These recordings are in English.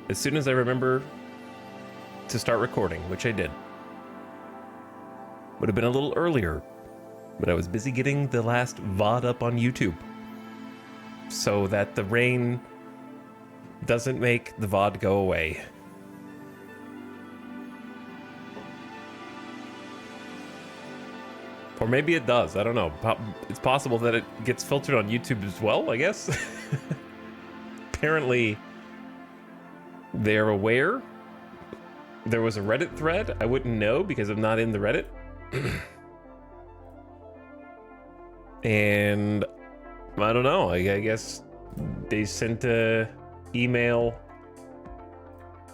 as soon as I remember to start recording, which I did. Would have been a little earlier, but I was busy getting the last VOD up on YouTube so that the rain doesn't make the VOD go away. Or maybe it does, I don't know. It's possible that it gets filtered on YouTube as well, I guess. Apparently, they're aware. There was a Reddit thread. I wouldn't know because I'm not in the Reddit. And I don't know, I guess they sent a email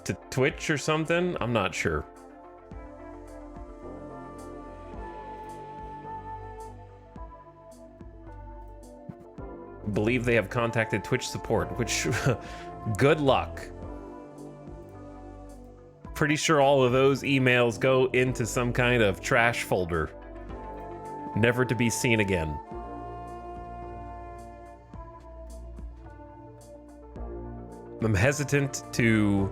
to Twitch or something. I'm not sure. Believe they have contacted Twitch support, which good luck. Pretty sure all of those emails go into some kind of trash folder, never to be seen again. I'm hesitant to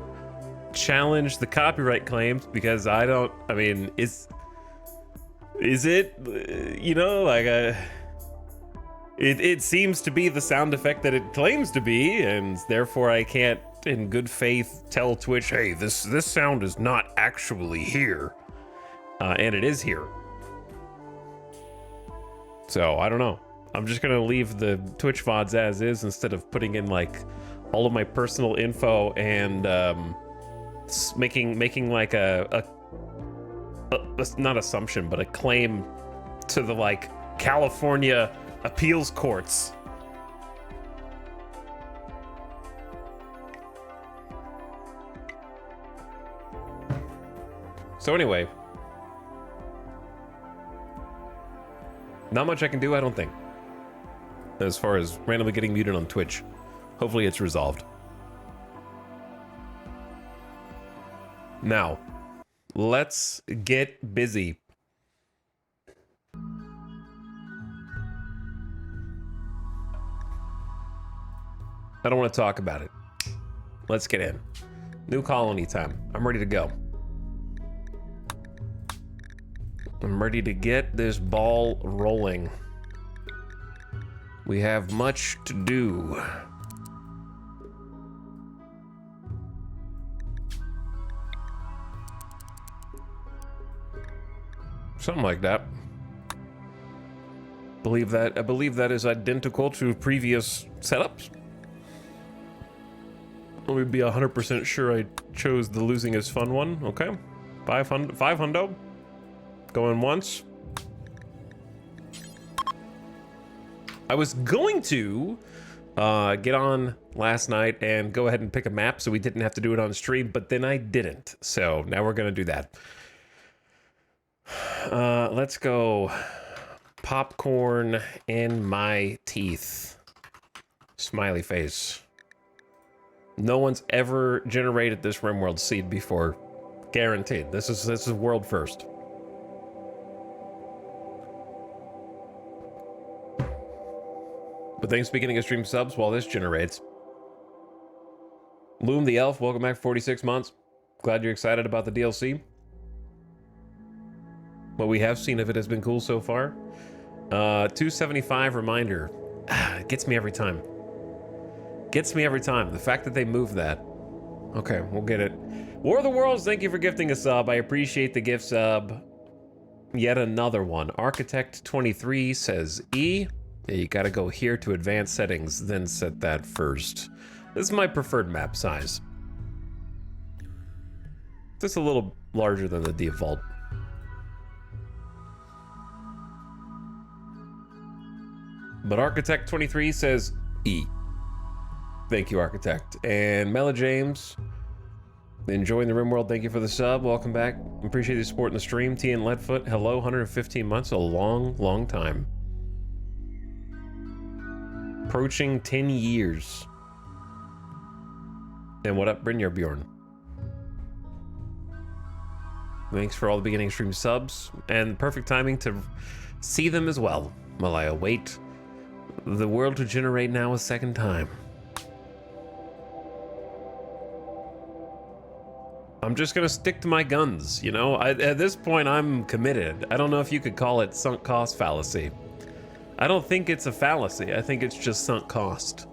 challenge the copyright claims because I mean, is it, you know, like it seems to be the sound effect that it claims to be, and therefore I can't, in good faith, tell Twitch, hey, this sound is not actually here, and it is here. So I don't know. I'm just gonna leave the Twitch VODs as is instead of putting in like all of my personal info and making like a not assumption, but a claim to the like California appeals courts. So anyway, not much I can do, I don't think, as far as randomly getting muted on Twitch. Hopefully it's resolved. Now, let's get busy. I don't want to talk about it. Let's get in. New colony time. I'm ready to go. I'm ready to get this ball rolling. We have much to do. Something like that. I believe that is identical to previous setups. Let me be 100% sure I chose the losing is fun one. Okay. 500. Going once. I was going to get on last night and go ahead and pick a map so we didn't have to do it on stream, but then I didn't. So now we're gonna do that. Let's go. Popcorn in my teeth. Smiley face. No one's ever generated this RimWorld seed before. Guaranteed. This is world first. But thanks for beginning of stream subs while this generates. Loom the Elf, welcome back for 46 months. Glad you're excited about the DLC. What we have seen of it has been cool so far. 275 reminder. It gets me every time. Gets me every time. The fact that they moved that. Okay, we'll get it. War of the Worlds, thank you for gifting a sub. I appreciate the gift sub. Yet another one. Architect 23 says E. Yeah, you gotta go here to advanced settings, then set that first. This is my preferred map size. Just a little larger than the default. But Architect 23 says E. Thank you, Architect. And Mela James, enjoying the RimWorld, thank you for the sub. Welcome back. Appreciate the support in the stream. T and Leadfoot, hello, 115 months, a long, long time. Approaching 10 years. And what up, Brynjar Bjorn? Thanks for all the beginning stream subs, and perfect timing to see them as well, while I await the world to generate now a second time. I'm just gonna stick to my guns, you know? At this point, I'm committed. I don't know if you could call it sunk cost fallacy. I don't think it's a fallacy. I think it's just sunk cost.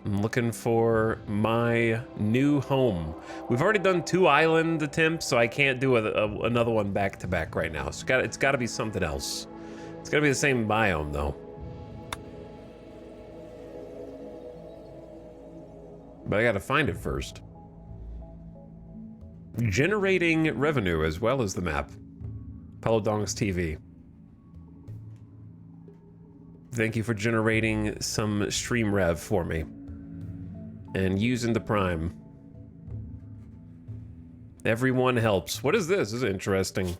I'm looking for my new home. We've already done 2 island attempts, so I can't do another one back to back right now. So it's got to be something else. It's got to be the same biome, though. But I got to find it first. Generating revenue as well as the map. Pelodongs TV. Thank you for generating some stream rev for me. And using the Prime. Everyone helps. What is this? This is interesting.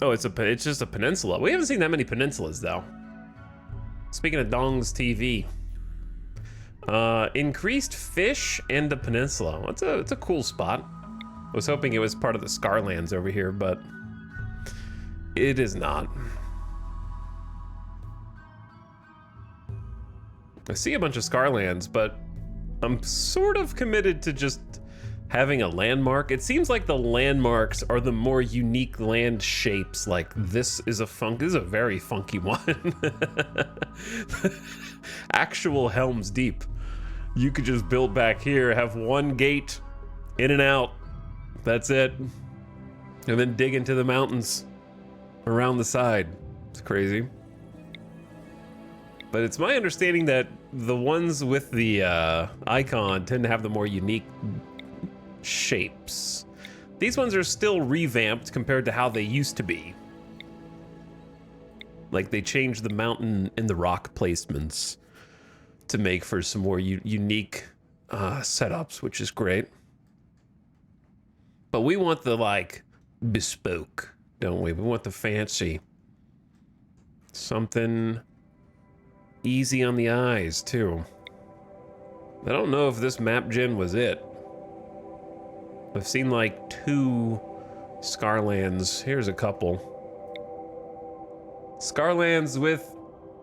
Oh, it's just a peninsula. We haven't seen that many peninsulas though. Speaking of Dongs TV. Increased fish and the peninsula. It's a cool spot. I was hoping it was part of the Scarlands over here, but it is not. I see a bunch of Scarlands, but I'm sort of committed to just having a landmark. It seems like the landmarks are the more unique land shapes. Like this is a very funky one. Actual Helm's Deep. You could just build back here, have one gate, in and out. That's it. And then dig into the mountains around the side. It's crazy. But it's my understanding that the ones with the icon tend to have the more unique shapes. These ones are still revamped compared to how they used to be. Like they changed the mountain and the rock placements to make for some more unique setups, which is great. But we want the like bespoke, don't we? We want the fancy. Something easy on the eyes, too. I don't know if this map gen was it. I've seen like 2 Scarlands. Here's a couple. Scarlands with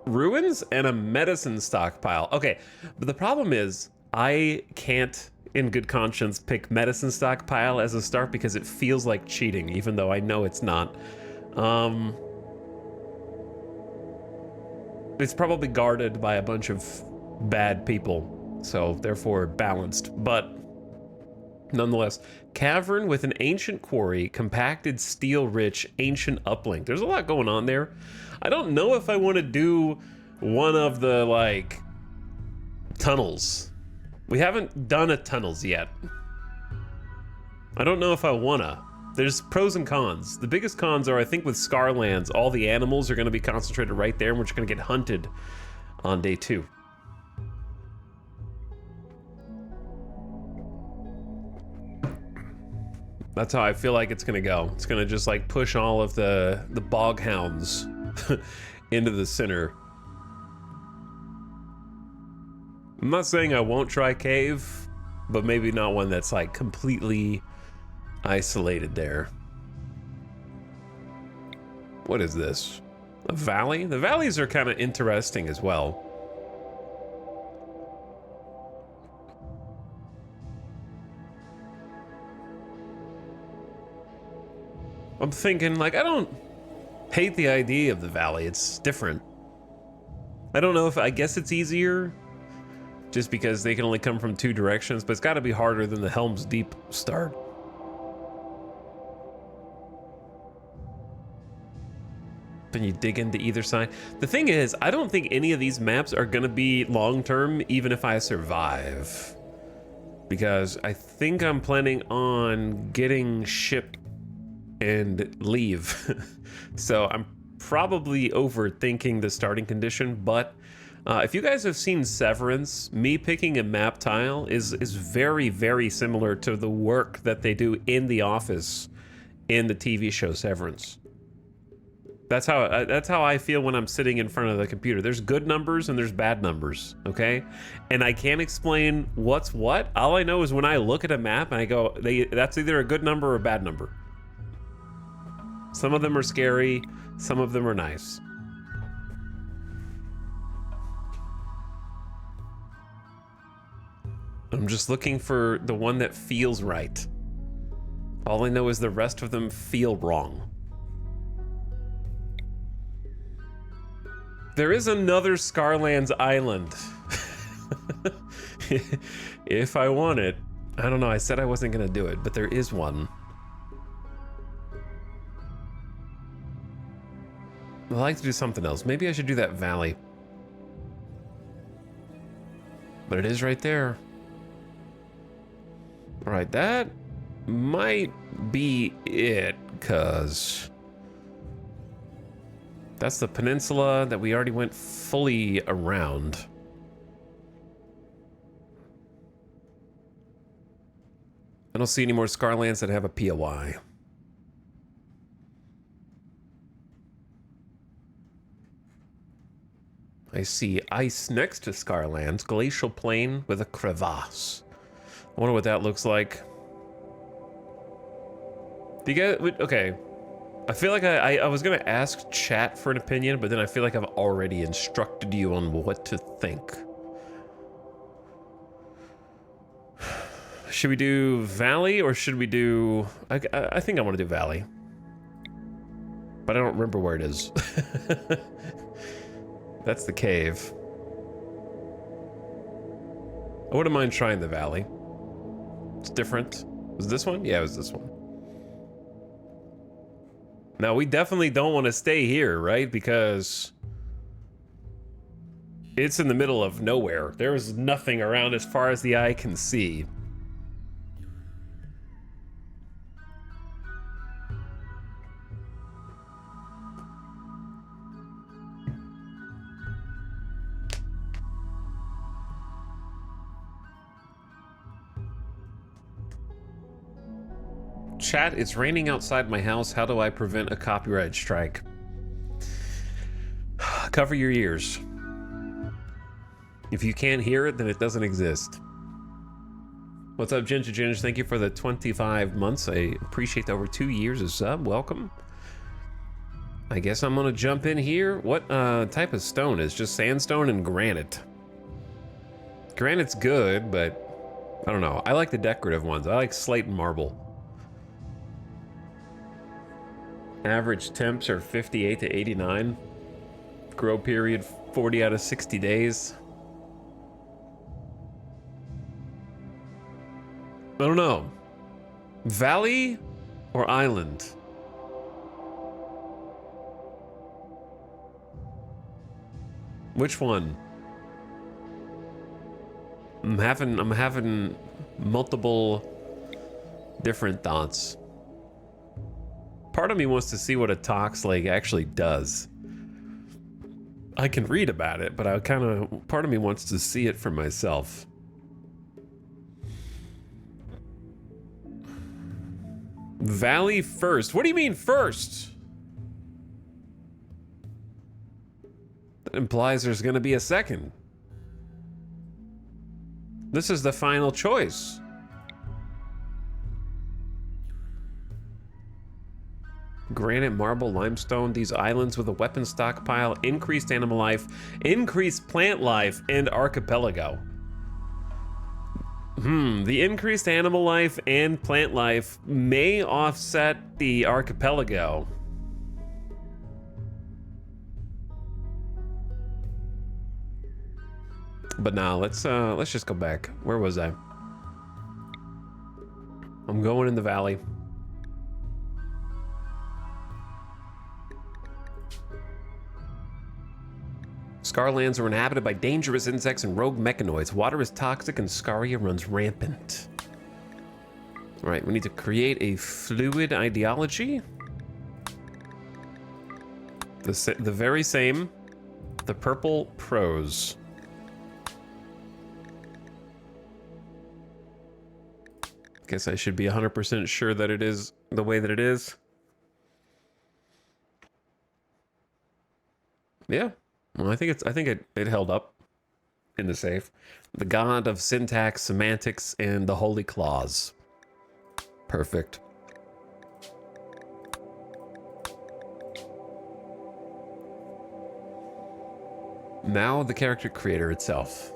ruins and a medicine stockpile. Okay, but the problem is I can't, in good conscience, pick medicine stockpile as a start because it feels like cheating, even though I know it's not. It's probably guarded by a bunch of bad people, so therefore balanced, but nonetheless. Cavern with an ancient quarry, compacted steel-rich ancient uplink. There's a lot going on there. I don't know if I want to do one of the, like, tunnels. We haven't done a tunnels yet. I don't know if I wanna. There's pros and cons. The biggest cons are, I think, with Scarlands, all the animals are going to be concentrated right there, and we're just going to get hunted on day 2. That's how I feel like it's going to go. It's going to just, like, push all of the bog hounds into the center. I'm not saying I won't try cave, but maybe not one that's, like, completely isolated there. What is this? A valley? The valleys are kind of interesting as well. I'm thinking, like, I don't hate the idea of the valley. It's different. I don't know if, I guess it's easier just because they can only come from 2 directions, but it's got to be harder than the Helm's Deep start. And you dig into either side. The thing is, I don't think any of these maps are gonna be long-term, even if I survive. Because I think I'm planning on getting ship and leave. So I'm probably overthinking the starting condition, but if you guys have seen Severance, me picking a map tile is very, very similar to the work that they do in the office in the TV show Severance. That's how I feel when I'm sitting in front of the computer. There's good numbers and there's bad numbers, okay? And I can't explain what's what. All I know is when I look at a map and I go, that's either a good number or a bad number. Some of them are scary, some of them are nice. I'm just looking for the one that feels right. All I know is the rest of them feel wrong. There is another Scarlands island. If I want it. I don't know, I said I wasn't gonna do it, but there is one. I'd like to do something else. Maybe I should do that valley. But it is right there. All right, that might be it, cause that's the peninsula that we already went fully around. I don't see any more Scarlands that have a POI. I see ice next to Scarlands, glacial plain with a crevasse. I wonder what that looks like. Do you get, okay. I feel like I was gonna ask chat for an opinion, but then I feel like I've already instructed you on what to think. Should we do Valley or should we do... I think I want to do Valley. But I don't remember where it is. That's the cave. I wouldn't mind trying the Valley. It's different. Was it this one? Yeah, it was this one. Now, we definitely don't want to stay here, right? Because it's in the middle of nowhere. There is nothing around as far as the eye can see. Chat, it's raining outside my house. How do I prevent a copyright strike? Cover your ears. If you can't hear it, then it doesn't exist. What's up, Ginger Ginger? Thank you for the 25 months. I appreciate the over 2 years of sub. Welcome. I guess I'm gonna jump in here. What type of stone is just sandstone and granite? Granite's good, but I don't know. I like the decorative ones. I like slate and marble. Average temps are 58 to 89. Grow period 40 out of 60 days. I don't know. Valley or island? Which one? I'm having multiple different thoughts. Part of me wants to see what a Tox Lake actually does. I can read about it, but part of me wants to see it for myself. Valley first. What do you mean first? That implies there's gonna be a second. This is the final choice. Granite, marble, limestone, these islands with a weapon stockpile, increased animal life, increased plant life, and archipelago. The increased animal life and plant life may offset the archipelago. But now let's just go back. Where was I? I'm going in the valley. Scarlands are inhabited by dangerous insects and rogue mechanoids. Water is toxic and Scaria runs rampant. All right, we need to create a fluid ideology. The very same. The purple prose. Guess I should be 100% sure that it is the way that it is. Yeah. Well, I think it held up in the safe. The god of syntax, semantics, and the holy clause. Perfect. Now the character creator itself.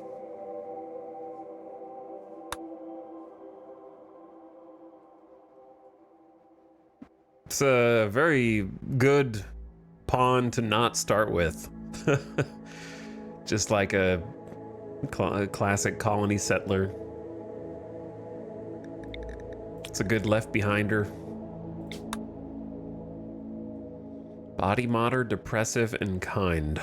It's a very good pawn to not start with. Just like a classic colony settler. It's a good left behinder. Body modder, depressive, and kind.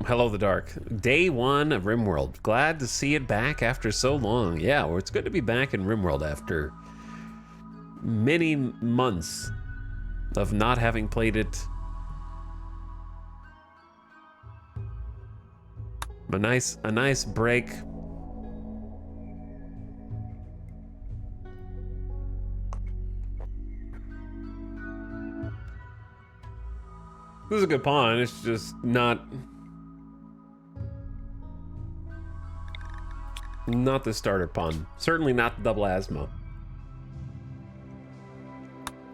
Hello, the dark. Day 1 of RimWorld. Glad to see it back after so long. Yeah, well, it's good to be back in RimWorld after many months of not having played it. A nice break. This is a good pawn. It's just not the starter pawn. Certainly not the double asthma.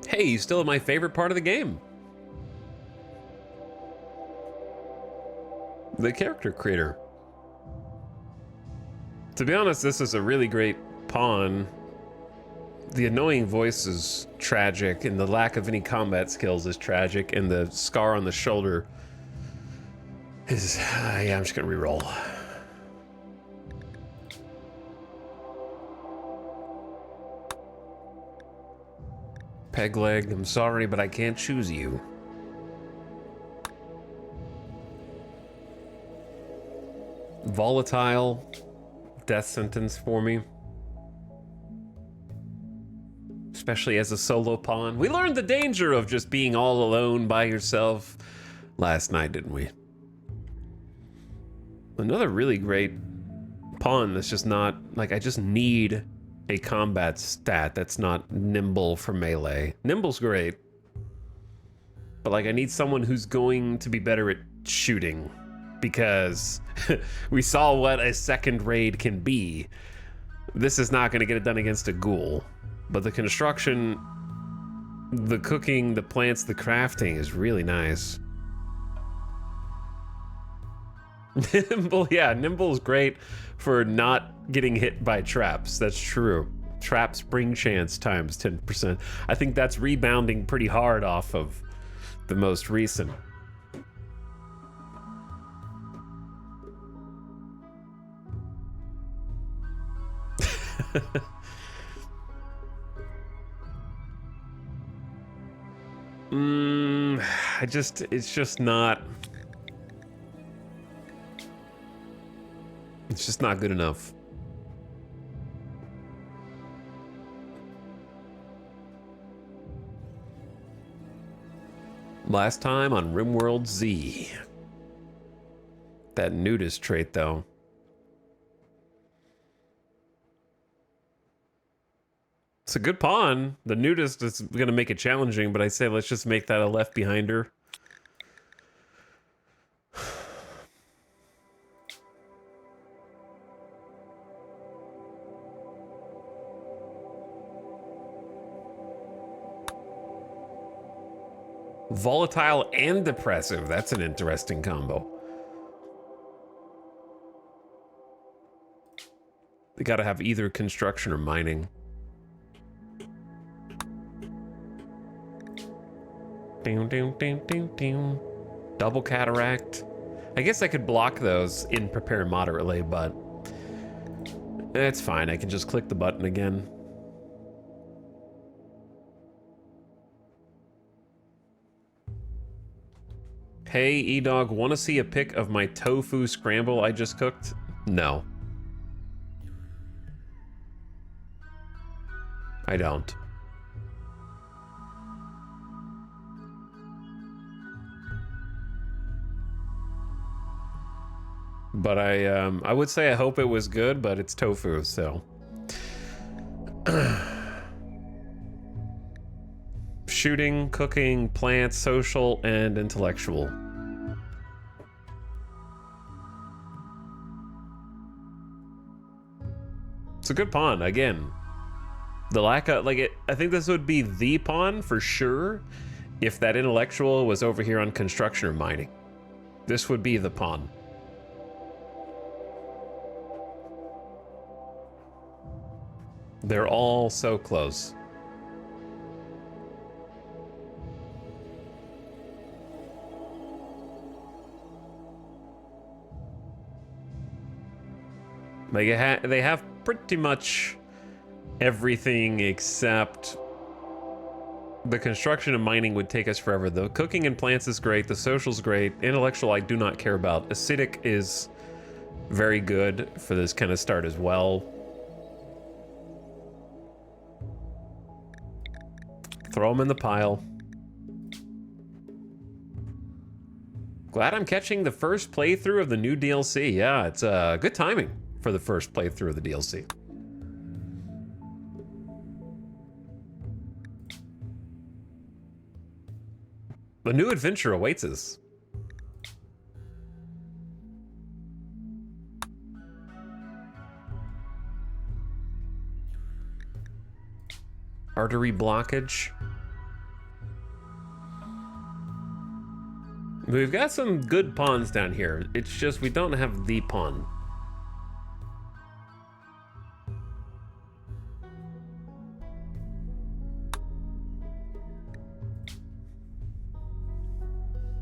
Hey, you still my favorite part of the game. The character creator. To be honest, this is a really great pawn. The annoying voice is tragic, and the lack of any combat skills is tragic, and the scar on the shoulder is... yeah, I'm just gonna reroll. Peg leg, I'm sorry, but I can't choose you. Volatile, death sentence for me. Especially as a solo pawn. We learned the danger of just being all alone by yourself last night, didn't we? Another really great pawn that's just not, like, I just need a combat stat that's not nimble for melee. Nimble's great, but like I need someone who's going to be better at shooting, because we saw what a second raid can be. This is not going to get it done against a ghoul, but the construction, the cooking, the plants, the crafting is really nice. Nimble, yeah, Nimble is great for not getting hit by traps. That's true. Trap spring chance times 10%. I think that's rebounding pretty hard off of the most recent. It's just not... It's just not good enough. Last time on RimWorld Z. That nudist trait, though. It's a good pawn. The nudist is going to make it challenging, but I say let's just make that a left behinder. Volatile and depressive. That's an interesting combo. They gotta have either construction or mining. Double cataract. I guess I could block those in prepare moderately, but it's fine. I can just click the button again. Hey, E-Dog, want to see a pic of my tofu scramble I just cooked? No. I don't. But I would say I hope it was good, but it's tofu, so. Shooting, cooking, plants, social, and intellectual. It's a good pawn, again. The lack of, like, I think this would be the pawn for sure if that intellectual was over here on construction or mining. This would be the pawn. They're all so close. They have pretty much everything except the construction and mining would take us forever. The cooking and plants is great. The social's great. Intellectual I do not care about. Acidic is very good for this kind of start as well. Throw them in the pile. Glad I'm catching the first playthrough of the new DLC. Yeah, it's good timing for the first playthrough of the DLC. The new adventure awaits us. Artery blockage. We've got some good pawns down here. It's just we don't have the pawn.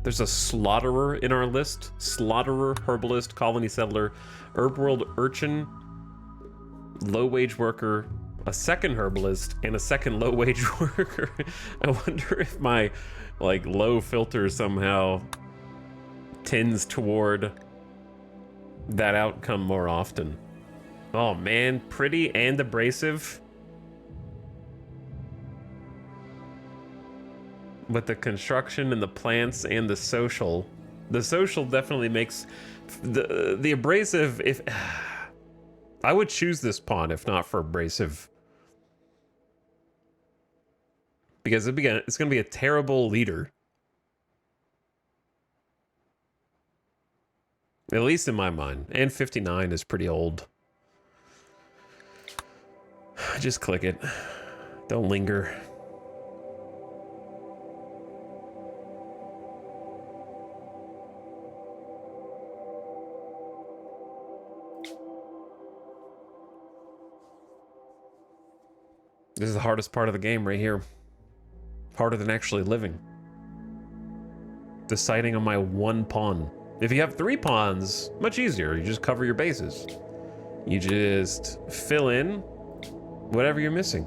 There's a slaughterer in our list. Slaughterer, herbalist, colony settler, RimWorld urchin, low-wage worker, a second herbalist, and a second low-wage worker. I wonder if my like low filter somehow tends toward that outcome more often. Oh man, pretty and abrasive. With the construction and the plants and the social definitely makes the abrasive. If I would choose this pawn if not for abrasive, because it's going to be a terrible leader, at least in my mind. And 59 is pretty old. Just click it. Don't linger. This is the hardest part of the game right here. Harder than actually living. Deciding on my one pawn. If you have 3 pawns, much easier. You just cover your bases. You just fill in whatever you're missing.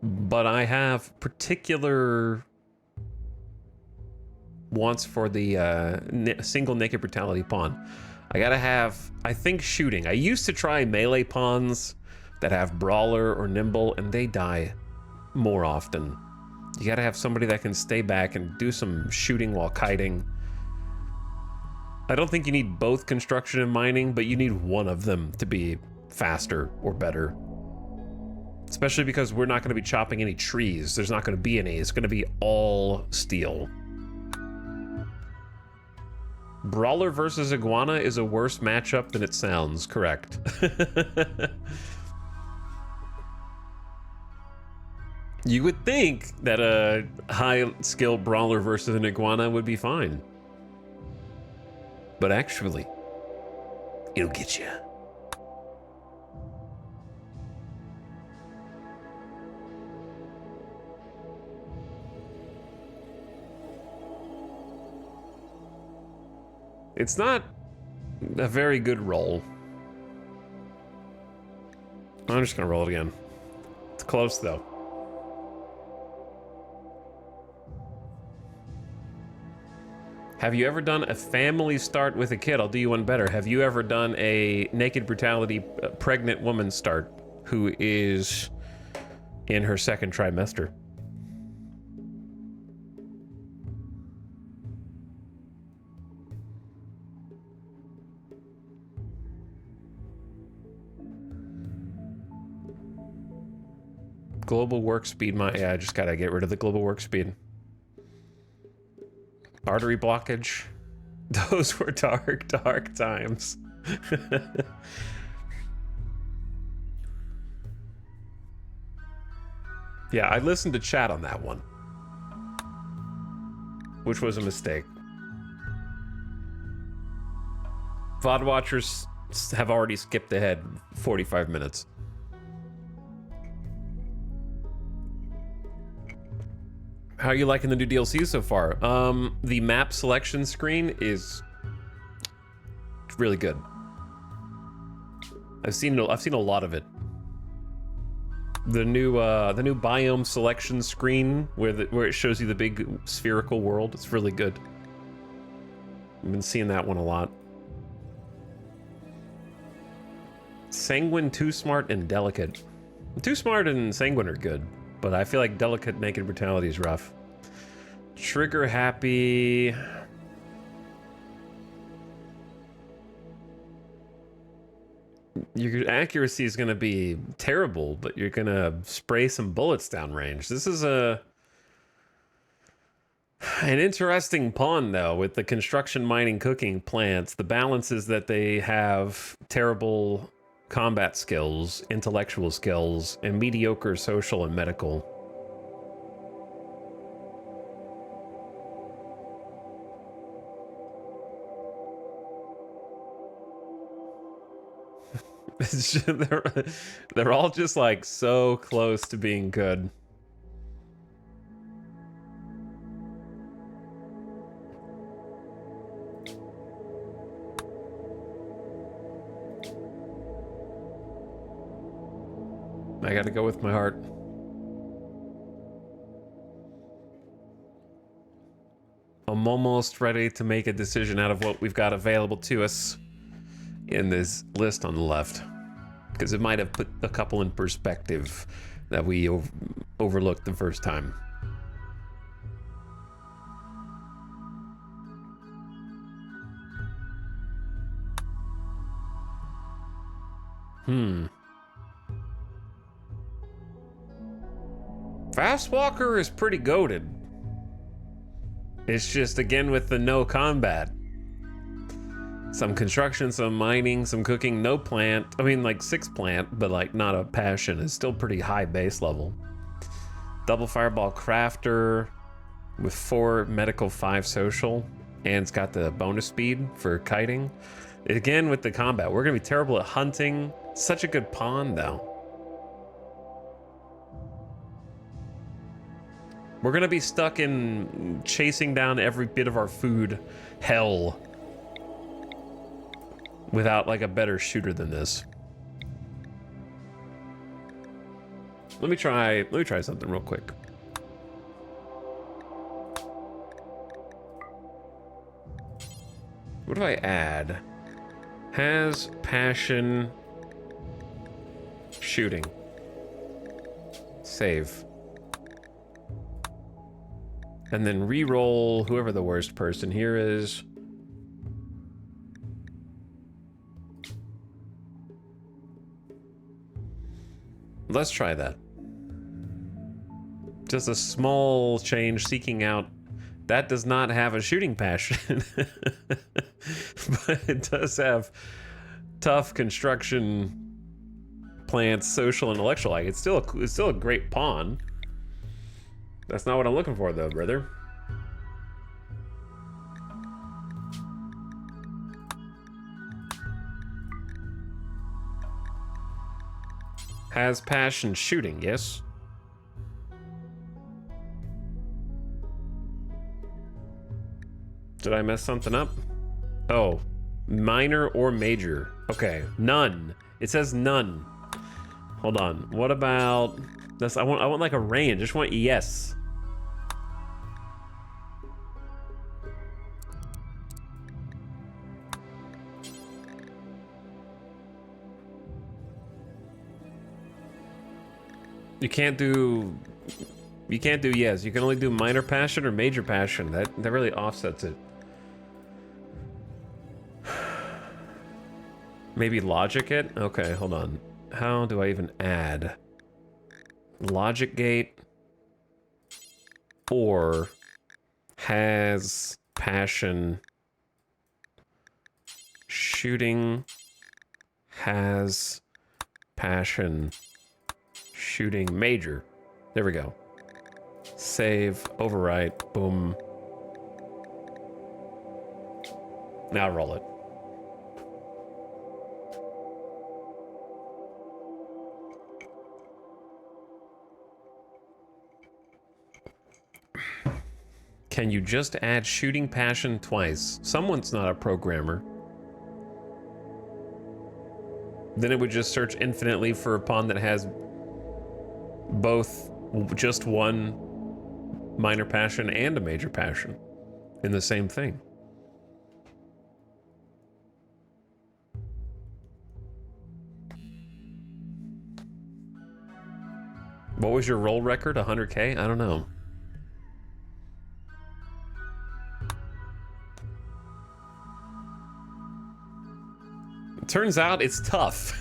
But I have particular wants for the single naked brutality pawn. I gotta have, I think, shooting. I used to try melee pawns that have brawler or nimble, and they die more often. You gotta have somebody that can stay back and do some shooting while kiting. I don't think you need both construction and mining, but you need one of them to be faster or better. Especially because we're not gonna be chopping any trees. There's not gonna be any. It's gonna be all steel. Brawler versus Iguana is a worse matchup than it sounds, correct. You would think that a high-skilled Brawler versus an Iguana would be fine. But actually, it'll get you. It's not a very good roll. I'm just gonna roll it again. It's close though. Have you ever done a family start with a kid? I'll do you one better. Have you ever done a naked brutality pregnant woman start who is in her second trimester? Global work speed, yeah, I just gotta get rid of the global work speed. Artery blockage. Those were dark, dark times. Yeah, I listened to chat on that one, which was a mistake. VOD watchers have already skipped ahead 45 minutes. How are you liking the new DLC so far? The map selection screen is really good. I've seen a lot of it. The new biome selection screen where it shows you the big spherical world. It's really good. I've been seeing that one a lot. Sanguine, Too Smart, and Delicate. Too Smart and Sanguine are good, but I feel like Delicate Naked Brutality is rough. Trigger Happy. Your accuracy is going to be terrible, but you're going to spray some bullets downrange. This is an interesting pawn, though, with the construction, mining, cooking plants. The balance is that they have terrible combat skills, intellectual skills, and mediocre social and medical. It's just, they're all just like so close to being good. I gotta go with my heart. I'm almost ready to make a decision out of what we've got available to us in this list on the left, because it might have put a couple in perspective that we overlooked the first time. Fast Walker is pretty goated. It's just, again, with the no combat. Some construction, some mining, some cooking, no plant. I mean, like 6 plant, but like not a passion. It's still pretty high base level. Double Fireball Crafter with 4 medical, 5 social. And it's got the bonus speed for kiting. Again, with the combat, we're going to be terrible at hunting. Such a good pawn, though. We're going to be stuck in chasing down every bit of our food hell without like a better shooter than this. Let me try something real quick. What do I add? Has passion, shooting. Save. And then re-roll whoever the worst person here is. Let's try that. Just a small change, seeking out. That does not have a shooting passion. But it does have tough construction, plants, social, intellectual. Like, it's still a great pawn. That's not what I'm looking for, though, brother. Has passion, shooting, yes. Did I mess something up? Oh, minor or major. Okay, none. It says none. Hold on. What about this? I want like a range. I just want yes. You can't do yes. You can only do minor passion or major passion. That really offsets it. Maybe logic it? Okay, hold on. How do I even add? Logic gate or has passion, shooting, has passion, shooting, major. There we go. Save, overwrite, boom. Now roll it. Can you just add shooting passion twice? Someone's not a programmer. Then it would just search infinitely for a pawn that has both just one minor passion and a major passion in the same thing. What was your roll record? 100K? I don't know. It turns out it's tough.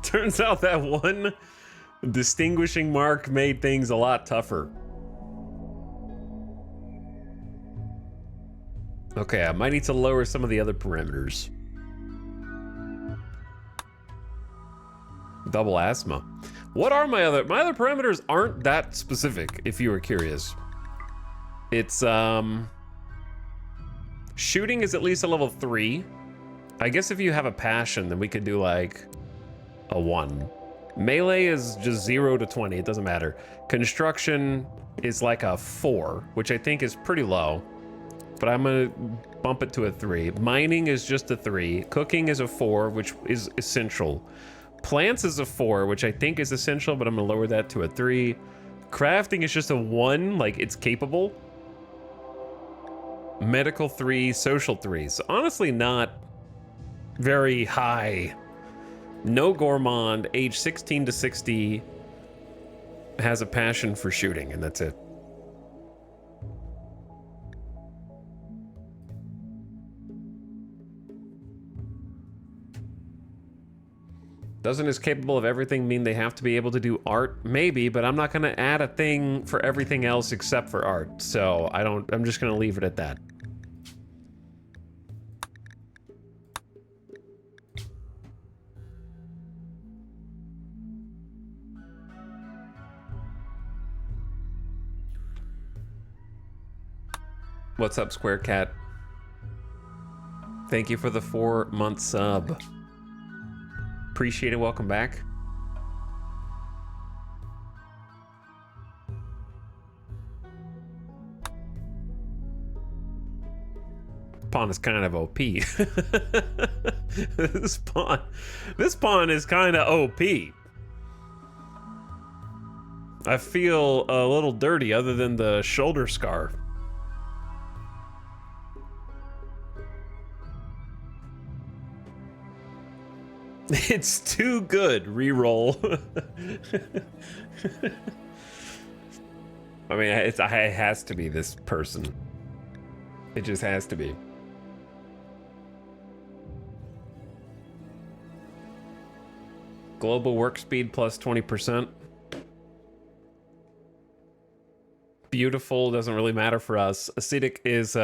Turns out that one distinguishing mark made things a lot tougher. Okay, I might need to lower some of the other parameters. Double asthma. What are my other parameters aren't that specific, if you were curious. It's shooting is at least a level 3. I guess if you have a passion, then we could do like a 1. Melee is just 0 to 20, it doesn't matter. Construction is like a 4, which I think is pretty low, but I'm gonna bump it to a 3. Mining is just a 3. Cooking is a 4, which is essential. Plants is a 4, which I think is essential, but I'm gonna lower that to a 3. Crafting is just a 1, like it's capable. Medical 3, social 3. So honestly not very high. No gourmand, age 16 to 60, has a passion for shooting, and that's it. Doesn't as capable of everything mean they have to be able to do art? Maybe, but I'm not gonna add a thing for everything else except for art. So I'm just gonna leave it at that. What's up, Square Cat? Thank you for the 4-month sub. Appreciate it. Welcome back. Pawn is kind of OP. This pawn is kind of OP. I feel a little dirty other than the shoulder scar. It's too good. Reroll. I mean, it has to be this person. It just has to be. Global work speed plus 20%. Beautiful doesn't really matter for us. Ascetic is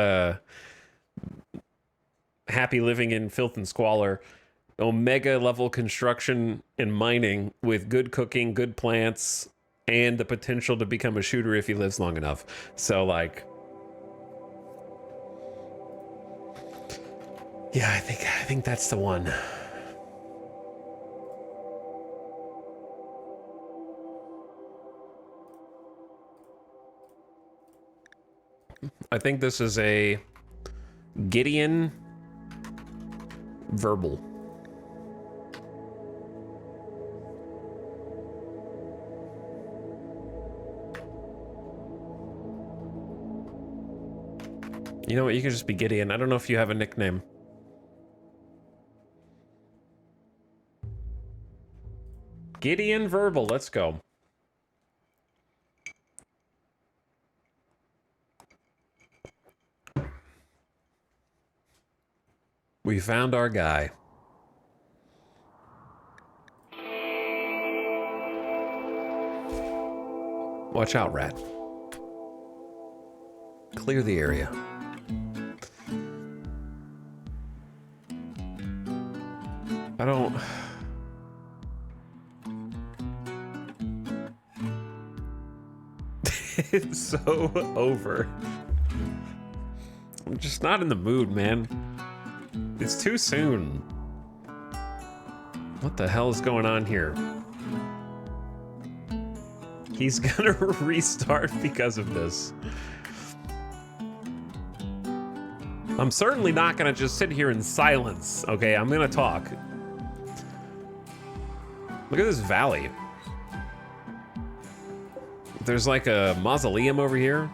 happy living in filth and squalor. Omega level construction and mining with good cooking, good plants, and the potential to become a shooter if he lives long enough. So like, yeah, I think that's the one. I think this is a Gideon verbal. You know what, you can just be Gideon. I don't know if you have a nickname. Gideon Verbal, let's go. We found our guy. Watch out, rat. Clear the area. I don't... It's so over. I'm just not in the mood, man. It's too soon. What the hell is going on here? He's gonna restart because of this. I'm certainly not gonna just sit here in silence, okay? I'm gonna talk. Look at this valley. There's like a mausoleum over here.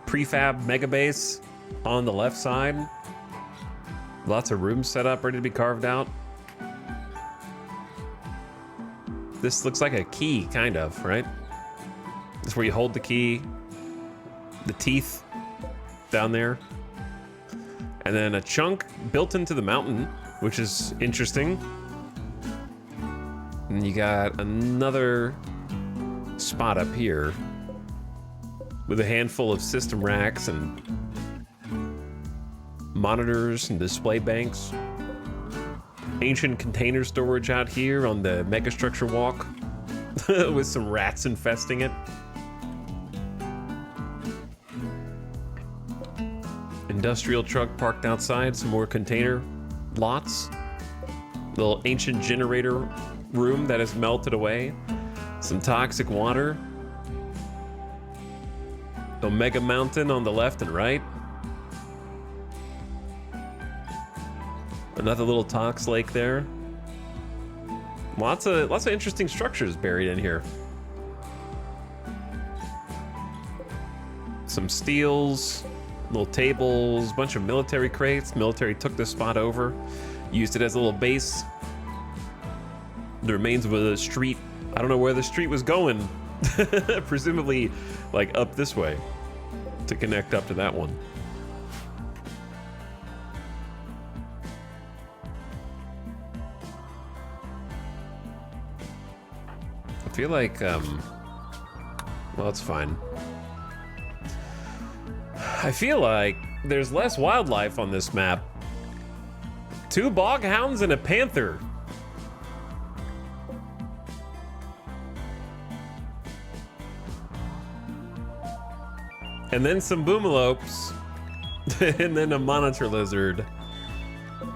Prefab mega base on the left side. Lots of rooms set up, ready to be carved out. This looks like a key, kind of, right? This is where you hold the key. The teeth down there. And then a chunk built into the mountain, which is interesting. And you got another spot up here with a handful of system racks and monitors and display banks. Ancient container storage out here on the megastructure walk with some rats infesting it. Industrial truck parked outside, some more container lots. Little ancient generator room that has melted away. Some toxic water. Omega Mountain on the left and right. Another little tox lake there. Lots of interesting structures buried in here. Some steels, little tables, bunch of military crates. Military took this spot over, used it as a little base. The remains of a street. I don't know where the street was going. Presumably like up this way to connect up to that one. I feel like, well, it's fine. I feel like there's less wildlife on this map. 2 bog hounds and a panther. And then some boomalopes. And then a monitor lizard.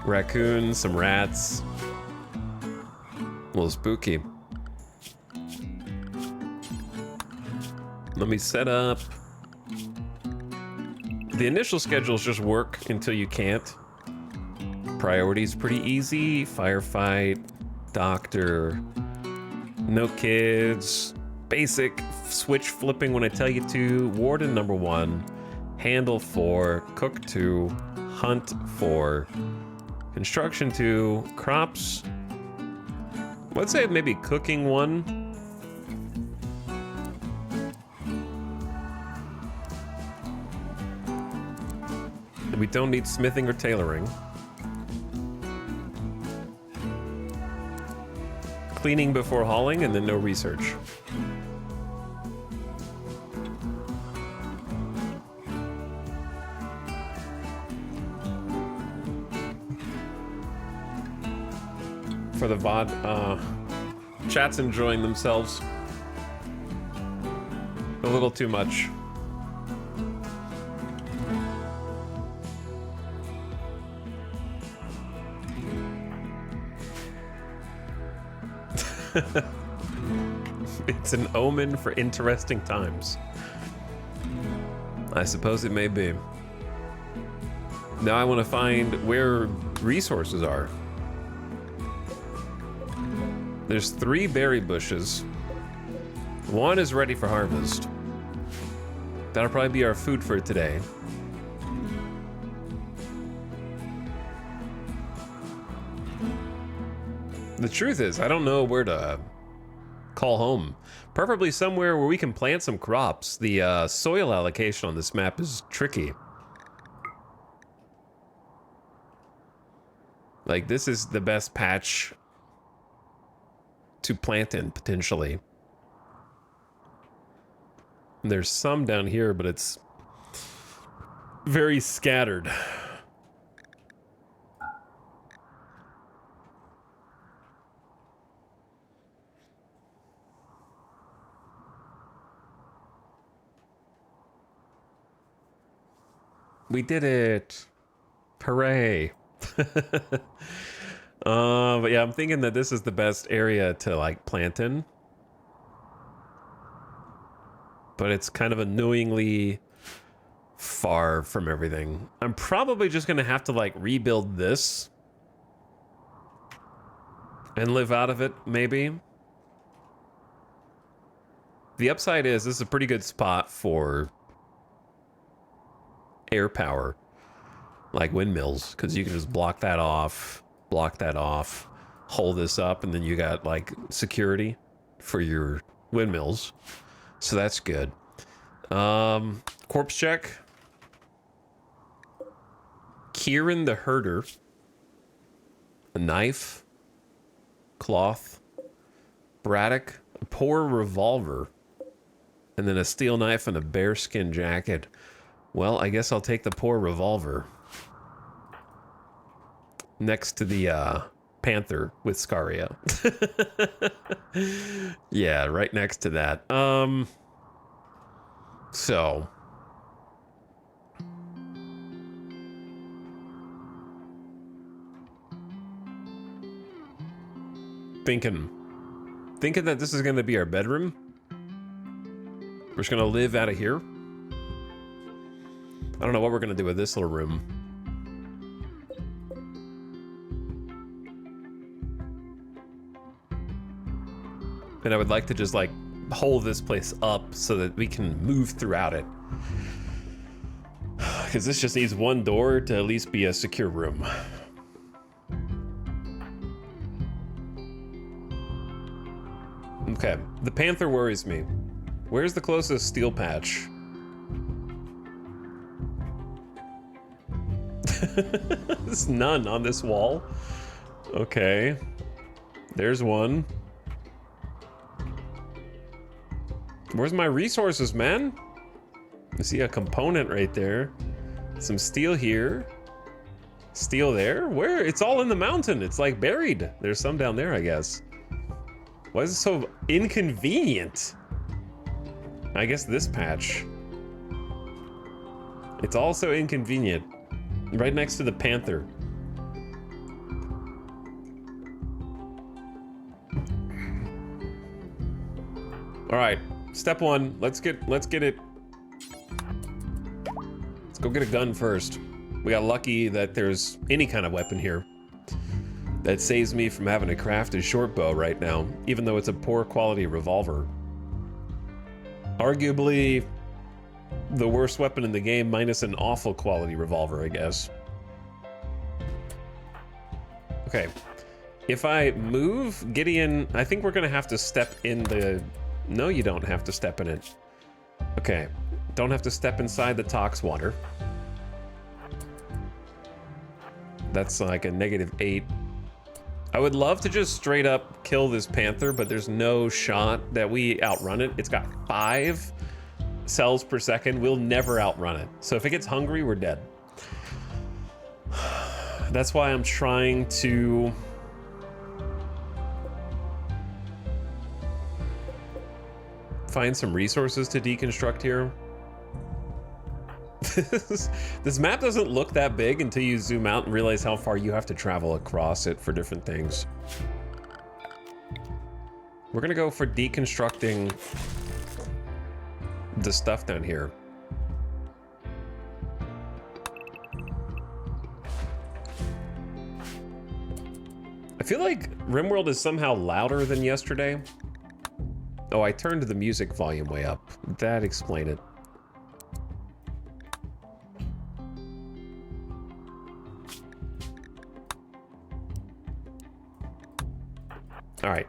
Raccoon, some rats. A little spooky. Let me set up. The initial schedules just work until you can't. Priorities pretty easy. Firefight, doctor, no kids, basic switch flipping when I tell you to, warden number 1, handle 4, cook 2, hunt 4, construction 2, crops, let's say maybe cooking 1. We don't need smithing or tailoring. Cleaning before hauling, and then no research. For the VOD, chat's enjoying themselves a little too much. It's an omen for interesting times. I suppose it may be. Now I want to find where resources are. There's 3 berry bushes. 1 is ready for harvest. That'll probably be our food for today. The truth is, I don't know where to call home. Preferably somewhere where we can plant some crops. The soil allocation on this map is tricky. Like, this is the best patch to plant in, potentially. There's some down here, but it's very scattered. We did it. Hooray. But yeah, I'm thinking that this is the best area to like plant in. But it's kind of annoyingly far from everything. I'm probably just gonna have to like rebuild this and live out of it, maybe. The upside is this is a pretty good spot for air power, like windmills, because you can just block that off, hold this up, and then you got like security for your windmills. So that's good. Corpse check. Kieran the Herder. A knife. Cloth. Braddock. A poor revolver. And then a steel knife and a bearskin jacket. Well, I guess I'll take the poor revolver. Next to the panther with Scaria. Yeah, right next to that. So thinking that this is going to be our bedroom. We're just going to live out of here. I don't know what we're going to do with this little room. And I would like to just like hold this place up so that we can move throughout it. Because this just needs one door to at least be a secure room. Okay, the panther worries me. Where's the closest steel patch? There's none on this wall. Okay. There's one. Where's my resources, man? I see a component right there. Some steel here. Steel there? Where? It's all in the mountain. It's like buried. There's some down there, I guess. Why is it so inconvenient? I guess this patch. It's all so inconvenient. Right next to the panther. All right, step one. Let's get it. Let's go get a gun first. We got lucky that there's any kind of weapon here. That saves me from having to craft a short bow right now, even though it's a poor quality revolver. Arguably the worst weapon in the game, minus an awful quality revolver, I guess. Okay, if I move Gideon, I think we're gonna have to step in the... No, you don't have to step in it. Okay, don't have to step inside the tox water. That's like a -8. I would love to just straight up kill this panther, but there's no shot that we outrun it. It's got 5 cells per second. We'll never outrun it. So if it gets hungry, we're dead. That's why I'm trying to... find some resources to deconstruct here. This map doesn't look that big until you zoom out and realize how far you have to travel across it for different things. We're gonna go for deconstructing the stuff down here. I feel like RimWorld is somehow louder than yesterday. Oh, I turned the music volume way up. That explained it. All right.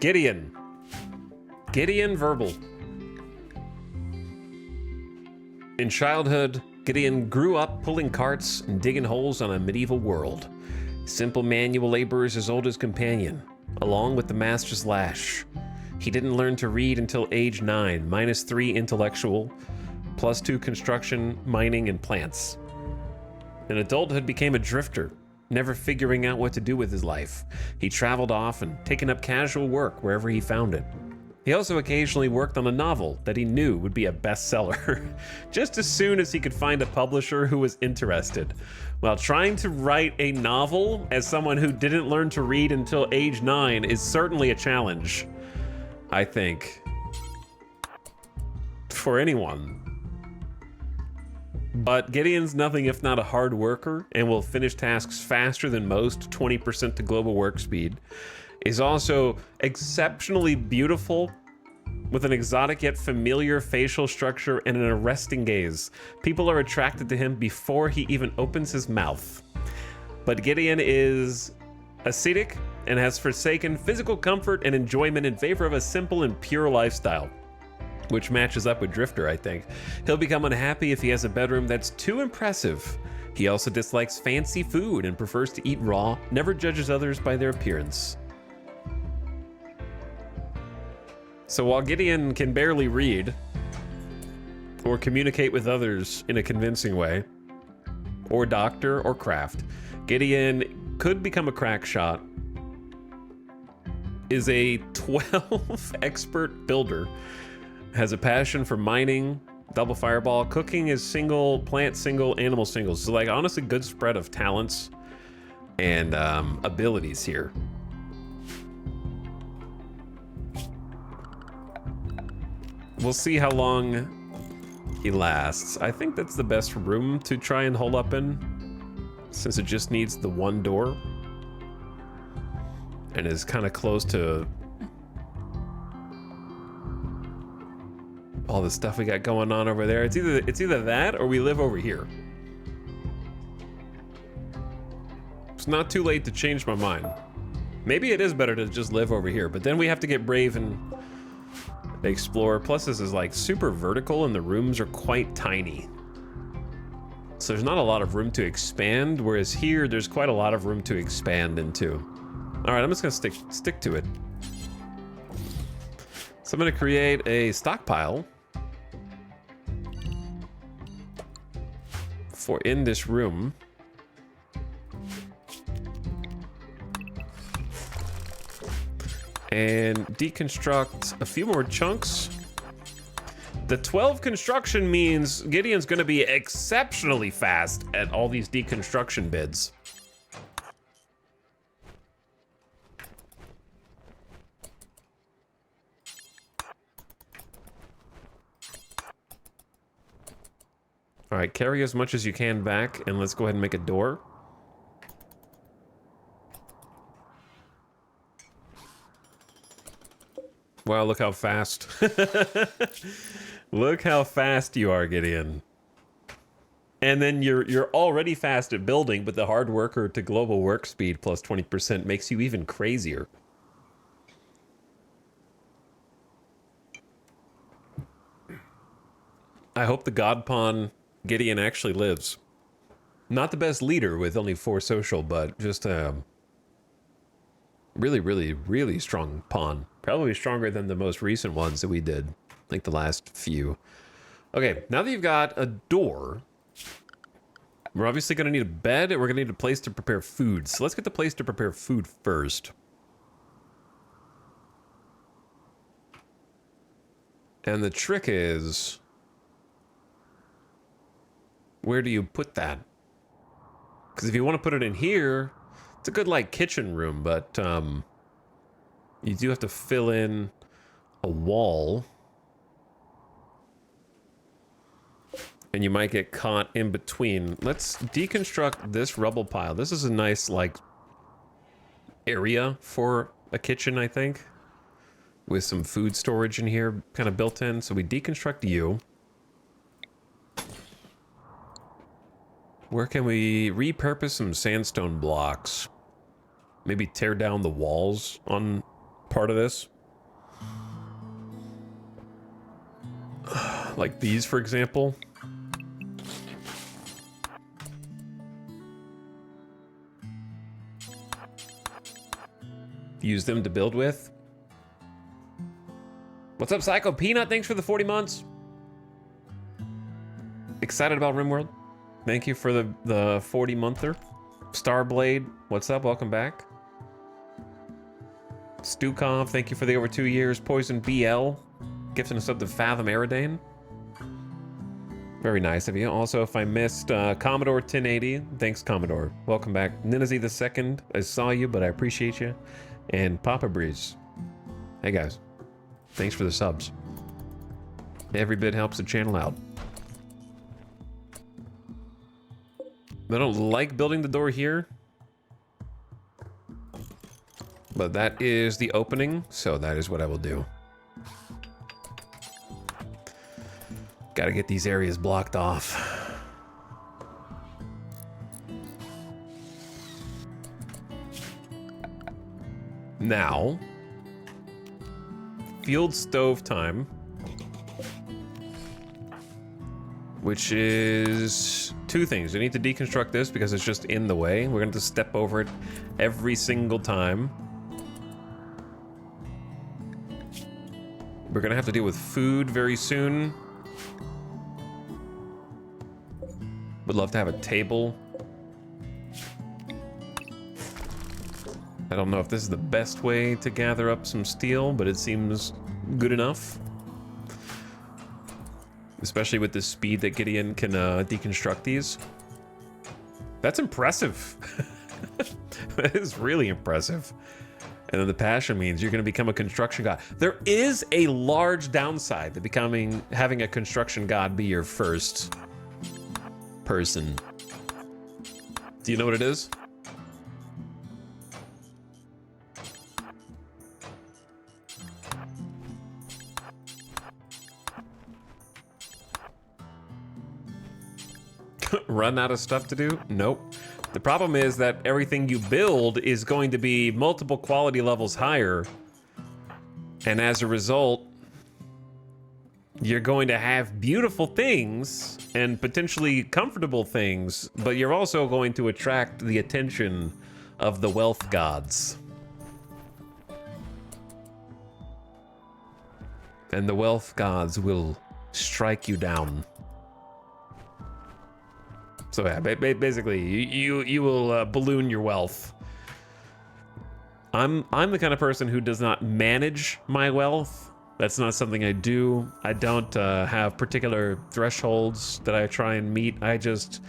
Gideon Verbal. In childhood, Gideon grew up pulling carts and digging holes on a medieval world. Simple manual labor is his oldest companion, along with the master's lash. He didn't learn to read until age 9, -3 intellectual, +2 construction, mining, and plants. In adulthood, became a drifter, never figuring out what to do with his life. He traveled off and taken up casual work wherever he found it. He also occasionally worked on a novel that he knew would be a bestseller, just as soon as he could find a publisher who was interested. While trying to write a novel as someone who didn't learn to read until age 9 is certainly a challenge, I think, for anyone. But Gideon's nothing if not a hard worker and will finish tasks faster than most, 20% to global work speed. Is also exceptionally beautiful with an exotic yet familiar facial structure and an arresting gaze. People are attracted to him before he even opens his mouth. But Gideon is ascetic and has forsaken physical comfort and enjoyment in favor of a simple and pure lifestyle, which matches up with Drifter, I think. He'll become unhappy if he has a bedroom that's too impressive. He also dislikes fancy food and prefers to eat raw, never judges others by their appearance. So while Gideon can barely read or communicate with others in a convincing way, or doctor or craft, Gideon could become a crack shot, is a 12 expert builder, has a passion for mining, double fireball, cooking is single, plant single, animal singles. So like honestly good spread of talents and abilities here. We'll see how long he lasts. I think that's the best room to try and hole up in, since it just needs the one door and is kind of close to all the stuff we got going on over there. It's either that or we live over here. It's not too late to change my mind. Maybe it is better to just live over here, but then we have to get brave and explore. Plus this is like super vertical and the rooms are quite tiny, so there's not a lot of room to expand, whereas here there's quite a lot of room to expand into. All right, I'm just gonna stick to it. So I'm gonna create a stockpile for in this room. And deconstruct a few more chunks. The 12 construction means Gideon's gonna be exceptionally fast at all these deconstruction bids. All right, carry as much as you can back and let's go ahead and make a door. Wow, look how fast. Look how fast you are, Gideon. And then you're already fast at building, but the hard worker to global work speed plus 20% makes you even crazier. I hope the God Pawn Gideon actually lives. Not the best leader with only 4 social, but just really, really, really strong pawn. Probably stronger than the most recent ones that we did, like the last few. Okay, now that you've got a door, we're obviously gonna need a bed and we're gonna need a place to prepare food. So let's get the place to prepare food first. And the trick is, where do you put that? Because if you want to put it in here, it's a good like kitchen room, but you do have to fill in a wall. And you might get caught in between. Let's deconstruct this rubble pile. This is a nice like area for a kitchen, I think, with some food storage in here kind of built in. So we deconstruct you. Where can we repurpose some sandstone blocks? Maybe tear down the walls on part of this. Like these, for example. Use them to build with. What's up, Psycho Peanut? Thanks for the 40 months. Excited about RimWorld? Thank you for the 40-monther. Starblade, what's up? Welcome back. Stukov, thank you for the over 2 years. Poison BL, gifting us up to Fathom Aridane. Very nice of you. Also, if I missed Commodore 1080, thanks Commodore. Welcome back. Ninazi the Second, I saw you, but I appreciate you. And Papa Breeze. Hey guys, thanks for the subs. Every bit helps the channel out. I don't like building the door here, but that is the opening, so that is what I will do. Gotta get these areas blocked off. Now, field stove time, which is two things. We need to deconstruct this because it's just in the way. We're going to step over it every single time. We're going to have to deal with food very soon. Would love to have a table. I don't know if this is the best way to gather up some steel, but it seems good enough. Especially with the speed that Gideon can deconstruct these. That's impressive. That is really impressive. And then the passion means you're going to become a construction god. There is a large downside to having a construction god be your first person. Do you know what it is? Run out of stuff to do? Nope. The problem is that everything you build is going to be multiple quality levels higher. And as a result, you're going to have beautiful things and potentially comfortable things, but you're also going to attract the attention of the wealth gods. And the wealth gods will strike you down. So yeah, basically, you will balloon your wealth. I'm the kind of person who does not manage my wealth. That's not something I do. I don't have particular thresholds that I try and meet. I just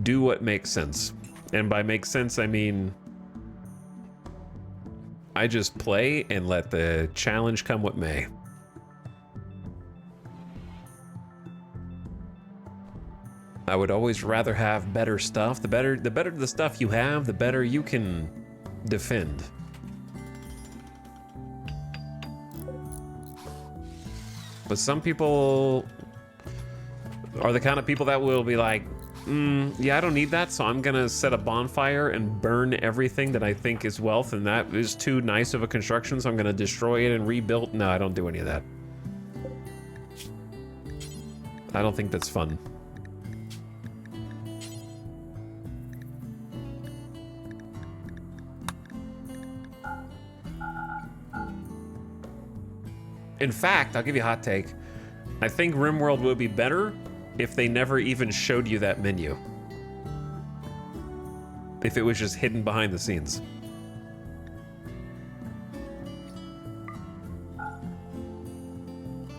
do what makes sense. And by makes sense, I mean I just play and let the challenge come what may. I would always rather have better stuff. The better the stuff you have, the better you can defend. But some people are the kind of people that will be like, yeah, I don't need that, so I'm gonna set a bonfire and burn everything that I think is wealth, and that is too nice of a construction, so I'm gonna destroy it and rebuild. No, I don't do any of that. I don't think that's fun. In fact, I'll give you a hot take. I think RimWorld would be better if they never even showed you that menu. If it was just hidden behind the scenes.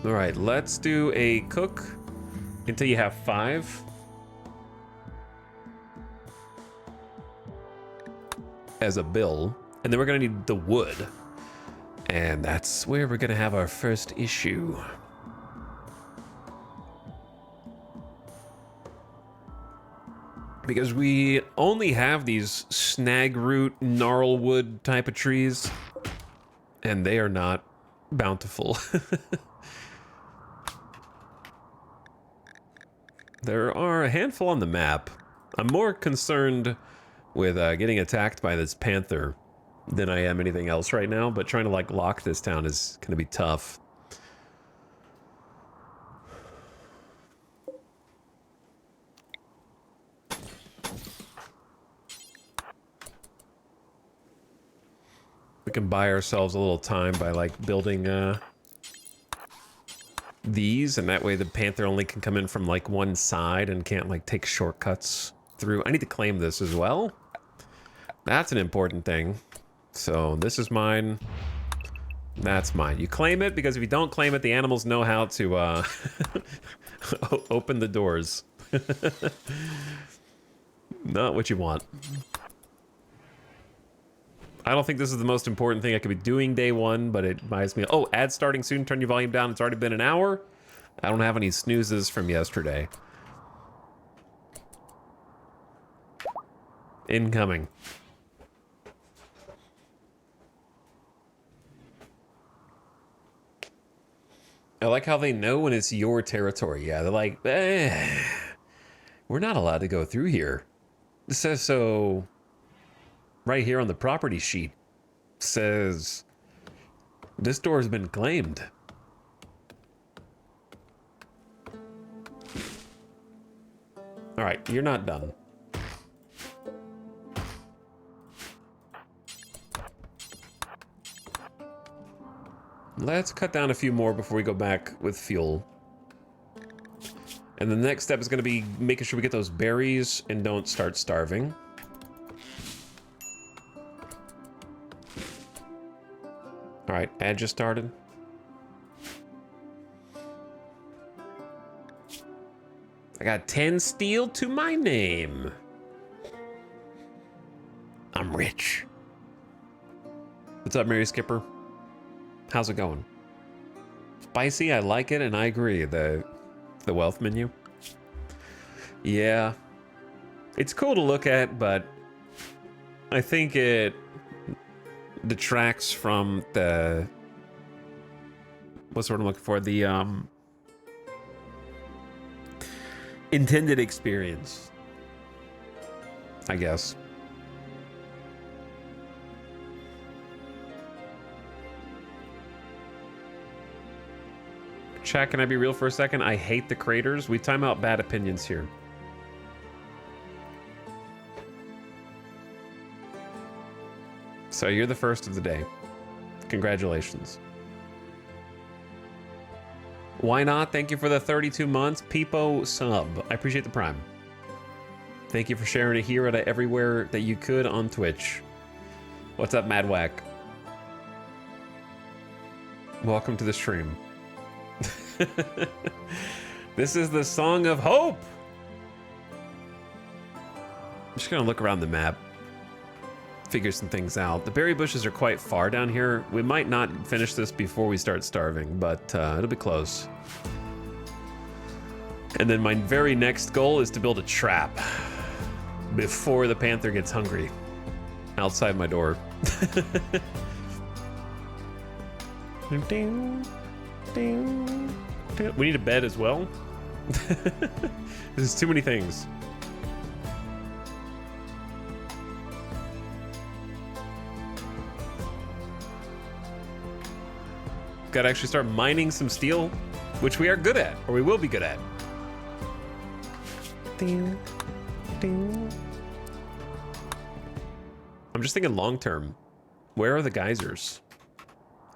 All right, let's do a cook until you have 5. As a bill. And then we're gonna need the wood. And that's where we're gonna have our first issue. Because we only have these snag root, gnarlwood type of trees, and they are not bountiful. There are a handful on the map. I'm more concerned with getting attacked by this panther than I am anything else right now, but trying to like lock this town is gonna be tough. We can buy ourselves a little time by like building these, and that way the panther only can come in from like one side and can't like take shortcuts through. I need to claim this as well. That's an important thing. So this is mine. That's mine. You claim it, because if you don't claim it, the animals know how to open the doors. Not what you want. I don't think this is the most important thing I could be doing day one, but it reminds me. Oh, ad starting soon. Turn your volume down. It's already been an hour. I don't have any snoozes from yesterday. Incoming. I like how they know when it's your territory. Yeah, they're like, we're not allowed to go through here. It says so right here on the property sheet. Says this door has been claimed. All right, you're not done. Let's cut down a few more before we go back with fuel. And the next step is going to be making sure we get those berries and don't start starving. All right, ad just started. I got 10 steel to my name. I'm rich. What's up, Mary Skipper? How's it going? Spicy, I like it, and I agree. The wealth menu. Yeah. It's cool to look at, but I think it detracts from the... What's the word I'm looking for? The intended experience, I guess. Chat, can I be real for a second? I hate the craters. We time out bad opinions here. So you're the first of the day. Congratulations. Why not? Thank you for the 32 months. Peepo sub. I appreciate the prime. Thank you for sharing it here at everywhere that you could on Twitch. What's up, Madwack? Welcome to the stream. This is the Song of Hope. I'm just gonna look around the map, figure some things out. The berry bushes are quite far down here. We might not finish this before we start starving, but it'll be close. And then my very next goal is to build a trap before the panther gets hungry outside my door. Ding, ding. We need a bed as well. There's too many things. Gotta actually start mining some steel, which we are good at, or we will be good at. Ding, ding. I'm just thinking long term. Where are the geysers?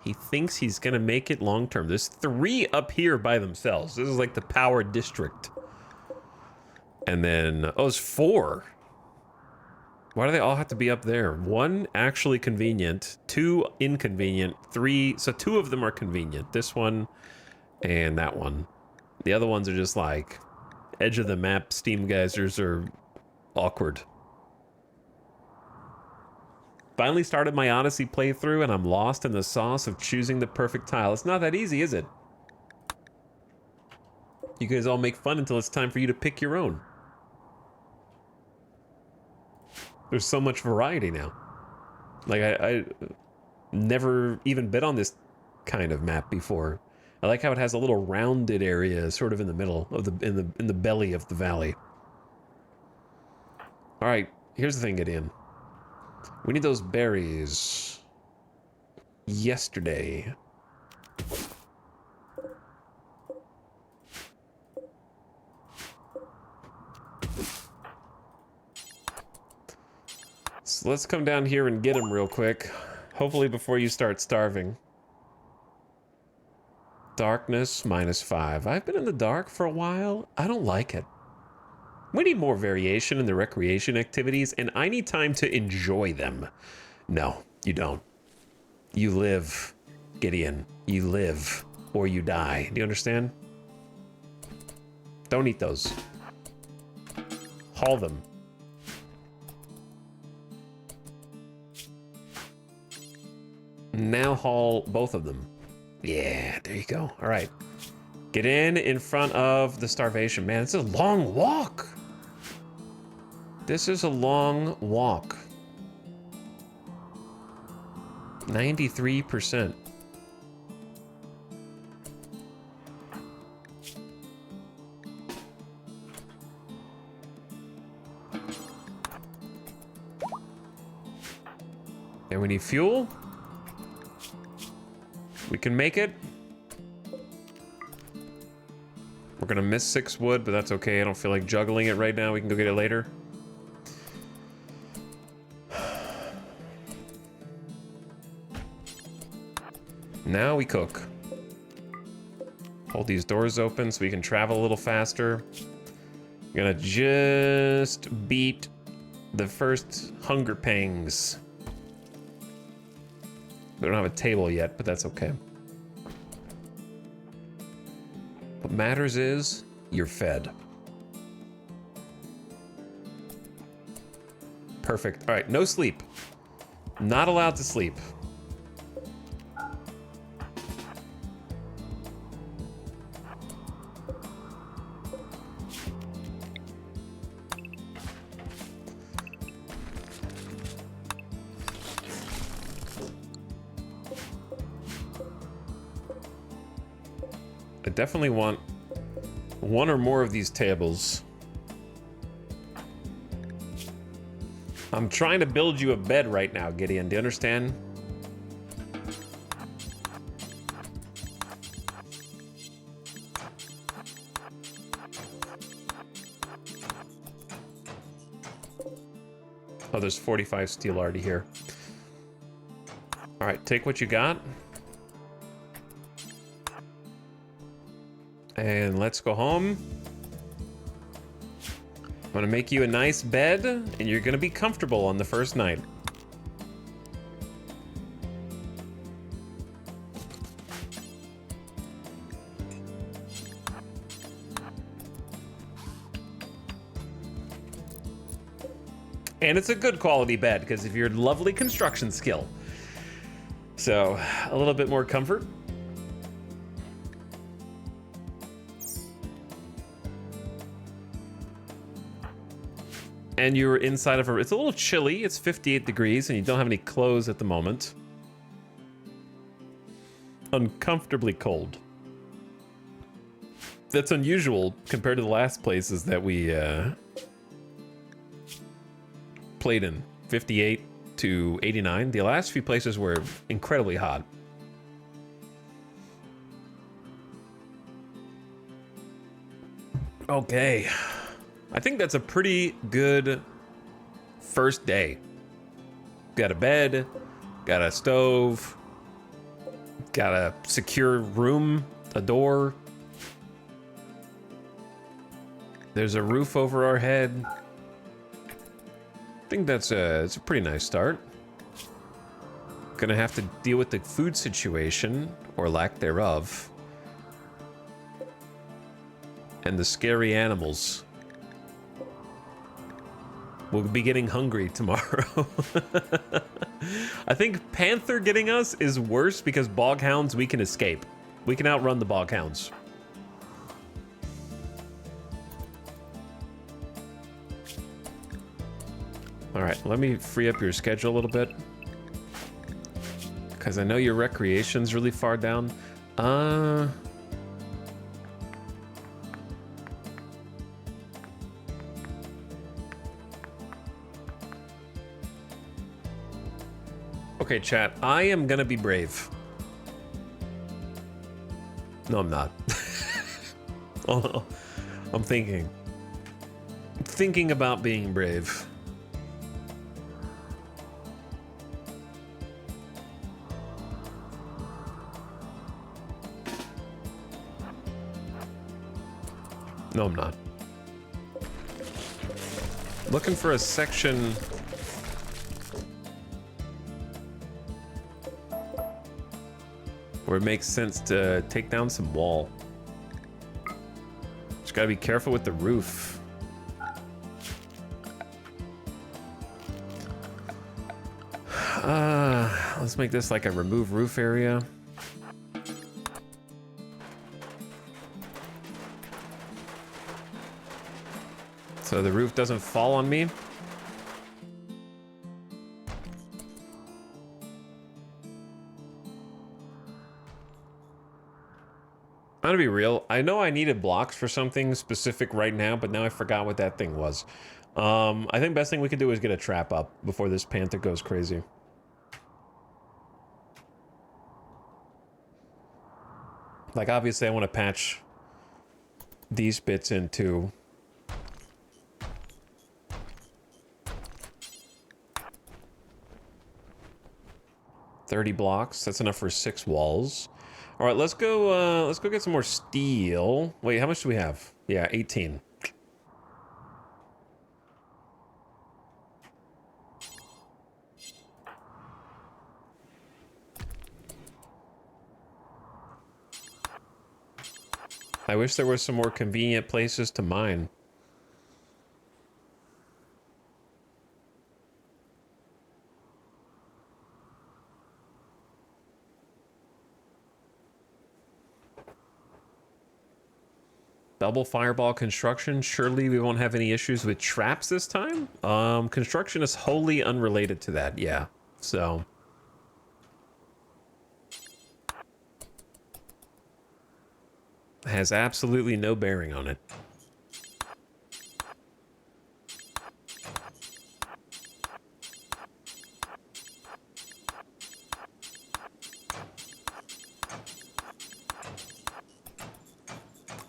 He thinks he's gonna make it long term. There's 3 up here by themselves. This is like the power district. And then, oh, it's 4. Why do they all have to be up there? 1 actually convenient, 2 inconvenient, 3, so 2 of them are convenient. This one and that one. The other ones are just like edge of the map steam geysers are awkward. Finally started my Odyssey playthrough and I'm lost in the sauce of choosing the perfect tile. It's not that easy, is it? You guys all make fun until it's time for you to pick your own. There's so much variety now. Like I never even been on this kind of map before. I like how it has a little rounded area sort of in the middle of the in the belly of the valley. All right, here's the thing, Gideon. We need those berries yesterday. So let's come down here and get them real quick. Hopefully before you start starving. Darkness -5. I've been in the dark for a while. I don't like it. We need more variation in the recreation activities, and I need time to enjoy them. No, you don't. You live Gideon. You live or you die. Do you understand? Don't eat those. Haul them. Now haul both of them. Yeah, there you go. All right. Get in front of the starvation. Man, it's a long walk. This is a long walk. 93%. And we need fuel. We can make it. We're gonna miss 6 wood, but that's okay. I don't feel like juggling it right now. We can go get it later. Now we cook. Hold these doors open so we can travel a little faster. Gonna just beat the first hunger pangs. We don't have a table yet, but that's okay. What matters is you're fed. Perfect. All right, no sleep. Not allowed to sleep. I definitely want one or more of these tables. I'm trying to build you a bed right now, Gideon. Do you understand? Oh, there's 45 steel already here. All right, take what you got. And let's go home. I'm gonna make you a nice bed, and you're gonna be comfortable on the first night. And it's a good quality bed, because of your lovely construction skill. So, a little bit more comfort. And you're inside of a... It's a little chilly. It's 58 degrees, and you don't have any clothes at the moment. Uncomfortably cold. That's unusual compared to the last places that we played in. 58 to 89. The last few places were incredibly hot. Okay. I think that's a pretty good first day. Got a bed, got a stove, got a secure room, a door. There's a roof over our head. I think it's a pretty nice start. Gonna have to deal with the food situation, or lack thereof. And the scary animals. We'll be getting hungry tomorrow. I think Panther getting us is worse because bog hounds we can escape. We can outrun the bog hounds. All right, let me free up your schedule a little bit. Because I know your recreation's really far down. Okay, chat, I am gonna be brave. No, I'm not. Oh, I'm thinking about being brave. No, I'm not. Looking for a section. where it makes sense to take down some wall. Just gotta be careful with the roof. Let's make this like a remove roof area. So the roof doesn't fall on me. I'm gonna be real. I know I needed blocks for something specific right now, but now I forgot what that thing was. I think best thing we could do is get a trap up before this panther goes crazy. Like, obviously I want to patch these bits in too. $30 blocks. That's enough for 6 walls. All right, let's go get some more steel. Wait, how much do we have? Yeah, 18. I wish there were some more convenient places to mine. Double fireball construction. Surely we won't have any issues with traps this time. Construction is wholly unrelated to that. Yeah. So. Has absolutely no bearing on it.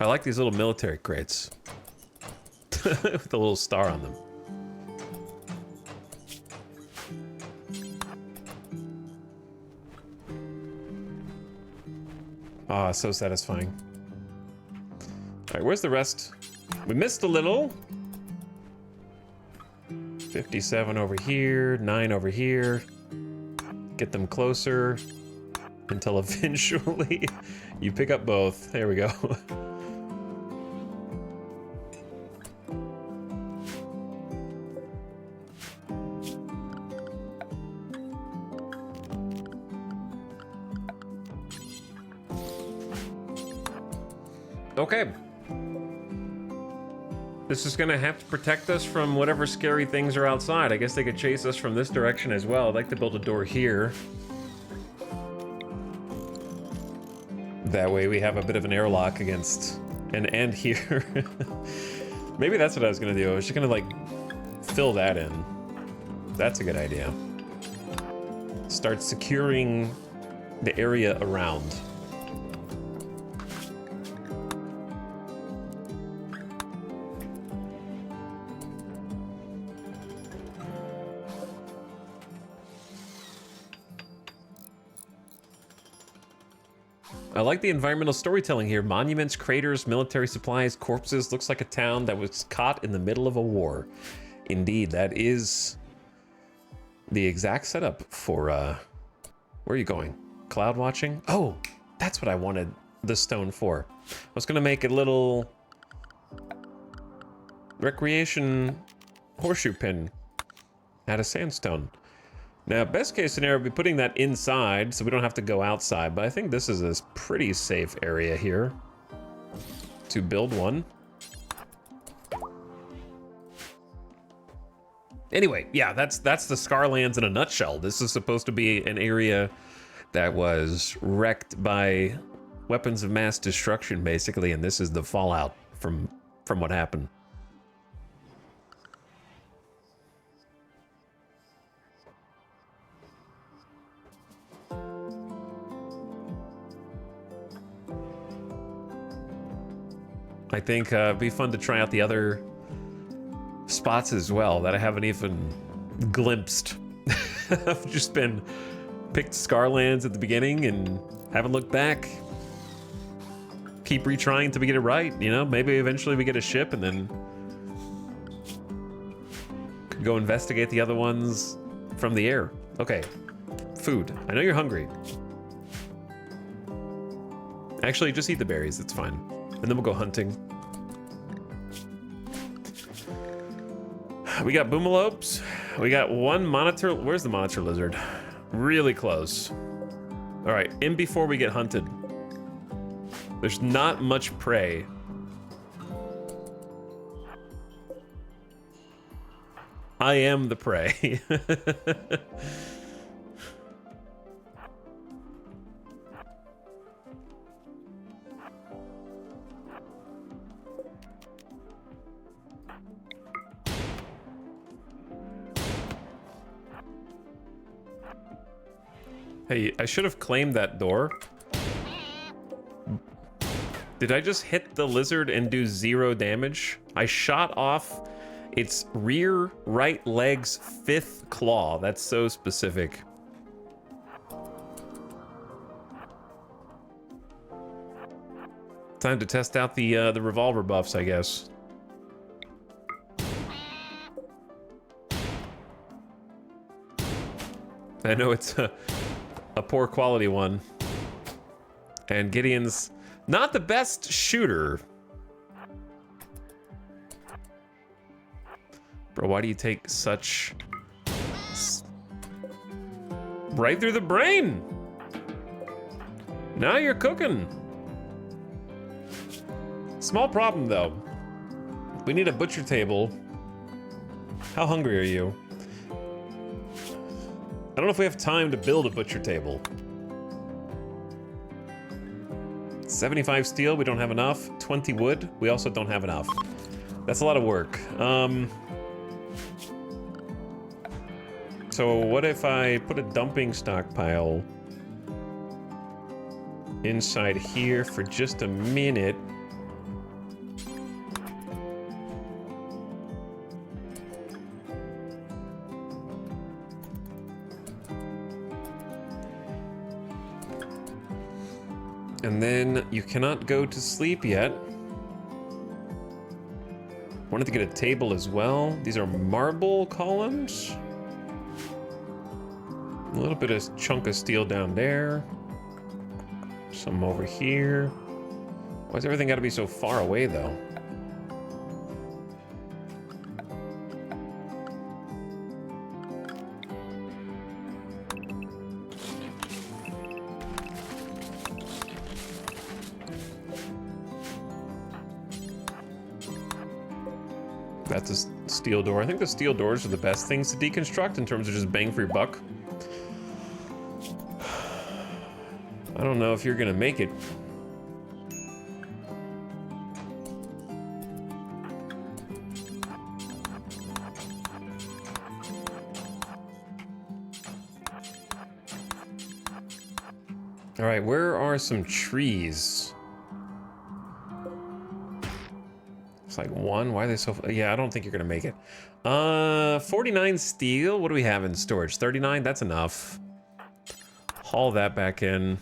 I like these little military crates with a little star on them. Ah, so satisfying. All right, where's the rest? We missed a little. 57 over here, 9 over here. Get them closer until eventually you pick up both. There we go. Okay. This is gonna have to protect us from whatever scary things are outside. I guess they could chase us from this direction as well. I'd like to build a door here. That way we have a bit of an airlock against an end here. Maybe that's what I was gonna do. I was just gonna like fill that in. That's a good idea. Start securing the area around. I like the environmental storytelling here. Monuments, craters, military supplies, corpses. Looks like a town that was caught in the middle of a war. Indeed, that is the exact setup for, where are you going? Cloud watching? Oh, that's what I wanted the stone for. I was gonna make a little recreation horseshoe pin out of sandstone. Now, best case scenario would be putting that inside so we don't have to go outside, but I think this is a pretty safe area here to build one. Anyway, yeah, that's the Scarlands in a nutshell. This is supposed to be an area that was wrecked by weapons of mass destruction, basically, and this is the fallout from what happened. I think it'd be fun to try out the other spots as well that I haven't even glimpsed. I've just been picked Scarlands at the beginning and haven't looked back. Keep retrying to get it right, you know? Maybe eventually we get a ship and then could go investigate the other ones from the air. Okay, food. I know you're hungry. Actually, just eat the berries. It's fine. And then we'll go hunting. We got boomalopes. We got one monitor. Where's the monitor lizard? Really close. All right, in before we get hunted. There's not much prey. I am the prey. Hey, I should have claimed that door. Did I just hit the lizard and do 0 damage? I shot off its rear right leg's 5th claw. That's so specific. Time to test out the revolver buffs, I guess. I know it's a poor quality one. And Gideon's not the best shooter. Bro, why do you take such... right through the brain? Now you're cooking. Small problem, though. We need a butcher table. How hungry are you? I don't know if we have time to build a butcher table. 75 steel, we don't have enough. 20 wood, we also don't have enough. That's a lot of work. So what if I put a dumping stockpile inside here for just a minute? And then you cannot go to sleep yet. Wanted to get a table as well. These are marble columns. A little bit of chunk of steel down there. Some over here. Why's everything got to be so far away, though? That's a steel door. I think the steel doors are the best things to deconstruct in terms of just bang for your buck. I don't know if you're gonna make it. All right, where are some trees? It's like one. Why are they so... yeah, I don't think you're gonna make it. 49 steel. What do we have in storage? 39. That's enough. Haul that back in.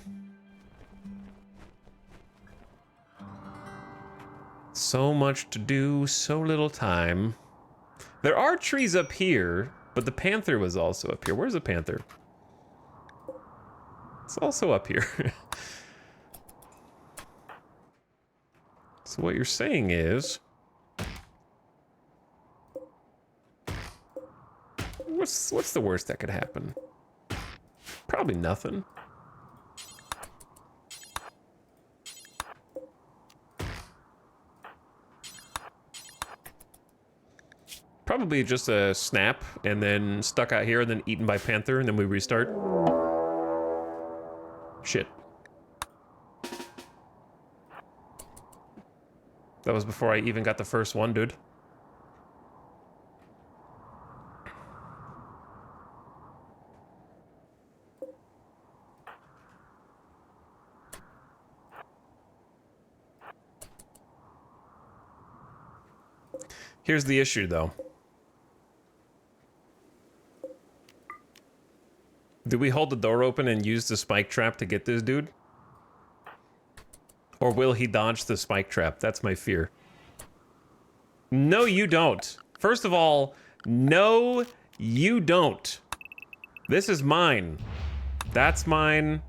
So much to do, so little time. There are trees up here, but the panther was also up here. Where's the panther? It's also up here. So what you're saying is... What's the worst that could happen? Probably nothing. Probably just a snap, and then stuck out here, and then eaten by panther, and then we restart. Shit. That was before I even got the first one, dude. Here's the issue, though. Do we hold the door open and use the spike trap to get this dude? Or will he dodge the spike trap? That's my fear. No, you don't. First of all, no, you don't. This is mine. That's mine.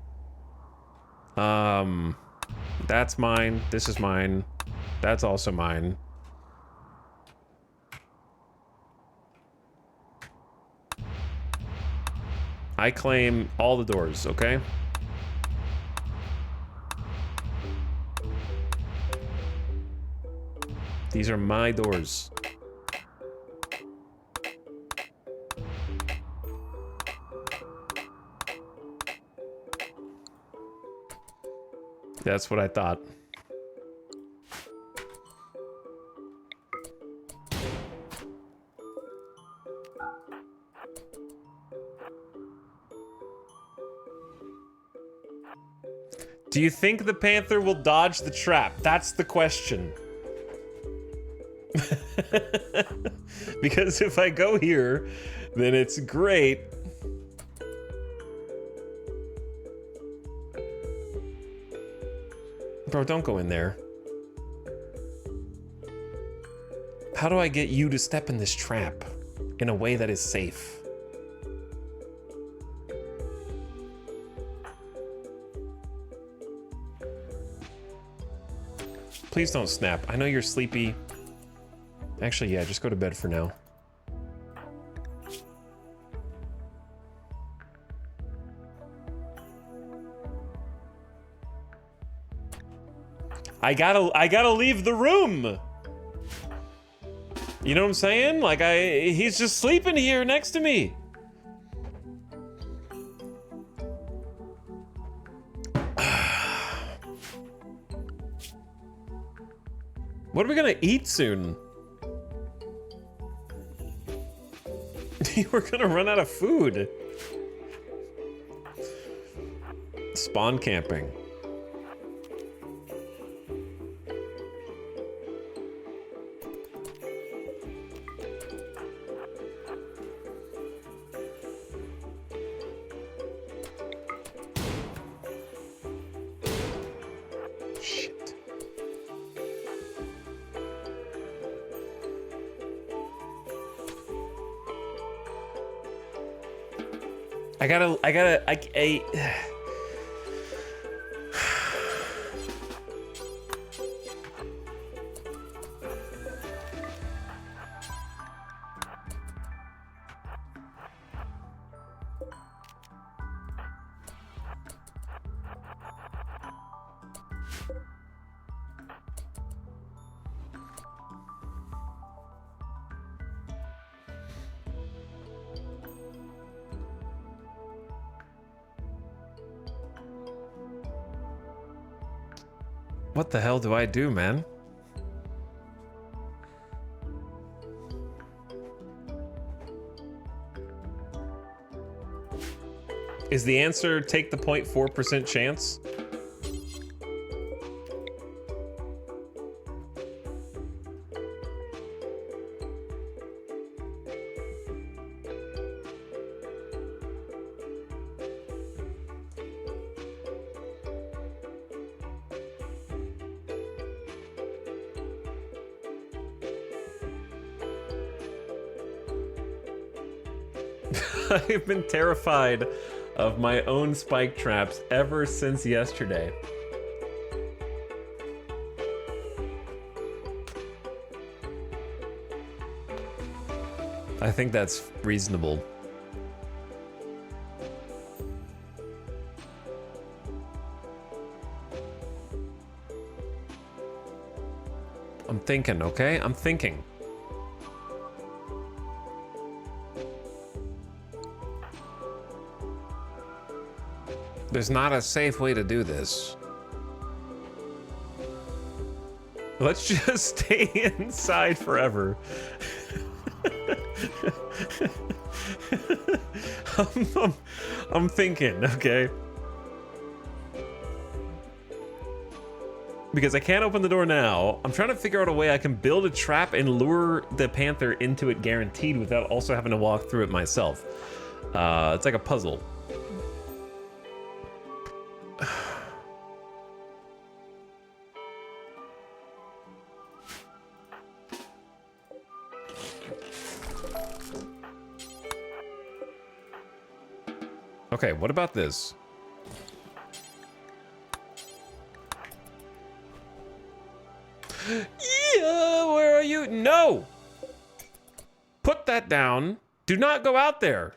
That's mine. This is mine. That's also mine. I claim all the doors, okay? These are my doors. That's what I thought. Do you think the panther will dodge the trap? That's the question. Because if I go here, then it's great. Bro, don't go in there. How do I get you to step in this trap in a way that is safe? Please don't snap. I know you're sleepy. Actually, yeah, just go to bed for now. I gotta leave the room. You know what I'm saying? Like he's just sleeping here next to me. What are we gonna eat soon? We're gonna run out of food. Spawn camping. What the hell do I do, man? Is the answer take the 0.4% chance? I've been terrified of my own spike traps ever since yesterday. I think that's reasonable. I'm thinking, okay? I'm thinking. There's not a safe way to do this. Let's just stay inside forever. I'm thinking, okay? Because I can't open the door now. I'm trying to figure out a way I can build a trap and lure the panther into it guaranteed without also having to walk through it myself. It's like a puzzle. Okay, what about this? Yeah, where are you? No! Put that down. Do not go out there.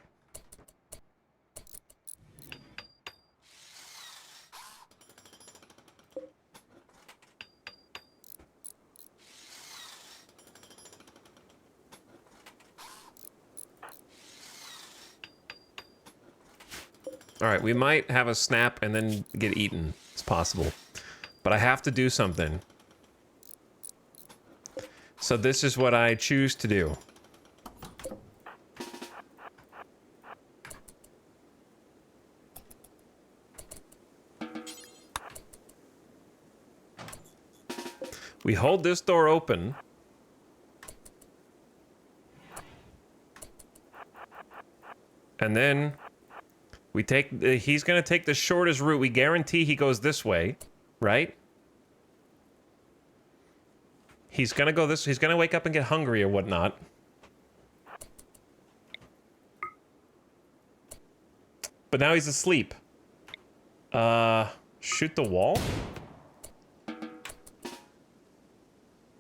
All right, we might have a snap and then get eaten. It's possible. But I have to do something. So this is what I choose to do. We hold this door open. And then we take, he's gonna take the shortest route. We guarantee he goes this way, right? He's gonna go this, he's gonna wake up and get hungry or whatnot. But now he's asleep. Shoot the wall?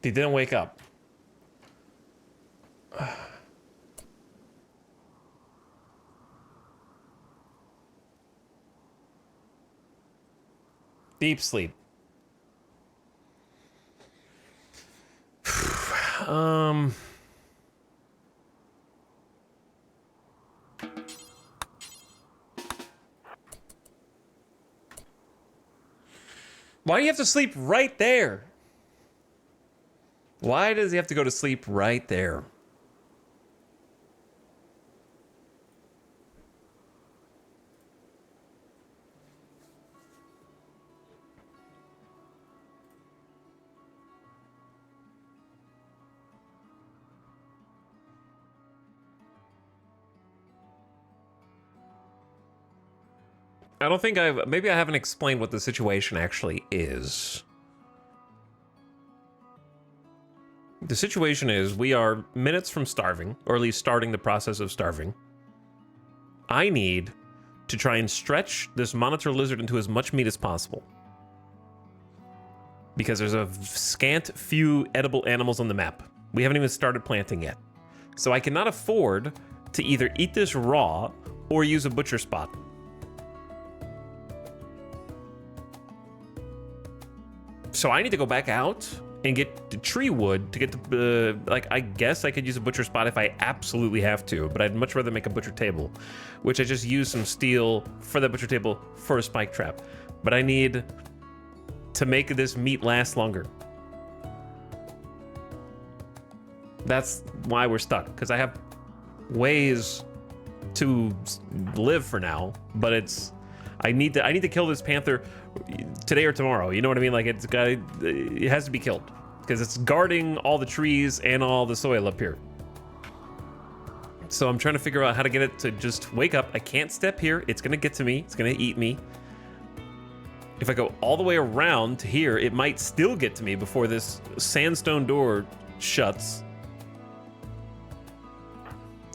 He didn't wake up. Deep sleep. Why do you have to sleep right there? Why does he have to go to sleep right there? I don't think maybe I haven't explained what the situation actually is. The situation is we are minutes from starving, or at least starting the process of starving. I need to try and stretch this monitor lizard into as much meat as possible. Because there's a scant few edible animals on the map. We haven't even started planting yet. So I cannot afford to either eat this raw or use a butcher spot. So I need to go back out and get the tree wood to get the, like, I guess I could use a butcher spot if I absolutely have to, but I'd much rather make a butcher table, which I just use some steel for the butcher table for a spike trap. But I need to make this meat last longer. That's why we're stuck, because I have ways to live for now, but it's, I need to kill this panther today or tomorrow. You know what I mean? Like, it has to be killed because it's guarding all the trees and all the soil up here. So I'm trying to figure out how to get it to just wake up. I can't step here. It's gonna get to me. It's gonna eat me. If I go all the way around to here, it might still get to me before this sandstone door shuts.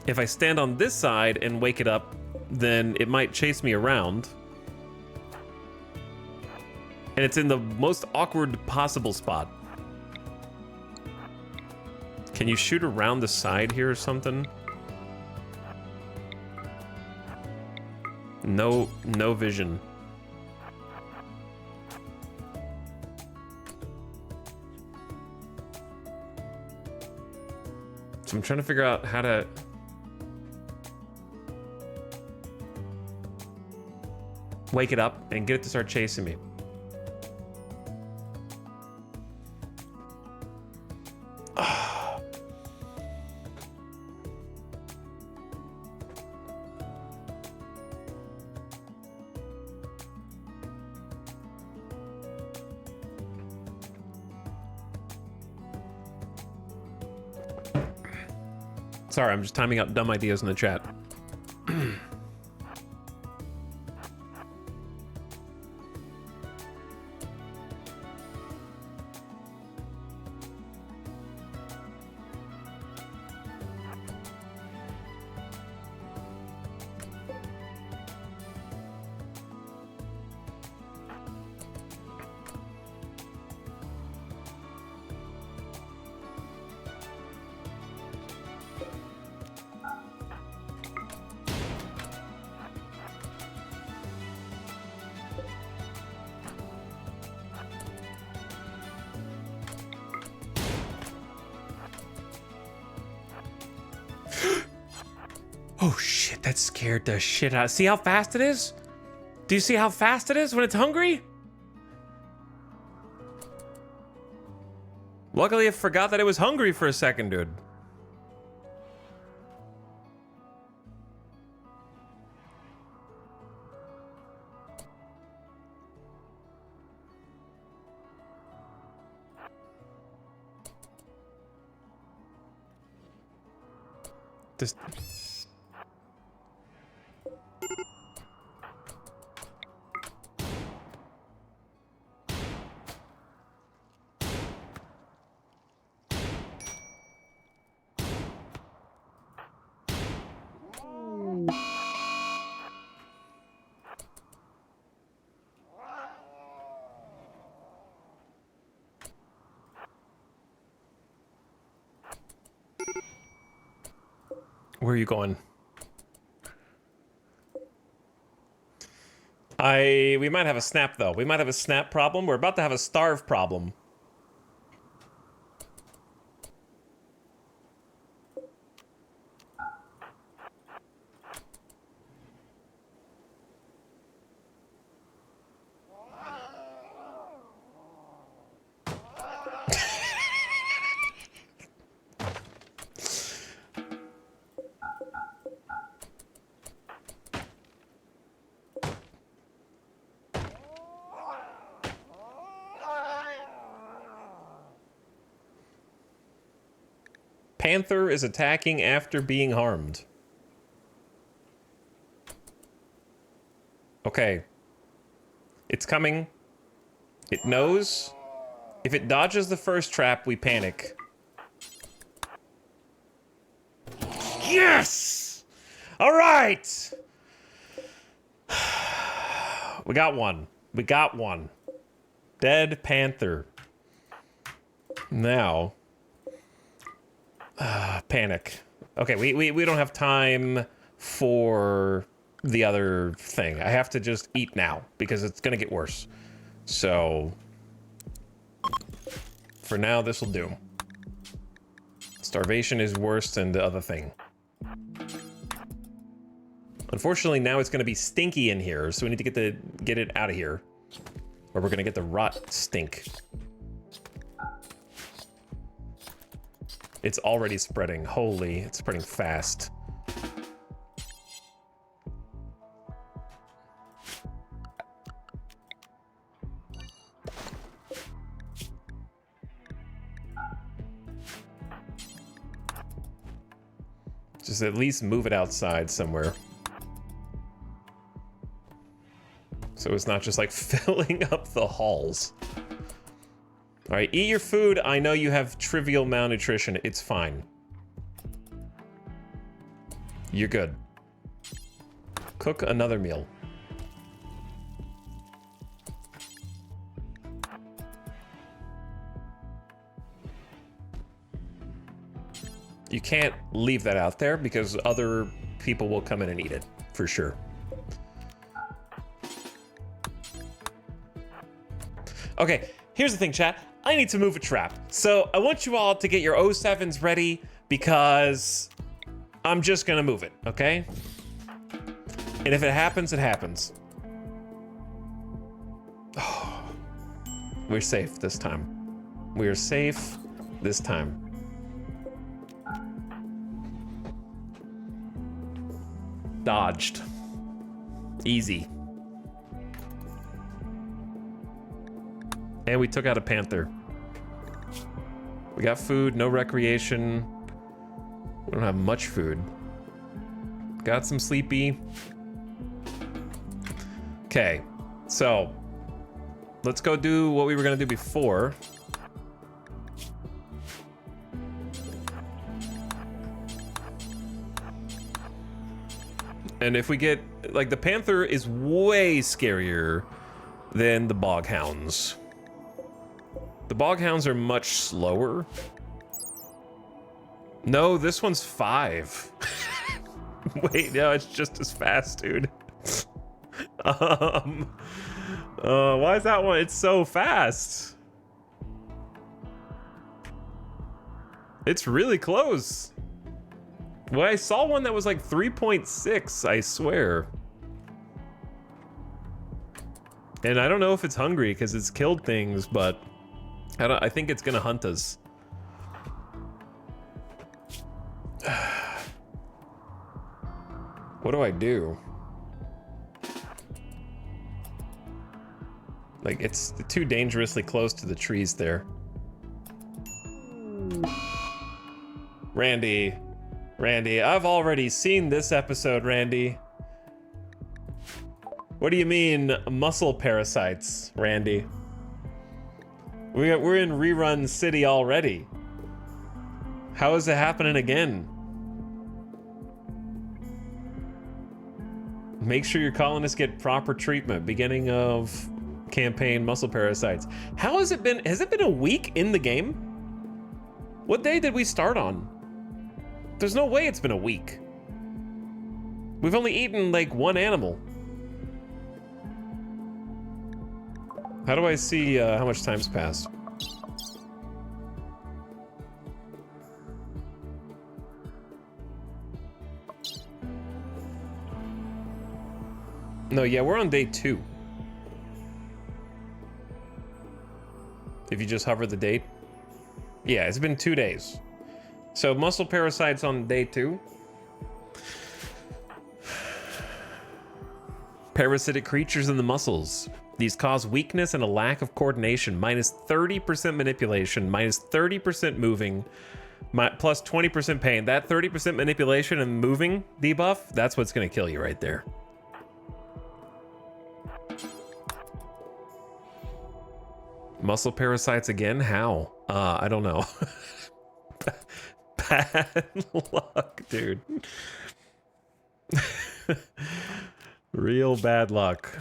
If I stand on this side and wake it up, then it might chase me around. And it's in the most awkward possible spot. Can you shoot around the side here or something? No vision. So I'm trying to figure out how to... wake it up and get it to start chasing me. Sorry, I'm just timing out dumb ideas in the chat. Oh shit, that scared the shit out. See how fast it is? Do you see how fast it is when it's hungry? Luckily, I forgot that it was hungry for a second, dude. This... Where are you going? We might have a snap though. We might have a snap problem. We're about to have a starve problem. Panther is attacking after being harmed. Okay. It's coming. It knows. If it dodges the first trap, we panic. Yes! All right! We got one. We got one. Dead panther. Now... panic. Okay, we don't have time for the other thing. I have to just eat now because it's gonna get worse. So for now, this will do. Starvation is worse than the other thing. Unfortunately, now it's gonna be stinky in here, so we need to get it out of here, or we're gonna get the rot stink. It's already spreading. Holy, it's spreading fast. Just at least move it outside somewhere. So it's not just like filling up the halls. All right, eat your food. I know you have trivial malnutrition. It's fine. You're good. Cook another meal. You can't leave that out there because other people will come in and eat it, for sure. Okay, here's the thing, chat. I need to move a trap. So I want you all to get your O7s ready because I'm just gonna move it, okay? And if it happens, it happens. Oh, we're safe this time. We are safe this time. Dodged. Easy. And we took out a panther. We got food, no recreation. We don't have much food. Got some sleepy. Okay, so let's go do what we were gonna do before. And if we get, like, the panther is way scarier than the bog hounds. The bog hounds are much slower. No, this one's 5. Wait, no, it's just as fast, dude. Why is that one? It's so fast. It's really close. Well, I saw one that was like 3.6, I swear. And I don't know if it's hungry because it's killed things, but I think it's gonna hunt us. What do I do? Like, it's too dangerously close to the trees there. Randy, I've already seen this episode, Randy. What do you mean, muscle parasites, Randy? We're in Rerun City already. How is it happening again? Make sure your colonists get proper treatment. Beginning of campaign, muscle parasites. How has it been? Has it been a week in the game? What day did we start on? There's no way it's been a week. We've only eaten like one animal. How do I see how much time's passed? No, yeah, we're on day 2. If you just hover the date. Yeah, it's been 2 days. So muscle parasites on day 2. Parasitic creatures in the muscles. These cause weakness and a lack of coordination. Minus 30% manipulation, minus 30% moving, plus 20% pain. That 30% manipulation and moving debuff, that's what's gonna kill you right there. Muscle parasites again? How? I don't know. Bad luck, dude. Real bad luck.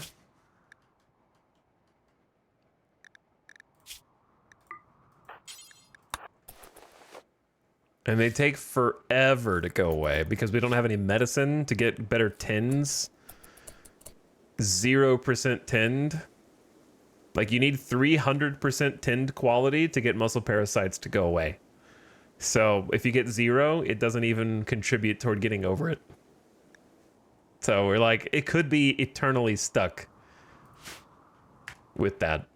And they take forever to go away because we don't have any medicine to get better tins. 0% tinned. Like, you need 300% tinned quality to get muscle parasites to go away. So if you get 0, it doesn't even contribute toward getting over it. So we're like, it could be eternally stuck with that.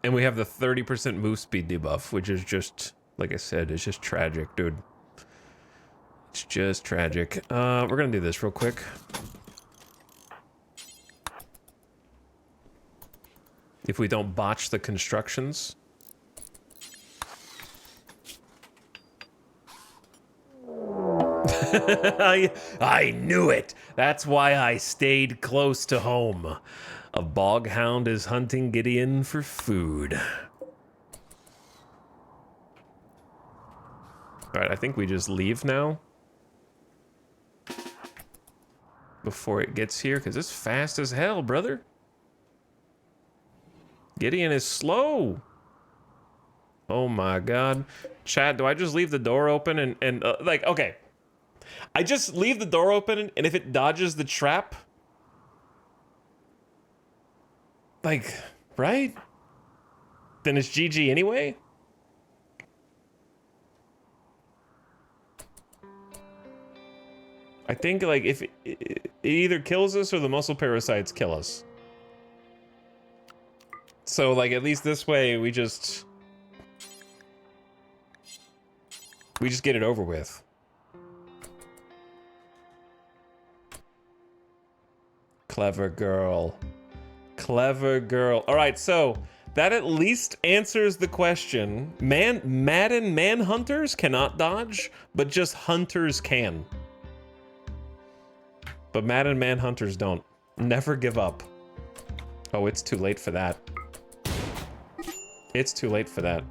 And we have the 30% move speed debuff, which is just, like I said, it's just tragic, dude. It's just tragic. We're gonna do this real quick. If we don't botch the constructions. I knew it! That's why I stayed close to home. A bog hound is hunting Gideon for food. Alright, I think we just leave now. Before it gets here, because it's fast as hell, brother. Gideon is slow. Oh my god. Chat, do I just leave the door open and like, okay. I just leave the door open and if it dodges the trap, like, right? Then it's GG anyway? I think, like, if it either kills us or the muscle parasites kill us. So, like, at least this way, we just get it over with. Clever girl. Clever girl. All right, so that at least answers the question. Madden manhunters cannot dodge, but just hunters can. But Madden manhunters don't. Never give up. Oh, it's too late for that. It's too late for that.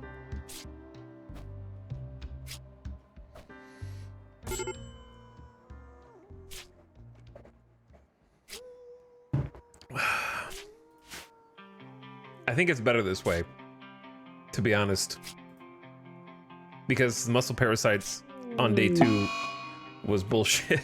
I think it's better this way, to be honest. Because muscle parasites on day 2 was bullshit.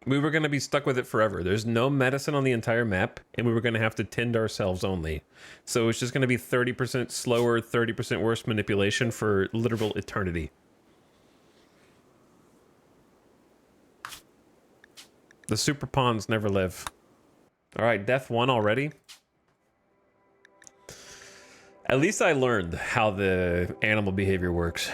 We were going to be stuck with it forever. There's no medicine on the entire map, and we were going to have to tend ourselves only. So it's just going to be 30% slower, 30% worse manipulation for literal eternity. The super pawns never live. All right, death 1 already. At least I learned how the animal behavior works.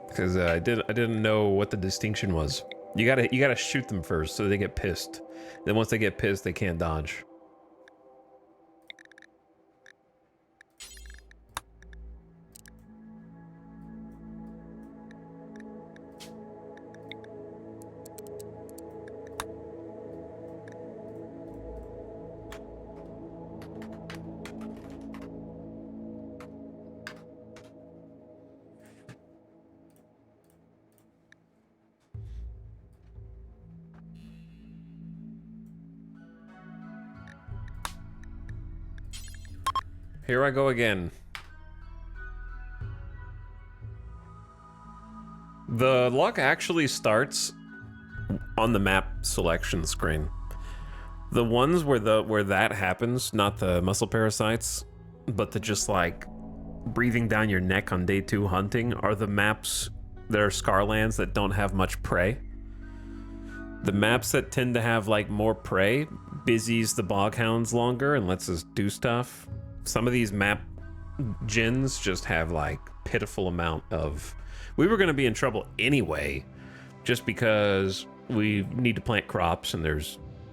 Because I didn't know what the distinction was. You gotta shoot them first so they get pissed. Then once they get pissed, they can't dodge. Here I go again. The luck actually starts on the map selection screen. The ones where that happens, not the muscle parasites, but the just like breathing down your neck on day 2 hunting, are the maps that are Scarlands that don't have much prey. The maps that tend to have like more prey busies the boghounds longer and lets us do stuff. Some of these map gens just have like pitiful amount of... We were going to be in trouble anyway, just because we need to plant crops and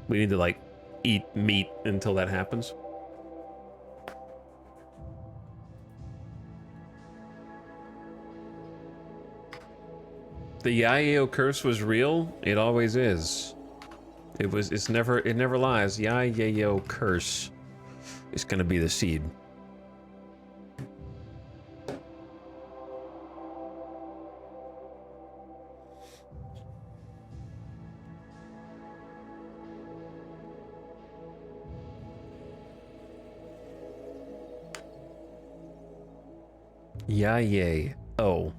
we need to like eat meat until that happens. The Yayo curse was real. It always is. It never lies. Yayo curse is gonna be the seed. Yaye. Oh.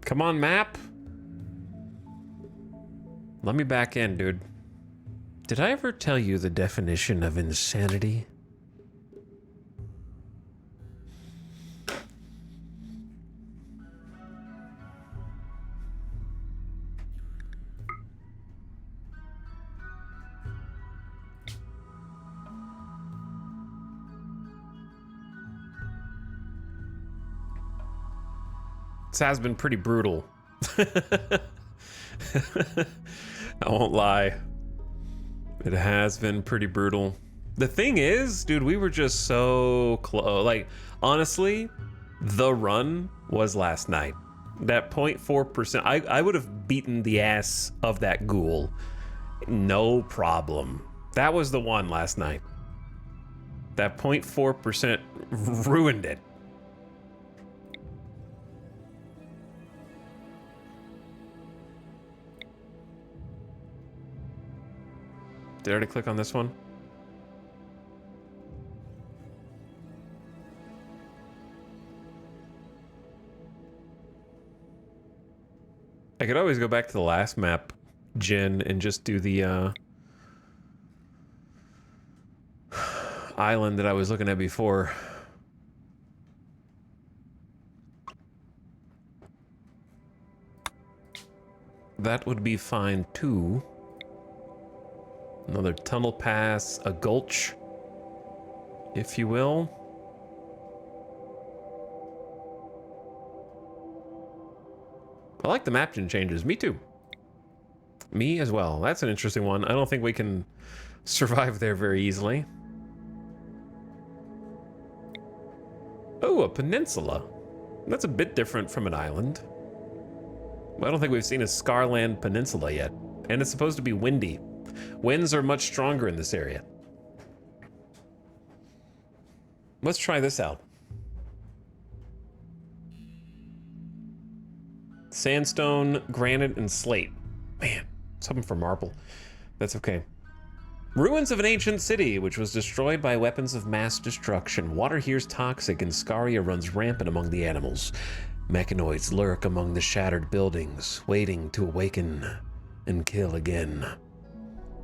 Come on, map. Let me back in, dude. Did I ever tell you the definition of insanity? This has been pretty brutal. I won't lie. It has been pretty brutal. The thing is, dude, we were just so close. Like, honestly, the run was last night. That 0.4%, I would have beaten the ass of that ghoul. No problem. That was the one last night. That 0.4% ruined it. Did I already click on this one? I could always go back to the last map, Jin, and just do the island that I was looking at before. That would be fine too. Another tunnel pass, a gulch, if you will. I like the map changes. Me too. Me as well. That's an interesting one. I don't think we can survive there very easily. Oh, a peninsula. That's a bit different from an island. I don't think we've seen a Scarland peninsula yet. And it's supposed to be windy. Winds are much stronger in this area. Let's try this out. Sandstone, granite, and slate. Man, something for marble. That's okay. Ruins of an ancient city, which was destroyed by weapons of mass destruction. Water here's toxic, and scaria runs rampant among the animals. Mechanoids lurk among the shattered buildings, waiting to awaken and kill again.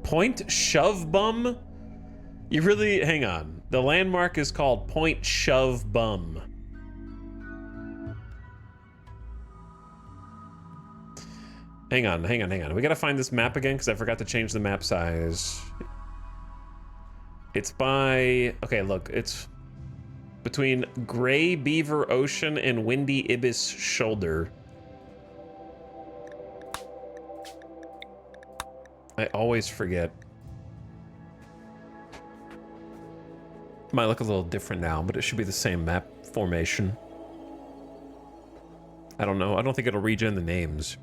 Point Shove Bum? You really... hang on. The landmark is called Point Shove Bum. Hang on. We gotta find this map again, because I forgot to change the map size. It's by... okay, look. It's between Gray Beaver Ocean and Windy Ibis Shoulder. I always forget. Might look a little different now, but it should be the same map formation. I don't know. I don't think it'll regen the names.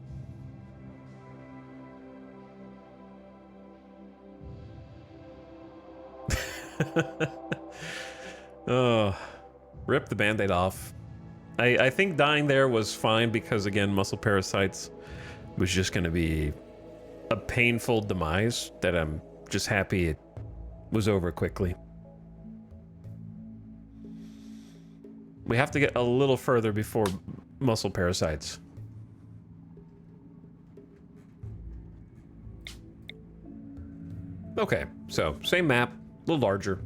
Oh, rip the band-aid off. I think dying there was fine because, again, muscle parasites was just going to be a painful demise that I'm just happy it was over quickly. We have to get a little further before muscle parasites. Okay, so same map, a little larger.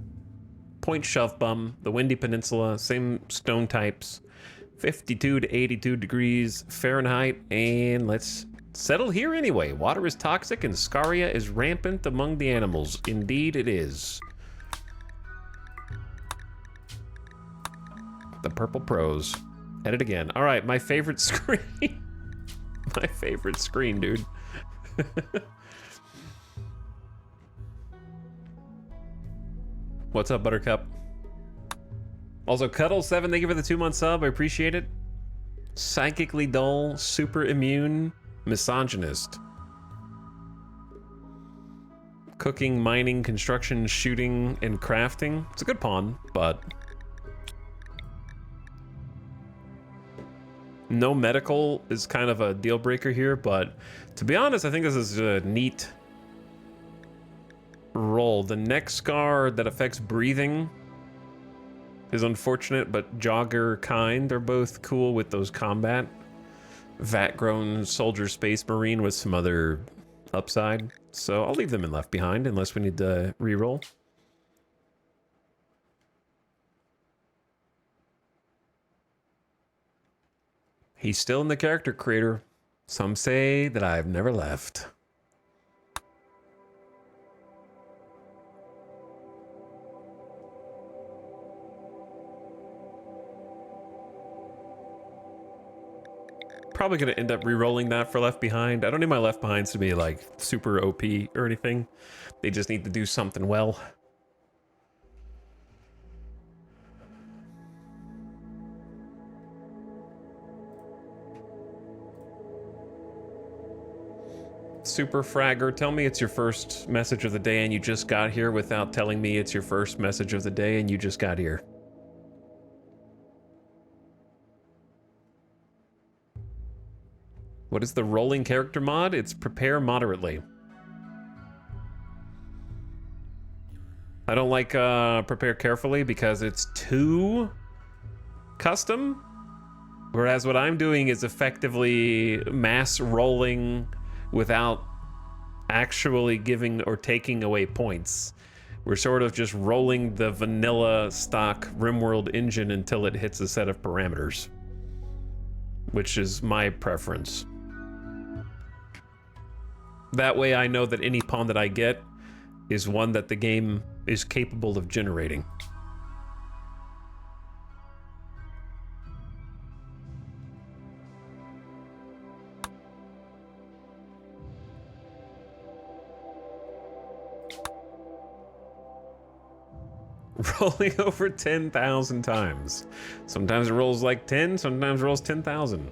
Point Shove Bum, the Windy Peninsula, same stone types, 52 to 82 degrees Fahrenheit, and let's settle here anyway. Water is toxic and scaria is rampant among the animals. Indeed it is. The purple prose. Edit again. All right, my favorite screen. My favorite screen, dude. What's up, Buttercup? Also, Cuddle7, thank you for the 2-month sub. I appreciate it. Psychically dull, super immune, misogynist. Cooking, mining, construction, shooting, and crafting. It's a good pawn, but... no medical is kind of a deal breaker here, but to be honest, I think this is a neat roll. The neck scar that affects breathing is unfortunate, but jogger kind are both cool with those combat. Vat-grown soldier space marine with some other upside. So I'll leave them in left behind unless we need to reroll. He's still in the character creator. Some say that I've never left. Probably gonna end up re-rolling that for Left Behind. I don't need my Left Behinds to be like super OP or anything. They just need to do something well. Super Fragger, tell me it's your first message of the day and you just got here without telling me it's your first message of the day and you just got here. What is the rolling character mod? It's prepare moderately. I don't like prepare carefully because it's too custom. Whereas what I'm doing is effectively mass rolling without actually giving or taking away points. We're sort of just rolling the vanilla stock RimWorld engine until it hits a set of parameters, which is my preference. That way I know that any pawn that I get is one that the game is capable of generating. Rolling over 10,000 times. Sometimes it rolls like 10, sometimes it rolls 10,000.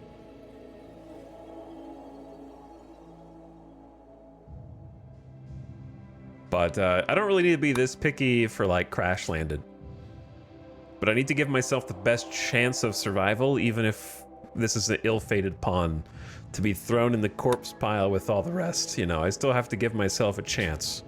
But I don't really need to be this picky for like Crash Landed. But I need to give myself the best chance of survival, even if this is an ill-fated pawn to be thrown in the corpse pile with all the rest. You know, I still have to give myself a chance.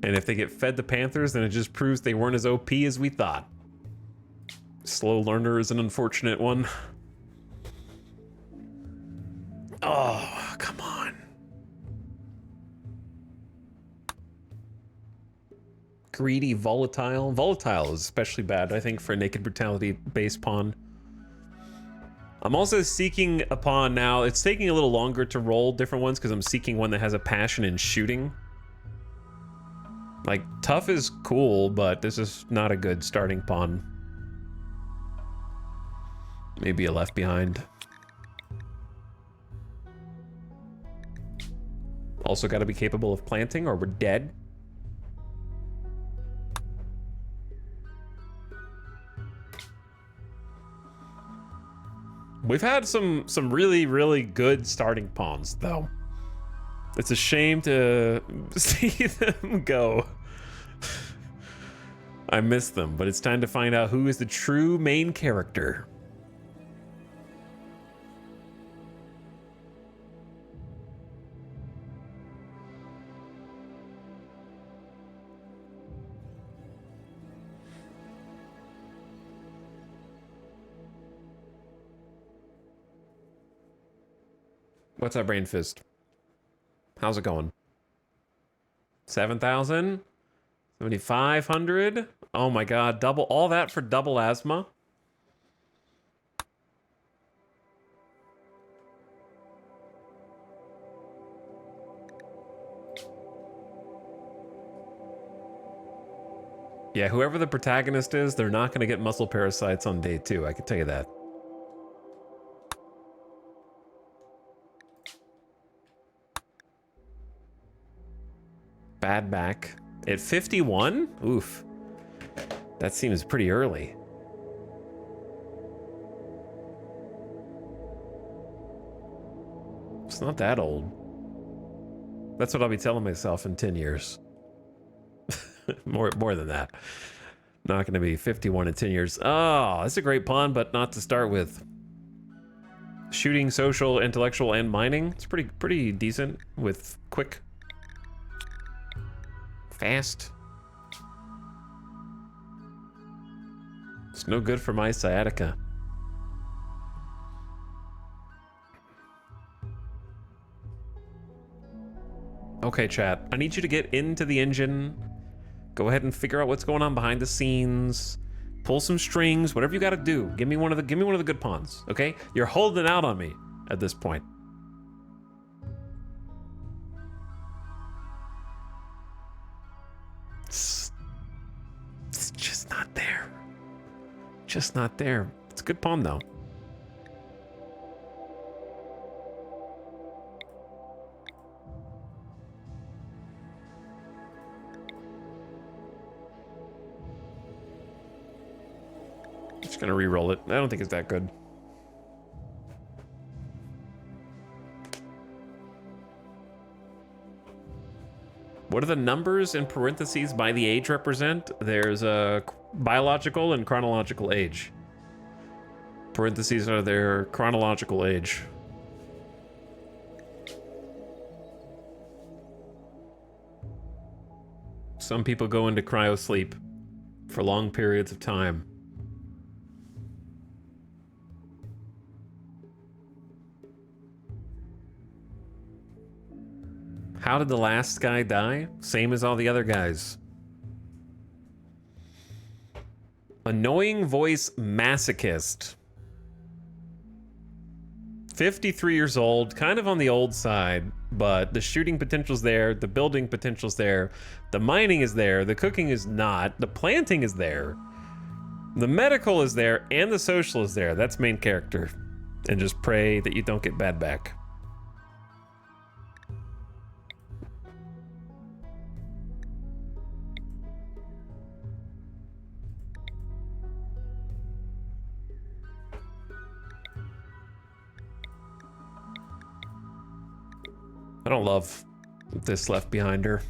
And if they get fed the Panthers, then it just proves they weren't as OP as we thought. Slow learner is an unfortunate one. Oh, come on. Greedy, volatile. Volatile is especially bad, I think, for a naked brutality base pawn. I'm also seeking a pawn now. It's taking a little longer to roll different ones because I'm seeking one that has a passion in shooting. Like, tough is cool, but this is not a good starting pawn. Maybe a left behind. Also got to be capable of planting or we're dead. We've had some really, really good starting pawns, though. It's a shame to see them go. I miss them, but it's time to find out who is the true main character. What's up, Brain Fist? How's it going? 7,000? 7,500? Oh my god, double all that for double asthma? Yeah, whoever the protagonist is, they're not going to get muscle parasites on day 2, I can tell you that. Bad back. At 51? Oof. That seems pretty early. It's not that old. That's what I'll be telling myself in 10 years. more than that. Not going to be 51 in 10 years. Oh, that's a great pawn, but not to start with. Shooting, social, intellectual, and mining. It's pretty decent with quick. Fast. It's no good for my sciatica. Okay, chat. I need you to get into the engine. Go ahead and figure out what's going on behind the scenes. Pull some strings, whatever you got to do. Give me one of the good pawns, okay? You're holding out on me at this point. It's just not there. Just not there. It's a good pawn, though. Just gonna re-roll it. I don't think it's that good. What do the numbers in parentheses by the age represent? There's a biological and chronological age. Parentheses are their chronological age. Some people go into cryo sleep for long periods of time. How did the last guy die? Same as all the other guys. Annoying voice masochist. 53 years old, kind of on the old side, but the shooting potential's there, the building potential's there, the mining is there, the cooking is not, the planting is there, the medical is there, and the social is there. That's main character. And just pray that you don't get bad back. I don't love this left behind her.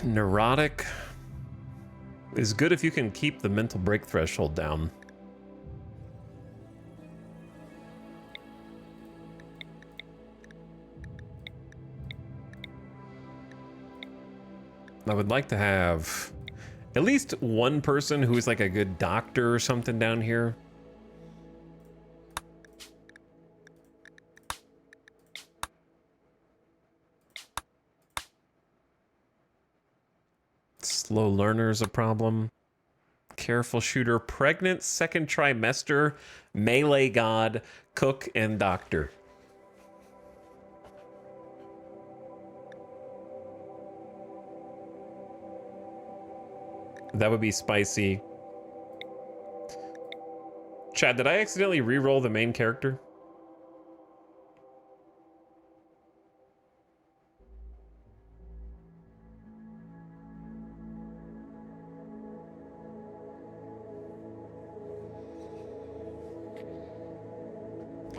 Neurotic is good if you can keep the mental break threshold down. I would like to have at least one person who is like a good doctor or something down here. Slow learner is a problem. Careful shooter, pregnant, second trimester, melee god, cook, and doctor. That would be spicy. Chad, did I accidentally re-roll the main character?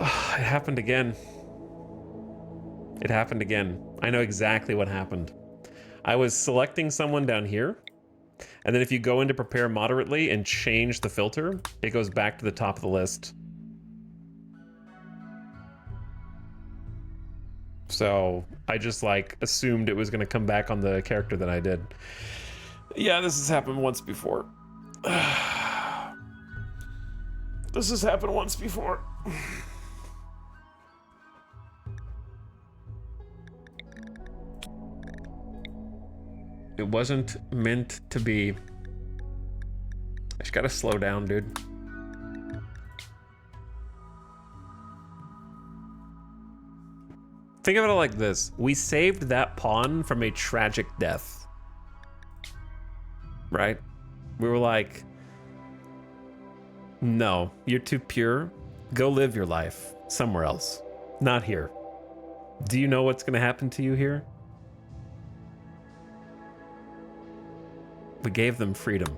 It happened again. It happened again. I know exactly what happened. I was selecting someone down here, and then if you go into prepare moderately and change the filter, it goes back to the top of the list. So I just like assumed it was going to come back on the character that I did. Yeah, this has happened once before. This has happened once before. It wasn't meant to be. I just gotta slow down, dude. Think of it like this. We saved that pawn from a tragic death. Right? We were like, no, you're too pure. Go live your life somewhere else. Not here. Do you know what's gonna happen to you here? We gave them freedom.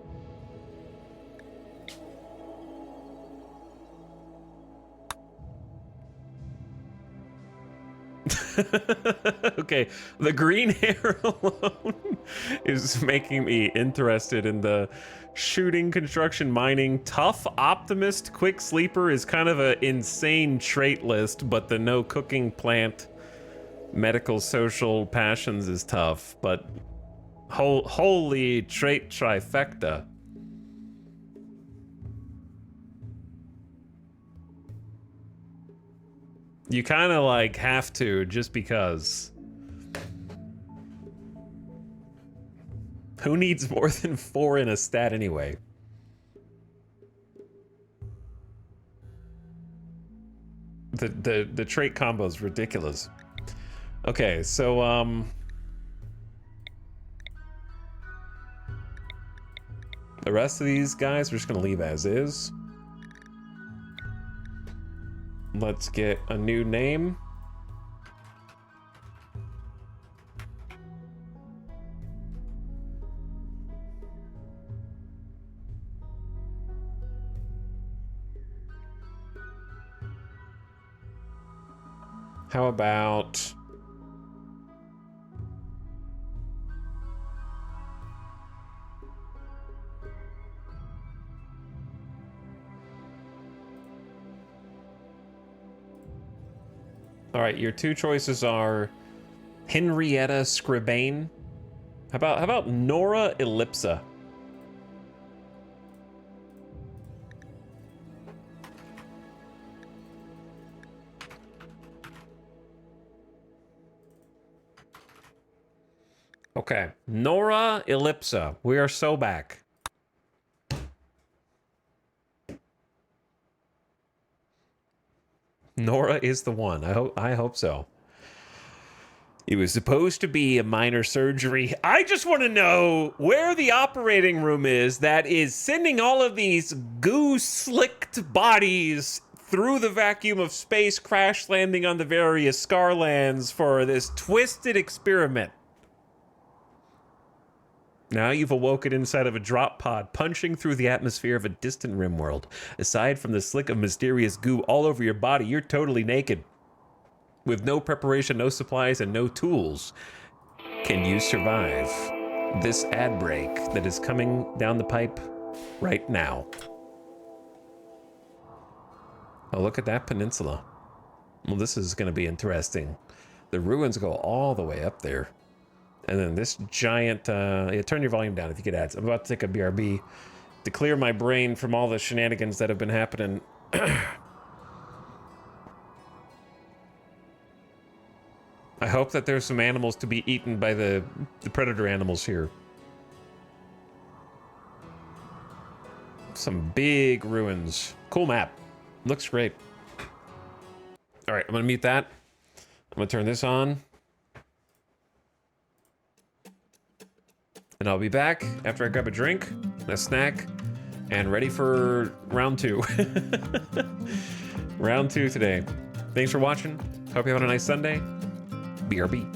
Okay, the green hair alone is making me interested in the shooting, construction, mining. Tough, optimist, quick sleeper is kind of an insane trait list, but the no cooking, plant, medical, social, passions is tough, but holy trait trifecta. You kind of like have to just because. Who needs more than 4 in a stat anyway? The trait combo is ridiculous. Okay, so the rest of these guys we're just gonna leave as is. Let's get a new name. How about all right, your two choices are Henrietta Scribane. How about Nora Ellipsa? Okay, Nora Ellipsa. We are so back. Nora is the one. I hope so. It was supposed to be a minor surgery. I just want to know where the operating room is that is sending all of these goo-slicked bodies through the vacuum of space, crash landing on the various Scarlands for this twisted experiment. Now you've awoken inside of a drop pod, punching through the atmosphere of a distant RimWorld. Aside from the slick of mysterious goo all over your body, you're totally naked. With no preparation, no supplies, and no tools. Can you survive this ad break that is coming down the pipe right now? Oh, look at that peninsula. Well, this is going to be interesting. The ruins go all the way up there. And then this giant, yeah, turn your volume down if you get ads. I'm about to take a BRB to clear my brain from all the shenanigans that have been happening. I hope that there's some animals to be eaten by the predator animals here. Some big ruins. Cool map. Looks great. All right, I'm gonna mute that. I'm gonna turn this on. And I'll be back after I grab a drink, a snack, and ready for round 2. Round 2 today. Thanks for watching. Hope you're having a nice Sunday. BRB.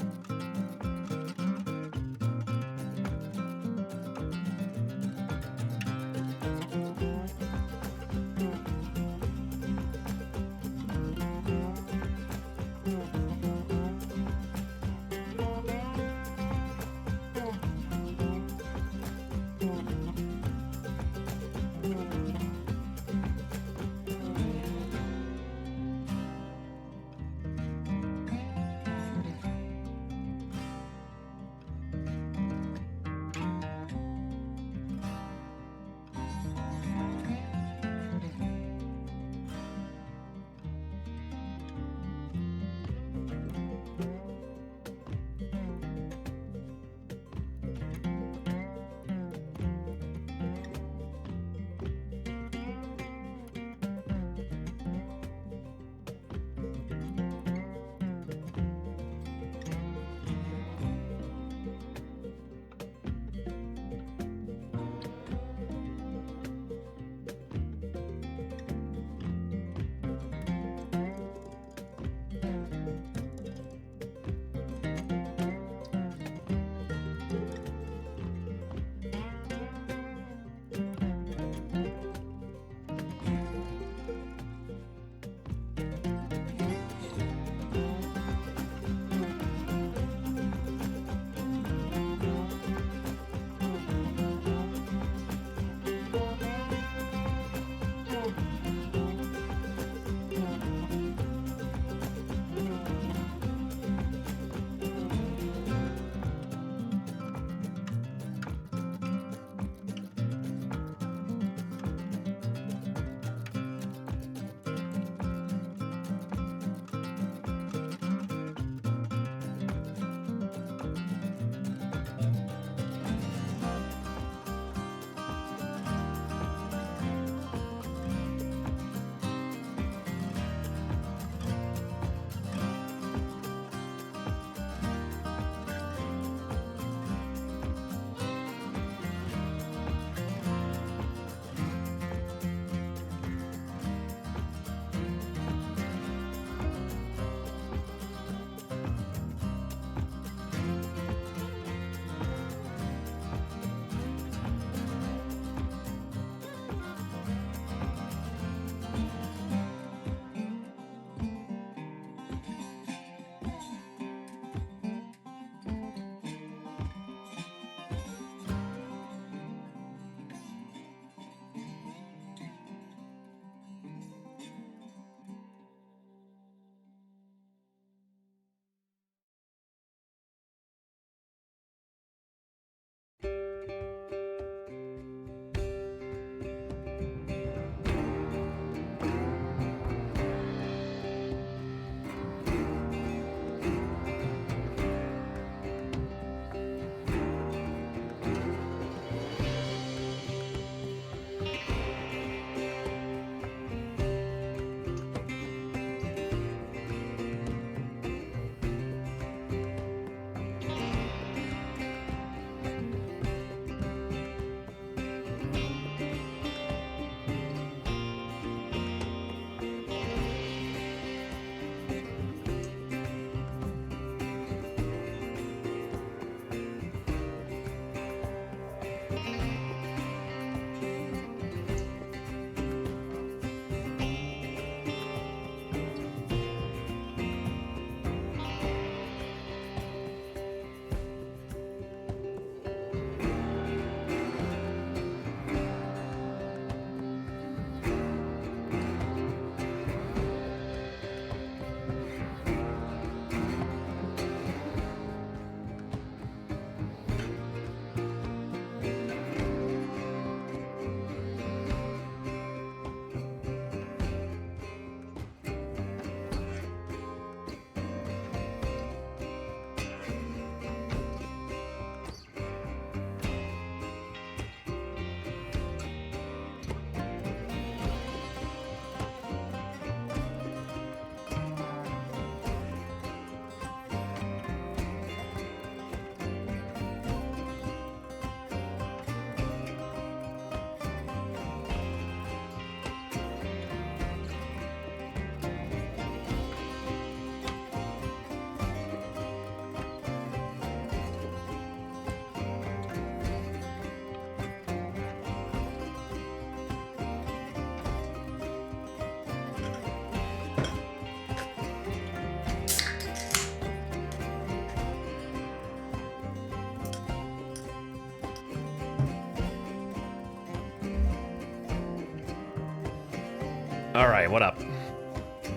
All right, what up?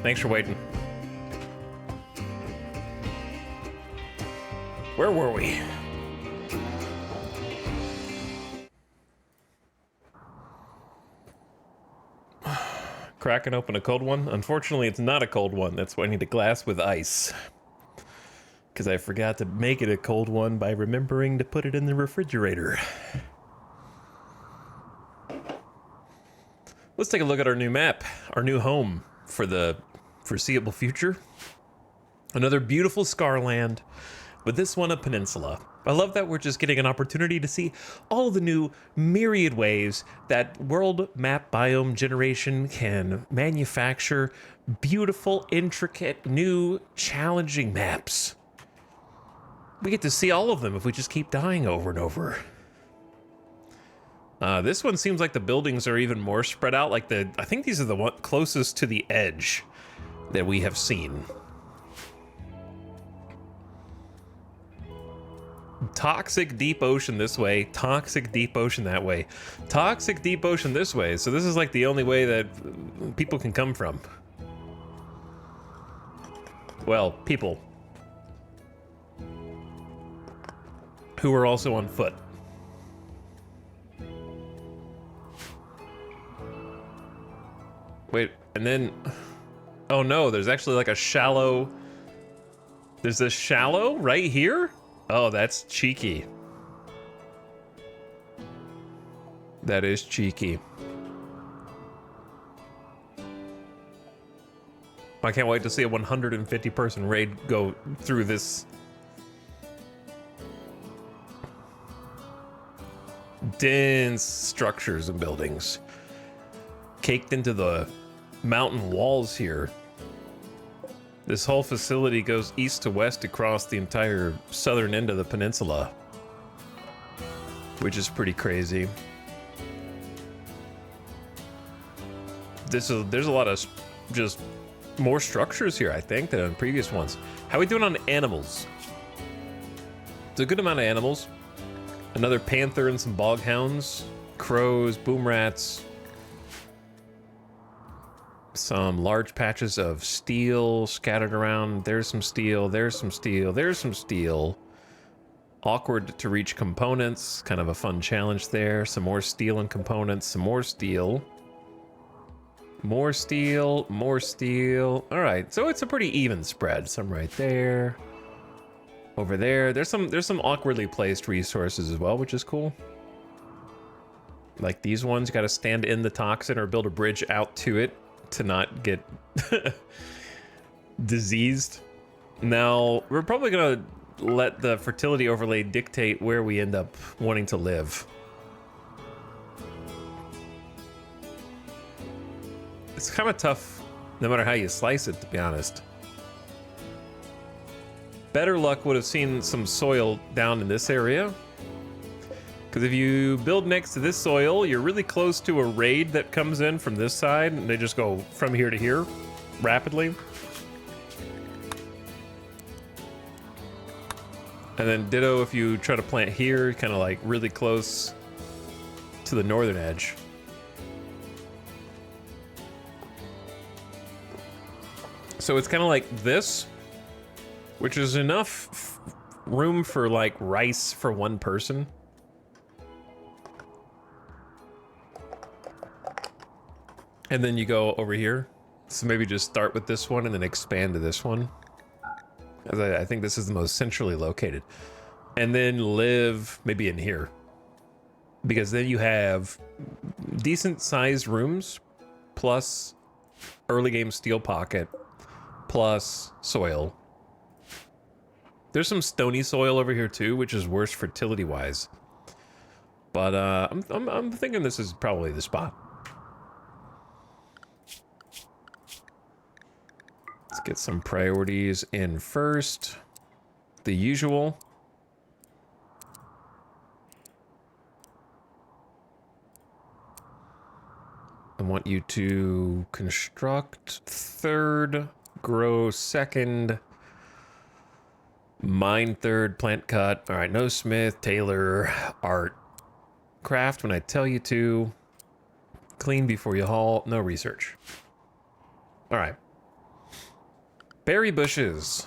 Thanks for waiting. Where were we? Cracking open a cold one? Unfortunately, it's not a cold one. That's why I need a glass with ice. Because I forgot to make it a cold one by remembering to put it in the refrigerator. Let's take a look at our new map, our new home for the foreseeable future. Another beautiful Scarland, but this one a peninsula. I love that we're just getting an opportunity to see all the new myriad ways that world map biome generation can manufacture beautiful, intricate, new, challenging maps. We get to see all of them if we just keep dying over and over. This one seems like the buildings are even more spread out. Like I think these are the one closest to the edge that we have seen. Toxic deep ocean this way, toxic deep ocean that way, toxic deep ocean this way. So this is like the only way that people can come from. Well, people who are also on foot. Wait, and then, oh no, there's actually like a shallow, there's a shallow right here? Oh, that's cheeky. That is cheeky. I can't wait to see a 150 person raid go through this. Dense structures and buildings. Caked into the mountain walls here. This whole facility goes east to west across the entire southern end of the peninsula, which is pretty crazy. There's a lot of just more structures here, I think, than on previous ones. How are we doing on animals? It's a good amount of animals. Another panther and some boghounds, crows, boom rats. Some large patches of steel scattered around. There's some steel, there's some steel, there's some steel. Awkward to reach components, kind of a fun challenge there. Some more steel and components, some more steel. More steel, more steel. All right, so it's a pretty even spread. Some right there. Over there, there's some awkwardly placed resources as well, which is cool. Like these ones, you gotta stand in the toxin or build a bridge out to it to not get diseased. Now, we're probably gonna let the fertility overlay dictate where we end up wanting to live. It's kind of tough no matter how you slice it, to be honest. Better luck would have seen some soil down in this area. Because if you build next to this soil, you're really close to a raid that comes in from this side, and they just go from here to here rapidly. And then ditto if you try to plant here, kind of like really close to the northern edge. So it's kind of like this, which is enough room for like rice for one person. And then you go over here. So maybe just start with this one and then expand to this one. As I think this is the most centrally located. And then live maybe in here. Because then you have decent sized rooms, plus early game steel pocket, plus soil. There's some stony soil over here too, which is worse fertility wise. But I'm thinking this is probably the spot. Let's get some priorities in first. The usual. I want you to construct third, grow second, mine third, plant cut. All right, no smith, tailor, art, craft when I tell you to, clean before you haul, no research. All right. Berry bushes.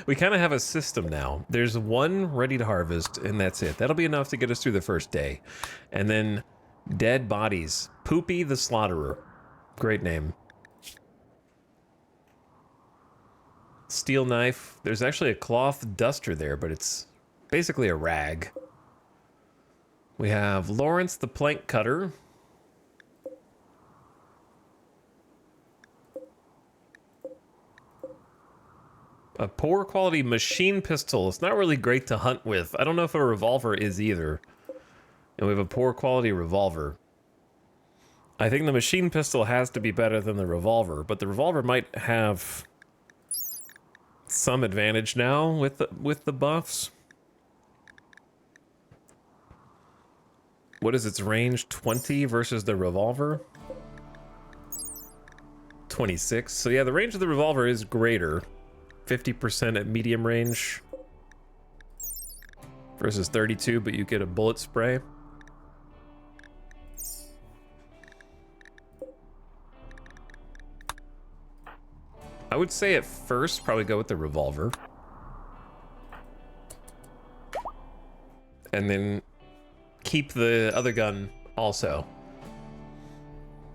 We kind of have a system now. There's one ready to harvest, and that's it. That'll be enough to get us through the first day. And then dead bodies. Poopy the Slaughterer. Great name. Steel knife. There's actually a cloth duster there, but it's basically a rag. We have Lawrence the plank cutter. A poor quality machine pistol. It's not really great to hunt with. I don't know if a revolver is either. And we have a poor quality revolver. I think the machine pistol has to be better than the revolver, but the revolver might have some advantage now with the buffs. What is its range? 20 versus the revolver? 26. So yeah, the range of the revolver is greater. 50% at medium range versus 32, but you get a bullet spray. I would say at first probably go with the revolver. And then keep the other gun also.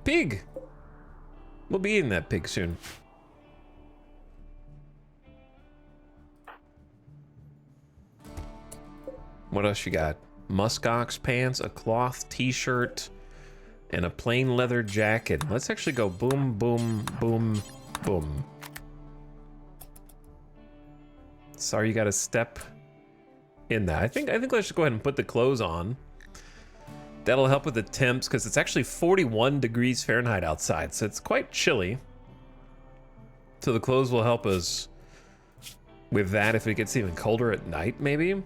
Pig! We'll be eating that pig soon. What else you got? Muskox pants, a cloth t-shirt, and a plain leather jacket. Let's actually go boom, boom, boom, boom. Sorry, you got to step in that. I think let's just go ahead and put the clothes on. That'll help with the temps because it's actually 41 degrees Fahrenheit outside, so it's quite chilly. So the clothes will help us with that if it gets even colder at night, maybe.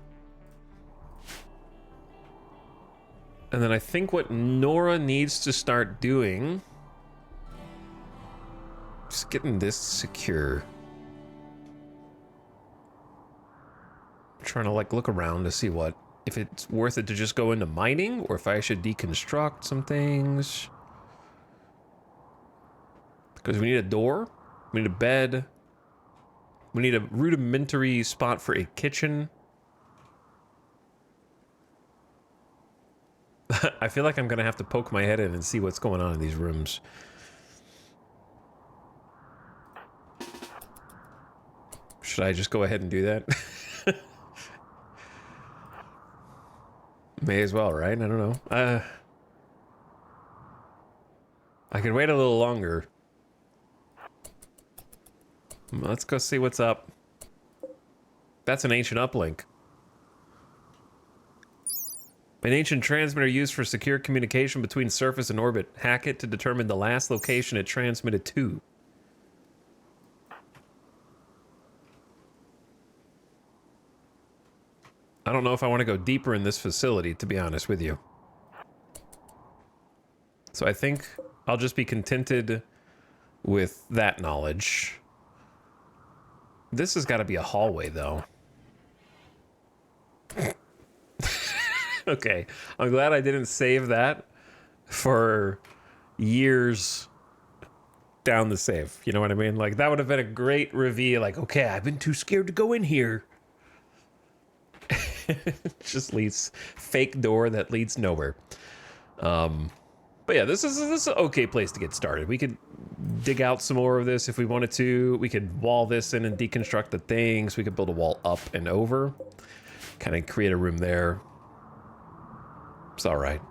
And then I think what Nora needs to start doing, just getting this secure. I'm trying to like look around to see if it's worth it to just go into mining or if I should deconstruct some things. Because we need a door, we need a bed, we need a rudimentary spot for a kitchen. I feel like I'm gonna have to poke my head in and see what's going on in these rooms. Should I just go ahead and do that? May as well, right? I don't know. I could wait a little longer. Let's go see what's up. That's an ancient uplink. An ancient transmitter used for secure communication between surface and orbit. Hack it to determine the last location it transmitted to. I don't know if I want to go deeper in this facility, to be honest with you. So I think I'll just be contented with that knowledge. This has got to be a hallway, though. Okay, I'm glad I didn't save that for years down the save. You know what I mean? Like, that would have been a great reveal. Like, okay, I've been too scared to go in here. Just leads fake door that leads nowhere. But yeah, this is an okay place to get started. We could dig out some more of this if we wanted to. We could wall this in and deconstruct the things. We could build a wall up and over. Kind of create a room there. It's all right.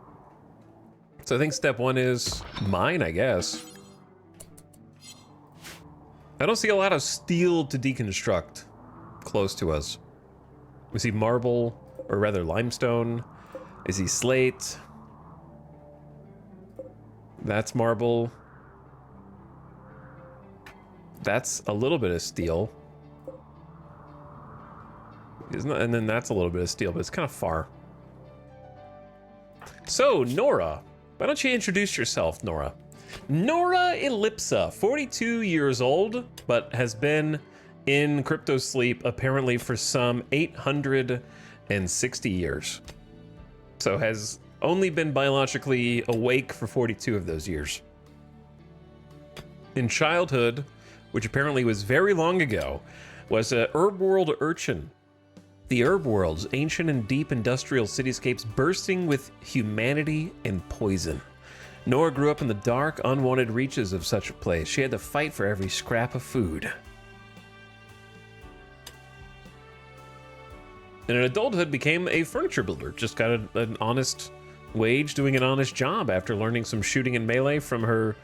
So I think step one is mine, I guess. I don't see a lot of steel to deconstruct close to us. We see marble, or rather limestone. I see slate. That's marble. That's a little bit of steel. Isn't it? And then that's a little bit of steel, but it's kind of far. So, Nora, why don't you introduce yourself, Nora? Nora Ellipsa, 42 years old, but has been in crypto sleep apparently for some 860 years. So has only been biologically awake for 42 of those years. in childhood, which apparently was very long ago, was a RimWorld urchin. The RimWorld's ancient and deep industrial cityscapes bursting with humanity and poison. Nora grew up in the dark, unwanted reaches of such a place. She had to fight for every scrap of food. And in adulthood became a furniture builder. Just got an honest wage doing an honest job after learning some shooting and melee from her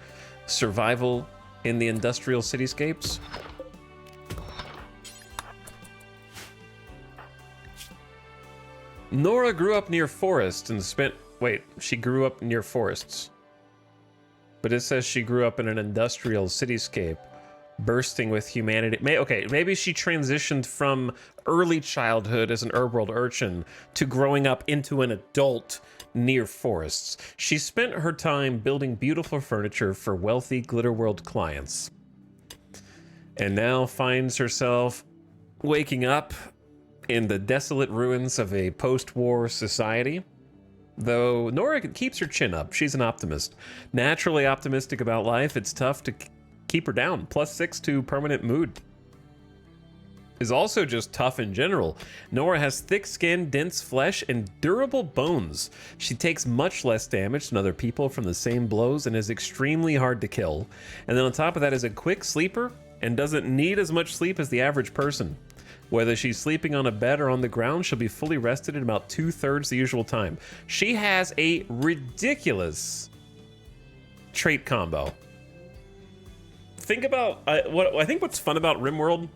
survival in the industrial cityscapes. Nora grew up near forests and spent... Wait, she grew up near forests. But it says she grew up in an industrial cityscape, bursting with humanity. Okay, maybe she transitioned from early childhood as an RimWorld urchin to growing up into an adult near forests. She spent her time building beautiful furniture for wealthy Glitterworld clients. And now finds herself waking up in the desolate ruins of a post-war society. Though Nora keeps her chin up, she's an optimist. Naturally optimistic about life, it's tough to keep her down. +6 to permanent mood. Is also just tough in general. Nora has thick skin, dense flesh, and durable bones. She takes much less damage than other people from the same blows and is extremely hard to kill. And then on top of that is a quick sleeper and doesn't need as much sleep as the average person. Whether she's sleeping on a bed or on the ground, she'll be fully rested in about 2/3 the usual time. She has a ridiculous trait combo. Think about what I think what's fun about RimWorld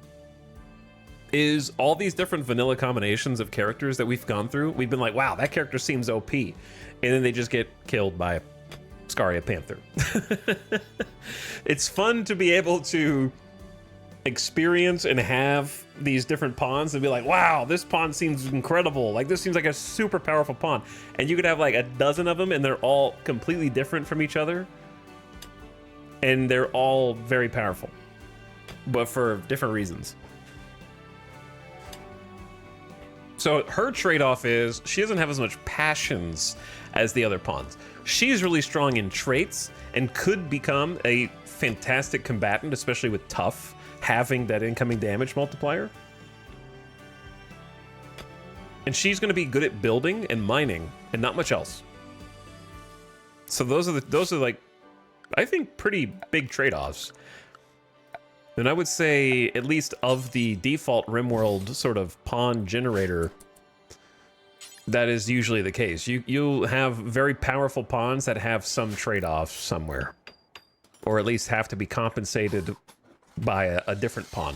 is all these different vanilla combinations of characters that we've gone through. We've been like, wow, that character seems OP. And then they just get killed by Scaria Panther. It's fun to be able to experience and have these different pawns and be like, wow, this pawn seems incredible. Like, this seems like a super powerful pawn. And you could have like a dozen of them and they're all completely different from each other. And they're all very powerful, but for different reasons. So her trade-off is she doesn't have as much passions as the other pawns. She's really strong in traits and could become a fantastic combatant, especially with tough, having that incoming damage multiplier. And she's going to be good at building and mining and not much else. So those are like, I think, pretty big trade-offs. And I would say, at least of the default RimWorld sort of pawn generator, that is usually the case. You'll have very powerful pawns that have some trade-off somewhere. Or at least have to be compensated by a different pawn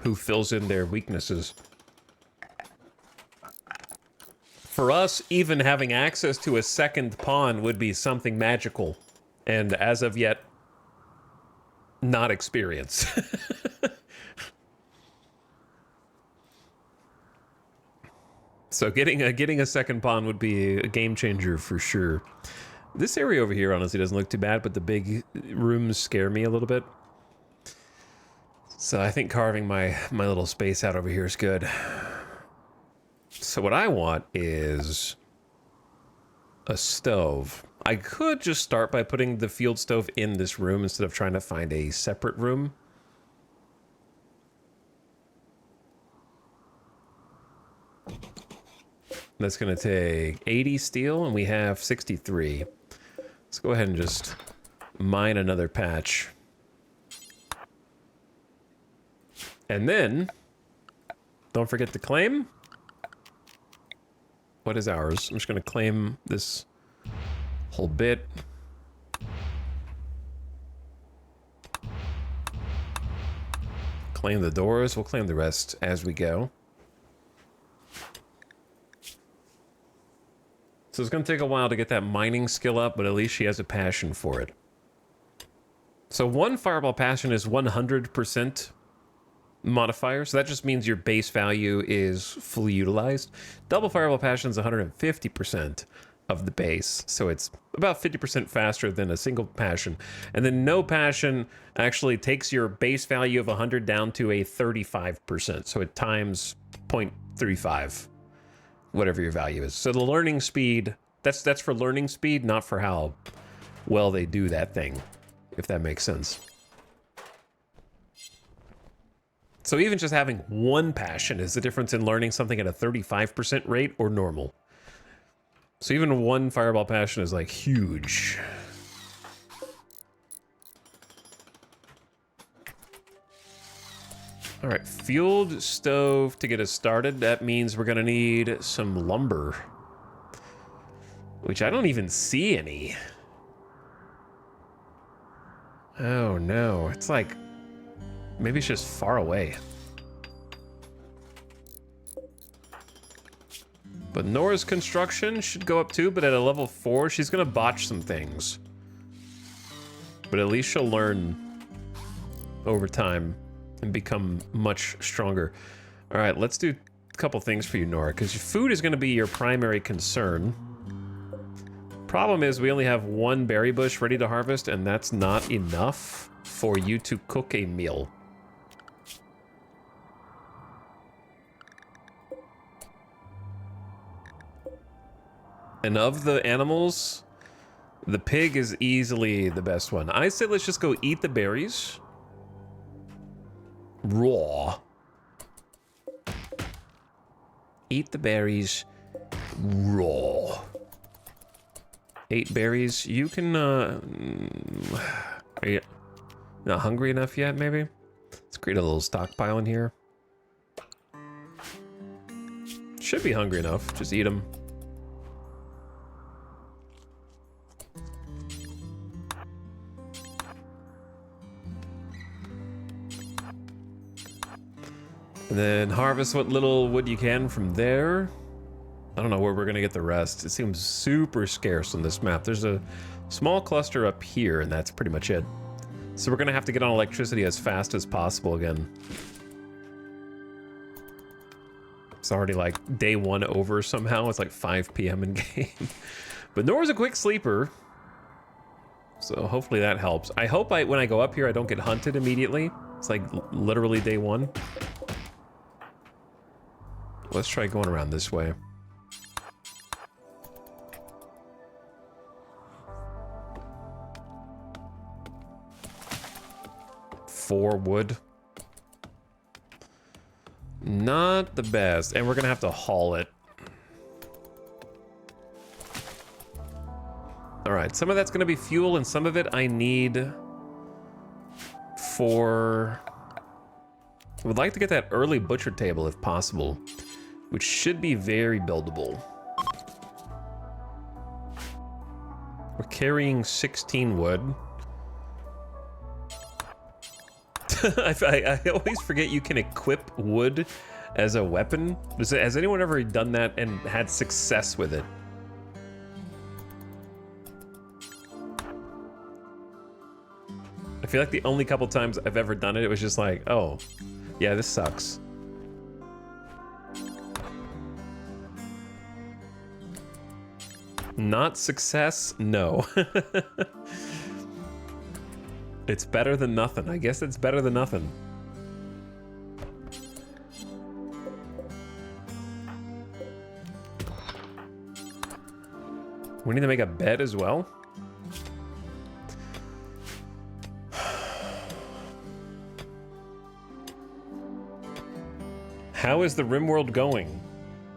who fills in their weaknesses. For us, even having access to a second pawn would be something magical. And as of yet, not experience. So getting a second pawn would be a game changer for sure. This area over here honestly doesn't look too bad, but the big rooms scare me a little bit. So I think carving my little space out over here is good. So what I want is a stove. I could just start by putting the field stove in this room instead of trying to find a separate room. That's going to take 80 steel, and we have 63. Let's go ahead and just mine another patch. And then, don't forget to claim. What is ours? I'm just going to claim this whole bit. Claim the doors. We'll claim the rest as we go. So it's going to take a while to get that mining skill up, but at least she has a passion for it. So one fireball passion is 100% modifier, so that just means your base value is fully utilized. Double fireball passion is 150% of the base, so it's about 50% faster than a single passion. And then no passion actually takes your base value of 100 down to a 35%, so it times 0.35. Whatever your value is. So the learning speed, that's for learning speed, not for how well they do that thing. if that makes sense. So even just having one passion is the difference in learning something at a 35% rate or normal. So even one fireball passion is like huge. All right, fueled stove to get us started. That means we're gonna need some lumber, which I don't even see any. Oh no, it's like, maybe it's just far away. But Nora's construction should go up too, but at a level 4, she's gonna botch some things. But at least she'll learn over time and become much stronger. All right, let's do a couple things for you, Nora, because food is gonna be your primary concern. Problem is we only have one berry bush ready to harvest, and that's not enough for you to cook a meal. And of the animals, the pig is easily the best one. I say let's just go eat the berries. Raw. Eat the berries raw. 8 berries. You can, are you not hungry enough yet, maybe? Let's create a little stockpile in here. Should be hungry enough. Just eat them. And then harvest what little wood you can from there. I don't know where we're gonna get the rest. It seems super scarce on this map. There's a small cluster up here, and that's pretty much it. So we're gonna have to get on electricity as fast as possible again. It's already like day 1 over somehow. It's like 5 p.m. in game. But Nora's a quick sleeper, so hopefully that helps. I hope when I go up here I don't get hunted immediately. It's like literally day 1. Let's try going around this way. Four wood. Not the best. And we're gonna have to haul it. Alright, some of that's gonna be fuel and some of it I need for... I would like to get that early butcher table if possible, which should be very buildable. We're carrying 16 wood. I always forget you can equip wood as a weapon. Has anyone ever done that and had success with it? I feel like the only couple times I've ever done it, it was just like, oh, yeah, this sucks. Not success? No. It's better than nothing. I guess it's better than nothing. We need to make a bed as well. How is the RimWorld going?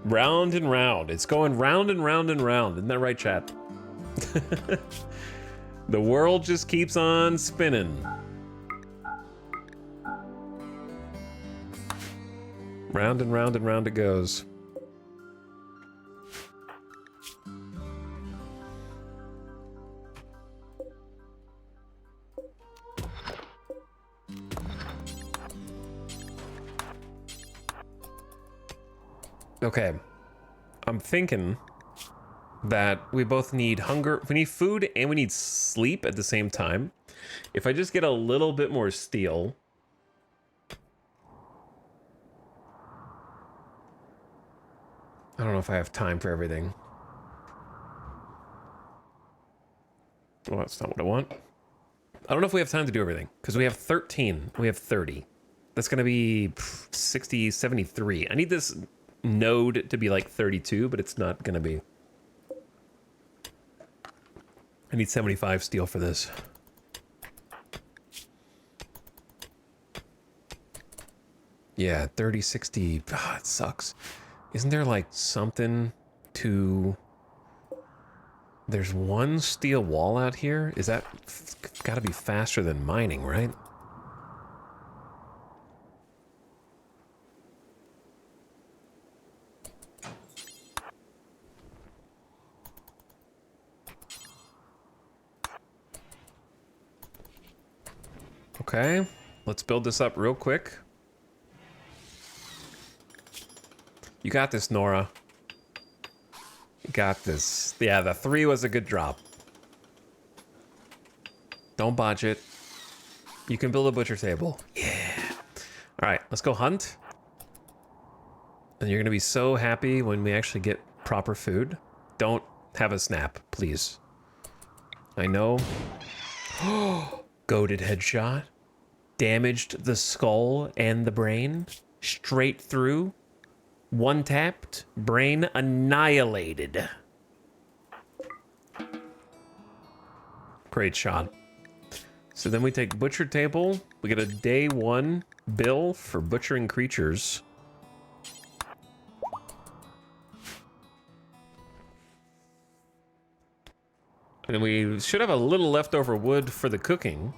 Round and round. It's going round and round and round. Isn't that right, chat? The world just keeps on spinning. Round and round and round it goes. Okay, I'm thinking that we both need hunger, we need food, and we need sleep at the same time. If I just get a little bit more steel. I don't know if I have time for everything. Well, that's not what I want. I don't know if we have time to do everything, because we have 13, we have 30. That's gonna be 60, 73. I need this node to be like 32, but it's not gonna be. I need 75 steel for this. Yeah, 30, 60. Ah, it sucks. Isn't there like something to... There's one steel wall out here? Is that... Gotta be faster than mining, right? Okay, let's build this up real quick. You got this, Nora. You got this. Yeah, the 3 was a good drop. Don't botch it. You can build a butcher table. Yeah. All right, let's go hunt. And you're gonna be so happy when we actually get proper food. Don't have a snap, please. I know. Goated headshot. Damaged the skull and the brain. Straight through. One tapped. Brain annihilated. Great shot. So then we take butcher table. We get a day 1 bill for butchering creatures. And we should have a little leftover wood for the cooking.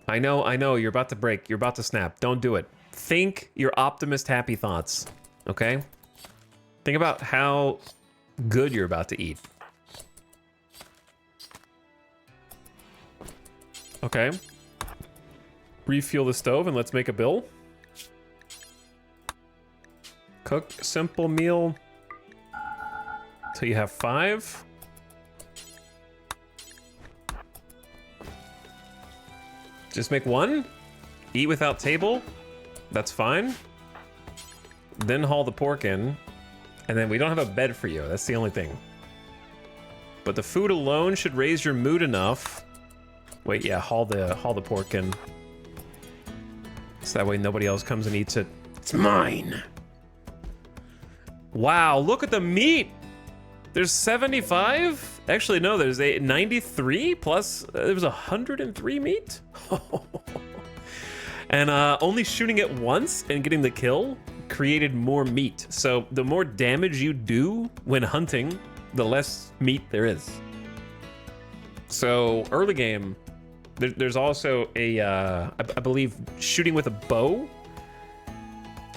I know, you're about to break. You're about to snap. Don't do it. Think your optimist happy thoughts, okay? Think about how good you're about to eat. Okay. Refuel the stove and let's make a bill. Cook a simple meal till you have 5. Just make 1. Eat without table. That's fine. Then haul the pork in. And then we don't have a bed for you. That's the only thing. But the food alone should raise your mood enough. Wait, yeah, haul the pork in. So that way nobody else comes and eats it. It's mine. Wow, look at the meat. There's 75? Actually, no, there's 93 plus there was 103 meat. And only shooting it once and getting the kill created more meat. So the more damage you do when hunting, the less meat there is. So early game, there's also a, I believe shooting with a bow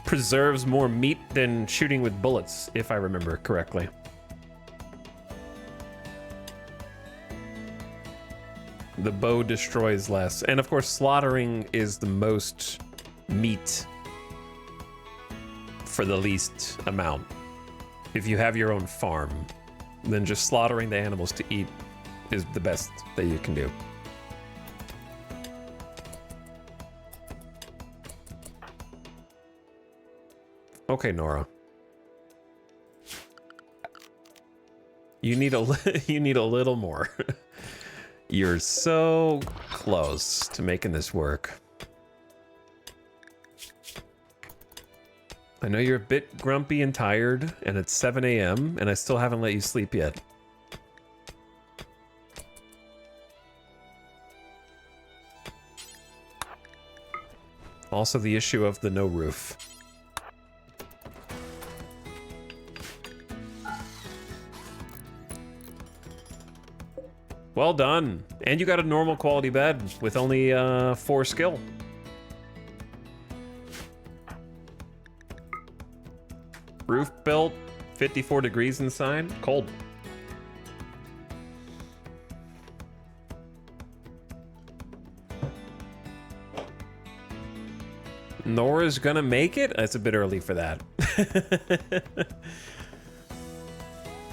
preserves more meat than shooting with bullets, if I remember correctly. The bow destroys less. And of course, slaughtering is the most meat for the least amount. If you have your own farm, then just slaughtering the animals to eat is the best that you can do. Okay, Nora. You need a little more. You're so close to making this work. I know you're a bit grumpy and tired, and it's 7 a.m., and I still haven't let you sleep yet. Also the issue of the no roof. Well done. And you got a normal quality bed with only 4 skill. Roof built, 54 degrees inside, cold. Nora's gonna make it? It's a bit early for that.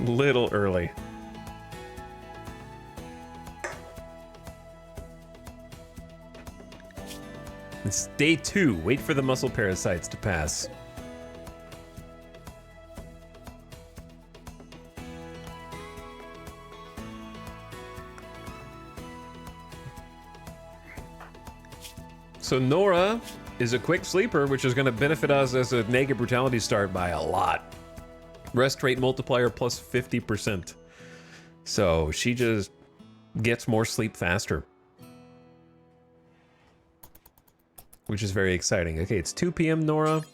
Little early. It's day 2. Wait for the muscle parasites to pass. So Nora is a quick sleeper, which is going to benefit us as a naked brutality start by a lot. Rest rate multiplier plus 50%. So she just gets more sleep faster. which is very exciting. Okay, it's 2 p.m. Nora.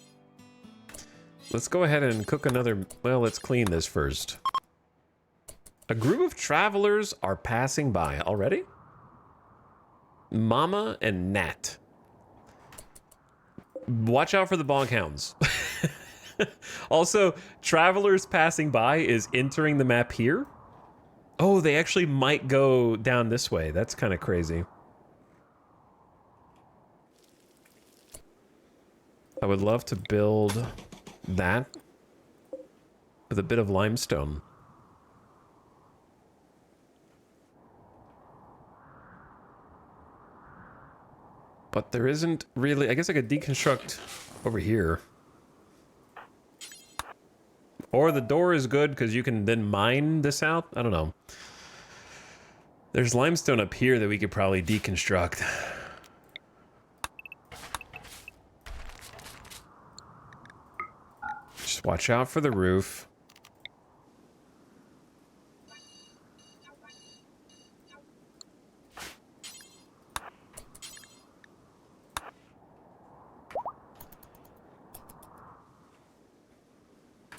Let's go ahead and cook another... Well, let's clean this first. A group of travelers are passing by already. Mama and Nat. Watch out for the bonk hounds. Also, travelers passing by is entering the map here. Oh, they actually might go down this way. That's kind of crazy. I would love to build that with a bit of limestone. But there isn't really... I guess I could deconstruct over here. Or the door is good because you can then mine this out. I don't know. There's limestone up here that we could probably deconstruct. Just watch out for the roof.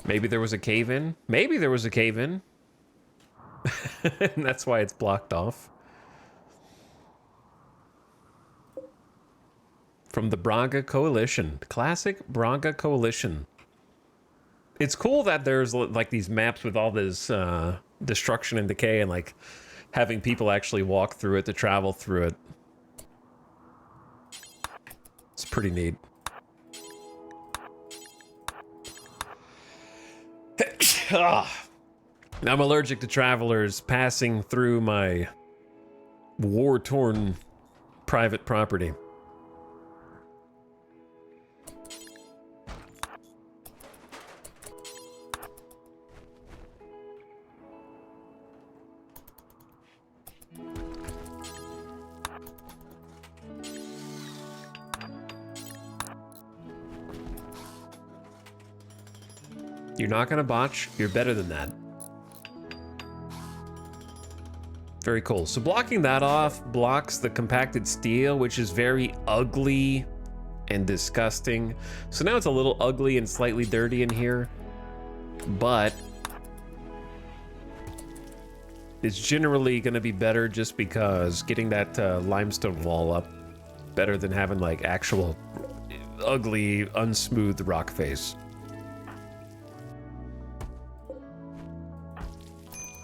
Maybe there was a cave-in. Maybe there was a cave-in. And that's why it's blocked off. From the Braga Coalition. Classic Braga Coalition. It's cool that there's like these maps with all this destruction and decay and like having people actually walk through it to travel through it. It's pretty neat. I'm allergic to travelers passing through my war-torn private property. You're not gonna botch, you're better than that. Very cool. So blocking that off blocks the compacted steel, which is very ugly and disgusting. So now it's a little ugly and slightly dirty in here, but it's generally gonna be better just because getting that limestone wall up better than having like actual ugly, unsmooth rock face.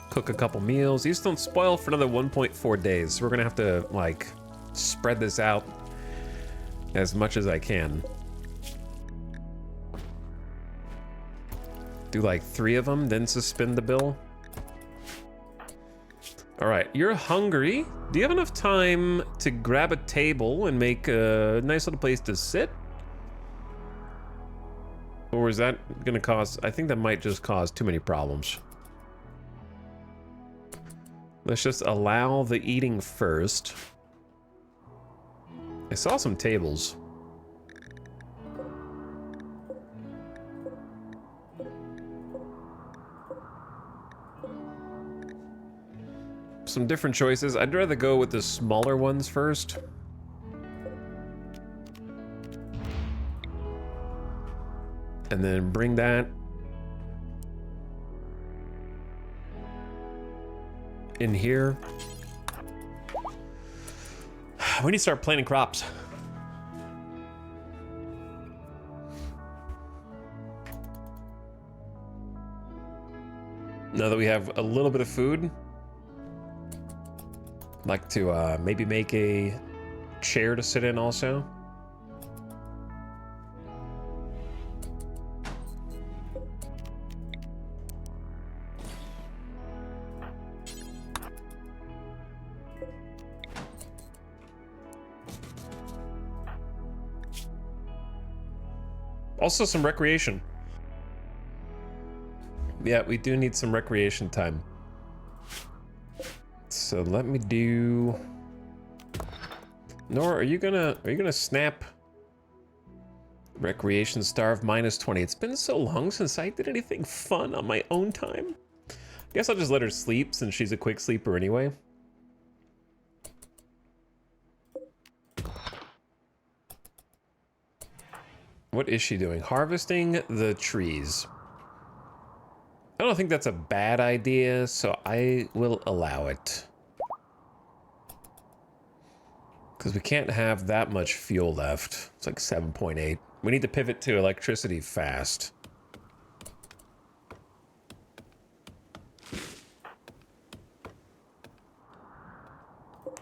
Cook a couple meals. These don't spoil for another 1.4 days. So we're gonna have to like spread this out as much as I can. Do like 3 of them, then suspend the bill. All right, you're hungry. Do you have enough time to grab a table and make a nice little place to sit? Or is that gonna cause, I think that might just cause too many problems. Let's just allow the eating first. I saw some tables. Some different choices. I'd rather go with the smaller ones first. And then bring that in here. We need to start planting crops. Now that we have a little bit of food, I'd like to maybe make a chair to sit in also. Also some recreation. Yeah, we do need some recreation time. So let me do... Nora, are you gonna snap recreation starve -20? It's been so long since I did anything fun on my own time. I guess I'll just let her sleep since she's a quick sleeper anyway. what is she doing? Harvesting the trees. I don't think that's a bad idea, so I will allow it. Because we can't have that much fuel left. It's like 7.8. We need to pivot to electricity fast.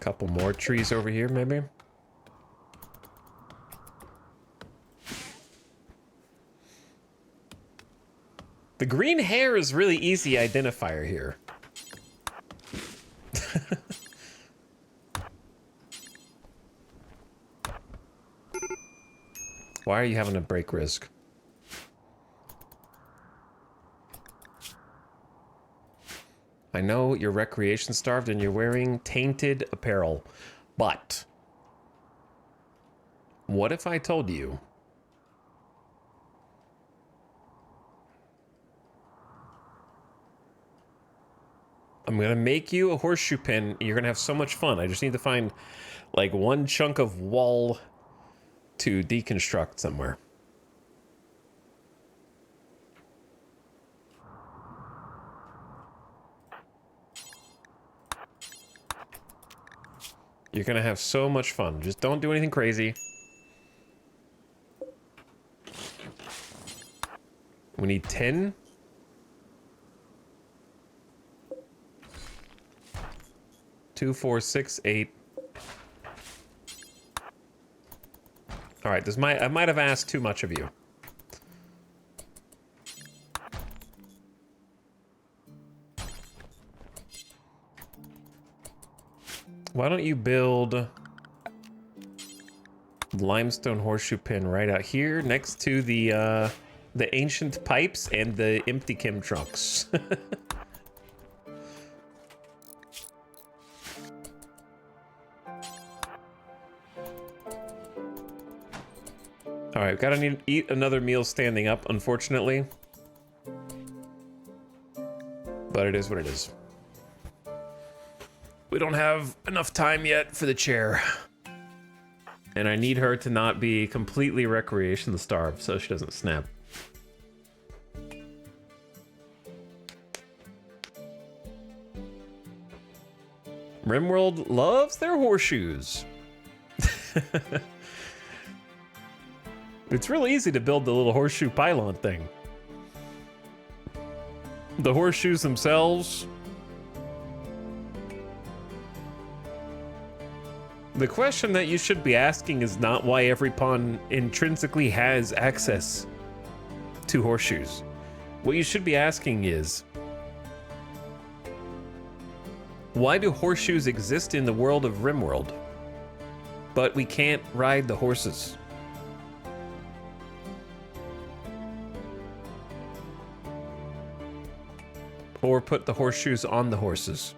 Couple more trees over here, maybe. The green hair is really easy identifier here. Why are you having a break risk? I know you're recreation starved and you're wearing tainted apparel, but what if I told you I'm gonna make you a horseshoe pin? You're gonna have so much fun. I just need to find like one chunk of wall to deconstruct somewhere. You're gonna have so much fun. Just don't do anything crazy. We need 10. Two, 4, 6, 8. All right, I might have asked too much of you. Why don't you build limestone horseshoe pin right out here next to the ancient pipes and the empty chem trunks? All right, gotta need to eat another meal standing up, unfortunately. But it is what it is. We don't have enough time yet for the chair. And I need her to not be completely recreation starved so she doesn't snap. RimWorld loves their horseshoes. It's really easy to build the little horseshoe pylon thing. The horseshoes themselves. The question that you should be asking is not why every pawn intrinsically has access to horseshoes. What you should be asking is, why do horseshoes exist in the world of RimWorld, but we can't ride the horses? Or put the horseshoes on the horses?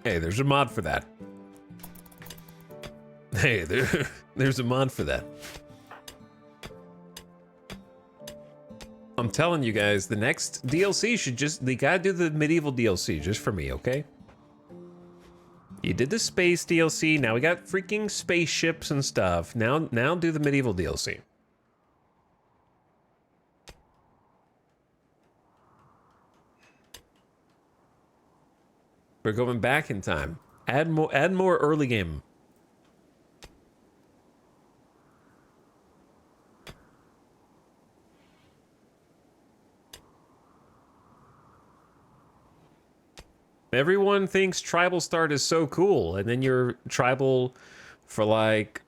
Hey, there's a mod for that. Hey, there's a mod for that. I'm telling you guys, the next DLC should they gotta do the medieval DLC just for me, okay? You did the space DLC, now we got freaking spaceships and stuff. Now do the medieval DLC. We're going back in time. Add more early game. Everyone thinks tribal start is so cool, and then you're tribal for like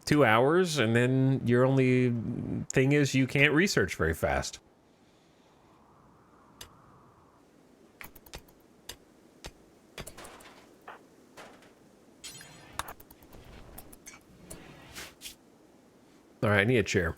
2 hours, and then your only thing is you can't research very fast. All right, I need a chair.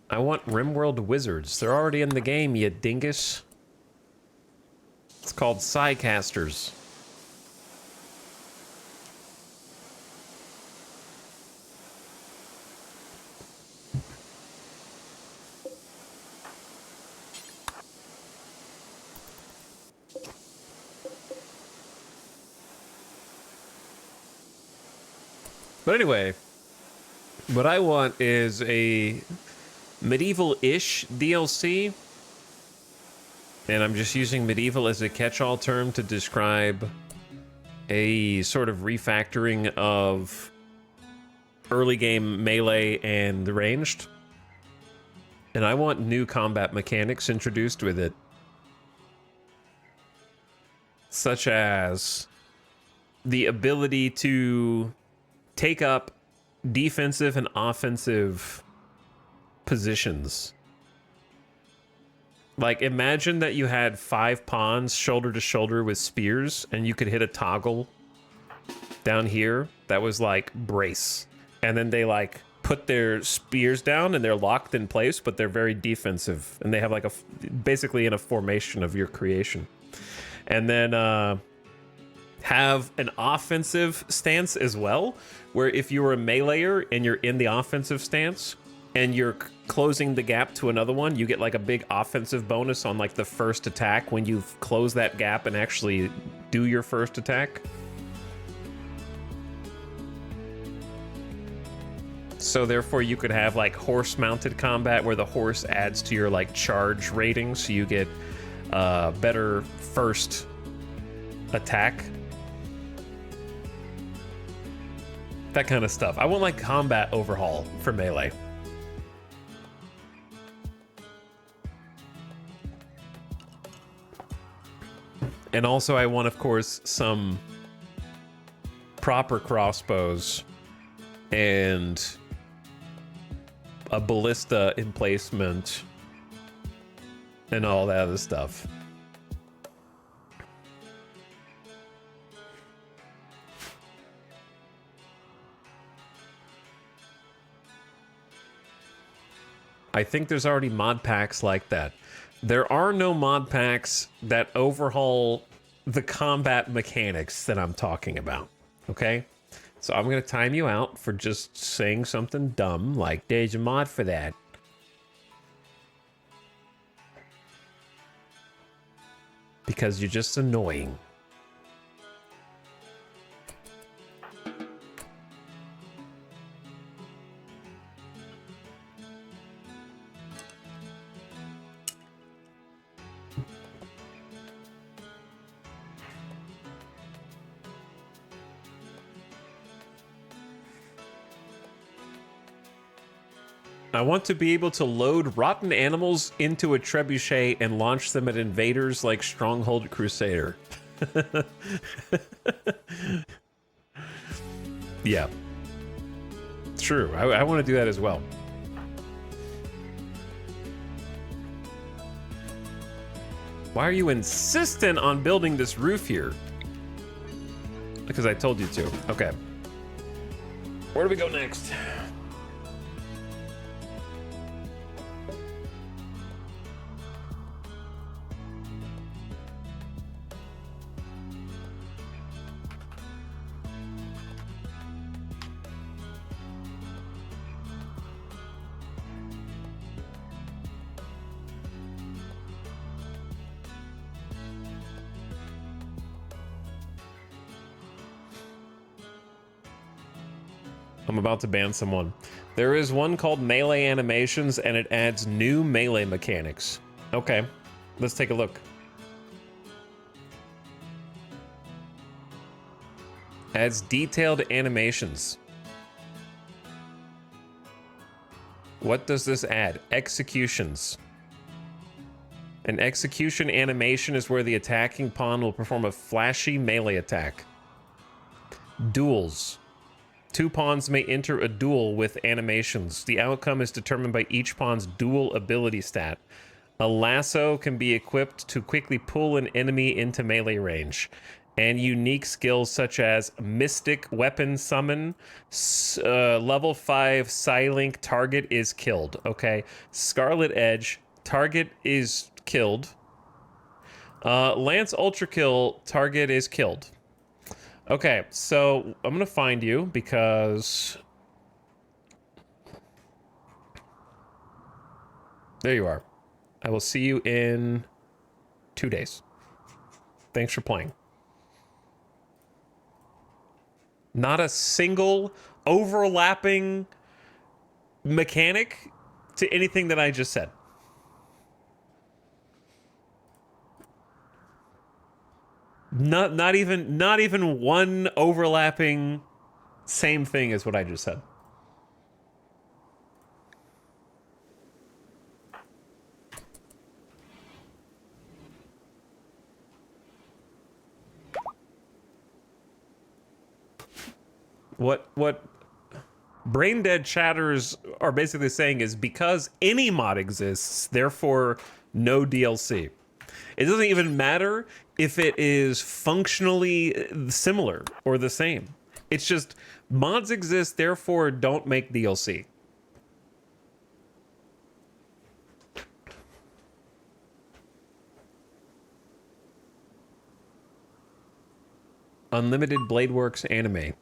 I want RimWorld Wizards. They're already in the game, you dingus. It's called Psycasters. But anyway, what I want is a medieval-ish DLC. And I'm just using medieval as a catch-all term to describe a sort of refactoring of early game melee and the ranged. And I want new combat mechanics introduced with it. Such as the ability to take up defensive and offensive positions. Like, imagine that you had 5 pawns shoulder to shoulder with spears, and you could hit a toggle down here that was like brace. And then they like put their spears down and they're locked in place, but they're very defensive. And they have like basically in a formation of your creation. And then have an offensive stance as well, where if you were a meleeer and you're in the offensive stance and you're closing the gap to another one, you get like a big offensive bonus on like the first attack when you close that gap and actually do your first attack. So therefore you could have like horse mounted combat where the horse adds to your like charge rating, so you get better first attack. That kind of stuff. I want like combat overhaul for melee. And also I want, of course, some proper crossbows and a ballista emplacement and all that other stuff. I think there's already mod packs like that. There are no mod packs that overhaul the combat mechanics that I'm talking about, okay? So I'm going to time you out for just saying something dumb, like there's a mod for that. Because you're just annoying. I want to be able to load rotten animals into a trebuchet and launch them at invaders like Stronghold Crusader. Yeah. True. I want to do that as well. Why are you insistent on building this roof here? Because I told you to. Okay. Where do we go next? I'm about to ban someone. There is one called Melee Animations, and it adds new melee mechanics. Okay, let's take a look. Adds detailed animations. What does this add? Executions. An execution animation is where the attacking pawn will perform a flashy melee attack. Duels. Two pawns may enter a duel with animations. The outcome is determined by each pawn's dual ability stat. A lasso can be equipped to quickly pull an enemy into melee range. And unique skills such as Mystic Weapon Summon, level 5 Psylink, target is killed. Okay, Scarlet Edge, target is killed. Lance Ultra Kill, target is killed. Okay, so I'm gonna find you because... There you are. I will see you in 2 days. Thanks for playing. Not a single overlapping mechanic to anything that I just said. Not even one overlapping same thing as what I just said. What Brain Dead chatters are basically saying is because any mod exists, therefore no DLC. It doesn't even matter if it is functionally similar or the same. It's just mods exist, therefore don't make DLC. Unlimited Bladeworks anime.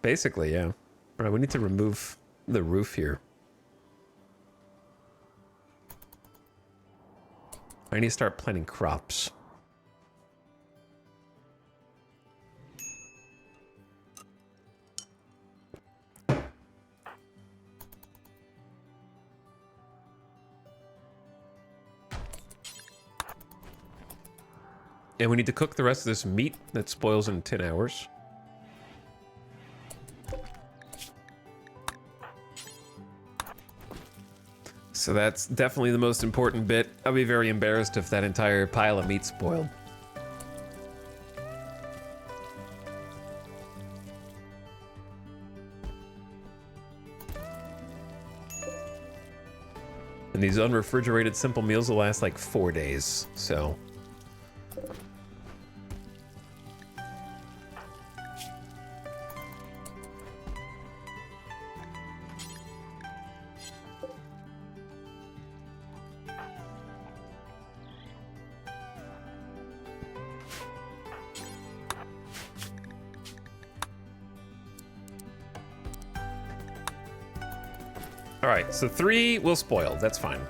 Basically, yeah. All right, we need to remove the roof here. I need to start planting crops. And we need to cook the rest of this meat that spoils in 10 hours. So that's definitely the most important bit. I'd be very embarrassed if that entire pile of meat spoiled. And these unrefrigerated simple meals will last like 4 days, so... All right, so 3 will spoil. That's fine.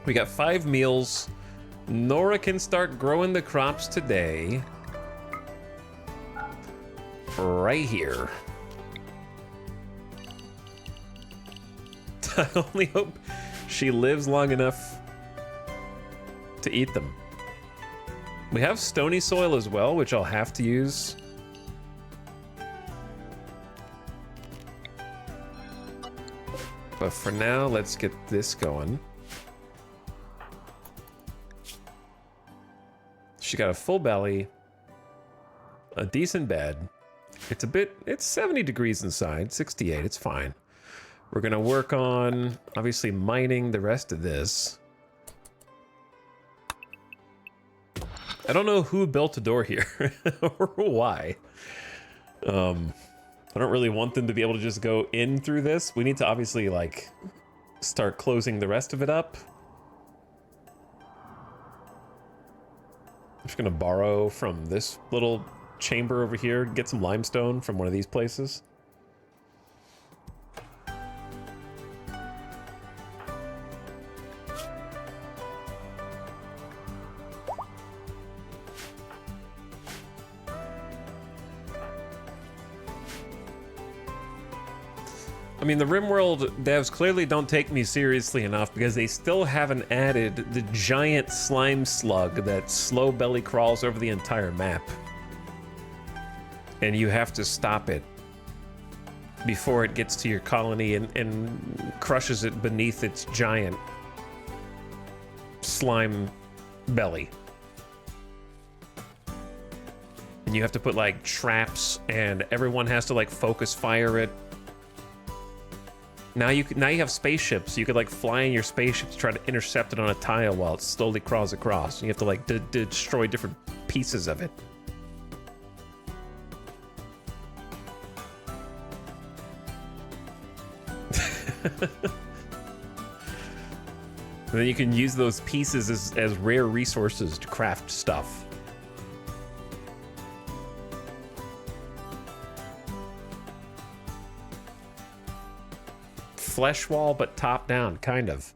We got 5 meals. Nora can start growing the crops today. Right here. I only hope she lives long enough to eat them. We have stony soil as well, which I'll have to use. But for now, let's get this going. She got a full belly, a decent bed. It's 70 degrees inside, 68, it's fine. We're gonna work on, obviously, mining the rest of this. I don't know who built a door here, or why. I don't really want them to be able to just go in through this. We need to obviously, like, start closing the rest of it up. I'm just gonna borrow from this little chamber over here, get some limestone from one of these places. I mean, the RimWorld devs clearly don't take me seriously enough because they still haven't added the giant slime slug that slow belly crawls over the entire map. And you have to stop it before it gets to your colony and crushes it beneath its giant slime belly. and you have to put like traps, and everyone has to like focus fire it. Now you have spaceships. You could like fly in your spaceship to try to intercept it on a tile while it slowly crawls across. You have to like destroy different pieces of it. And then you can use those pieces as rare resources to craft stuff. Flesh wall, but top down, kind of.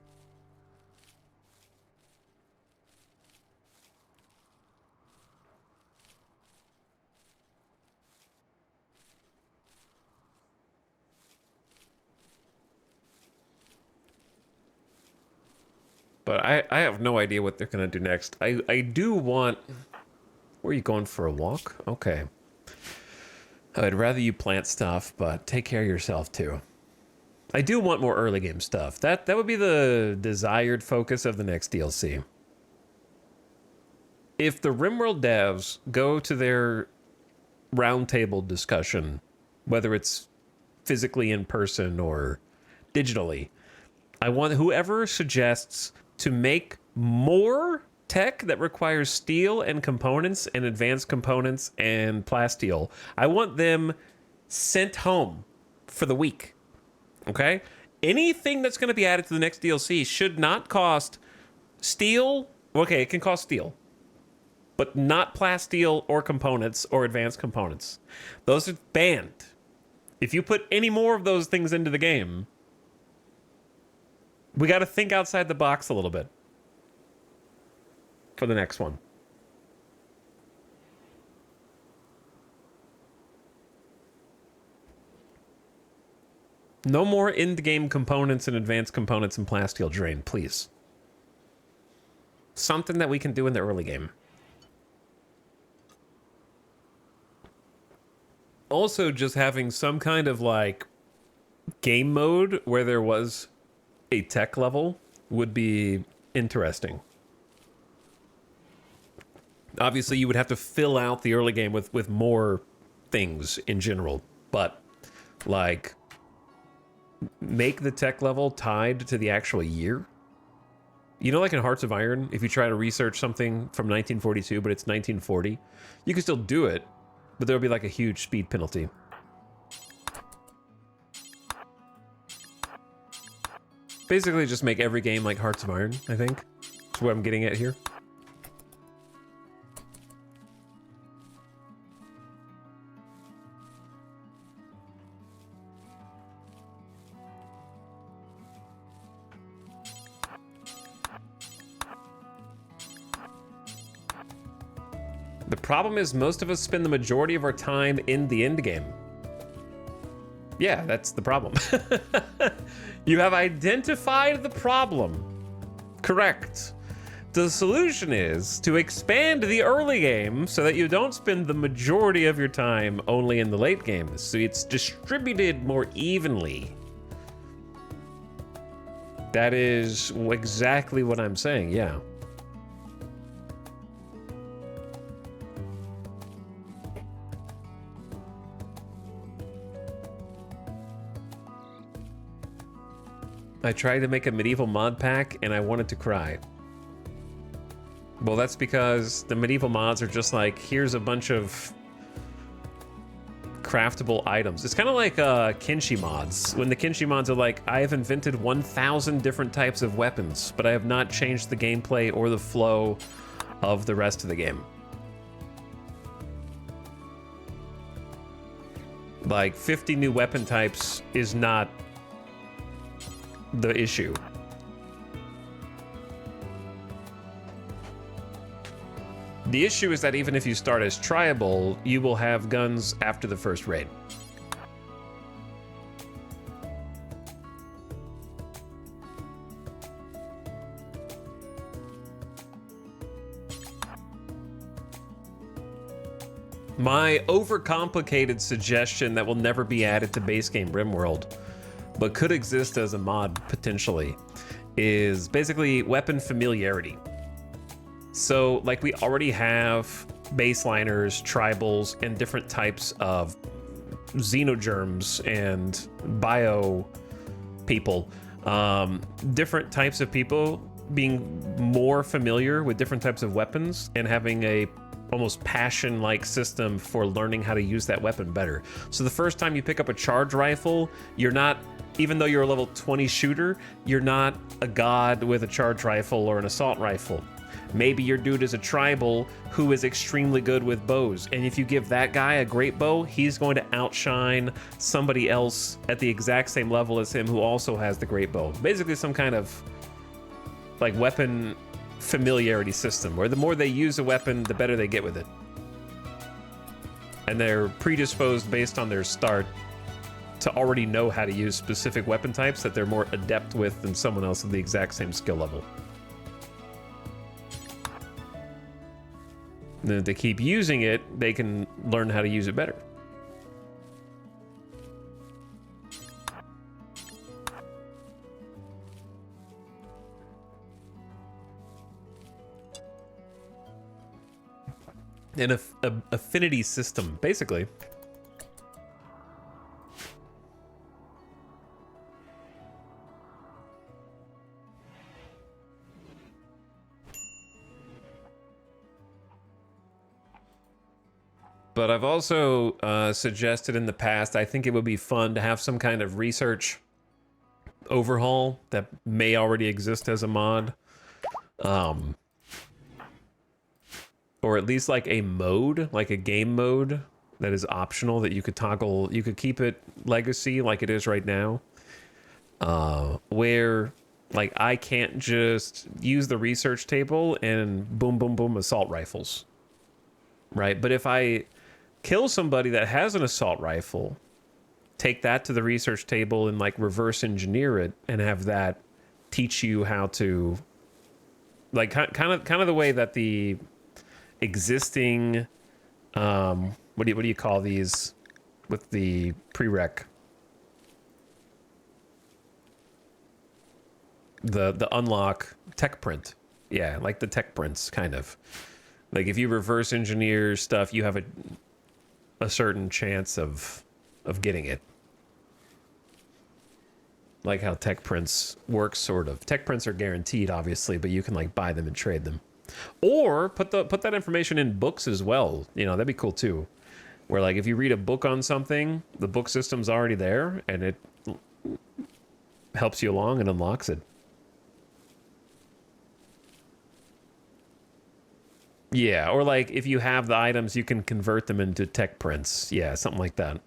But I have no idea what they're going to do next. I do want... Where are you going for a walk? Okay. I'd rather you plant stuff, but take care of yourself too. I do want more early game stuff. That would be the desired focus of the next DLC. If the RimWorld devs go to their roundtable discussion, whether it's physically in person or digitally, I want whoever suggests to make more tech that requires steel and components and advanced components and plasteel. I want them sent home for the week. Okay? Anything that's going to be added to the next DLC should not cost steel. Okay, it can cost steel, but not plasteel or components or advanced components. Those are banned. If you put any more of those things into the game, we got to think outside the box a little bit for the next one. No more end-game components and advanced components and plasteel drain, please. Something that we can do in the early game. Also, just having some kind of, like, game mode where there was a tech level would be interesting. Obviously, you would have to fill out the early game with more things in general, but, like... make the tech level tied to the actual year. You know, like in Hearts of Iron, if you try to research something from 1942, but it's 1940, you can still do it, but there'll be like a huge speed penalty. Basically, just make every game like Hearts of Iron, I think. That's what I'm getting at here. The problem is most of us spend the majority of our time in the end game. Yeah, that's the problem. You have identified the problem. Correct. The solution is to expand the early game so that you don't spend the majority of your time only in the late game. So it's distributed more evenly. That is exactly what I'm saying, yeah. I tried to make a medieval mod pack and I wanted to cry. Well, that's because the medieval mods are just like, here's a bunch of craftable items. It's kind of like Kenshi mods. When the Kenshi mods are like, I have invented 1,000 different types of weapons, but I have not changed the gameplay or the flow of the rest of the game. Like 50 new weapon types is not the issue. The issue is that even if you start as triable, you will have guns after the first raid. My overcomplicated suggestion that will never be added to base game RimWorld, but could exist as a mod potentially, is basically weapon familiarity. So, like, we already have baseliners, tribals, and different types of xenogerms and bio people. Different types of people being more familiar with different types of weapons and having a almost passion-like system for learning how to use that weapon better. So the first time you pick up a charge rifle, you're not, even though you're a level 20 shooter, you're not a god with a charge rifle or an assault rifle. Maybe your dude is a tribal who is extremely good with bows, and if you give that guy a great bow, he's going to outshine somebody else at the exact same level as him who also has the great bow. Basically some kind of like weapon familiarity system, where the more they use a weapon, the better they get with it. And they're predisposed based on their start to already know how to use specific weapon types that they're more adept with than someone else at the exact same skill level. And if they keep using it, they can learn how to use it better. An affinity system, basically. But I've also suggested in the past, I think it would be fun to have some kind of research overhaul that may already exist as a mod. Or at least like a mode, like a game mode that is optional that you could toggle. You could keep it legacy like it is right now. Where like I can't just use the research table and boom, boom, boom, assault rifles. Right? But if I kill somebody that has an assault rifle, take that to the research table and like reverse engineer it and have that teach you how to like kind of the way that the existing what do you call these with the prereq, the unlock tech print, yeah, like the tech prints, kind of like if you reverse engineer stuff, you have a certain chance of getting it, like how tech prints works. Sort of tech prints are guaranteed, obviously, but you can like buy them and trade them. Or put that information in books as well. You know, that'd be cool too. Where like if you read a book on something, the book system's already there and it helps you along and unlocks it. Yeah, or like if you have the items, you can convert them into tech prints. Yeah, something like that.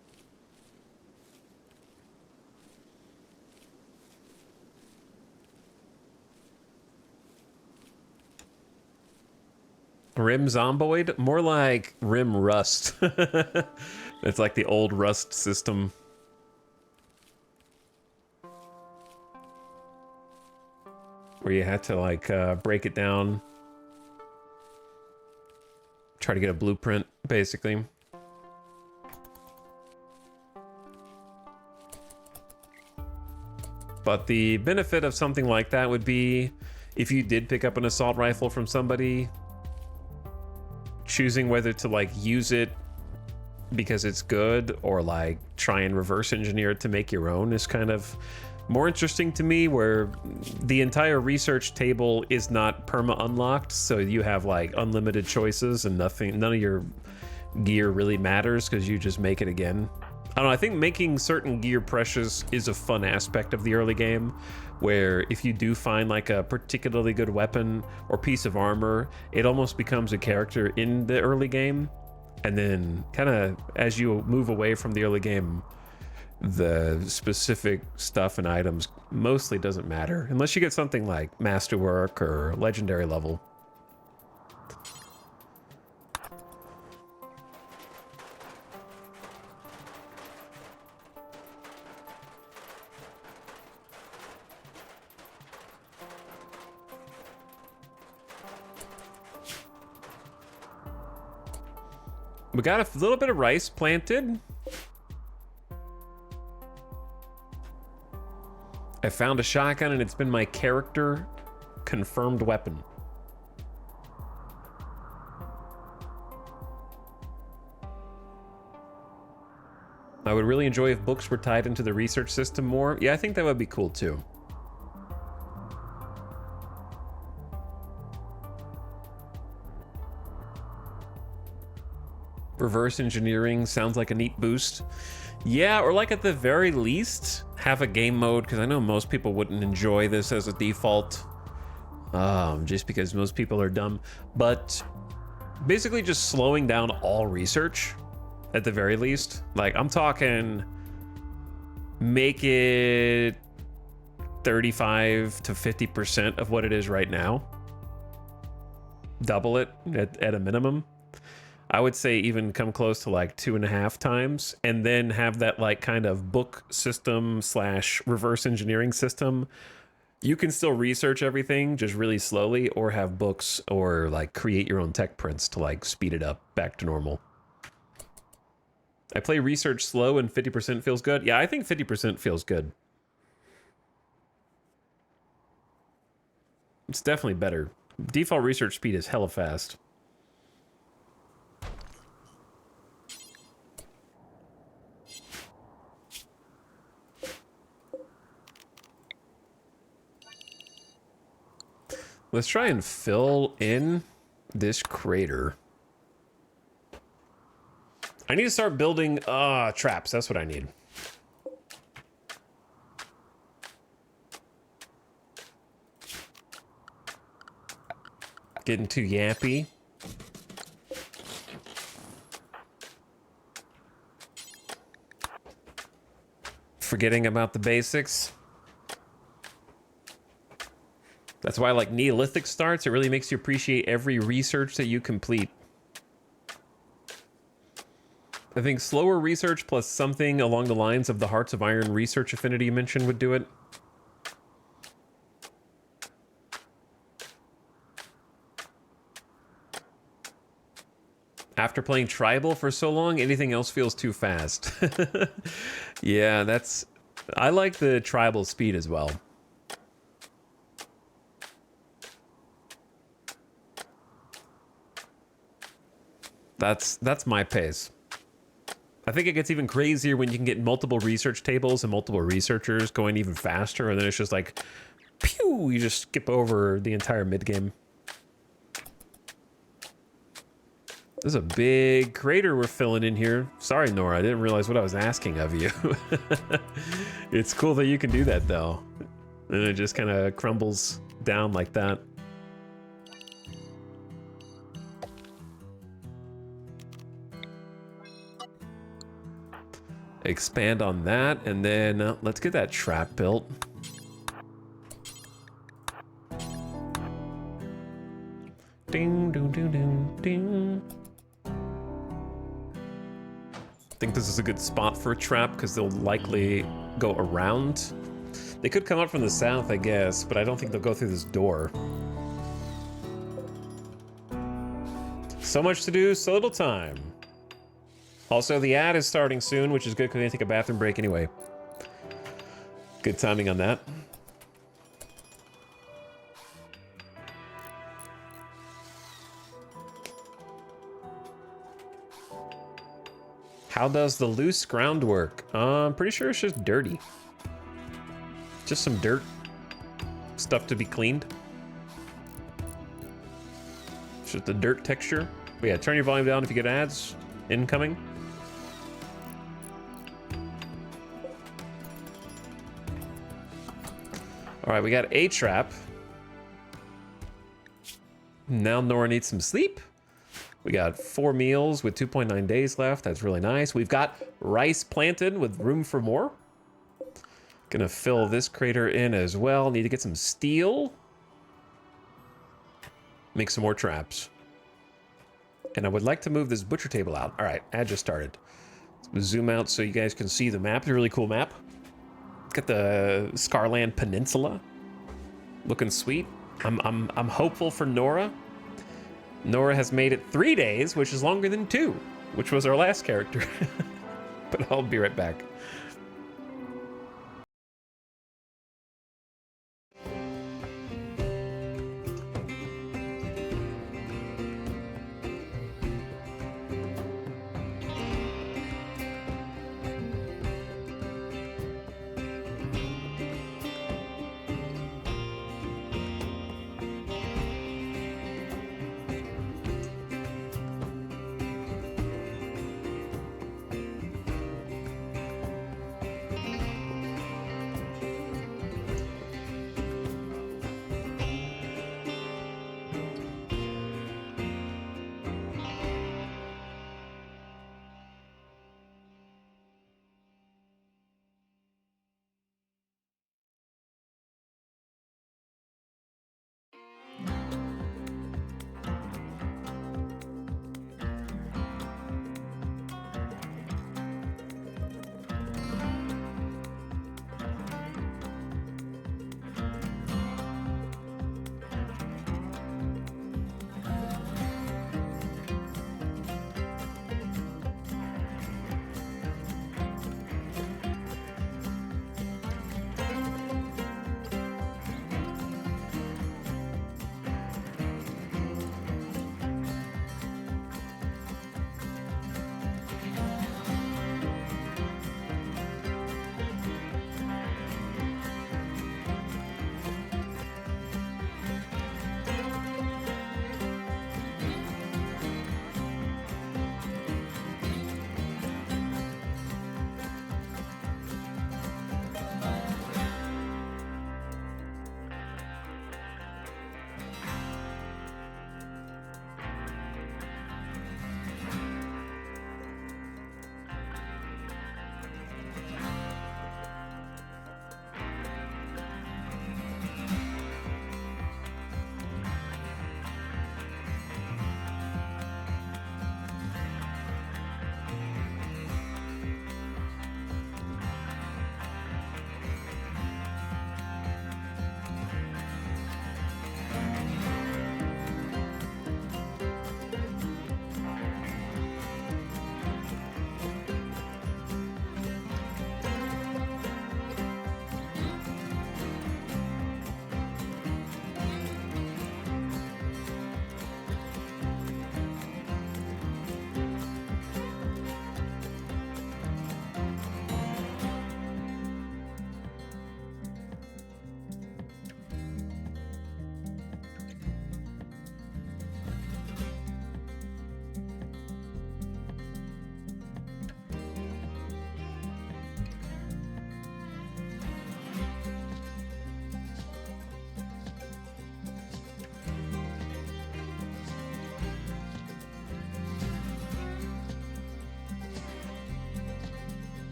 Rim Zomboid? More like Rim Rust. It's like the old Rust system. Where you had to like break it down. Try to get a blueprint, basically. But the benefit of something like that would be if you did pick up an assault rifle from somebody, choosing whether to like use it because it's good or like try and reverse engineer it to make your own is kind of more interesting to me, where the entire research table is not perma unlocked, so you have like unlimited choices and none of your gear really matters because you just make it again. I don't know, I think making certain gear precious is a fun aspect of the early game, where if you do find like a particularly good weapon or piece of armor, it almost becomes a character in the early game. And then kind of as you move away from the early game, the specific stuff and items mostly doesn't matter, unless you get something like masterwork or legendary level. We got a little bit of rice planted. I found a shotgun and it's been my character confirmed weapon. I would really enjoy if books were tied into the research system more. Yeah, I think that would be cool too. Reverse engineering sounds like a neat boost. Yeah, or like at the very least, have a game mode, because I know most people wouldn't enjoy this as a default, just because most people are dumb. But basically just slowing down all research, at the very least. Like, I'm talking, make it 35 to 50% of what it is right now. Double it at a minimum. I would say even come close to like 2.5 times, and then have that like kind of book system / reverse engineering system. You can still research everything just really slowly, or have books, or like create your own tech prints to like speed it up back to normal. I play research slow and 50% feels good. Yeah, I think 50% feels good. It's definitely better. Default research speed is hella fast. Let's try and fill in this crater. I need to start building traps. That's what I need. Getting too yappy. Forgetting about the basics. That's why I like Neolithic starts. It really makes you appreciate every research that you complete. I think slower research plus something along the lines of the Hearts of Iron research affinity you mentioned would do it. After playing Tribal for so long, anything else feels too fast. Yeah, that's... I like the Tribal speed as well. That's my pace. I think it gets even crazier when you can get multiple research tables and multiple researchers going even faster, and then it's just like, pew, you just skip over the entire mid-game. There's a big crater we're filling in here. Sorry, Nora, I didn't realize what I was asking of you. It's cool that you can do that, though. And it just kind of crumbles down like that. Expand on that, and then let's get that trap built. Ding, ding, ding, ding, ding. I think this is a good spot for a trap because they'll likely go around. They could come up from the south, I guess, but I don't think they'll go through this door. So much to do, so little time. Also, the ad is starting soon, which is good because I need to take a bathroom break anyway. Good timing on that. How does the loose ground work? I'm pretty sure it's just dirty. Just some dirt. Stuff to be cleaned. It's just the dirt texture. But yeah, turn your volume down if you get ads incoming. All right, we got a trap. Now Nora needs some sleep. We got 4 meals with 2.9 days left. That's really nice. We've got rice planted with room for more. Gonna fill this crater in as well. Need to get some steel. Make some more traps. And I would like to move this butcher table out. All right, ad just started. Let's zoom out so you guys can see the map. It's a really cool map. Got the Scarland Peninsula. Looking sweet. I'm hopeful for Nora. Nora has made it 3 days, which is longer than 2, which was our last character. But I'll be right back.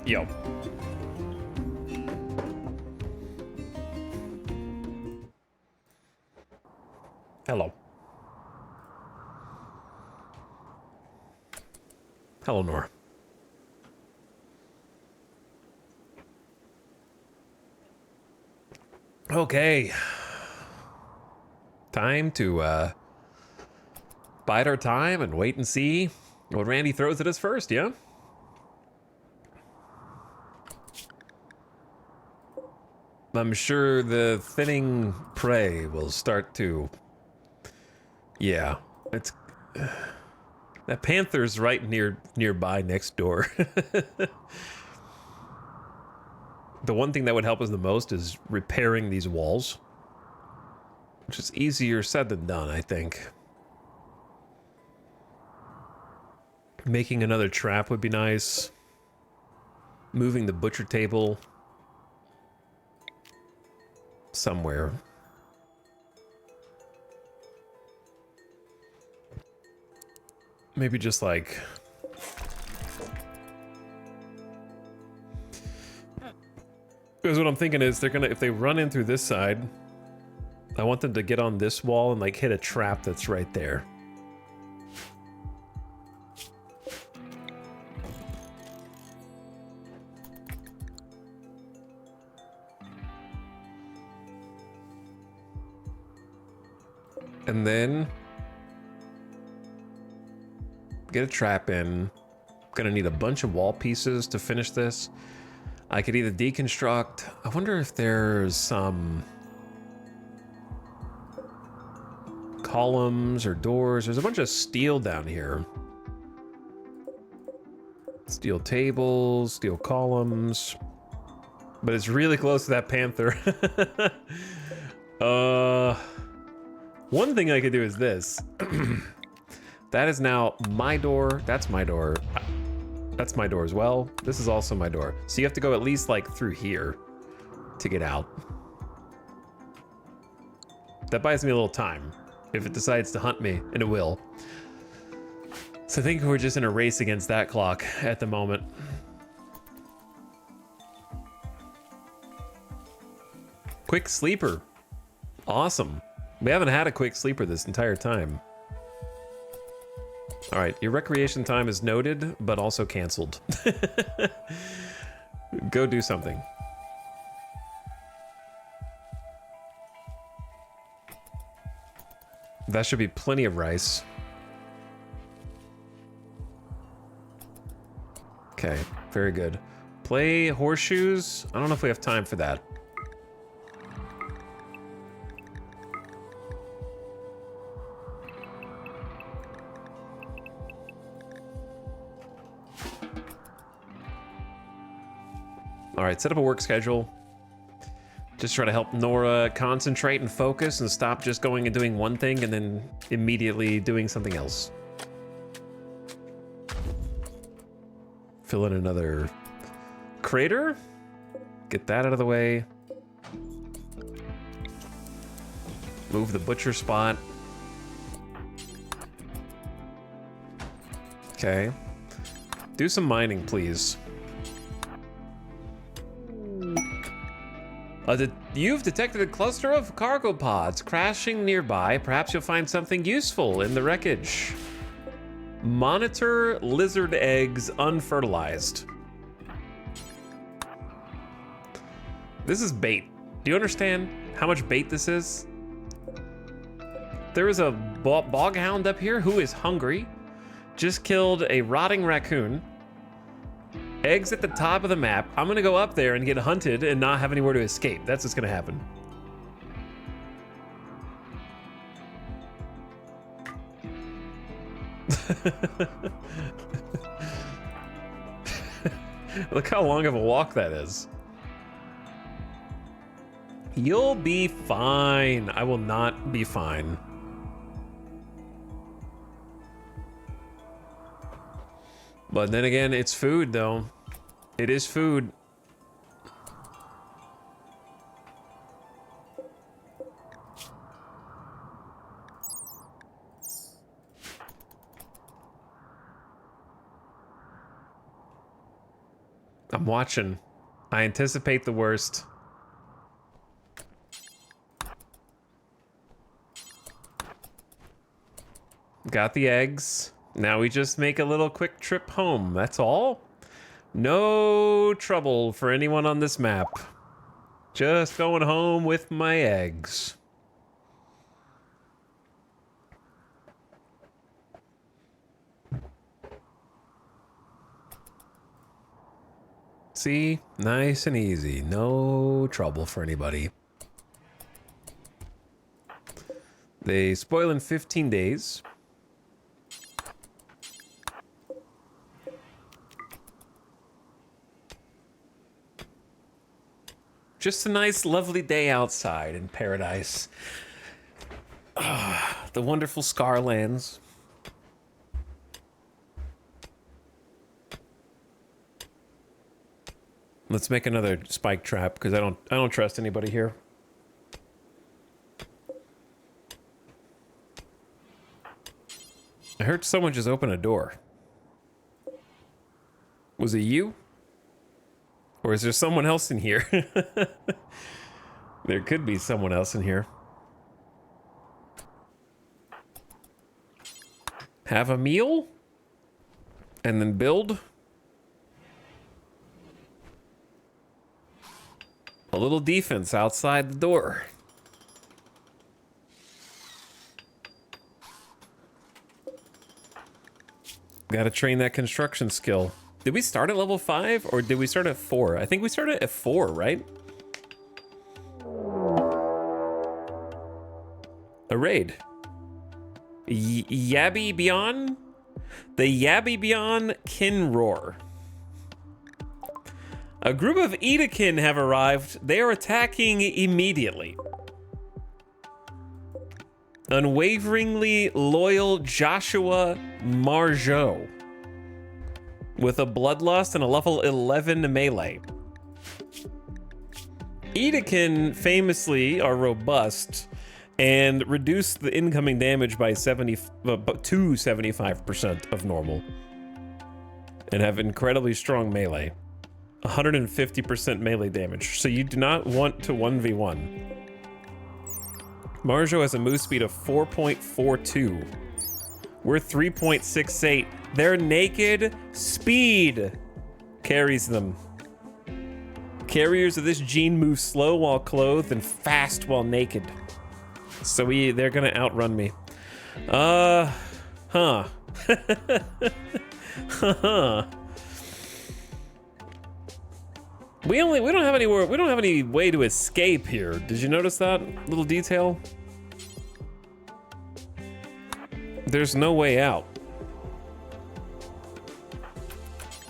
Yo. Hello. Hello, Nora. Okay. Time to bide our time and wait and see what Randy throws at us first, yeah? I'm sure the thinning prey will start to... Yeah, it's... That panther's right nearby next door. The one thing that would help us the most is repairing these walls. Which is easier said than done, I think. Making another trap would be nice. Moving the butcher table somewhere. Maybe just like... Because what I'm thinking is they're gonna, if they run in through this side, I want them to get on this wall and like hit a trap that's right there. And then get a trap in. Gonna need a bunch of wall pieces to finish this. I could either deconstruct. I wonder if there's some columns or doors. There's a bunch of steel down here. Steel tables, steel columns. But it's really close to that panther. One thing I could do is this. That is now my door. That's my door. That's my door as well. This is also my door. So you have to go at least like through here to get out. That buys me a little time if it decides to hunt me, and it will. So I think we're just in a race against that clock at the moment. Quick sleeper. Awesome. We haven't had a quick sleeper this entire time. All right, your recreation time is noted, but also canceled. Go do something. That should be plenty of rice. Okay, very good. Play horseshoes. I don't know if we have time for that. All right, set up a work schedule. Just try to help Nora concentrate and focus and stop just going and doing one thing and then immediately doing something else. Fill in another crater. Get that out of the way. Move the butcher spot. Okay. Do some mining, please. You've detected a cluster of cargo pods crashing nearby. Perhaps you'll find something useful in the wreckage. Monitor lizard eggs unfertilized. This is bait. Do you understand how much bait this is? There is a bog hound up here who is hungry. Just killed a rotting raccoon. Eggs at the top of the map. I'm gonna go up there and get hunted and not have anywhere to escape. That's what's gonna happen. Look how long of a walk that is. You'll be fine. I will not be fine. But then again, it's food, though. It is food. I'm watching. I anticipate the worst. Got the eggs. Now we just make a little quick trip home. That's all. No trouble for anyone on this map. Just going home with my eggs. See? Nice and easy. No trouble for anybody. They spoil in 15 days. Just a nice, lovely day outside in paradise. The wonderful Scarlands. Let's make another spike trap because I don't trust anybody here. I heard someone just open a door. Was it you? Or is there someone else in here? There could be someone else in here. Have a meal? And then build? A little defense outside the door. Gotta train that construction skill. Did we start at level 5 or did we start at 4? I think we started at 4, right? A raid. Yabby Beyond? The Yabby Beyond Kinroar. A group of Edakin have arrived. They are attacking immediately. Unwaveringly loyal Joshua Margeau with a bloodlust and a level 11 melee. Edakin famously are robust and reduce the incoming damage by 75% of normal and have incredibly strong melee. 150% melee damage, so you do not want to 1v1. Margeau has a move speed of 4.42. We're 3.68. Their naked speed carries them. Carriers of this gene move slow while clothed and fast while naked. So they're gonna outrun me. Huh. We don't have anywhere. We don't have any way to escape here. Did you notice that little detail? There's no way out.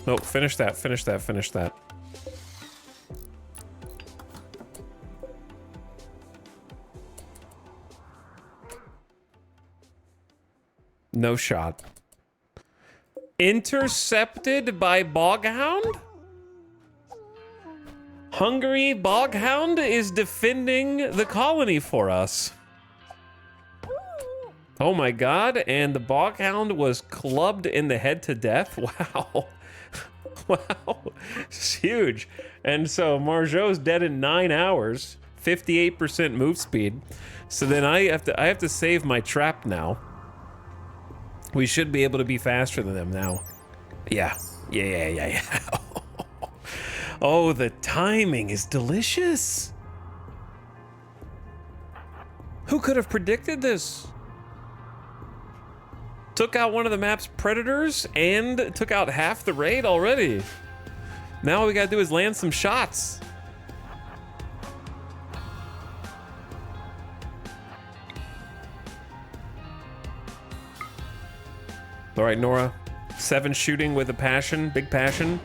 No, finish that. Finish that. Finish that. No shot. Intercepted by Boghound? Hungary Boghound is defending the colony for us. Oh my god, and the Boghound was clubbed in the head to death? Wow. Wow. It's huge. And so Margeau's dead in 9 hours, 58% move speed. So then I have to save my trap now. We should be able to be faster than them now. Yeah. Yeah. Oh, the timing is delicious. Who could have predicted this? Took out one of the map's predators and took out half the raid already. Now all we gotta do is land some shots. All right, Nora. 7 shooting with a passion, big passion.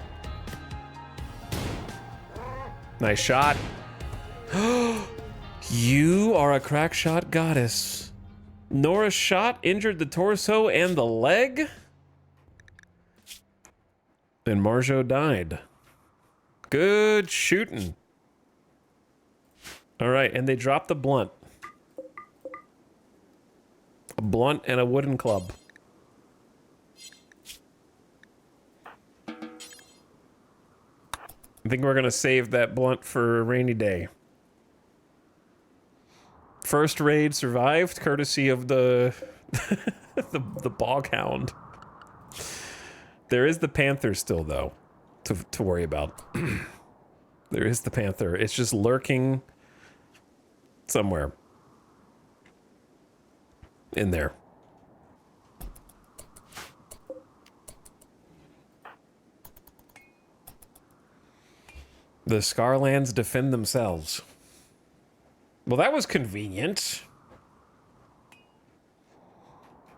Nice shot. You are a crack shot goddess. Nora's shot injured the torso and the leg. And Margeau died. Good shooting. All right, and they dropped the blunt. A blunt and a wooden club. think we're gonna save that blunt for a rainy day. First raid survived, courtesy of the the bog hound. There is the panther still, though, to worry about. There is the panther. It's just lurking somewhere in there. The Scarlands defend themselves. Well, that was convenient.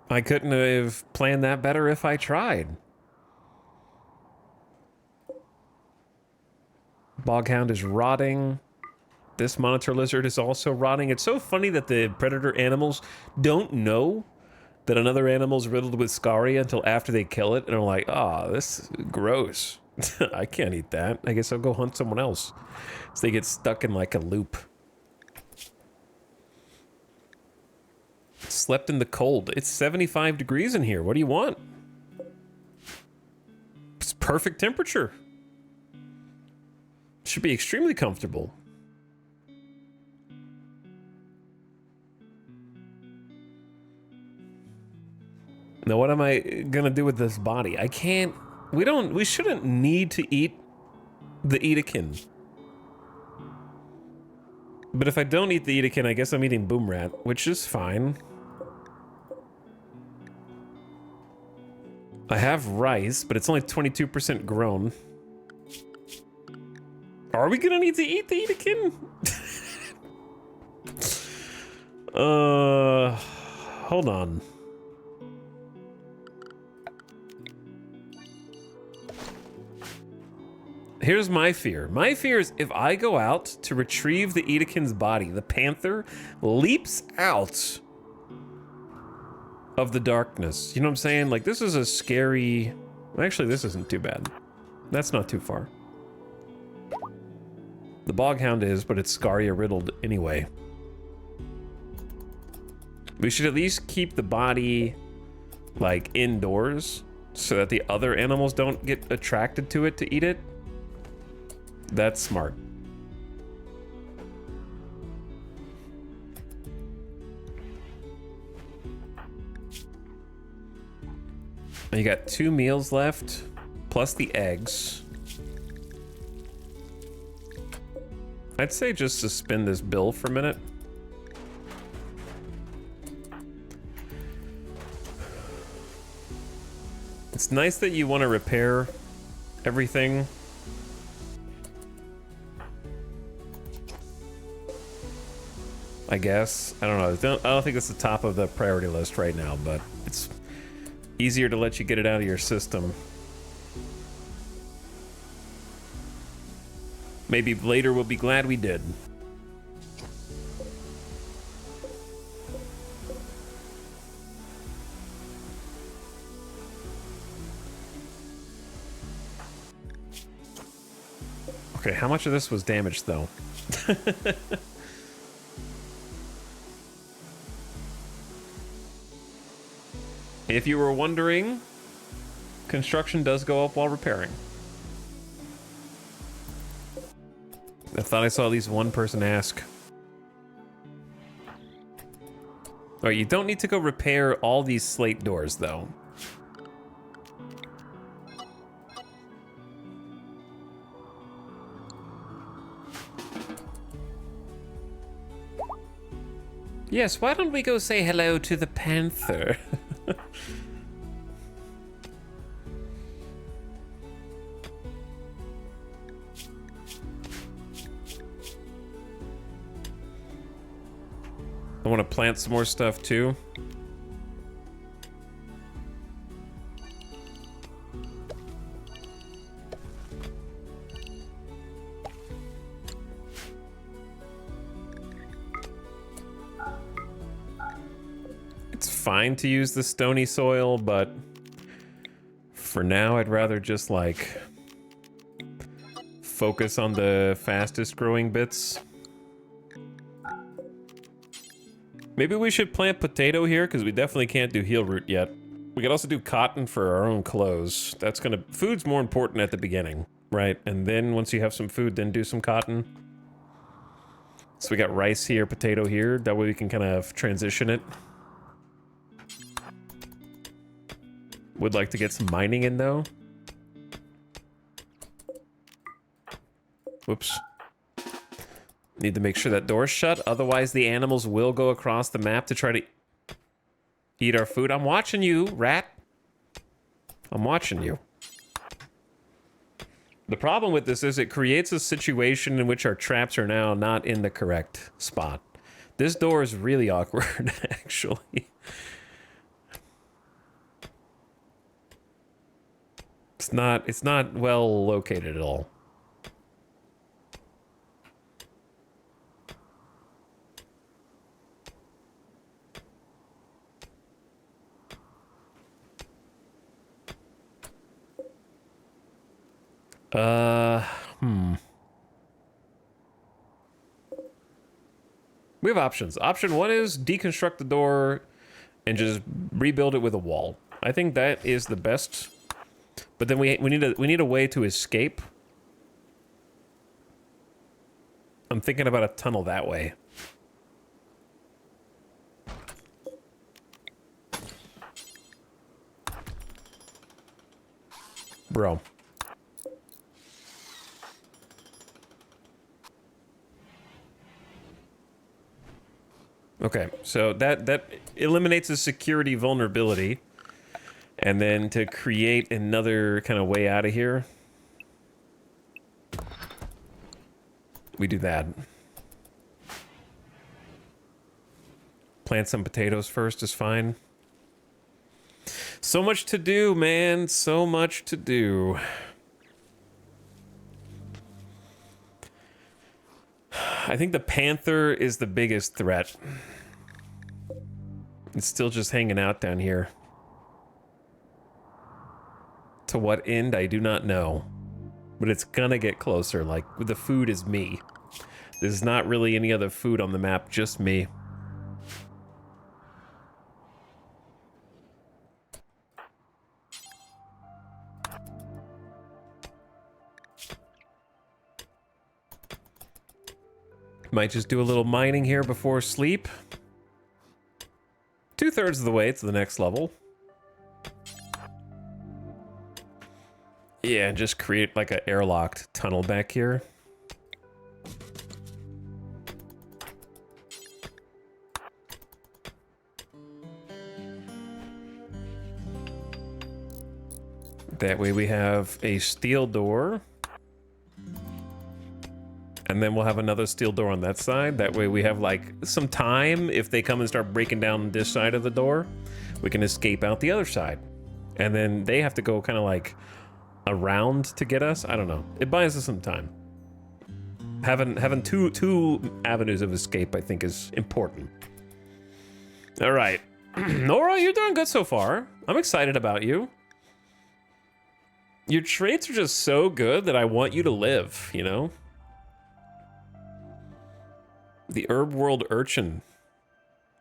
I couldn't have planned that better if I tried. Boghound is rotting. This monitor lizard is also rotting. It's so funny that the predator animals don't know that another animal's riddled with scaria until after they kill it, and are like, "Ah, this is gross. I can't eat that. I guess I'll go hunt someone else." So they get stuck in like a loop. Slept in the cold. It's 75 degrees in here. What do you want? It's perfect temperature. Should be extremely comfortable. Now, what am I gonna do with this body? I can't... We shouldn't need to eat the Edakin. But if I don't eat the Edakin, I guess I'm eating Boom Rat, which is fine. I have rice, but it's only 22% grown. Are we gonna need to eat the Edakin? Hold on. Here's my fear. My fear is if I go out to retrieve the Edakin's body, the panther leaps out of the darkness. You know what I'm saying? Like, this is a scary... Actually, this isn't too bad. That's not too far. The Boghound is, but it's Scaria riddled anyway. We should at least keep the body, like, indoors so that the other animals don't get attracted to it to eat it. That's smart. And you got 2 meals left, plus the eggs. I'd say just suspend this bill for a minute. It's nice that you want to repair everything. I guess. I don't know. I don't think it's the top of the priority list right now, but it's easier to let you get it out of your system. Maybe later we'll be glad we did. Okay, how much of this was damaged, though? If you were wondering, construction does go up while repairing. I thought I saw at least one person ask. Alright, you don't need to go repair all these slate doors, though. Yes, why don't we go say hello to the panther? I want to plant some more stuff too. It's fine to use the stony soil, but for now I'd rather just like focus on the fastest growing bits. Maybe we should plant potato here, because we definitely can't do heel root yet. We could also do cotton for our own clothes. That's gonna... Food's more important at the beginning. Right, and then once you have some food, then do some cotton. So we got rice here, potato here. That way we can kind of transition it. Would like to get some mining in, though. Whoops. Need to make sure that door's shut, otherwise the animals will go across the map to try to eat our food. I'm watching you, rat. I'm watching you. The problem with this is it creates a situation in which our traps are now not in the correct spot. This door is really awkward, actually. It's not well located at all. We have options. Option one is deconstruct the door and just rebuild it with a wall. I think that is the best. But then we need a way to escape. I'm thinking about a tunnel that way. Bro. Okay, so that eliminates a security vulnerability. And then to create another kind of way out of here, we do that. Plant some potatoes first is fine. So much to do, man. So much to do. I think the panther is the biggest threat. It's still just hanging out down here. To what end, I do not know. But it's gonna get closer, like, the food is me. There's not really any other food on the map, just me. Might just do a little mining here before sleep. 2/3 of the way to the next level. Yeah, and just create like an airlocked tunnel back here. That way we have a steel door. And then we'll have another steel door on that side. That way we have like some time. If they come and start breaking down this side of the door, we can escape out the other side. And then they have to go kind of like around to get us. I don't know. It buys us some time. Having two avenues of escape, I think, is important. All right. Nora, you're doing good so far. I'm excited about you. Your traits are just so good that I want you to live, you know? The RimWorld urchin.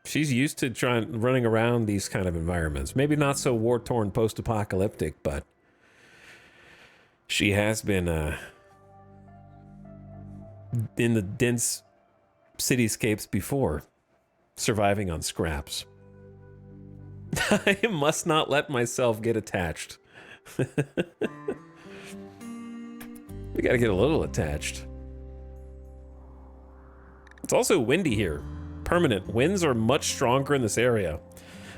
She's used to running around these kind of environments. Maybe not so war-torn post-apocalyptic, but she has been in the dense cityscapes before, surviving on scraps. I must not let myself get attached. We gotta get a little attached. It's also windy here. Permanent. Winds are much stronger in this area.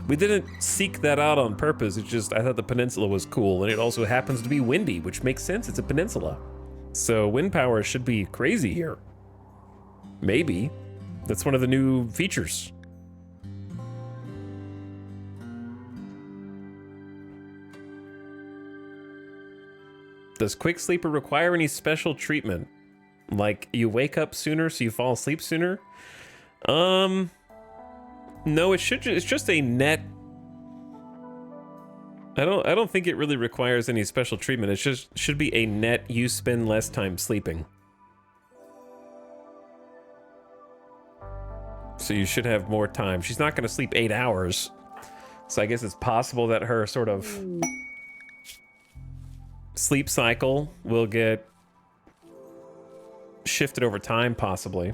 We didn't seek that out on purpose. It's just, I thought the peninsula was cool, and it also happens to be windy, which makes sense. It's a peninsula. So wind power should be crazy here. Maybe. That's one of the new features. Does Quick Sleeper require any special treatment? Like, you wake up sooner, so you fall asleep sooner? No, it's just a net. I don't think it really requires any special treatment. It just should be a net you spend less time sleeping. So you should have more time. She's not going to sleep 8 hours. So I guess it's possible that her sort of sleep cycle will get shifted over time, possibly.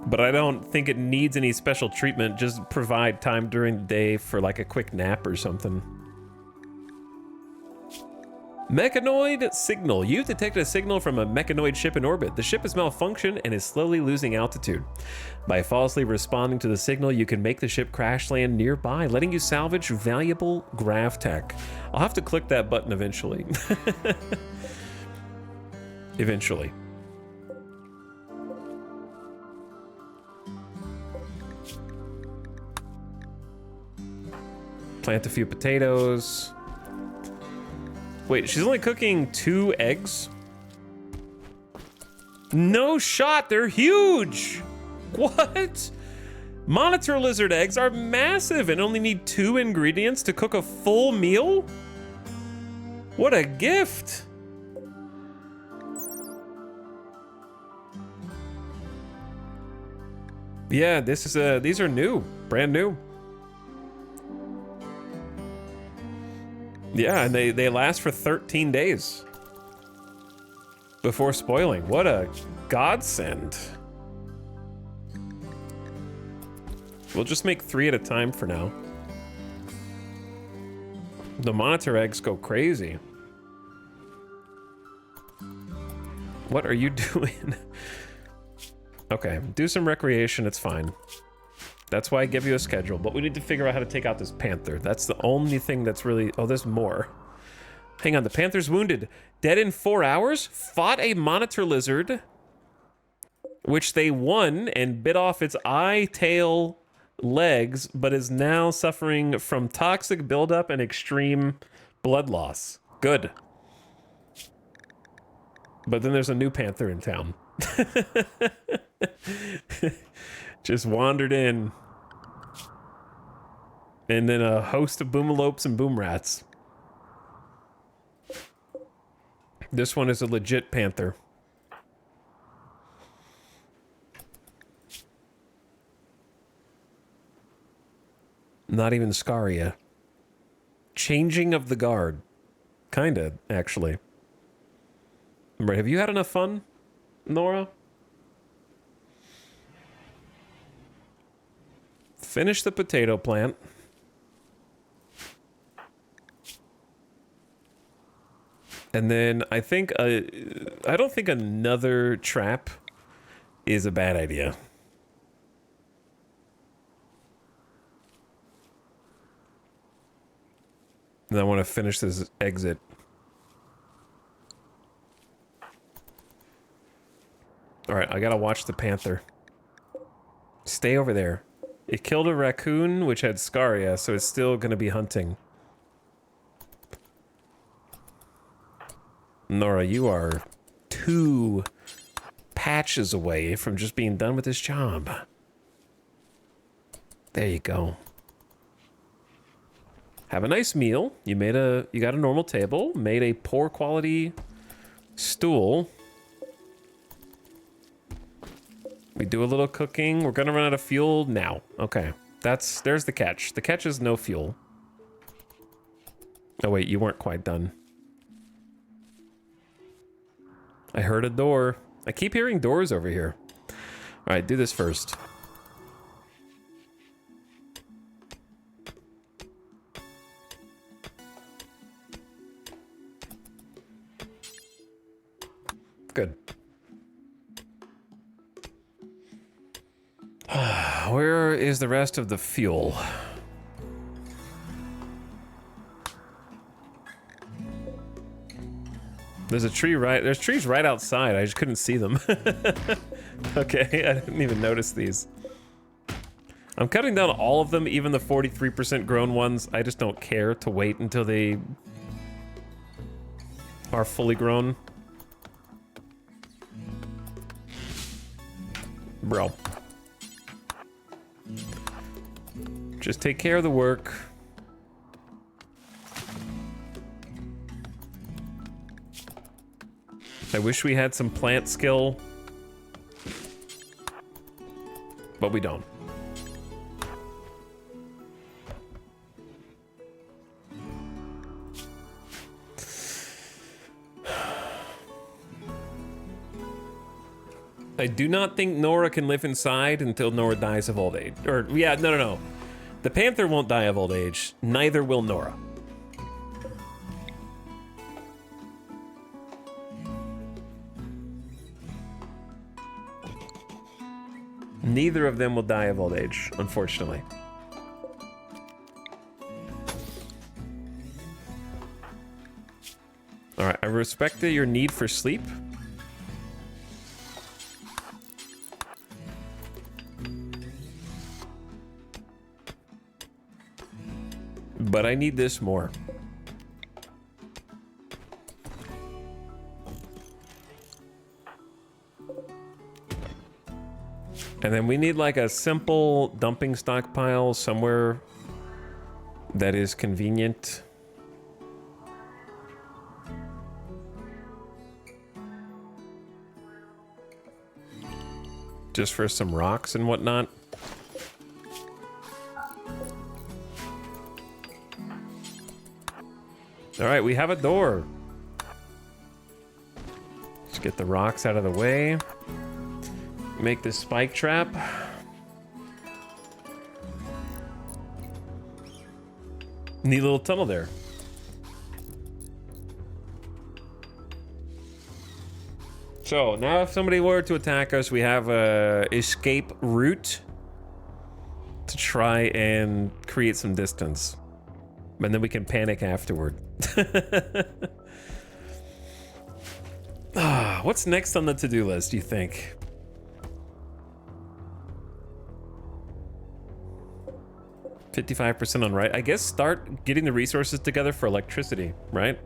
But I don't think it needs any special treatment. Just provide time during the day for like a quick nap or something. Mechanoid signal. You've detected a signal from a mechanoid ship in orbit. The ship has malfunctioned and is slowly losing altitude. By falsely responding to the signal, you can make the ship crash land nearby, letting you salvage valuable grav tech. I'll have to click that button eventually. Eventually. Plant a few potatoes. Wait, she's only cooking 2 eggs? No shot, they're huge! What? Monitor lizard eggs are massive and only need 2 ingredients to cook a full meal? What a gift! Yeah, this is these are new, brand new. Yeah, and they last for 13 days before spoiling. What a godsend. We'll just make 3 at a time for now. The monitor eggs go crazy. What are you doing? Okay, do some recreation, it's fine. That's why I give you a schedule, but we need to figure out how to take out this panther. That's the only thing that's really... Oh, there's more. Hang on, the panther's wounded. Dead in 4 hours? Fought a monitor lizard, which they won and bit off its eye, tail, legs, but is now suffering from toxic buildup and extreme blood loss. Good. But then there's a new panther in town. Just wandered in. And then a host of boomalopes and boom rats. This one is a legit panther. Not even Scaria. Changing of the guard. Kinda, actually. Right, have you had enough fun, Nora? Finish the potato plant. And then I think, I don't think another trap is a bad idea. And I want to finish this exit. All right, I gotta watch the panther. Stay over there. It killed a raccoon, which had Scaria, so it's still gonna be hunting. Nora, you are 2 patches away from just being done with this job. There you go. Have a nice meal. You got a normal table, made a poor quality stool. We do a little cooking. We're gonna run out of fuel now. Okay, there's the catch. The catch is no fuel. Oh wait, you weren't quite done. I heard a door. I keep hearing doors over here. All right, do this first. Good. Where is the rest of the fuel? There's trees right outside. I just couldn't see them. Okay, I didn't even notice these. I'm cutting down all of them, even the 43% grown ones. I just don't care to wait until they are fully grown. Bro. Just take care of the work. I wish we had some plant skill, but we don't. I do not think Nora can live inside until Nora dies of old age. Or, yeah, no. The Panther won't die of old age. Neither will Nora. Neither of them will die of old age, unfortunately. All right, I respect your need for sleep. But I need this more. And then we need like a simple dumping stockpile somewhere that is convenient. Just for some rocks and whatnot. All right, we have a door. Let's get the rocks out of the way. Make this spike trap. Neat little tunnel there. So now if somebody were to attack us, we have a escape route to try and create some distance. And then we can panic afterward. What's next on the to-do list, do you think? $55% on right. I guess start getting the resources together for electricity, right?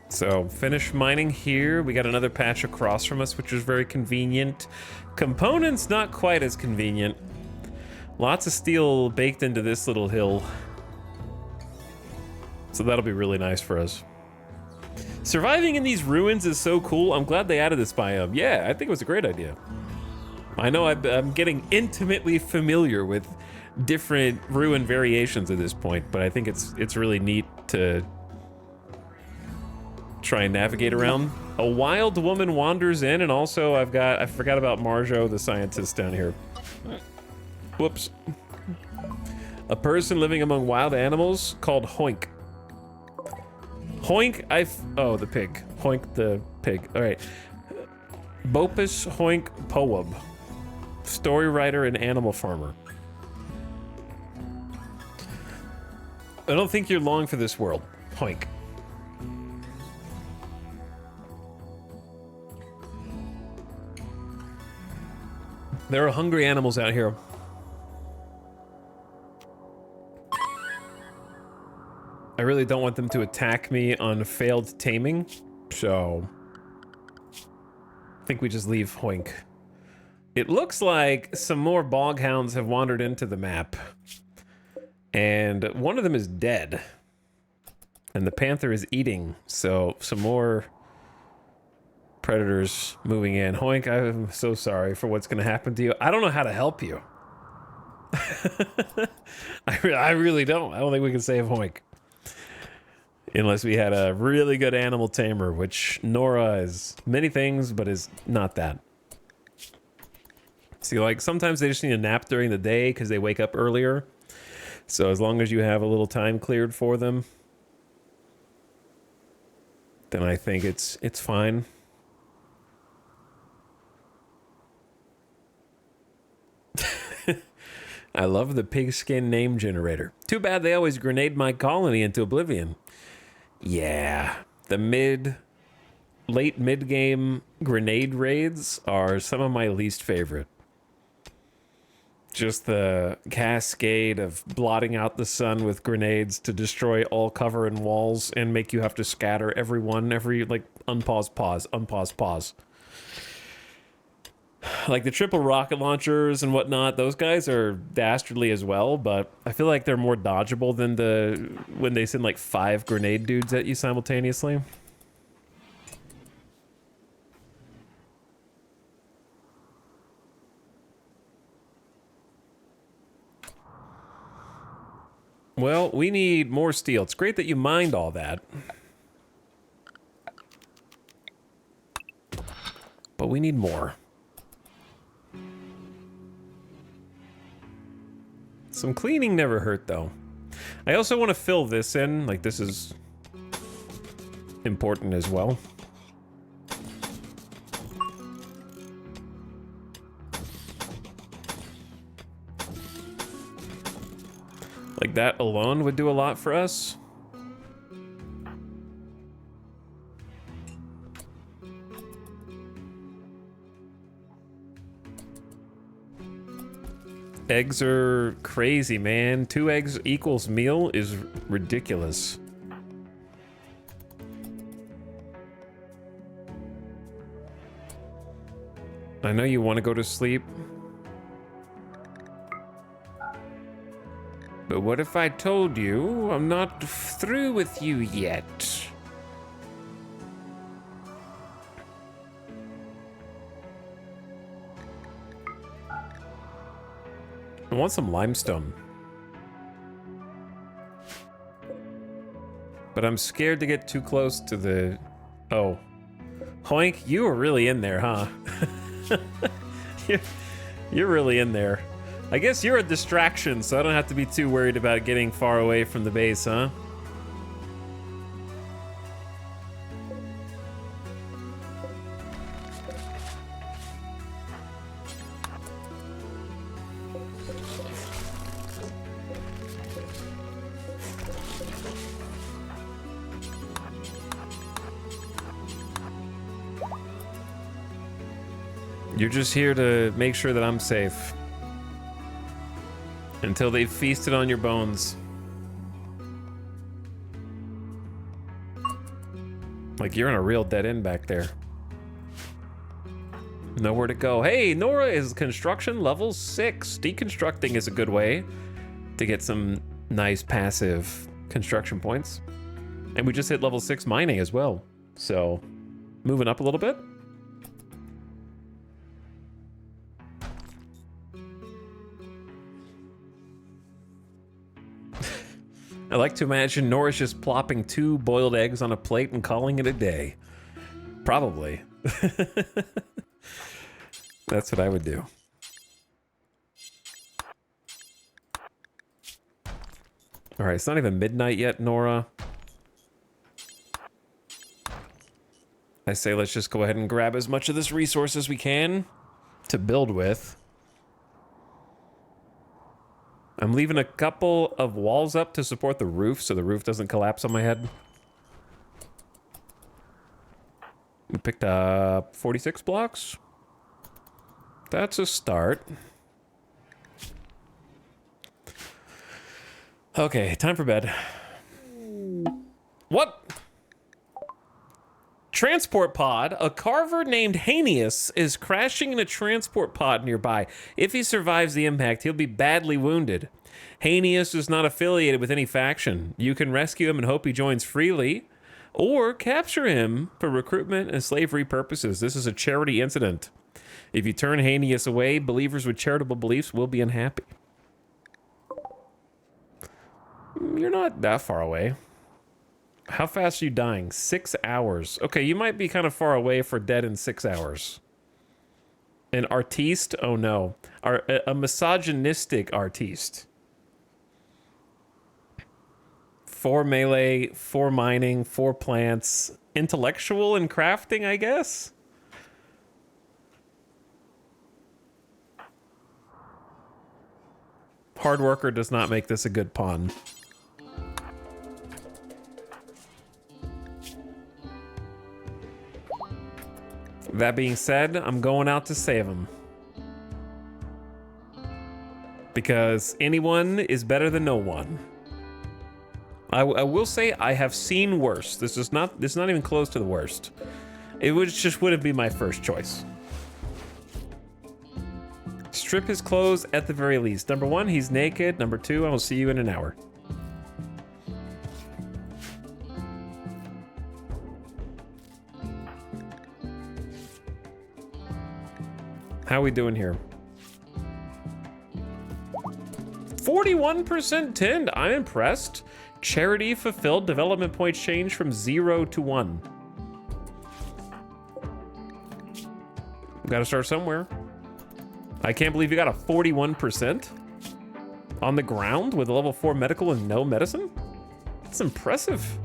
So finish mining here. We got another patch across from us, which is very convenient. Components, not quite as convenient. Lots of steel baked into this little hill. So that'll be really nice for us. Surviving in these ruins is so cool. I'm glad they added this biome. Yeah, I think it was a great idea. I know I'm getting intimately familiar with different ruin variations at this point, but I think it's really neat to try and navigate around. A wild woman wanders in, and also I forgot about Marjo, the scientist down here. Whoops. A person living among wild animals called Hoink. Hoink, oh, the pig. Hoink the pig. All right. Bopus Hoink Powub. Story writer and animal farmer. I don't think you're long for this world, Hoink. There are hungry animals out here. I really don't want them to attack me on failed taming, so I think we just leave Hoink. It looks like some more bog hounds have wandered into the map, and one of them is dead, and the panther is eating, so some more predators moving in. Hoink, I'm so sorry for what's going to happen to you. I don't know how to help you. I really don't. I don't think we can save Hoink. Unless we had a really good animal tamer, which Nora is many things, but is not that. See, like, sometimes they just need a nap during the day because they wake up earlier. So as long as you have a little time cleared for them, then I think it's fine. I love the pigskin name generator. Too bad they always grenade my colony into oblivion. Yeah, the late mid-game grenade raids are some of my least favorite. Just the cascade of blotting out the sun with grenades to destroy all cover and walls and make you have to scatter everyone, like, unpause, pause, unpause, pause. Like the triple rocket launchers and whatnot, those guys are dastardly as well, but I feel like they're more dodgeable than when they send like 5 grenade dudes at you simultaneously. Well, we need more steel. It's great that you mined all that. But we need more. Some cleaning never hurt, though. I also want to fill this in. Like, this is important as well. Like, that alone would do a lot for us. Eggs are crazy, man. 2 eggs equals meal is ridiculous. I know you want to go to sleep. But what if I told you I'm not through with you yet? I want some limestone. But I'm scared to get too close to the... Oh. Hoink, you were really in there, huh? You're really in there. I guess you're a distraction, so I don't have to be too worried about getting far away from the base, huh? You're just here to make sure that I'm safe. Until they've feasted on your bones. Like you're in a real dead end back there. Nowhere to go. Hey, Nora is construction level 6. Deconstructing is a good way to get some nice passive construction points. And we just hit level 6 mining as well. So, moving up a little bit. I like to imagine Nora's just plopping 2 boiled eggs on a plate and calling it a day. Probably. That's what I would do. All right, it's not even midnight yet, Nora. I say let's just go ahead and grab as much of this resource as we can to build with. I'm leaving a couple of walls up to support the roof so the roof doesn't collapse on my head. We picked up 46 blocks. That's a start. Okay, time for bed. What? Transport pod. A carver named Hanius is crashing in a transport pod nearby. If he survives the impact, he'll be badly wounded. Hanius is not affiliated with any faction. You can rescue him and hope he joins freely, or capture him for recruitment and slavery purposes. This is a charity incident. If you turn Hanius away, believers with charitable beliefs will be unhappy. You're not that far away. How fast are you dying? 6 hours. Okay, you might be kind of far away for dead in 6 hours. An artiste? Oh no. A misogynistic artiste. 4 melee, 4 mining, 4 plants. Intellectual and crafting, I guess? Hard worker does not make this a good pawn. That being said, I'm going out to save him. Because anyone is better than no one. I will say I have seen worse. This is not even close to the worst. It wouldn't be my first choice. Strip his clothes at the very least. Number 1, he's naked. Number 2, I will see you in an hour. How are we doing here? 41% tinned. I'm impressed. Charity fulfilled. Development points change from 0 to 1. Gotta start somewhere. I can't believe you got a 41% on the ground with a level 4 medical and no medicine. That's impressive.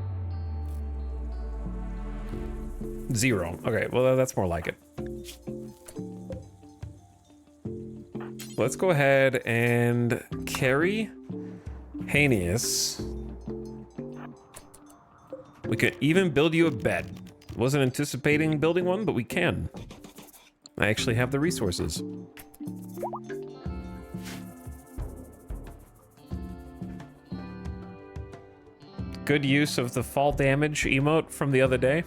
0. Okay, well, that's more like it. Let's go ahead and carry Hanius. We could even build you a bed. Wasn't anticipating building one, but we can. I actually have the resources. Good use of the fall damage emote from the other day.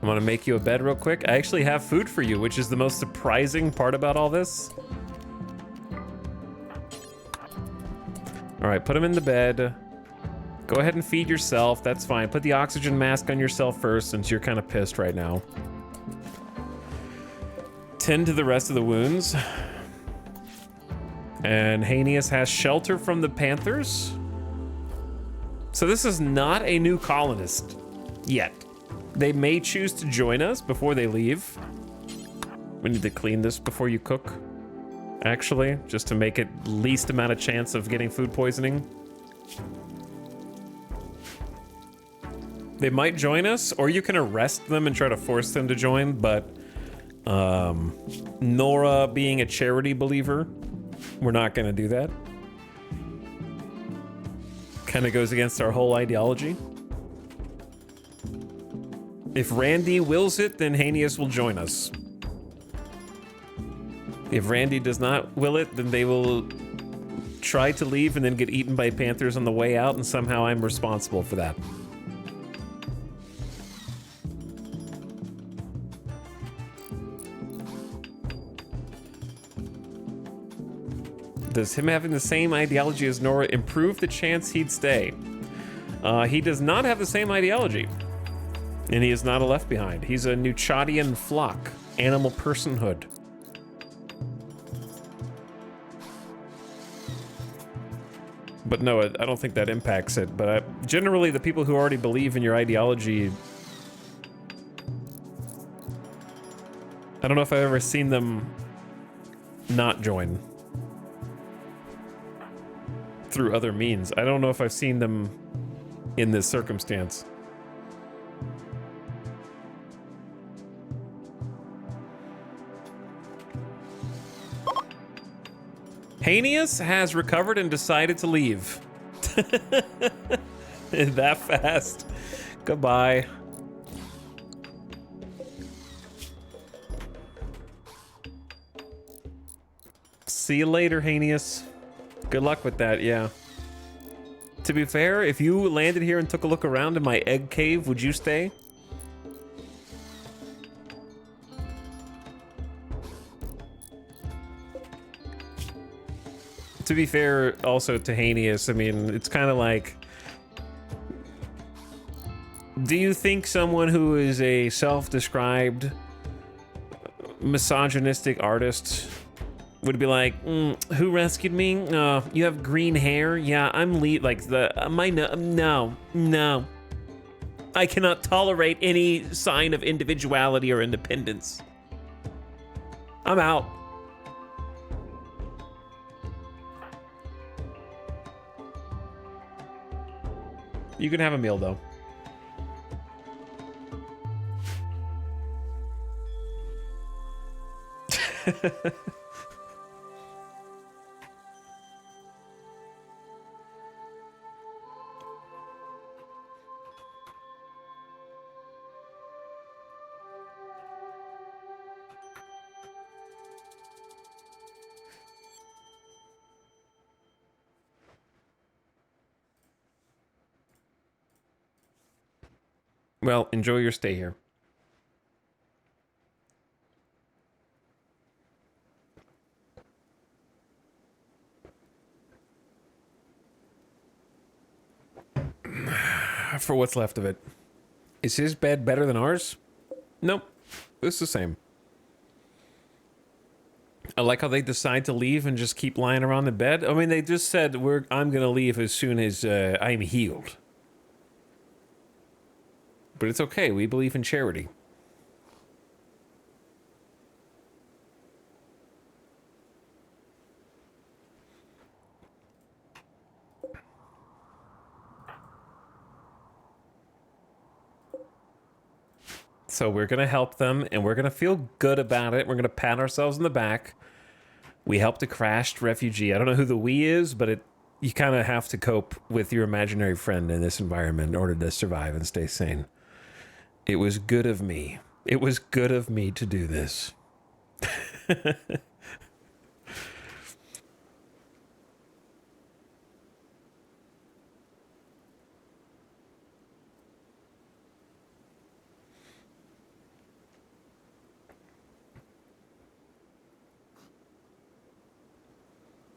I'm gonna make you a bed real quick. I actually have food for you, which is the most surprising part about all this. All right, put him in the bed. Go ahead and feed yourself, that's fine. Put the oxygen mask on yourself first since you're kind of pissed right now. Tend to the rest of the wounds. And Hanius has shelter from the Panthers. So this is not a new colonist yet. They may choose to join us before they leave. We need to clean this before you cook, actually, just to make it least amount of chance of getting food poisoning. They might join us, or you can arrest them and try to force them to join, but Nora being a charity believer, we're not gonna do that. Kind of goes against our whole ideology. If Randy wills it, then Hanius will join us. If Randy does not will it, then they will try to leave and then get eaten by panthers on the way out, and somehow I'm responsible for that. Does him having the same ideology as Nora improve the chance he'd stay? He does not have the same ideology. And he is not a left behind. He's a Nuchadian flock, animal personhood. But no, I don't think that impacts it. But generally, the people who already believe in your ideology, I don't know if I've ever seen them not join through other means. I don't know if I've seen them in this circumstance. Hanius has recovered and decided to leave. That fast. Goodbye. See you later, Hanius. Good luck with that, yeah. To be fair, if you landed here and took a look around in my egg cave, would you stay? To be fair, also to Hanius, I mean, it's kind of like, do you think someone who is a self-described misogynistic artist would be like, who rescued me? You have green hair? Yeah, I'm like no. I cannot tolerate any sign of individuality or independence. I'm out. You can have a meal, though. Well, enjoy your stay here. For what's left of it. Is his bed better than ours? Nope. It's the same. I like how they decide to leave and just keep lying around the bed. I mean, they just said, I'm going to leave as soon as I'm healed. But it's okay. We believe in charity. So we're going to help them, and we're going to feel good about it. We're going to pat ourselves on the back. We helped a crashed refugee. I don't know who the we is, but you kind of have to cope with your imaginary friend in this environment in order to survive and stay sane. It was good of me. It was good of me to do this.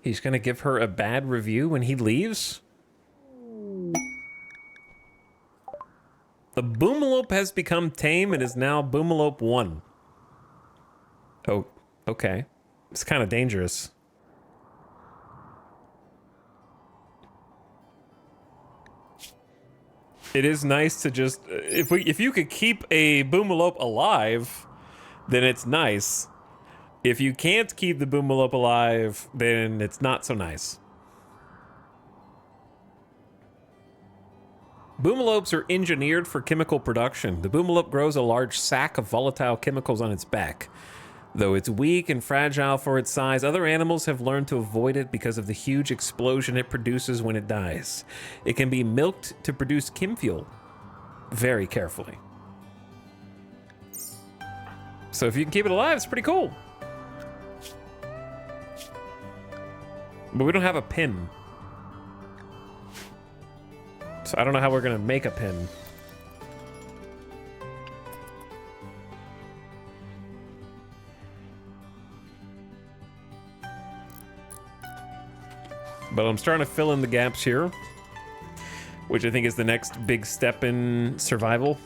He's going to give her a bad review when he leaves? The Boomalope has become tame and is now Boomalope 1. Oh, okay. It's kind of dangerous. It is nice to just... If you could keep a Boomalope alive, then it's nice. If you can't keep the Boomalope alive, then it's not so nice. Boomalopes are engineered for chemical production. The Boomalope grows a large sack of volatile chemicals on its back. Though it's weak and fragile for its size, other animals have learned to avoid it because of the huge explosion it produces when it dies. It can be milked to produce chem fuel. Very carefully. So if you can keep it alive, it's pretty cool. But we don't have a pin. So I don't know how we're gonna make a pin. But I'm starting to fill in the gaps here, which I think is the next big step in survival.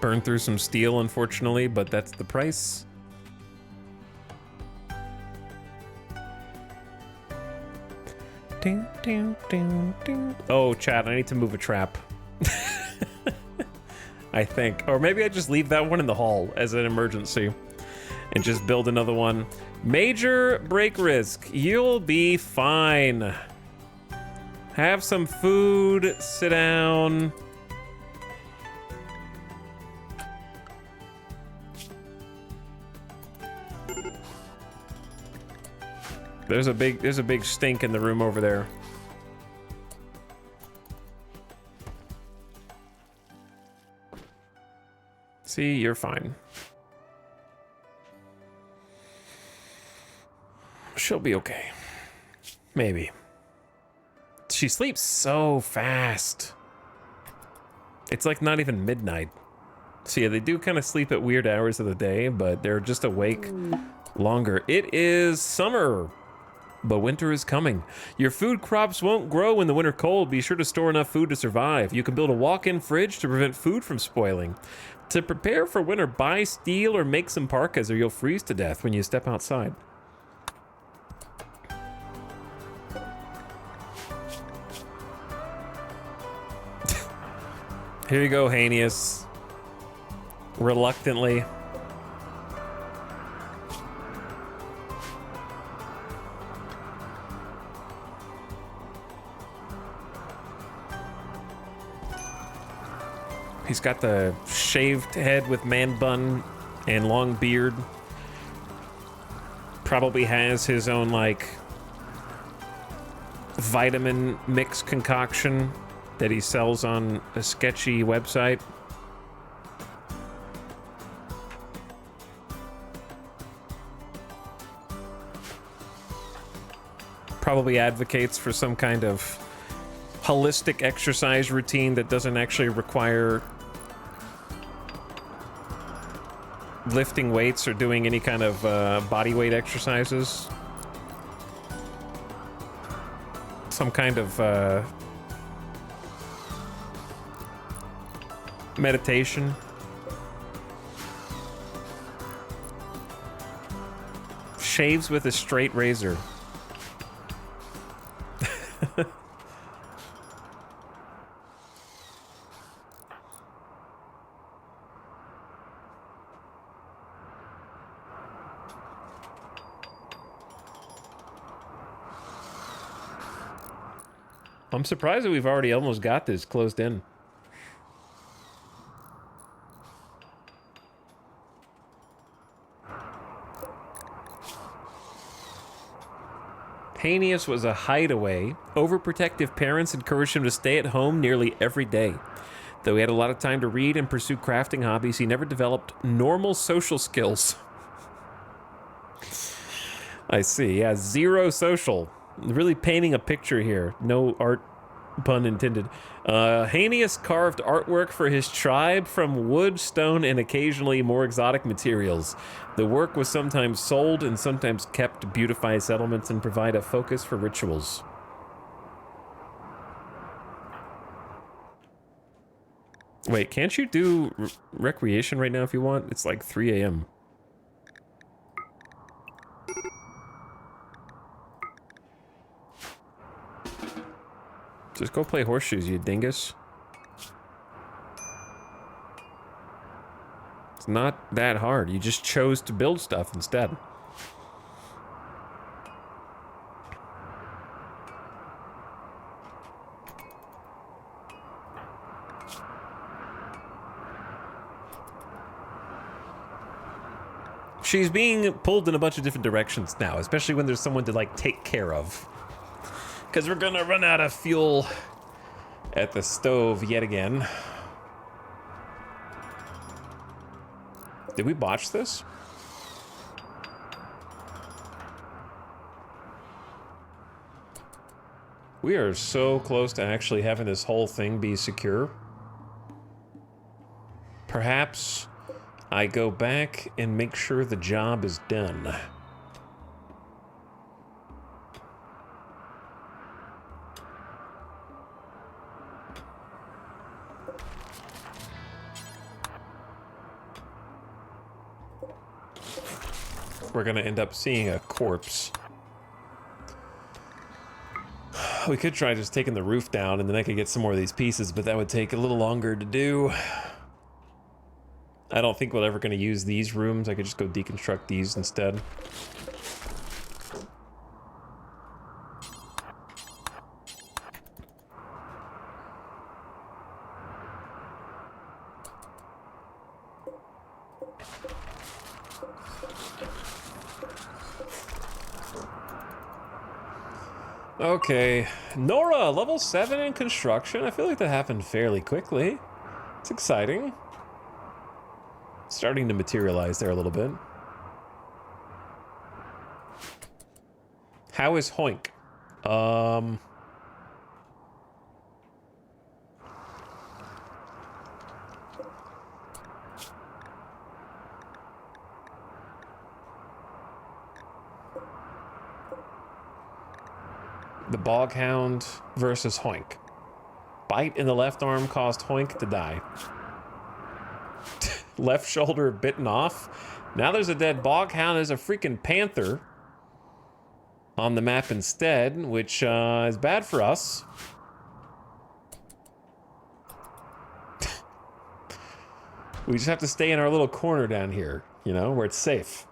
Burn through some steel, unfortunately, but that's the price. Ding, ding, ding, ding. Oh, chat, I need to move a trap. I think. Or maybe I just leave that one in the hall as an emergency and just build another one. Major break risk. You'll be fine. Have some food, sit down. There's a big stink in the room over there. See, you're fine. She'll be okay. Maybe. She sleeps so fast. It's like not even midnight. So yeah, they do kind of sleep at weird hours of the day, but they're just awake longer. It is summer, but winter is coming. Your food crops won't grow in the winter cold. Be sure to store enough food to survive. You can build a walk-in fridge to prevent food from spoiling. To prepare for winter, buy steel or make some parkas or you'll freeze to death when you step outside. Here you go, Hanius. Reluctantly. He's got the shaved head with man bun and long beard. Probably has his own, like, vitamin mix concoction that he sells on a sketchy website. Probably advocates for some kind of holistic exercise routine that doesn't actually require lifting weights or doing any kind of body weight exercises. some kind of meditation. Shaves with a straight razor. I'm surprised that we've already almost got this closed in. Hanius was a hideaway. Overprotective parents encouraged him to stay at home nearly every day. Though he had a lot of time to read and pursue crafting hobbies, he never developed normal social skills. I see. Yeah, zero social. Really painting a picture here. No art, pun intended. Hanius carved artwork for his tribe from wood, stone, and occasionally more exotic materials. The work was sometimes sold and sometimes kept to beautify settlements and provide a focus for rituals. Wait, can't you do recreation right now if you want? It's like 3 a.m. Just go play horseshoes, you dingus. It's not that hard. You just chose to build stuff instead. She's being pulled in a bunch of different directions now, especially when there's someone to, like, take care of. Because we're gonna run out of fuel at the stove yet again. Did we botch this? We are so close to actually having this whole thing be secure. Perhaps I go back and make sure the job is done. We're gonna end up seeing a corpse. We could try just taking the roof down and then I could get some more of these pieces, but that would take a little longer to do. I don't think we're ever gonna use these rooms. I could just go deconstruct these instead. Okay, Nora, level 7 in construction. I feel like that happened fairly quickly. It's exciting. Starting to materialize there a little bit. How is Hoink? The Boghound versus Hoink. Bite in the left arm caused Hoink to die. Left shoulder bitten off. Now there's a dead Boghound. There's a freaking panther on the map instead, which is bad for us. We just have to stay in our little corner down here, you know, where it's safe.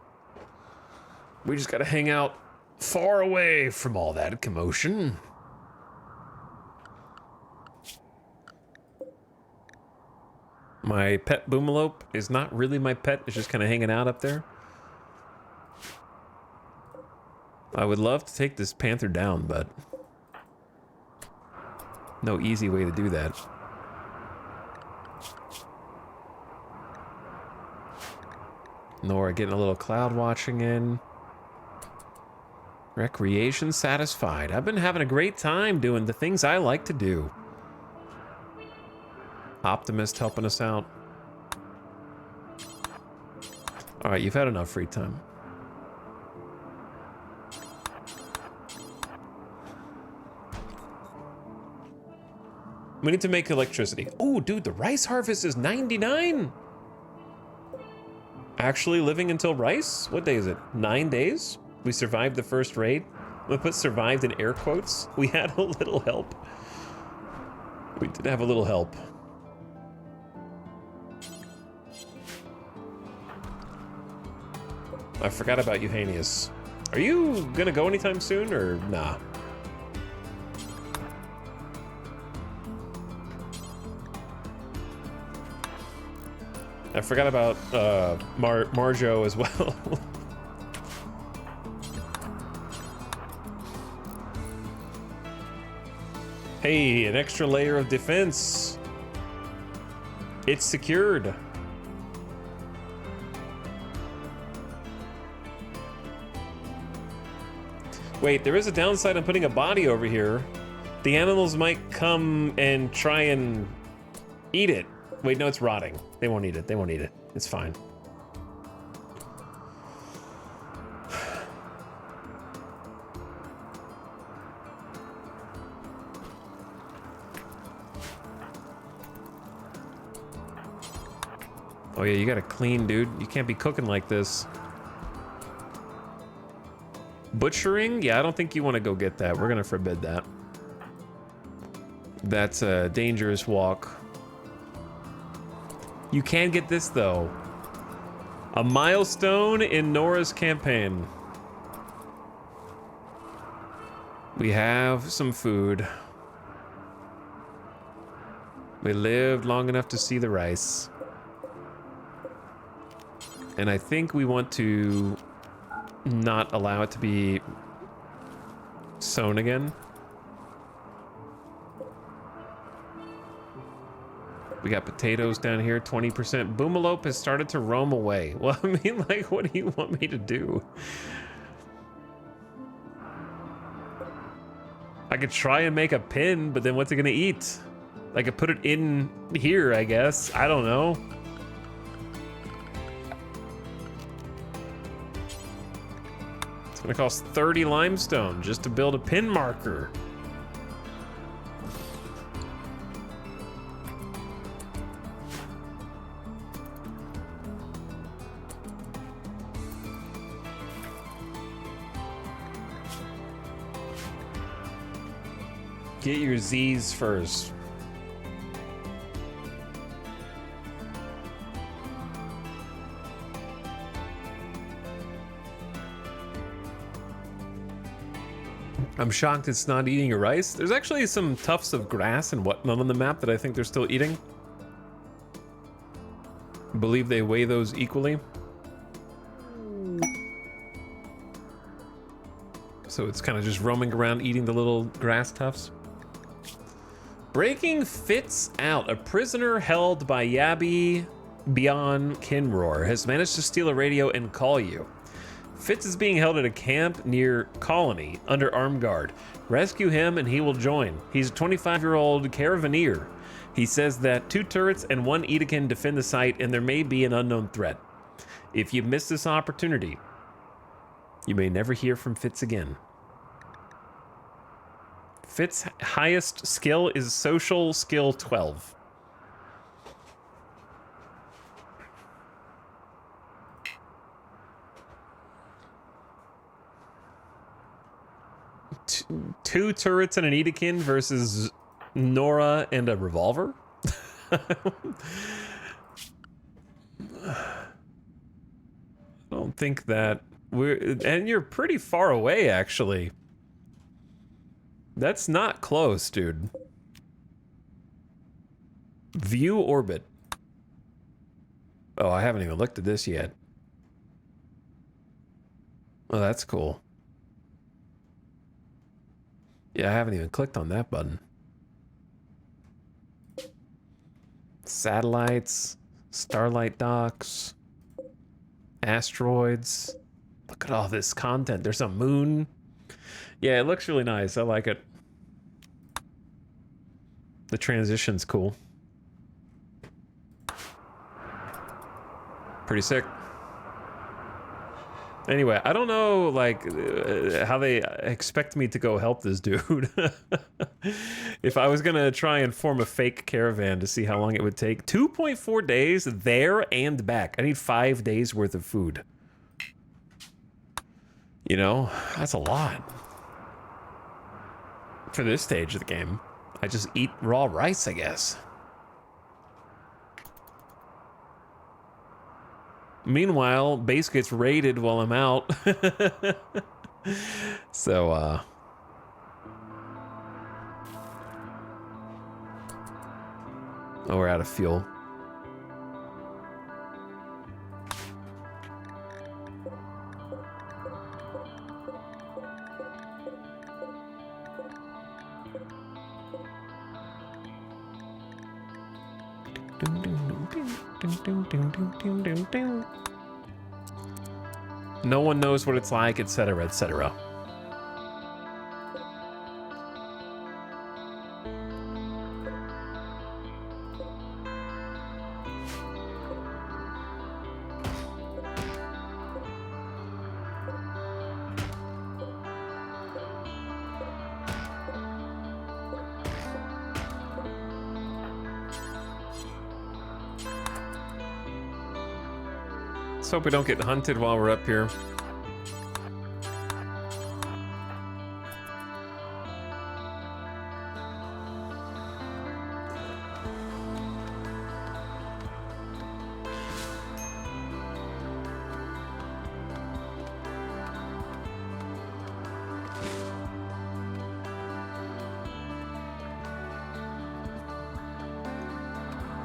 We just gotta hang out far away from all that commotion. My pet Boomalope is not really my pet. It's just kind of hanging out up there. I would love to take this panther down, but no easy way to do that. Nora getting a little cloud watching in. Recreation satisfied. I've been having a great time doing the things I like to do. Optimist helping us out. All right, you've had enough free time. We need to make electricity. Oh, dude, the rice harvest is 99. Actually living until rice? What day is it? 9 days? We survived the first raid. I'm gonna put survived in air quotes. We had a little help. We did have a little help. I forgot about Euhanius. Are you gonna go anytime soon or nah? I forgot about Marjo as well. Hey, an extra layer of defense. It's secured. Wait, there is a downside on putting a body over here. The animals might come and try and eat it. Wait, no, it's rotting. They won't eat it. They won't eat it. It's fine. Oh yeah, you gotta clean, dude. You can't be cooking like this. Butchering? Yeah, I don't think you want to go get that. We're gonna forbid that. That's a dangerous walk. You can get this though. A milestone in Nora's campaign. We have some food. We lived long enough to see the rice. And I think we want to not allow it to be sown again. We got potatoes down here, 20%. Boomalope has started to roam away. Well, I mean, like, what do you want me to do? I could try and make a pin, but then what's it gonna eat? I could put it in here, I guess. I don't know. It's gonna cost 30 limestone just to build a pin marker. Get your Z's first. I'm shocked it's not eating your rice. There's actually some tufts of grass and whatnot on the map that I think they're still eating. I believe they weigh those equally. So it's kind of just roaming around eating the little grass tufts. Breaking Fitz out. A prisoner held by Yabi beyond Kinroar has managed to steal a radio and call you. Fitz is being held at a camp near Colony under armed guard. Rescue him and he will join. He's a 25-year-old caravaneer. He says that 2 turrets and 1 Edekin defend the site and there may be an unknown threat. If you miss this opportunity, you may never hear from Fitz again. Fitz's highest skill is social skill 12. Two turrets and an Edekin versus Nora and a revolver? I don't think that and you're pretty far away, actually. That's not close, dude. View orbit. Oh, I haven't even looked at this yet. Oh, that's cool. Yeah, I haven't even clicked on that button. Satellites, Starlight docks, asteroids. Look at all this content. There's a moon. Yeah, it looks really nice. I like it. The transition's cool. Pretty sick. Anyway, I don't know, like, how they expect me to go help this dude. If I was gonna try and form a fake caravan to see how long it would take, 2.4 days there and back. I need 5 days worth of food. You know, that's a lot. For this stage of the game, I just eat raw rice, I guess. Meanwhile, base gets raided while I'm out. So, oh, we're out of fuel. No one knows what it's like, etc., etc. Let's hope we don't get hunted while we're up here.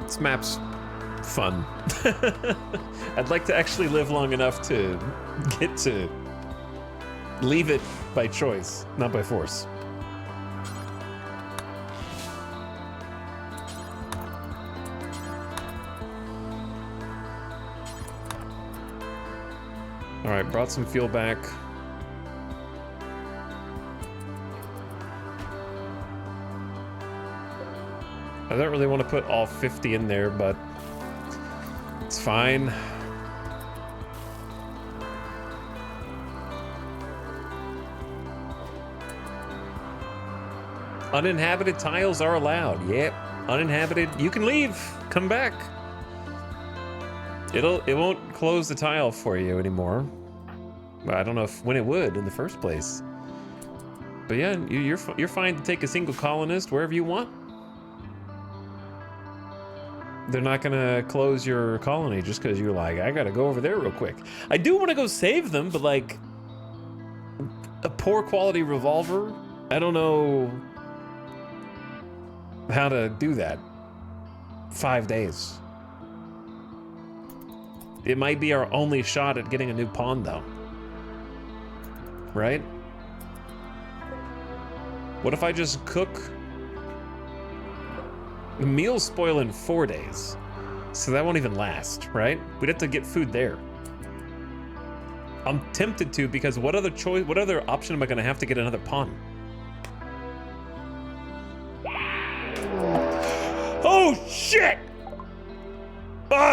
This map's fun. I'd like to actually live long enough to get to leave it by choice, not by force. All right, brought some fuel back. I don't really want to put all 50 in there, but it's fine. Uninhabited tiles are allowed. Yep, uninhabited. You can leave. Come back. It won't close the tile for you anymore. I don't know when it would in the first place. But yeah, you're fine to take a single colonist wherever you want. They're not gonna close your colony just because you're like, I gotta go over there real quick. I do want to go save them, but like a poor quality revolver, I don't know how to do that. 5 days. It might be our only shot at getting a new pawn though. Right? What if I just cook? The meals spoil in 4 days, so that won't even last, right? We'd have to get food there. I'm tempted to, because what other option am I gonna have to get another pawn? Oh shit!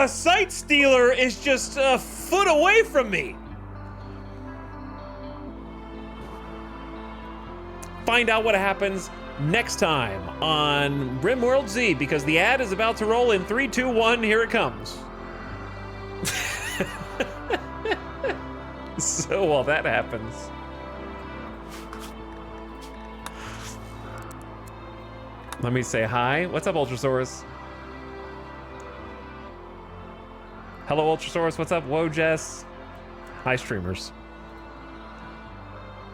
Sight Stealer is just a foot away from me. Find out what happens next time on RimWorld Z, because the ad is about to roll in 3, 2, 1. Here it comes. So while that happens, let me say hi. What's up, Ultrasaurus? Hello, Ultrasaurus. What's up, Whoa, Jess? Hi, streamers.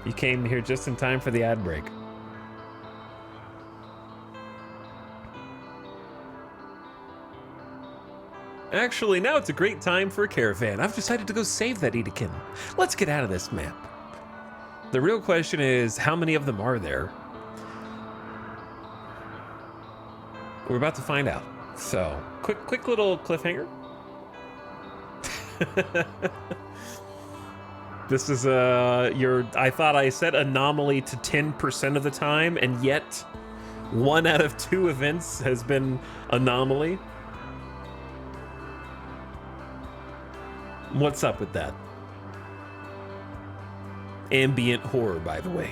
You came here just in time for the ad break. Actually, now it's a great time for a caravan. I've decided to go save that Edekin. Let's get out of this map. The real question is, how many of them are there? We're about to find out. So, quick little cliffhanger. This is I thought I said anomaly to 10% of the time, and yet 1 out of 2 events has been anomaly. What's up with that? Ambient horror, by the way.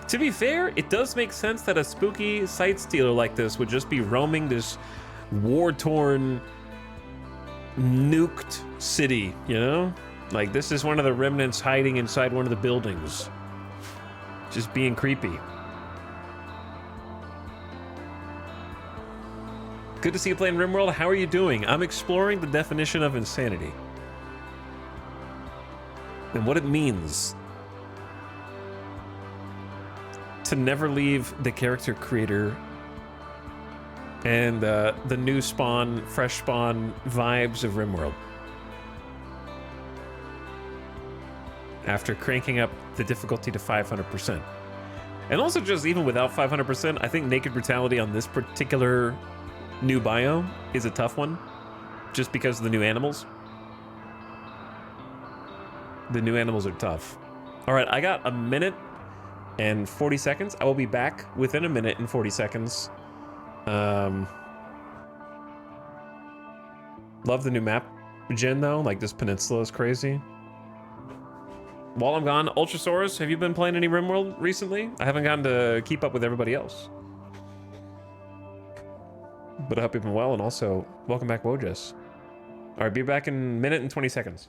To be fair, it does make sense that a spooky sight stealer like this would just be roaming this war-torn, nuked city, you know? Like, this is one of the remnants hiding inside one of the buildings. Just being creepy. Good to see you playing RimWorld. How are you doing? I'm exploring the definition of insanity. And what it means to never leave the character creator and the new spawn, fresh spawn vibes of RimWorld. After cranking up the difficulty to 500%. And also just even without 500%, I think Naked Brutality on this particular new biome is a tough one, just because of the new animals. The new animals are tough. All right, I got a minute and 40 seconds. I will be back within a minute and 40 seconds. Love the new map gen though, like this peninsula is crazy. While I'm gone, Ultrasaurus, have you been playing any RimWorld recently? I haven't gotten to keep up with everybody else. But I hope you've been well, and also, welcome back, Wojas. All right, be back in a minute and 20 seconds.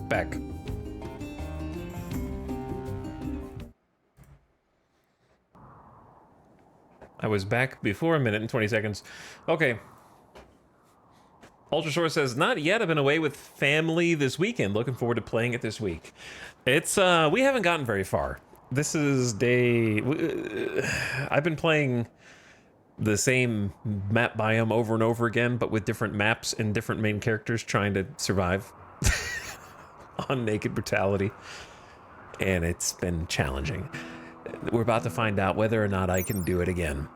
Back. I was back before a minute and 20 seconds. Okay. Ultrasaur says, not yet. I've been away with family this weekend. Looking forward to playing it this week. It's, we haven't gotten very far. This is day... I've been playing the same map biome over and over again, but with different maps and different main characters trying to survive. On Naked Brutality, and it's been challenging. We're about to find out whether or not I can do it again.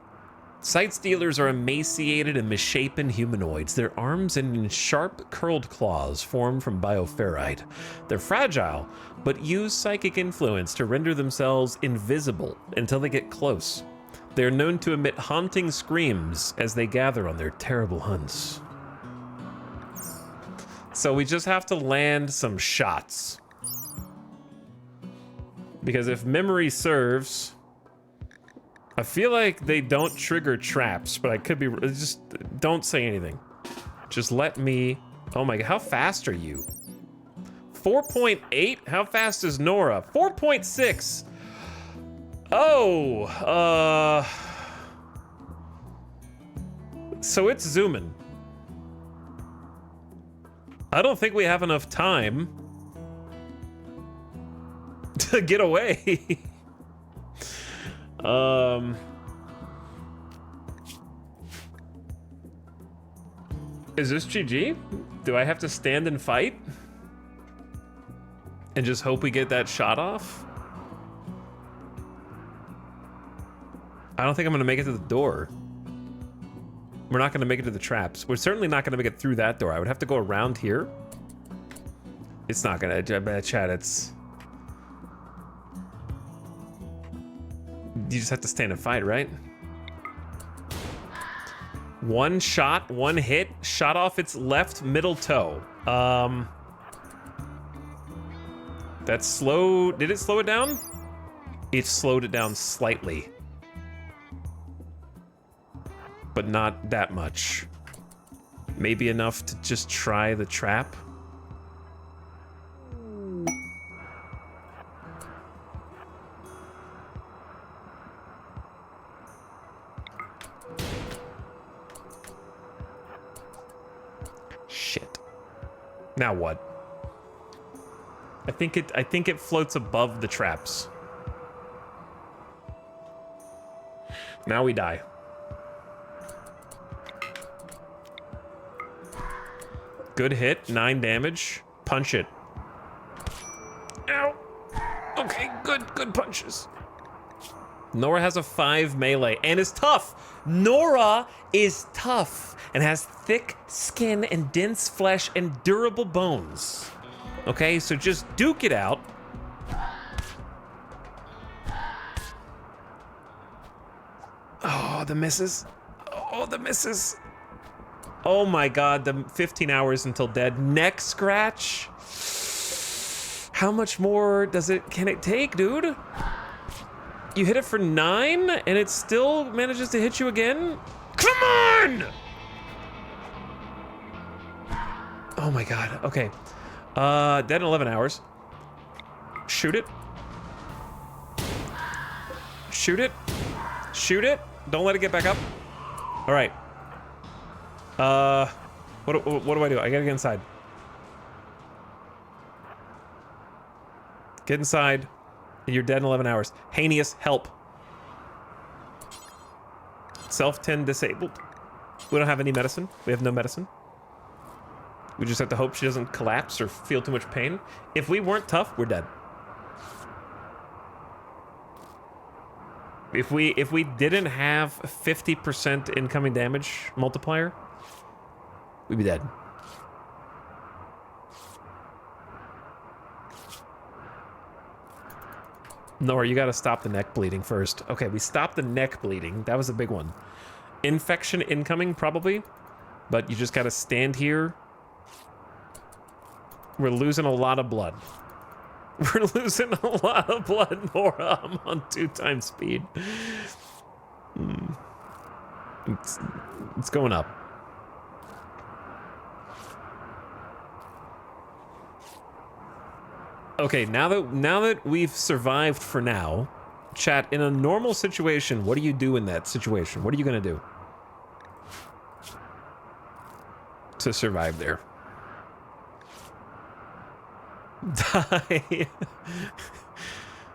Sight stealers are emaciated and misshapen humanoids. Their arms end in sharp, curled claws formed from bioferrite. They're fragile, but use psychic influence to render themselves invisible until they get close. They're known to emit haunting screams as they gather on their terrible hunts. So we just have to land some shots. Because if memory serves, I feel like they don't trigger traps, but I could be, just don't say anything. Just let me, oh my God, how fast are you? 4.8? How fast is Nora? 4.6. Oh, so it's zooming. I don't think we have enough time to get away. Is this GG? Do I have to stand and fight? And just hope we get that shot off? I don't think I'm gonna make it to the door. We're not gonna make it to the traps. We're certainly not gonna make it through that door. I would have to go around here. It's not gonna, chat, it's... You just have to stand and fight, right? One shot, one hit, shot off its left middle toe. That's slow, did it slow it down? It slowed it down slightly. but not that much. Maybe enough to just try the trap. Shit. Now what? I think it floats above the traps. Now we die. Good hit, 9 damage. Punch it. Ow. Okay, good punches. Nora has a 5 melee and is tough. Nora is tough and has thick skin and dense flesh and durable bones. Okay, so just duke it out. Oh, the misses. Oh, the misses. Oh my god, the 15 hours until dead. Neck scratch? How much more can it take, dude? You hit it for 9 and it still manages to hit you again? Come on! Oh my god, okay. Dead in 11 hours. Shoot it. Shoot it. Shoot it. Don't let it get back up. All right. What do I do? I gotta get inside. Get inside. You're dead in 11 hours. Heinous, help. Self-10 disabled. We don't have any medicine. We have no medicine. We just have to hope she doesn't collapse or feel too much pain. If we weren't tough, we're dead. If we didn't have 50% incoming damage multiplier, we'd be dead. Nora, you gotta stop the neck bleeding first. Okay, we stopped the neck bleeding. That was a big one. Infection incoming, probably. But you just gotta stand here. We're losing a lot of blood. We're losing a lot of blood, Nora. I'm on 2 times speed. It's going up. Okay, now that we've survived for now, chat, in a normal situation, what do you do in that situation? What are you gonna do to survive there? Die.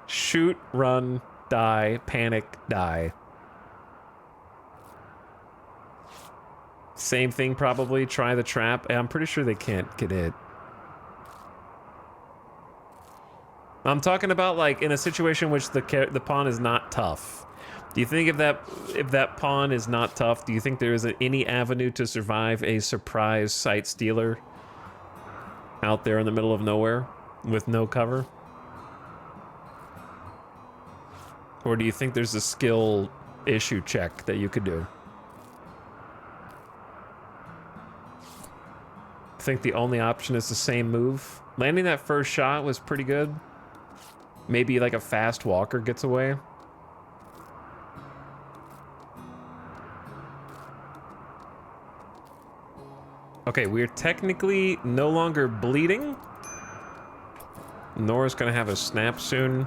Shoot, run, die, panic, die. Same thing probably, try the trap. I'm pretty sure they can't get it. I'm talking about like in a situation in which the pawn is not tough. Do you think if that pawn is not tough, do you think there is any avenue to survive a surprise sight stealer out there in the middle of nowhere with no cover? Or do you think there's a skill issue check that you could do? I think the only option is the same move. Landing that first shot was pretty good. Maybe like a fast walker gets away. Okay, we're technically no longer bleeding. Nora's gonna have a snap soon.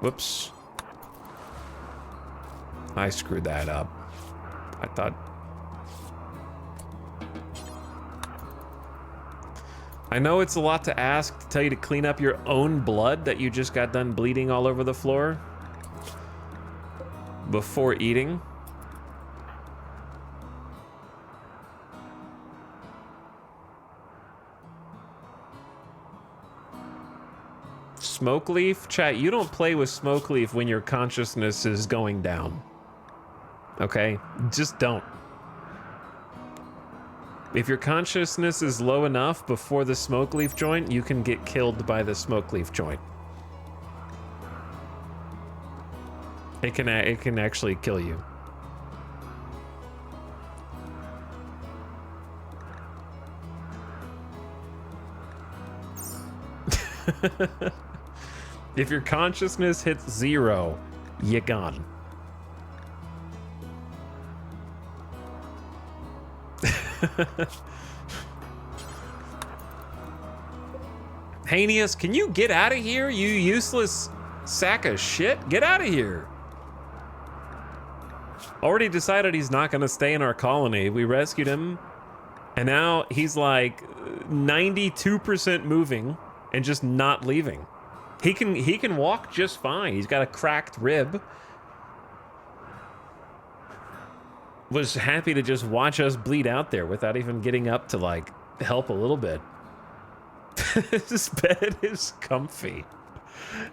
Whoops. I screwed that up. I thought... I know it's a lot to ask to tell you to clean up your own blood that you just got done bleeding all over the floor before eating. Smoke leaf? Chat, you don't play with smoke leaf when your consciousness is going down. Okay? Just don't. If your consciousness is low enough before the smoke leaf joint, you can get killed by the smoke leaf joint. It can actually kill you. If your consciousness hits 0, you're gone. Hanius, can you get out of here, you useless sack of shit? Get out of here. Already decided he's not going to stay in our colony. We rescued him, and now he's like 92% moving and just not leaving. He can walk just fine. He's got a cracked rib. Was happy to just watch us bleed out there without even getting up to like help a little bit. This bed is comfy.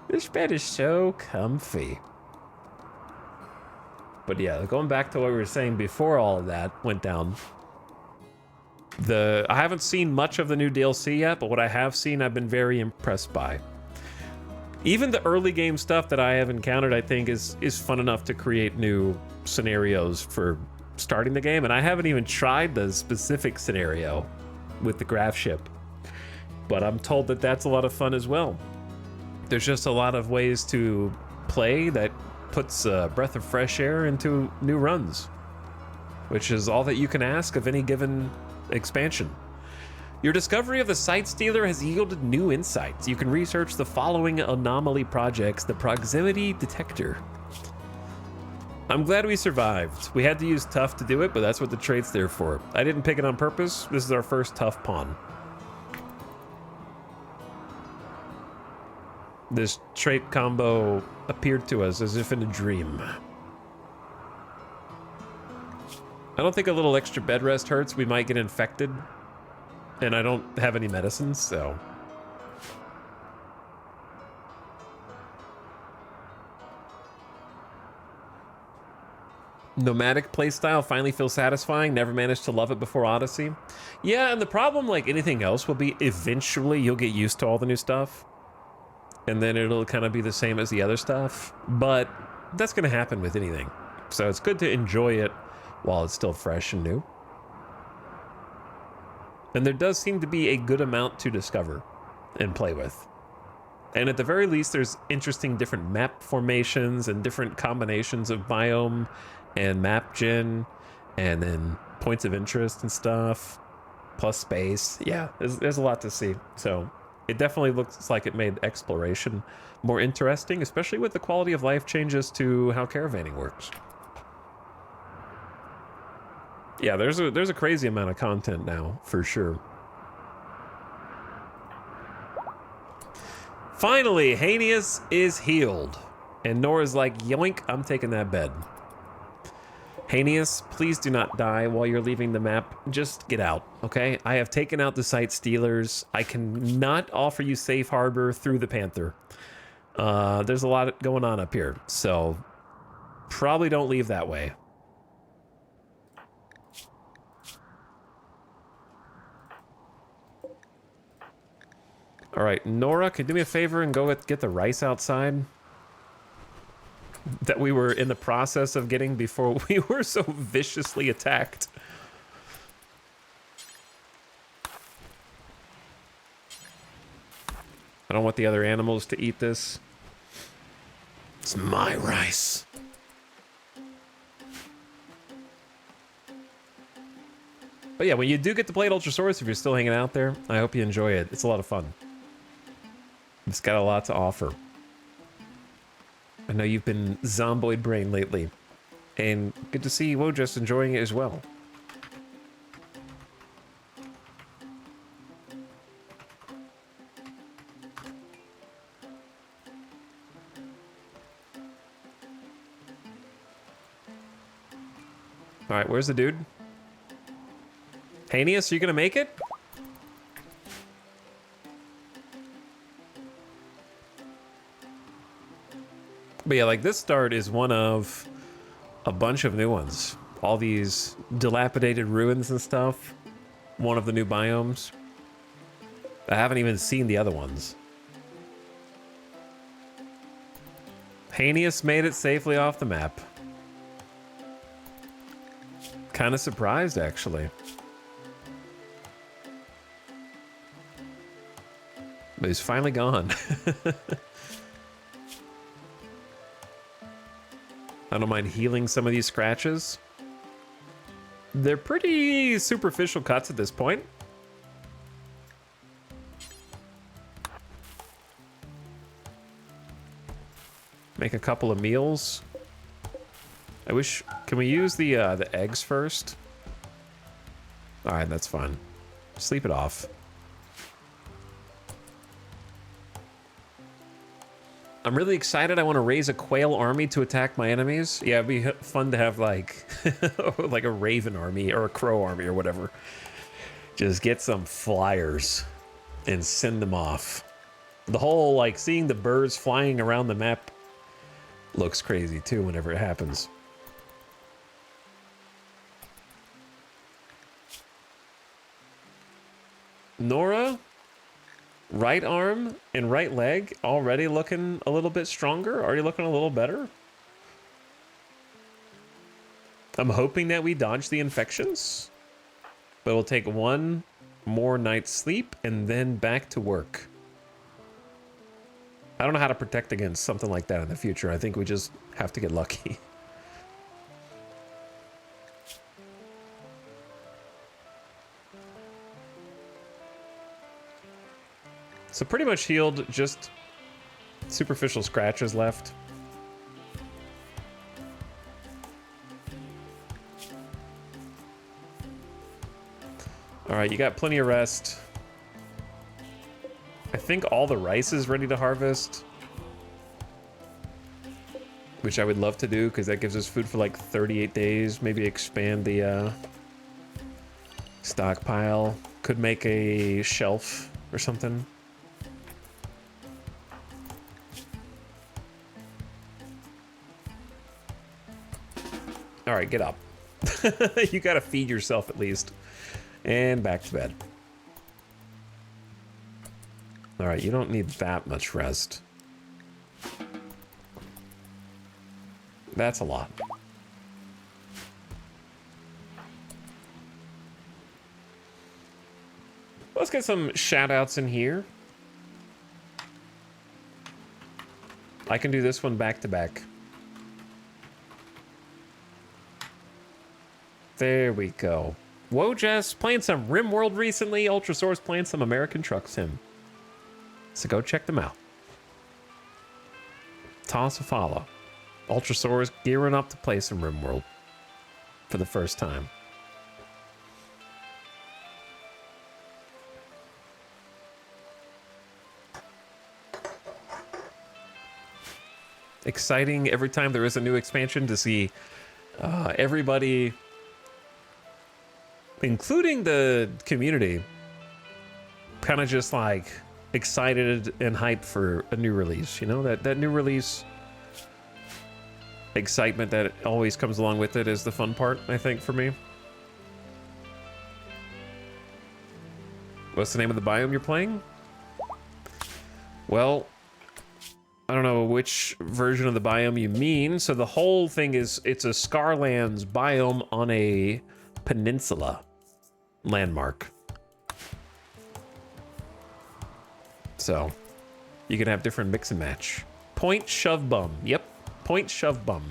This bed is so comfy. But yeah, going back to what we were saying before all of that went down. I haven't seen much of the new DLC yet, but what I have seen, I've been very impressed by. Even the early game stuff that I have encountered, I think, is fun enough to create new scenarios for starting the game. And I haven't even tried the specific scenario with the graph ship. But I'm told that that's a lot of fun as well. There's just a lot of ways to play that puts a breath of fresh air into new runs, which is all that you can ask of any given expansion. Your discovery of the Site Stealer has yielded new insights. You can research the following anomaly projects: the Proximity Detector. I'm glad we survived. We had to use tough to do it, but that's what the trait's there for. I didn't pick it on purpose. This is our first tough pawn. This trait combo appeared to us as if in a dream. I don't think a little extra bed rest hurts. We might get infected, and I don't have any medicines, so... Nomadic playstyle finally feels satisfying. Never managed to love it before Odyssey. Yeah, and the problem, like anything else, will be eventually you'll get used to all the new stuff. And then it'll kind of be the same as the other stuff. But that's going to happen with anything. So it's good to enjoy it while it's still fresh and new. And there does seem to be a good amount to discover and play with. And at the very least, there's interesting different map formations and different combinations of biome and map gen, and then points of interest and stuff, plus space. Yeah, there's a lot to see. So it definitely looks like it made exploration more interesting, especially with the quality of life changes to how caravanning works. Yeah, there's a crazy amount of content now, for sure. Finally, Hanius is healed. And Nora's like, yoink, I'm taking that bed. Hanius, please do not die while you're leaving the map. Just get out, okay? I have taken out the Site Stealers. I cannot offer you safe harbor through the Panther. There's a lot going on up here, so probably don't leave that way. All right, Nora, could you do me a favor and go get the rice outside that we were in the process of getting before we were so viciously attacked? I don't want the other animals to eat this. It's my rice. But yeah, when you do get to play at Ultrasaurus, if you're still hanging out there, I hope you enjoy it. It's a lot of fun. It's got a lot to offer. I know you've been zomboid brain lately, and good to see Wojust enjoying it as well. All right, where's the dude? Hanius, are you gonna make it? But yeah, like this start is one of a bunch of new ones. All these dilapidated ruins and stuff. One of the new biomes. I haven't even seen the other ones. Hanius made it safely off the map. Kind of surprised, actually. But he's finally gone. I don't mind healing some of these scratches. They're pretty superficial cuts at this point. Make a couple of meals. I wish, can we use the eggs first? All right, that's fine. Sleep it off. I'm really excited. I want to raise a quail army to attack my enemies. Yeah, it'd be fun to have like, like a raven army or a crow army or whatever. Just get some flyers and send them off. The whole, like, seeing the birds flying around the map looks crazy too whenever it happens. Nora, right arm and right leg already looking a little bit stronger. Already looking a little better. I'm hoping that we dodge the infections, but we'll take one more night's sleep and then back to work. I don't know how to protect against something like that in the future. I think we just have to get lucky. So pretty much healed, just superficial scratches left. All right, you got plenty of rest. I think all the rice is ready to harvest, which I would love to do because that gives us food for like 38 days. Maybe expand the stockpile. Could make a shelf or something. All right, get up. You gotta feed yourself at least. And back to bed. All right, you don't need that much rest. That's a lot. Let's get some shout outs in here. I can do this one back to back. There we go. Wojess playing some RimWorld recently. Ultrasaur's playing some American Truck Sim. So go check them out. Toss a follow. Ultrasaur's gearing up to play some RimWorld for the first time. Exciting every time there is a new expansion to see everybody, including the community, kind of just like excited and hyped for a new release. You know, that new release excitement that always comes along with it is the fun part, I think, for me. What's the name of the biome you're playing? Well, I don't know which version of the biome you mean. So the whole thing is, it's a Scarlands biome on a peninsula landmark. So you can have different mix and match. Point shove bum. Yep. Point shove bum.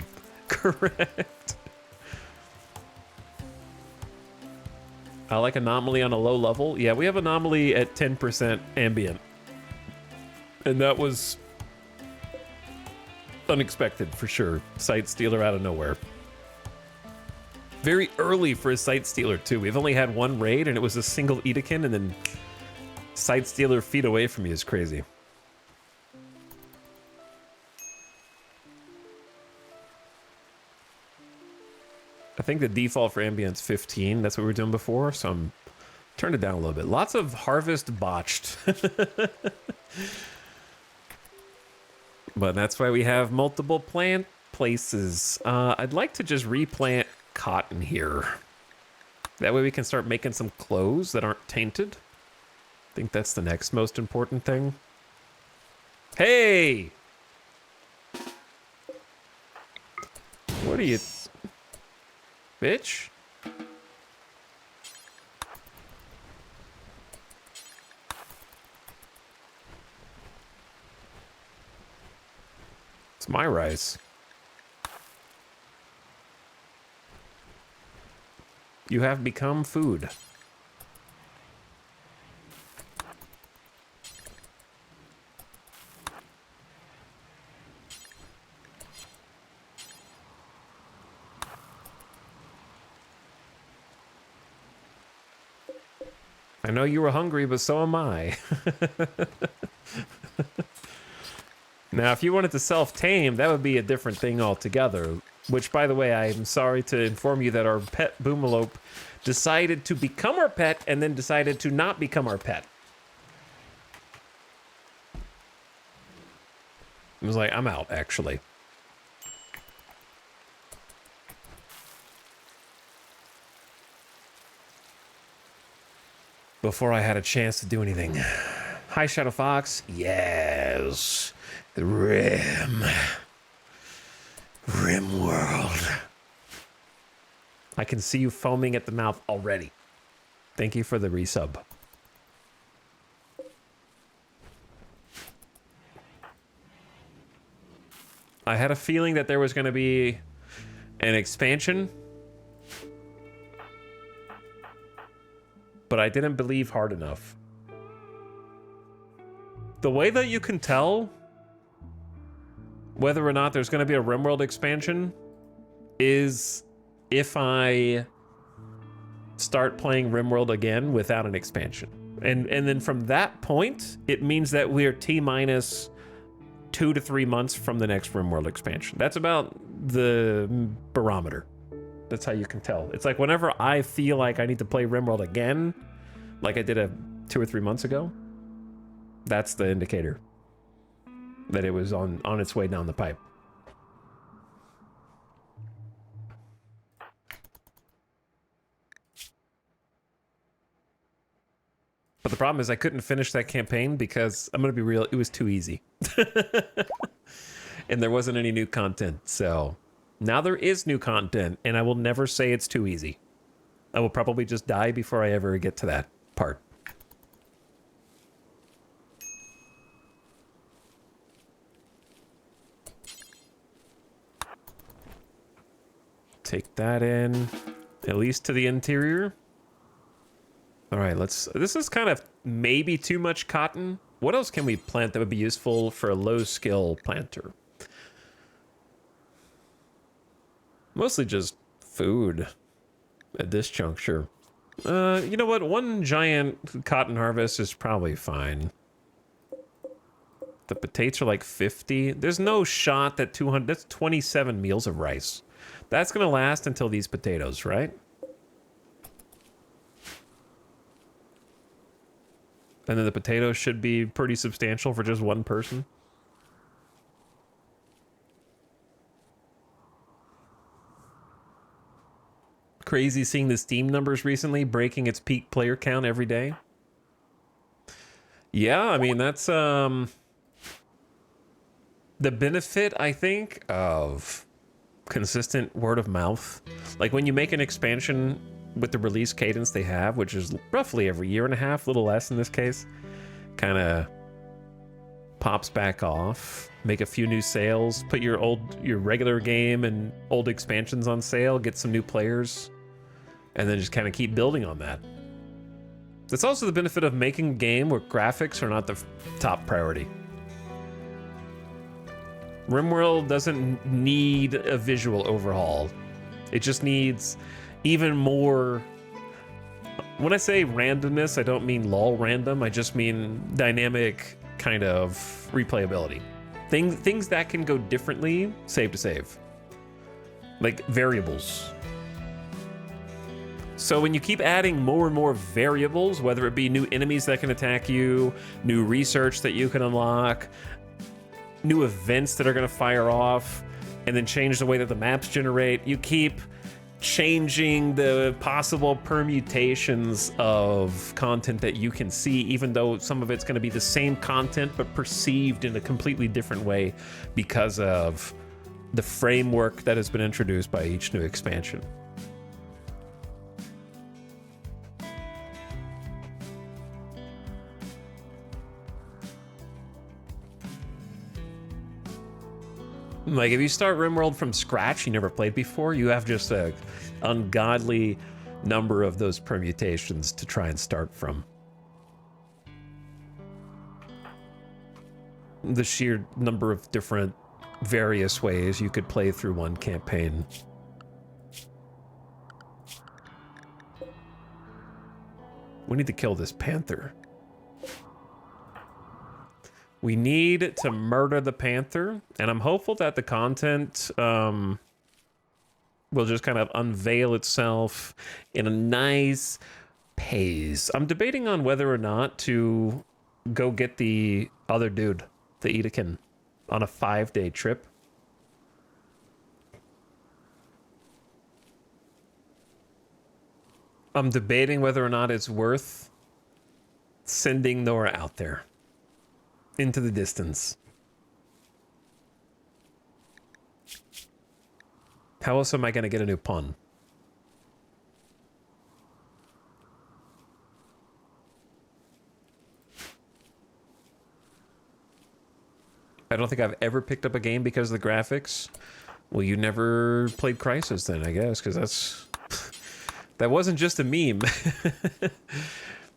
Correct. I like anomaly on a low level. Yeah, we have anomaly at 10% ambient. And that was unexpected for sure. Sight stealer out of nowhere. Very early for a sight stealer too. We've only had one raid and it was a single Edakin, and then sight stealer feet away from me is crazy. I think the default for ambient's 15. That's what we were doing before, so I'm turned it down a little bit. Lots of harvest botched. But that's why we have multiple plant places. I'd like to just replant cotton here. That way we can start making some clothes that aren't tainted. I think that's the next most important thing. Hey! What are you... Bitch? It's my rice. You have become food. I know you were hungry, but so am I. Now, if you wanted to self-tame, that would be a different thing altogether. Which, by the way, I'm sorry to inform you that our pet Boomalope decided to become our pet and then decided to not become our pet. It was like, I'm out, actually. Before I had a chance to do anything. Hi, Shadow Fox. Yes. RimWorld. I can see you foaming at the mouth already. Thank you for the resub. I had a feeling that there was going to be an expansion, but I didn't believe hard enough. The way that you can tell whether or not there's going to be a RimWorld expansion is if I start playing RimWorld again without an expansion. And then from that point, it means that we're T-minus 2 to 3 months from the next RimWorld expansion. That's about the barometer. That's how you can tell. It's like whenever I feel like I need to play RimWorld again, like I did 2 or 3 months ago, that's the indicator that it was on its way down the pipe. But the problem is I couldn't finish that campaign because, I'm going to be real, it was too easy. And there wasn't any new content. So now there is new content, and I will never say it's too easy. I will probably just die before I ever get to that part. Take that in, at least to the interior. All right, this is kind of maybe too much cotton. What else can we plant that would be useful for a low skill planter? Mostly just food at this juncture. You know what? One giant cotton harvest is probably fine. The potatoes are like 50. There's no shot that 200, that's 27 meals of rice. That's going to last until these potatoes, right? And then the potatoes should be pretty substantial for just one person. Crazy seeing the Steam numbers recently, breaking its peak player count every day. Yeah, I mean, that's the benefit, I think, of consistent word of mouth. Like when you make an expansion with the release cadence they have, which is roughly every year and a half, a little less in this case, kind of pops back off, make a few new sales, put your regular game and old expansions on sale, get some new players, and then just kind of keep building on that. That's also the benefit of making a game where graphics are not the top priority. RimWorld doesn't need a visual overhaul. It just needs even more. When I say randomness, I don't mean lol random. I just mean dynamic kind of replayability. Things that can go differently, save to save. Like variables. So when you keep adding more and more variables, whether it be new enemies that can attack you, new research that you can unlock, new events that are going to fire off, and then change the way that the maps generate, you keep changing the possible permutations of content that you can see, even though some of it's going to be the same content but perceived in a completely different way because of the framework that has been introduced by each new expansion. Like, if you start RimWorld from scratch, you never played before, you have just a ungodly number of those permutations to try and start from. The sheer number of different various ways you could play through one campaign. We need to kill this panther. We need to murder the panther, and I'm hopeful that the content will just kind of unveil itself in a nice pace. I'm debating on whether or not to go get the other dude, the Etalyx, on a 5-day trip. I'm debating whether or not it's worth sending Nora out there into the distance. How else am I going to get a new pawn? I don't think I've ever picked up a game because of the graphics. Well, you never played Crysis then, I guess, because that's... that wasn't just a meme.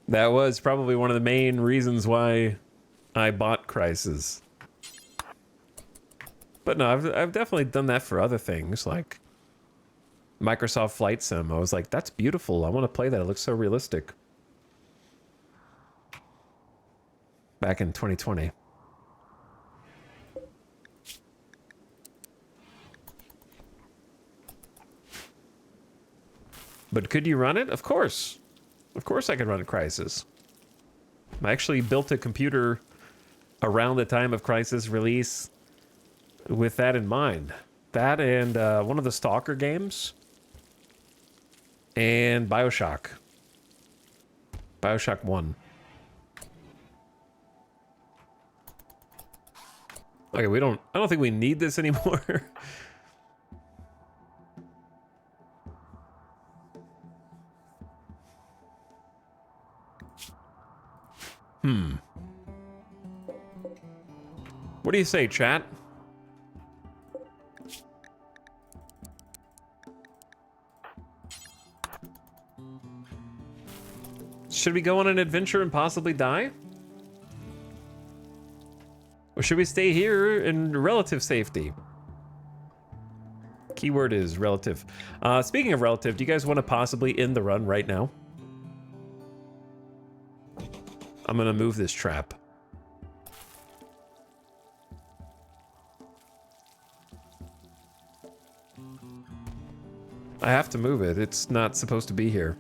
That was probably one of the main reasons why I bought Crysis. But no, I've definitely done that for other things, like Microsoft Flight Sim. I was like, that's beautiful. I want to play that. It looks so realistic. Back in 2020. But could you run it? Of course. Of course I could run Crysis. I actually built a computer around the time of Crysis release with that in mind. That and one of the Stalker games. And Bioshock. Bioshock 1. Okay, I don't think we need this anymore. What do you say, chat? Should we go on an adventure and possibly die? Or should we stay here in relative safety? Keyword is relative. Speaking of relative, do you guys want to possibly end the run right now? I'm gonna move this trap. I have to move it. It's not supposed to be here.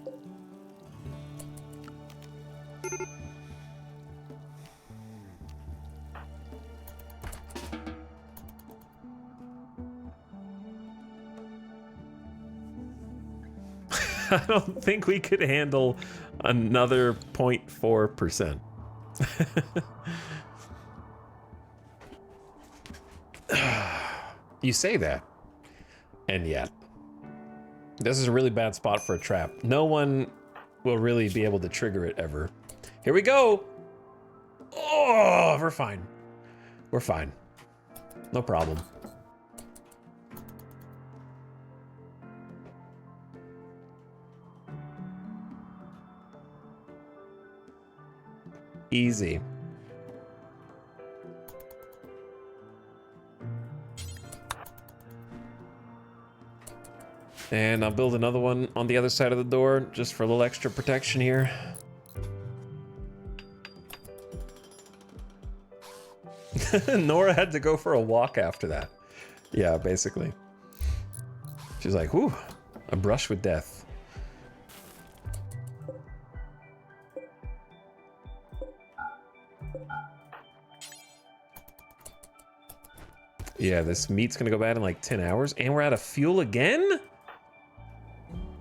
I don't think we could handle another 0.4%. You say that, and yet this is a really bad spot for a trap. No one will really be able to trigger it ever. Here we go. Oh, we're fine. We're fine. No problem. Easy. And I'll build another one on the other side of the door, just for a little extra protection here. Nora had to go for a walk after that. Yeah, basically. She's like, whew, a brush with death. Yeah, this meat's gonna go bad in like 10 hours, and we're out of fuel again?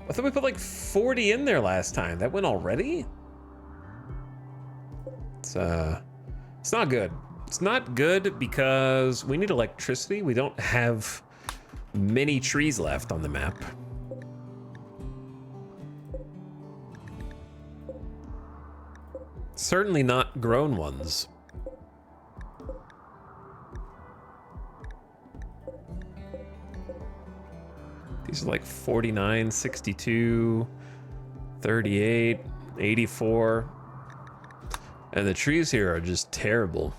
I thought we put like 40 in there last time. That went already? It's not good. It's not good because we need electricity. We don't have many trees left on the map. Certainly not grown ones. These are like 49, 62, 38, 84. And the trees here are just terrible.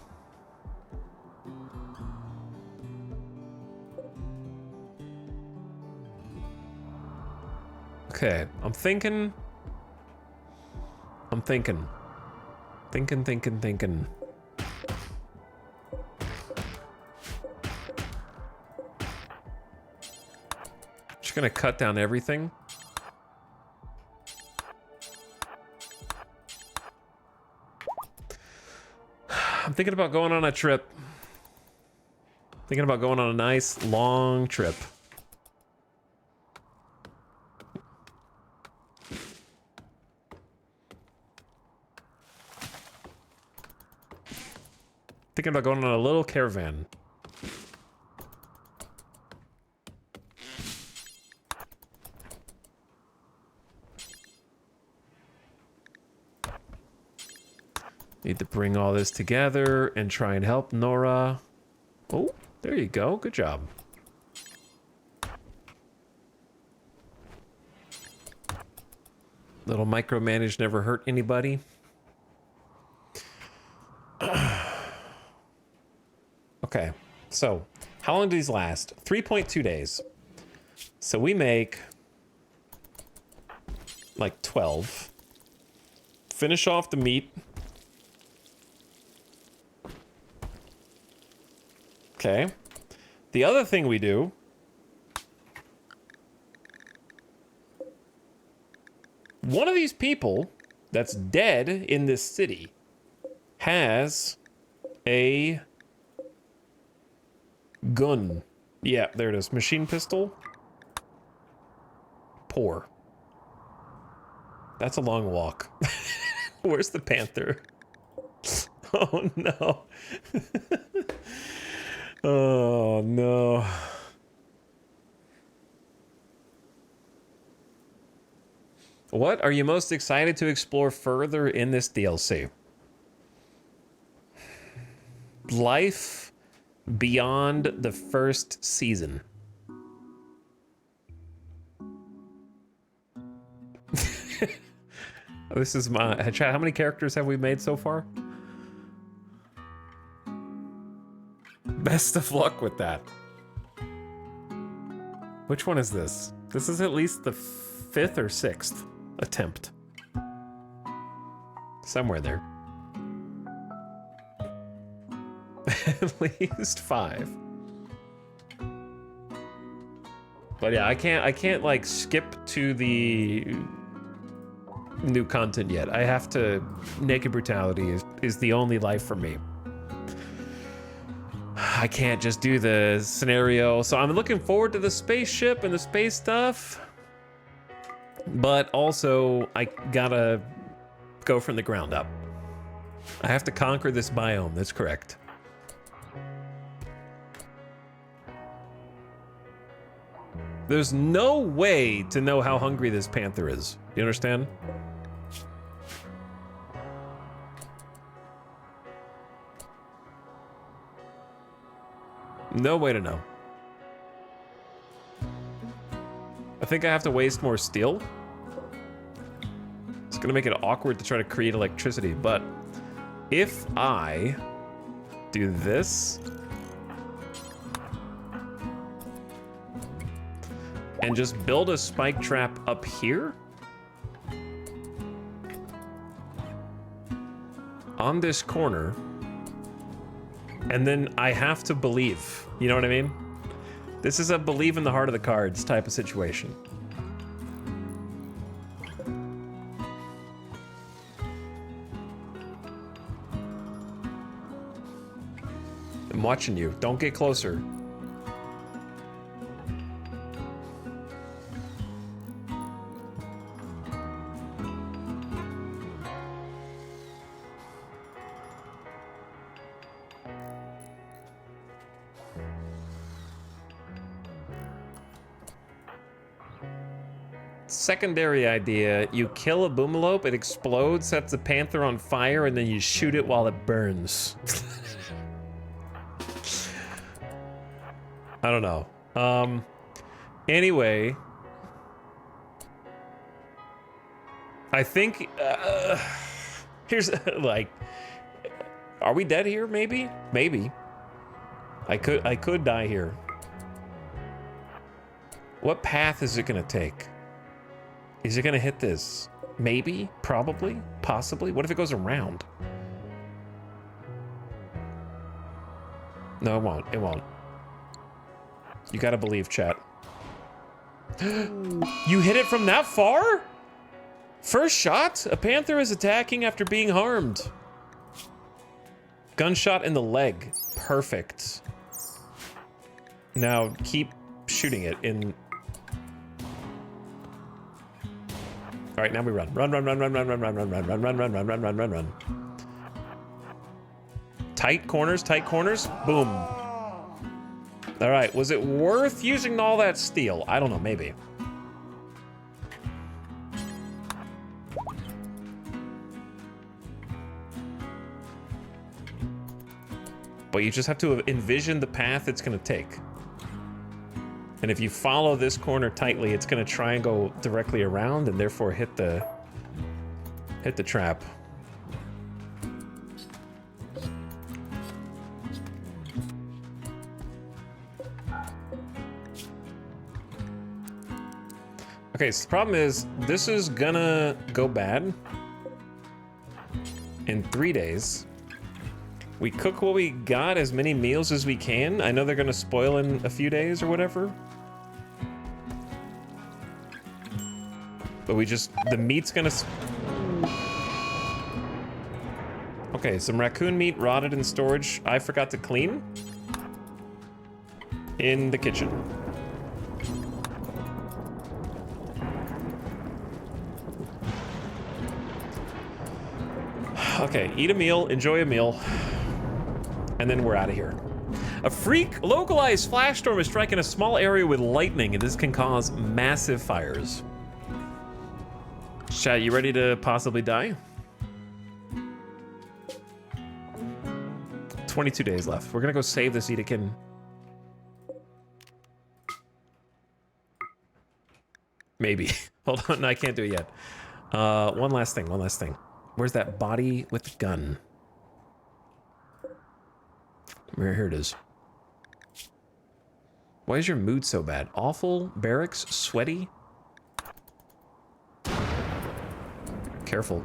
Okay, I'm thinking. Thinking. Just gonna cut down everything. I'm thinking about going on a trip. Thinking about going on a nice long trip. Thinking about going on a little caravan. Need to bring all this together and try and help Nora. Oh, there you go. Good job. Little micromanage never hurt anybody. Okay, so how long do these last? 3.2 days. So we make like 12. Finish off the meat. Okay. The other thing we do one of these people that's dead in this city has a gun. Yeah, there it is. Machine pistol. Poor. That's a long walk. Where's the panther? Oh no. Oh no. What are you most excited to explore further in this DLC? Life beyond the first season. This is my chat. How many characters have we made so far? Best of luck with that. Which one is this? This is at least the 5th or 6th attempt. Somewhere there. At least 5. But yeah, I can't like skip to the new content yet. I have to. Naked brutality is the only life for me. I can't just do the scenario, so I'm looking forward to the spaceship and the space stuff. But also, I gotta go from the ground up. I have to conquer this biome, that's correct. There's no way to know how hungry this panther is. You understand? No way to know. I think I have to waste more steel. It's gonna make it awkward to try to create electricity, but if I do this and just build a spike trap up here on this corner, and then I have to believe, you know what I mean? This is a believe in the heart of the cards type of situation. I'm watching you. Don't get closer. Secondary idea, you kill a boomalope, it explodes, sets the panther on fire, and then you shoot it while it burns. I don't know. Anyway. I think, here's, like, are we dead here, maybe? Maybe. I could die here. What path is it gonna take? Is it gonna hit this? Maybe, probably, possibly. What if it goes around? No, it won't. It won't. You gotta believe, chat. You hit it from that far? First shot? A panther is attacking after being harmed. Gunshot in the leg. Perfect. Now keep shooting it in. All right, now we run. Run, run, run, run, run, run, run, run, run, run, run, run, run, run, run, run, run. Tight corners, boom. All right, was it worth using all that steel? I don't know, maybe. But you just have to envision the path it's gonna take. And if you follow this corner tightly, it's gonna try and go directly around and therefore hit the trap. Okay, so the problem is, this is gonna go bad in 3 days. We cook what we got, as many meals as we can. I know they're gonna spoil in a few days or whatever. But we just, the meat's gonna... Okay, some raccoon meat rotted in storage. I forgot to clean. In the kitchen. Okay, eat a meal, enjoy a meal, and then we're out of here. A freak localized flash storm is striking a small area with lightning, and this can cause massive fires. Chat, you ready to possibly die? 22 days left. We're gonna go save this Edekin. Maybe. Hold on, no, I can't do it yet. One last thing. Where's that body with the gun? Here it is. Why is your mood so bad? Awful? Barracks? Sweaty? Careful.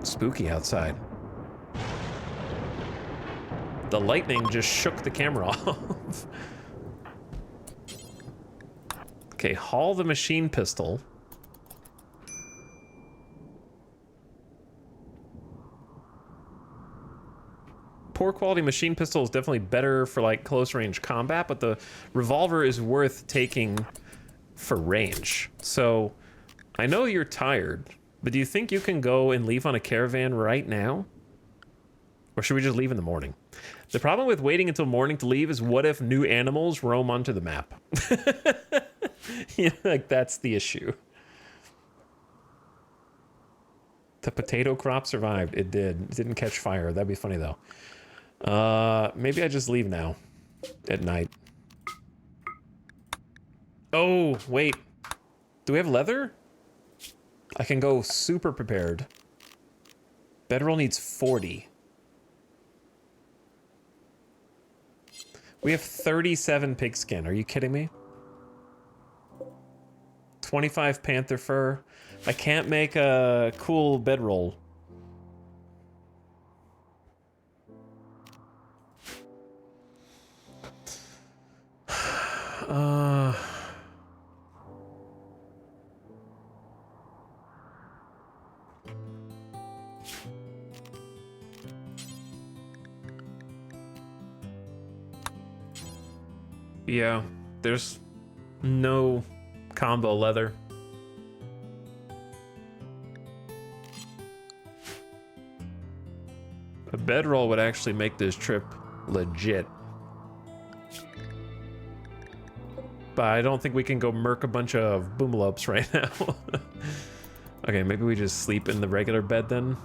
Spooky outside. The lightning just shook the camera off. Okay, haul the machine pistol. Poor quality machine pistol is definitely better for like close range combat, but the revolver is worth taking for range. So I know you're tired, but do you think you can go and leave on a caravan right now? Or should we just leave in the morning? The problem with waiting until morning to leave is, what if new animals roam onto the map? Yeah, like that's the issue. The potato crop survived. It did. It didn't catch fire. That'd be funny though. Maybe I just leave now at night. Oh, wait. Do we have leather? I can go super prepared. Bedroll needs 40. We have 37 pigskin. Are you kidding me? 25 panther fur. I can't make a cool bedroll. Yeah, there's no combo leather. A bedroll would actually make this trip legit. But I don't think we can go murk a bunch of boomalopes right now. Okay, maybe we just sleep in the regular bed then.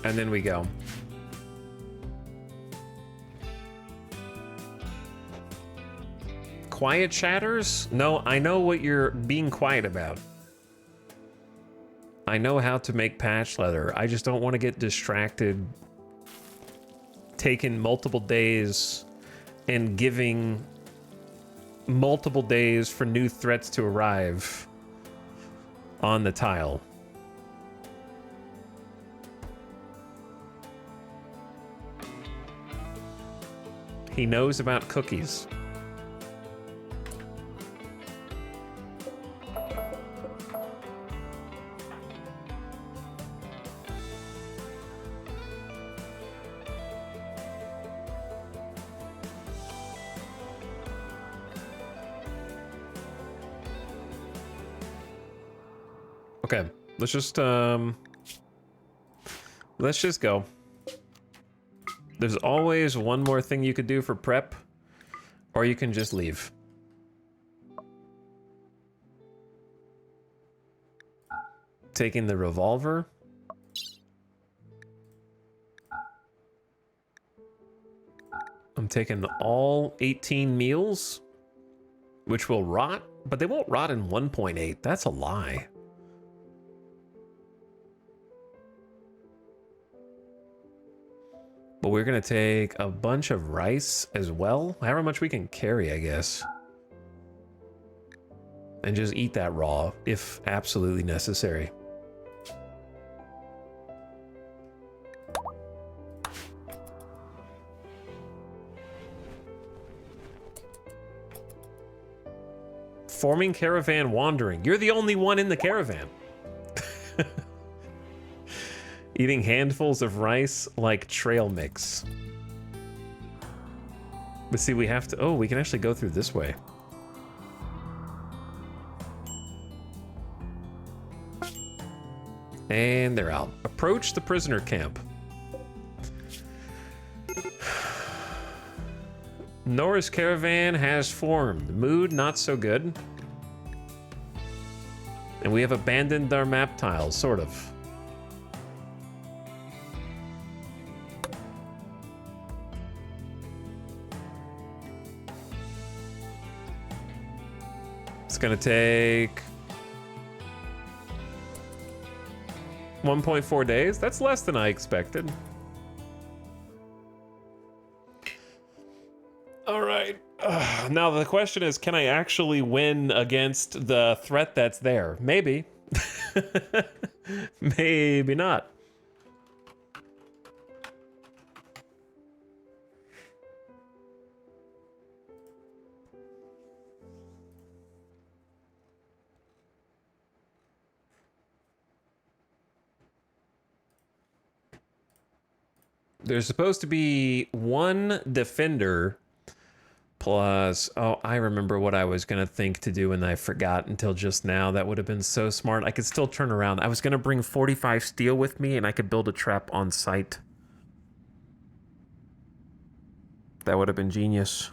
And then we go. Quiet chatters? No, I know what you're being quiet about. I know how to make patch leather. I just don't want to get distracted taking multiple days and giving multiple days for new threats to arrive on the tile. He knows about cookies. Okay, let's just go. There's always one more thing you could do for prep, or you can just leave. Taking the revolver. I'm taking all 18 meals, which will rot, but they won't rot in 1.8. That's a lie. But we're gonna take a bunch of rice as well. However much we can carry, I guess. And just eat that raw, if absolutely necessary. Forming caravan wandering. You're the only one in the caravan. Eating handfuls of rice like trail mix. But see, we have to... Oh, we can actually go through this way. And they're out. Approach the prisoner camp. Nora's caravan has formed. Mood not so good. And we have abandoned our map tiles, sort of. It's gonna take 1.4 days. That's less than I expected. All right. Now the question is, can I actually win against the threat that's there? Maybe. Maybe not. There's supposed to be one defender plus... Oh, I remember what I was going to think to do and I forgot until just now. That would have been so smart. I could still turn around. I was going to bring 45 steel with me and I could build a trap on site. That would have been genius.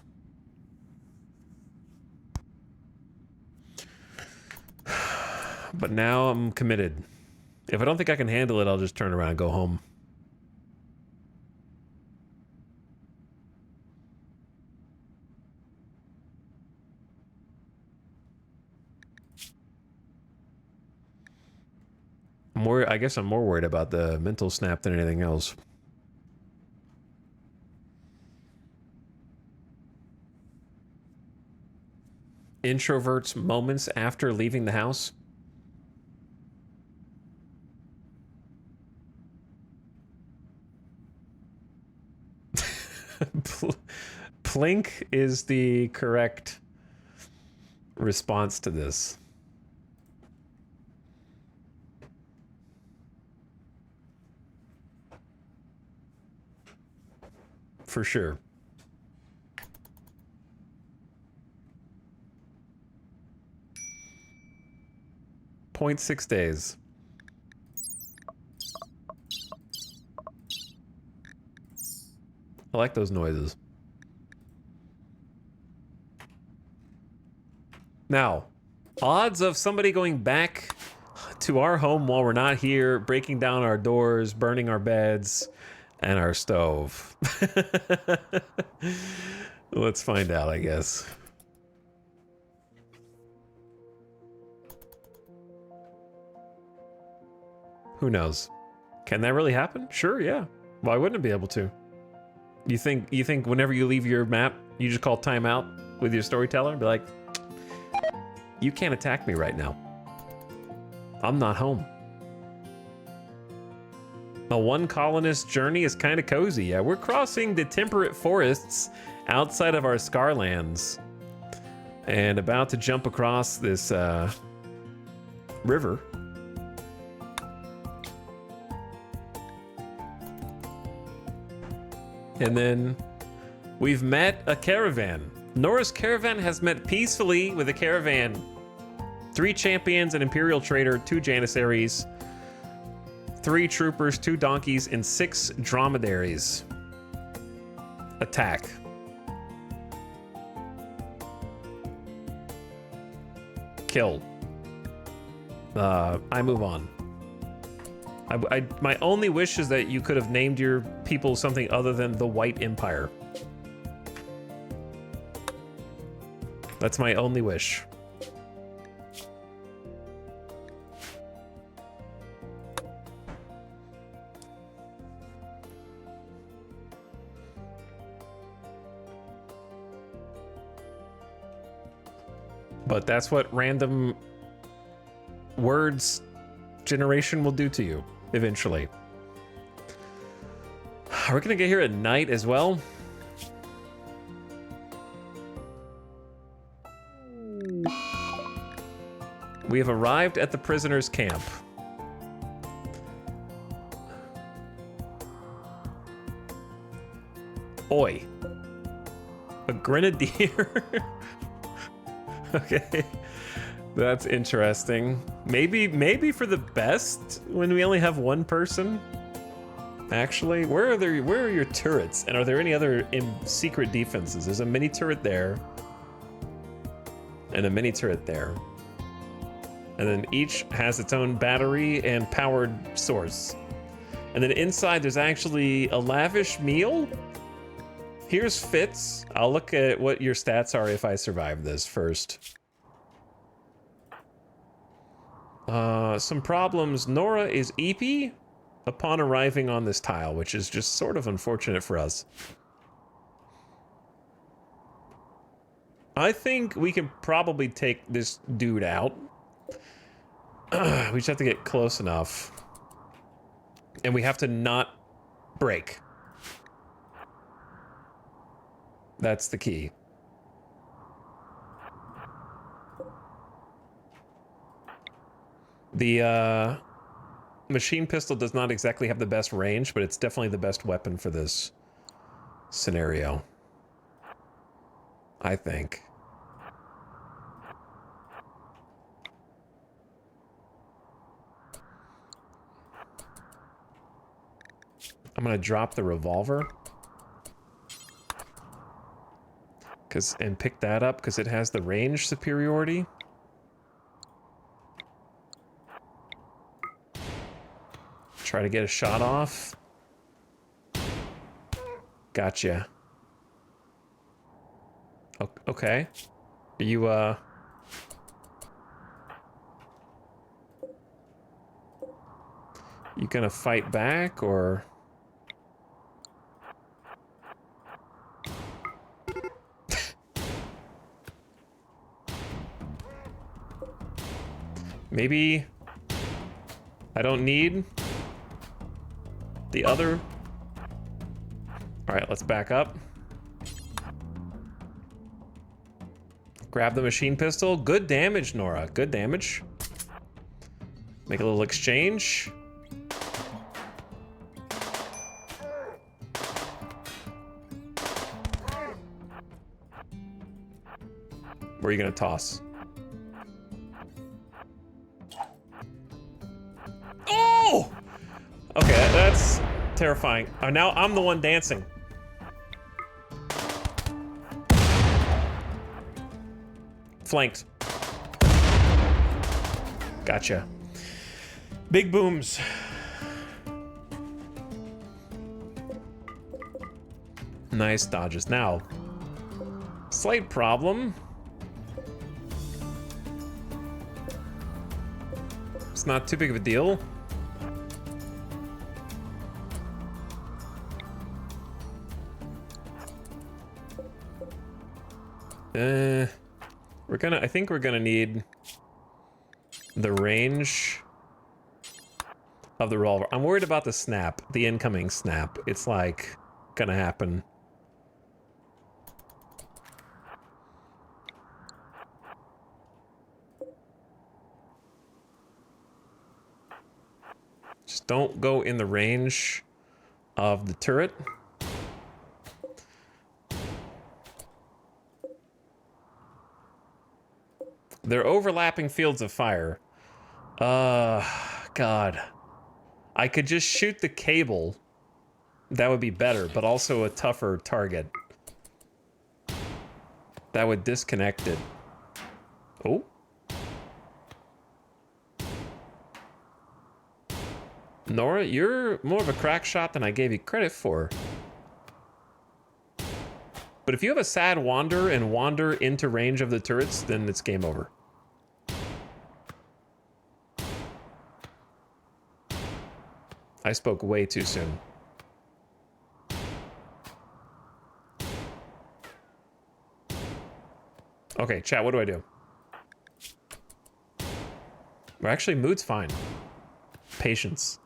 But now I'm committed. If I don't think I can handle it, I'll just turn around and go home. I guess I'm more worried about the mental snap than anything else. Introverts moments after leaving the house. Plink is the correct response to this. For sure. .6 days. I like those noises. Now, odds of somebody going back to our home while we're not here, breaking down our doors, burning our beds, and our stove. Let's find out, I guess. Who knows? Can that really happen? Sure, yeah. Why wouldn't it be able to? You think whenever you leave your map, you just call timeout with your storyteller and be like, you can't attack me right now. I'm not home. A one colonist journey is kind of cozy. Yeah, we're crossing the temperate forests outside of our Scarlands and about to jump across this river. And then we've met a caravan. Nora's caravan has met peacefully with a caravan. 3 champions, an imperial trader, 2 janissaries, 3 troopers, 2 donkeys, and 6 dromedaries. Attack. Kill. I move on. My only wish is that you could have named your people something other than the White Empire. That's my only wish. But that's what random words generation will do to you eventually. Are we gonna get here at night as well? We have arrived at the prisoners' camp. Oi. A grenadier? Okay. That's interesting. Maybe for the best when we only have one person. Actually, where are your turrets? And are there any other secret defenses? There's a mini turret there. And a mini turret there. And then each has its own battery and powered source. And then inside there's actually a lavish meal. Here's Fitz. I'll look at what your stats are if I survive this first. Some problems. Nora is EP upon arriving on this tile, which is just sort of unfortunate for us. I think we can probably take this dude out. We just have to get close enough. And we have to not break. That's the key. The machine pistol does not exactly have the best range, but it's definitely the best weapon for this scenario, I think. I'm gonna drop the revolver. And pick that up because it has the range superiority. Try to get a shot off. Gotcha. Okay. Are you, you gonna fight back, or? Maybe I don't need the other. All right, let's back up. Grab the machine pistol. Good damage, Nora. Good damage. Make a little exchange. Where are you gonna toss? Oh! Okay, that's terrifying. Now I'm the one dancing. Flanked. Gotcha. Big booms. Nice dodges. Now, slight problem. It's not too big of a deal. I think we're gonna need the range of the revolver. I'm worried about the snap, the incoming snap. It's like gonna happen. Just don't go in the range of the turret. They're overlapping fields of fire. God. I could just shoot the cable. That would be better, but also a tougher target. That would disconnect it. Oh. Nora, you're more of a crack shot than I gave you credit for. But if you have a sad wander and wander into range of the turrets, then it's game over. I spoke way too soon. Okay, chat, what do I do? Well, actually, mood's fine. Patience.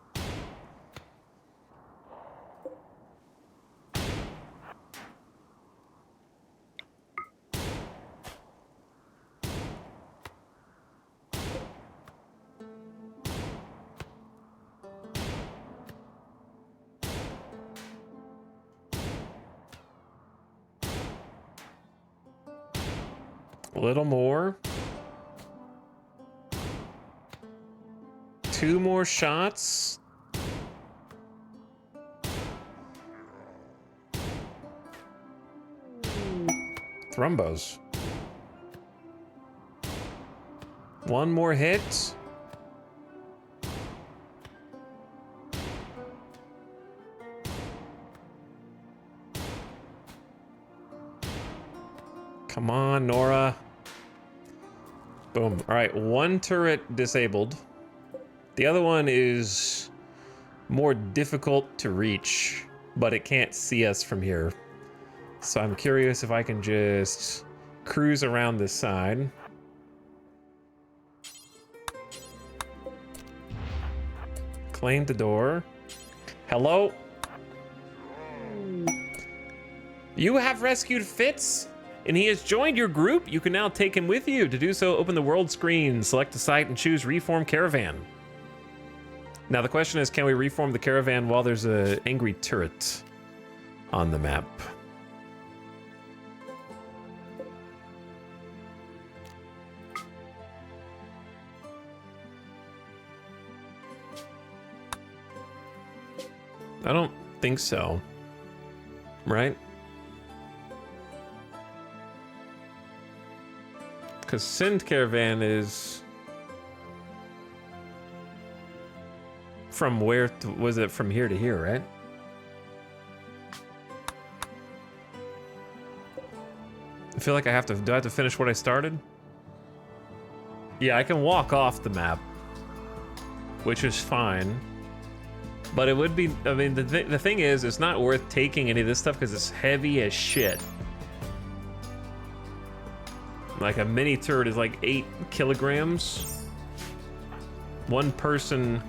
A little more. 2 more shots. Thrumbos. 1 more hit. Come on, Nora. Boom. All right, 1 turret disabled. The other one is more difficult to reach, but it can't see us from here. So I'm curious if I can just cruise around this side. Claim the door. Hello? You have rescued Fitz, and he has joined your group. You can now take him with you. To do so, open the world screen, select a site, and choose Reform Caravan. Now the question is, can we reform the caravan while there's an angry turret on the map? I don't think so, right? Because Sind Caravan is from where to, was it from here to here, right? I feel like I have to, do I have to finish what I started? Yeah, I can walk off the map, which is fine. But it would be, I mean, the thing is, it's not worth taking any of this stuff because it's heavy as shit. Like a mini turret is like 8 kilograms. 1 person.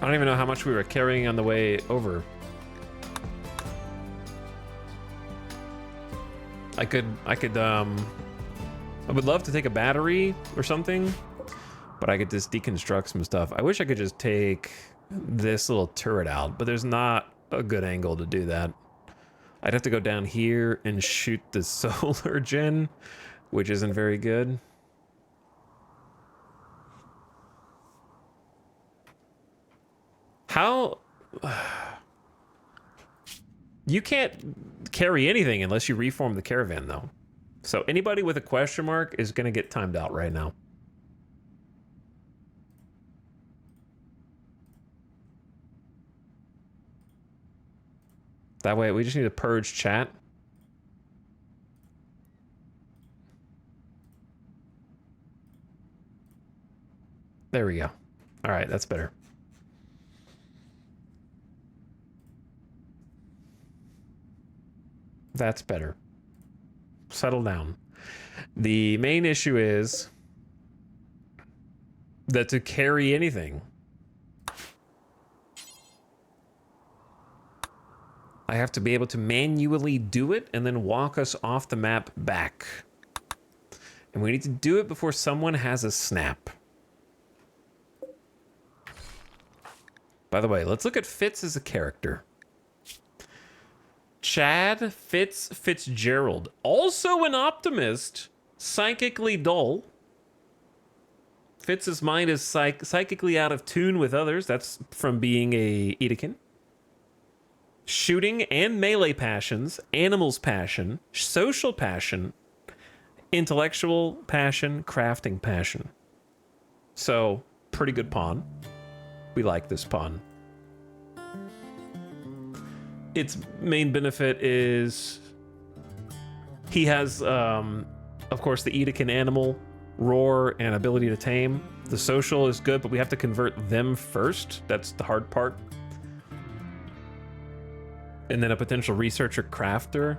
I don't even know how much we were carrying on the way over. I would love to take a battery or something, but I could just deconstruct some stuff. I wish I could just take this little turret out, but there's not a good angle to do that. I'd have to go down here and shoot the solar gen, which isn't very good. How... You can't carry anything unless you reform the caravan, though. So anybody with a question mark is going to get timed out right now. That way, we just need to purge chat. There we go. All right, that's better. That's better. Settle down. The main issue is that to carry anything, I have to be able to manually do it and then walk us off the map back. And we need to do it before someone has a snap. By the way, let's look at Fitz as a character. Chad Fitzgerald, also an optimist, psychically dull. Fitz's mind is psychically out of tune with others. That's from being a Edekin. Shooting and melee passions, animals passion, social passion, intellectual passion, crafting passion. So, pretty good pawn. We like this pawn. Its main benefit is he has, of course, the Edekin animal, roar, and ability to tame. The social is good, but we have to convert them first. That's the hard part. And then a potential researcher crafter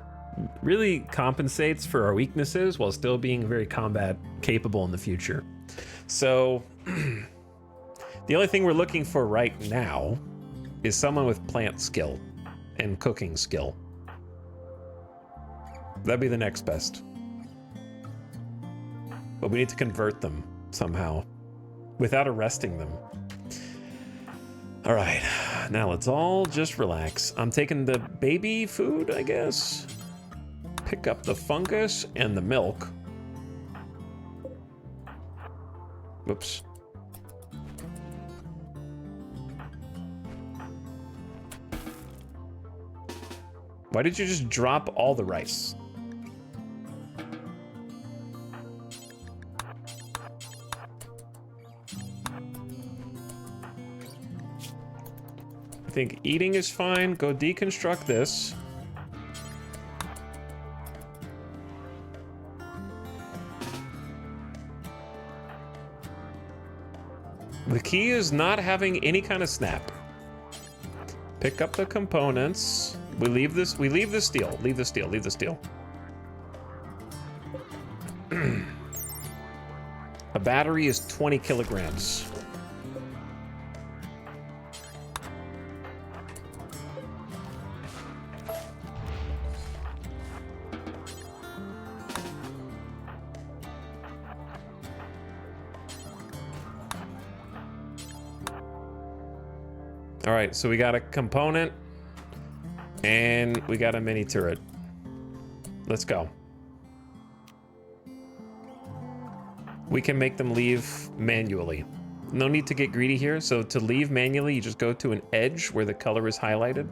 really compensates for our weaknesses while still being very combat capable in the future. So the only thing we're looking for right now is someone with plant skill and cooking skill. That'd be the next best. But we need to convert them somehow without arresting them. All right, now let's all just relax. I'm taking the baby food, I guess. Pick up the fungus and the milk. Whoops. Why did you just drop all the rice? I think eating is fine. Go deconstruct this. The key is not having any kind of snap. Pick up the components. We leave the steel. Leave the steel. Leave the steel. A battery is 20 kilograms. All right, so we got a component and we got a mini turret. Let's go. We can make them leave manually. No need to get greedy here. So to leave manually, you just go to an edge where the color is highlighted.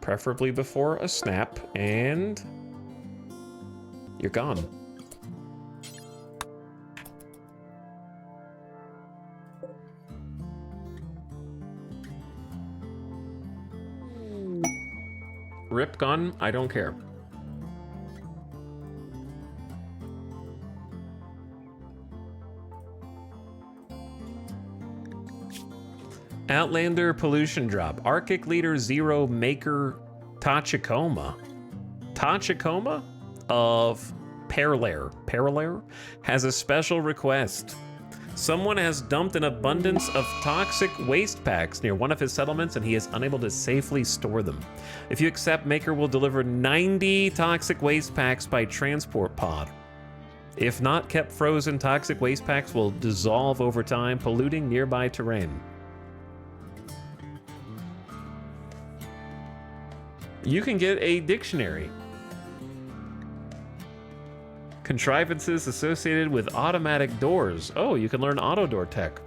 Preferably before a snap, and you're gone. Rip gun, I don't care. Outlander pollution drop. Arctic leader 0 maker Tachikoma. Tachikoma of Paralair has a special request. Someone has dumped an abundance of toxic waste packs near one of his settlements and he is unable to safely store them. If you accept, Maker will deliver 90 toxic waste packs by transport pod. If not kept frozen, toxic waste packs will dissolve over time, polluting nearby terrain. You can get a dictionary. Contrivances associated with automatic doors. Oh, you can learn auto door tech.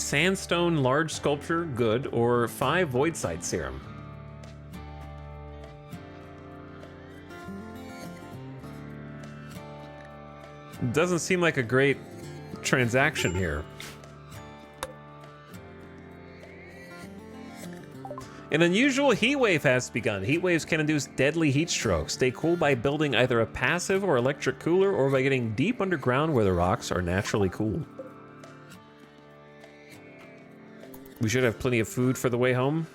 sandstone large sculpture, good, or 5 void sight serum. Doesn't seem like a great transaction here. An unusual heat wave has begun. Heat waves can induce deadly heat strokes. Stay cool by building either a passive or electric cooler, or by getting deep underground where the rocks are naturally cool. We should have plenty of food for the way home.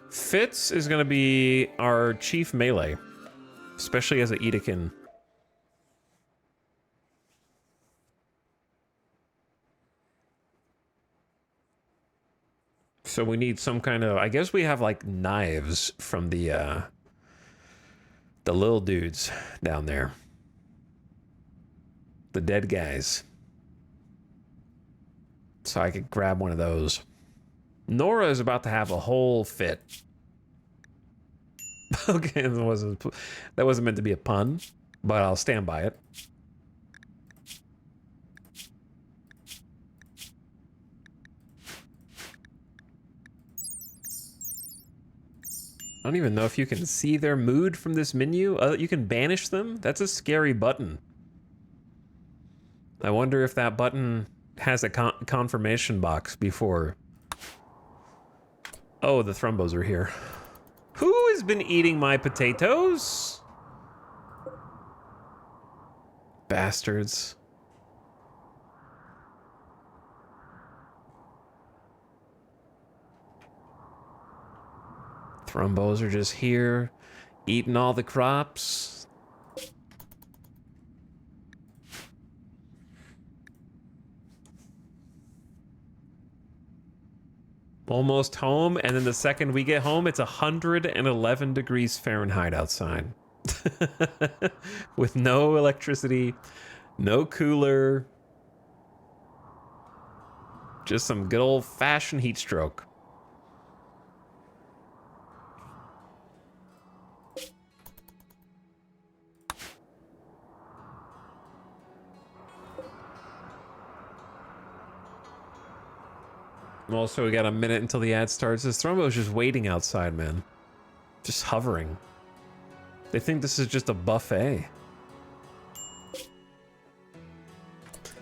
Fitz is going to be our chief melee, especially as a Edekin. So we need some kind of, I guess we have like knives from the little dudes down there. The dead guys. So I could grab one of those. Nora is about to have a whole fit. Okay, that wasn't meant to be a pun, but I'll stand by it. I don't even know if you can see their mood from this menu. You can banish them? That's a scary button. I wonder if that button has a confirmation box before. Oh, the Thrumbos are here. Who has been eating my potatoes? Bastards. Thrumbos are just here, eating all the crops. Almost home, and then the second we get home, it's 111 degrees Fahrenheit outside. With no electricity, no cooler. Just some good old-fashioned heat stroke. Also, we got a minute until the ad starts. This Thrumbo's just waiting outside, man. Just hovering. They think this is just a buffet.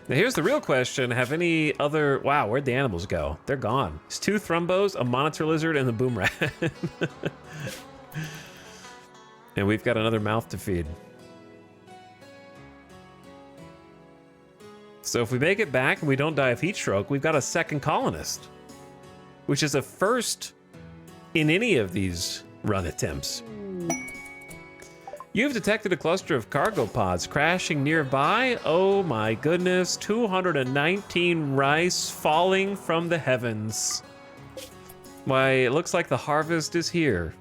Now here's the real question. Have any other... Wow, where'd the animals go? They're gone. It's 2 Thrumbos, a monitor lizard, and the boom rat. And we've got another mouth to feed. So if we make it back and we don't die of heat stroke, we've got a second colonist. Which is a first in any of these run attempts. You've detected a cluster of cargo pods crashing nearby. Oh my goodness, 219 rice falling from the heavens. Why, it looks like the harvest is here.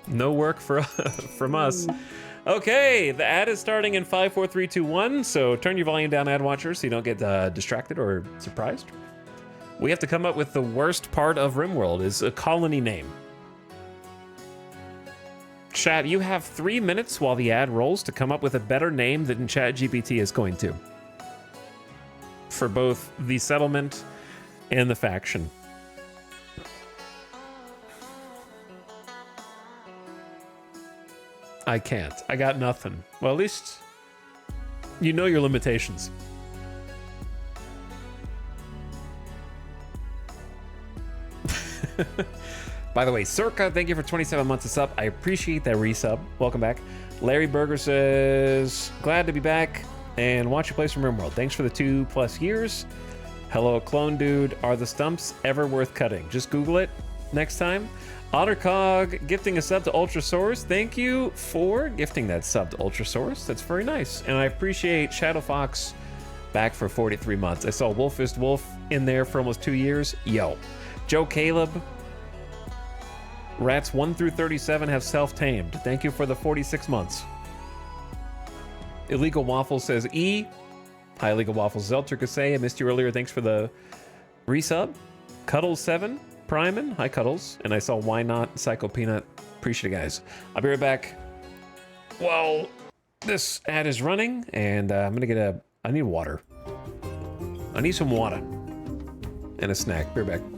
No work from us. Okay, the ad is starting in 5, 4, 3, 2, 1, so turn your volume down, ad watchers, so you don't get distracted or surprised. We have to come up with the worst part of RimWorld, is a colony name. Chat, you have 3 minutes while the ad rolls to come up with a better name than ChatGPT is going to. For both the settlement and the faction. I can't. I got nothing. Well, at least you know your limitations. By the way, Circa, thank you for 27 months of sub. I appreciate that resub. Welcome back. Larry Berger says, glad to be back and watch you play some RimWorld. Thanks for the 2+ years. Hello, clone dude. Are the stumps ever worth cutting? Just Google it next time. Ottercog gifting a sub to Ultrasaurus. Thank you for gifting that sub to Ultrasaurus. That's very nice. And I appreciate Shadow Fox back for 43 months. I saw Wolfist Wolf in there for almost 2 years. Yo. Joe Caleb. Rats 1 through 37 have self-tamed. Thank you for the 46 months. Illegal Waffle says E. Hi, Illegal Waffles. Zelter Kasey, I missed you earlier. Thanks for the resub. Cuddle7. Pryman, hi Cuddles, and I saw Why Not, Psycho Peanut. Appreciate it, guys. I'll be right back. Well, this ad is running, and I'm gonna get I need water. I need some water and a snack. Be right back.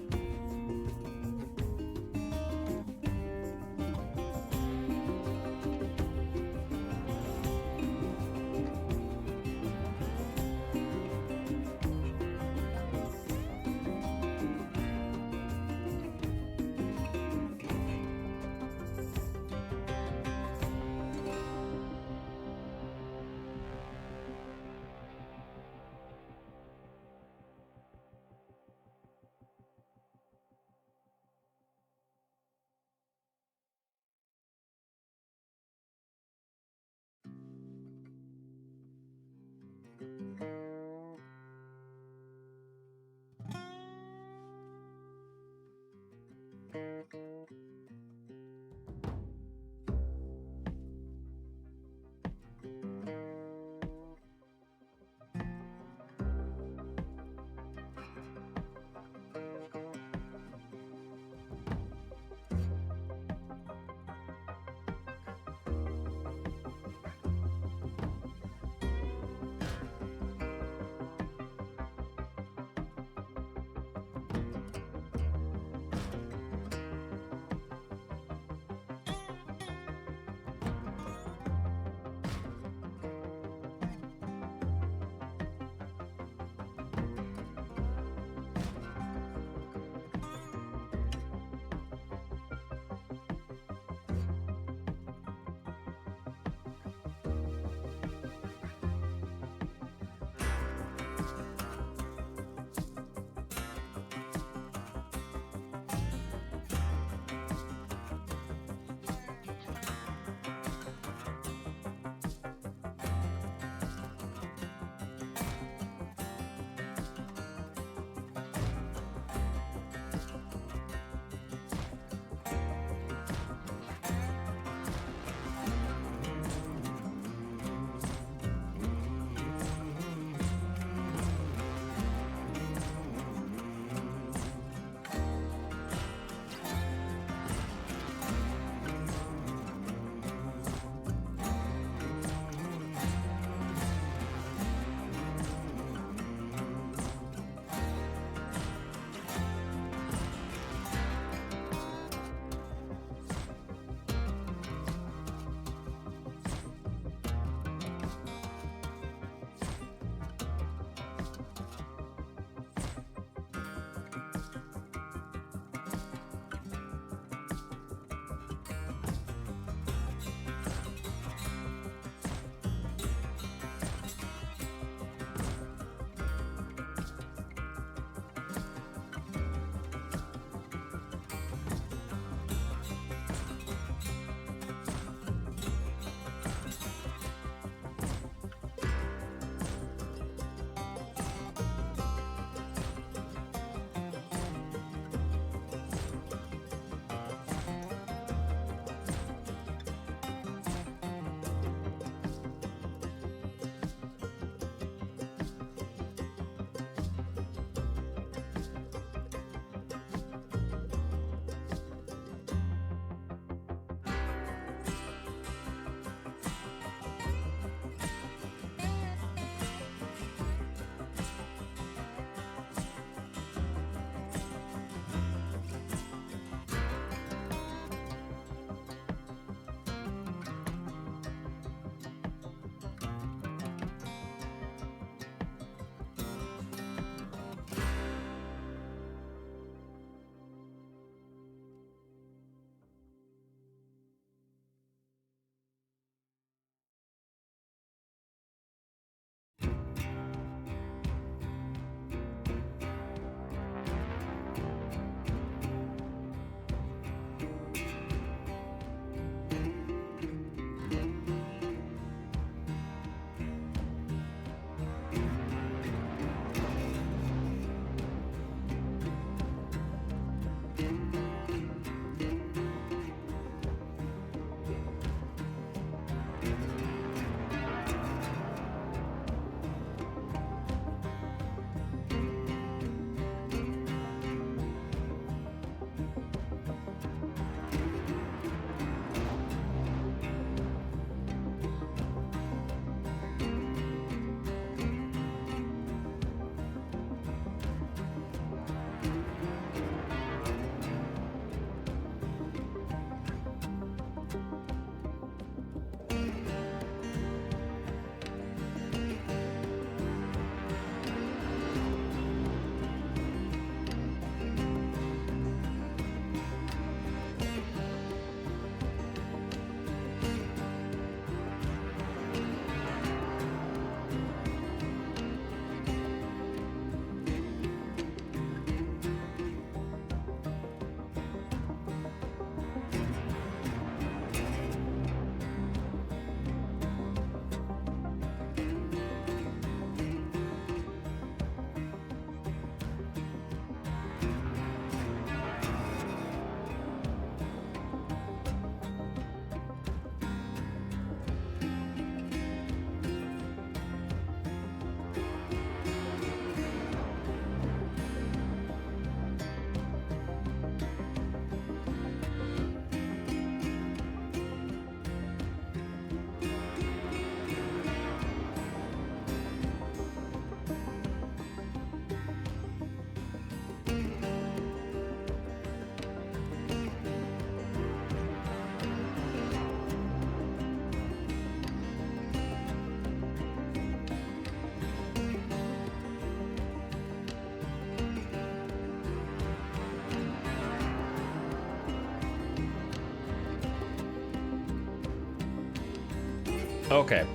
Okay.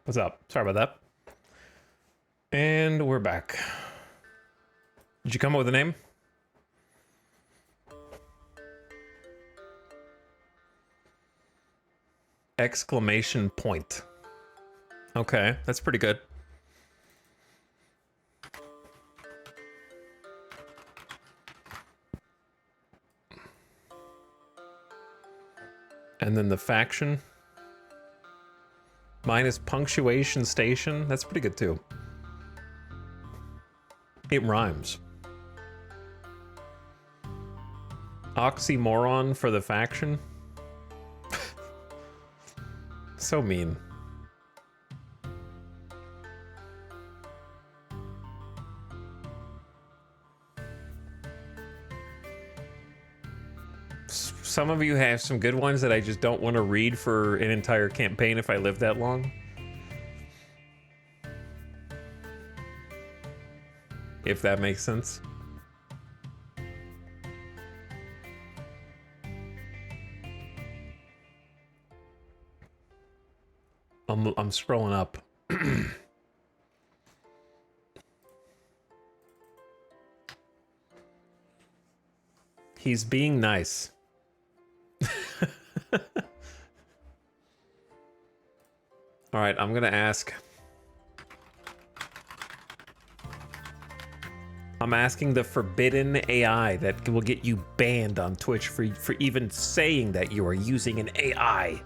What's up? Sorry about that. And we're back. Did you come up with a name? Exclamation point. Okay, that's pretty good. And then the faction. Minus punctuation station. That's pretty good too. It rhymes. Oxymoron for the faction. So mean. Some of you have some good ones that I just don't want to read for an entire campaign if I live that long. If that makes sense. I'm scrolling up. He's being nice. All right, I'm gonna ask. I'm asking the forbidden AI that will get you banned on Twitch for even saying that you are using an AI.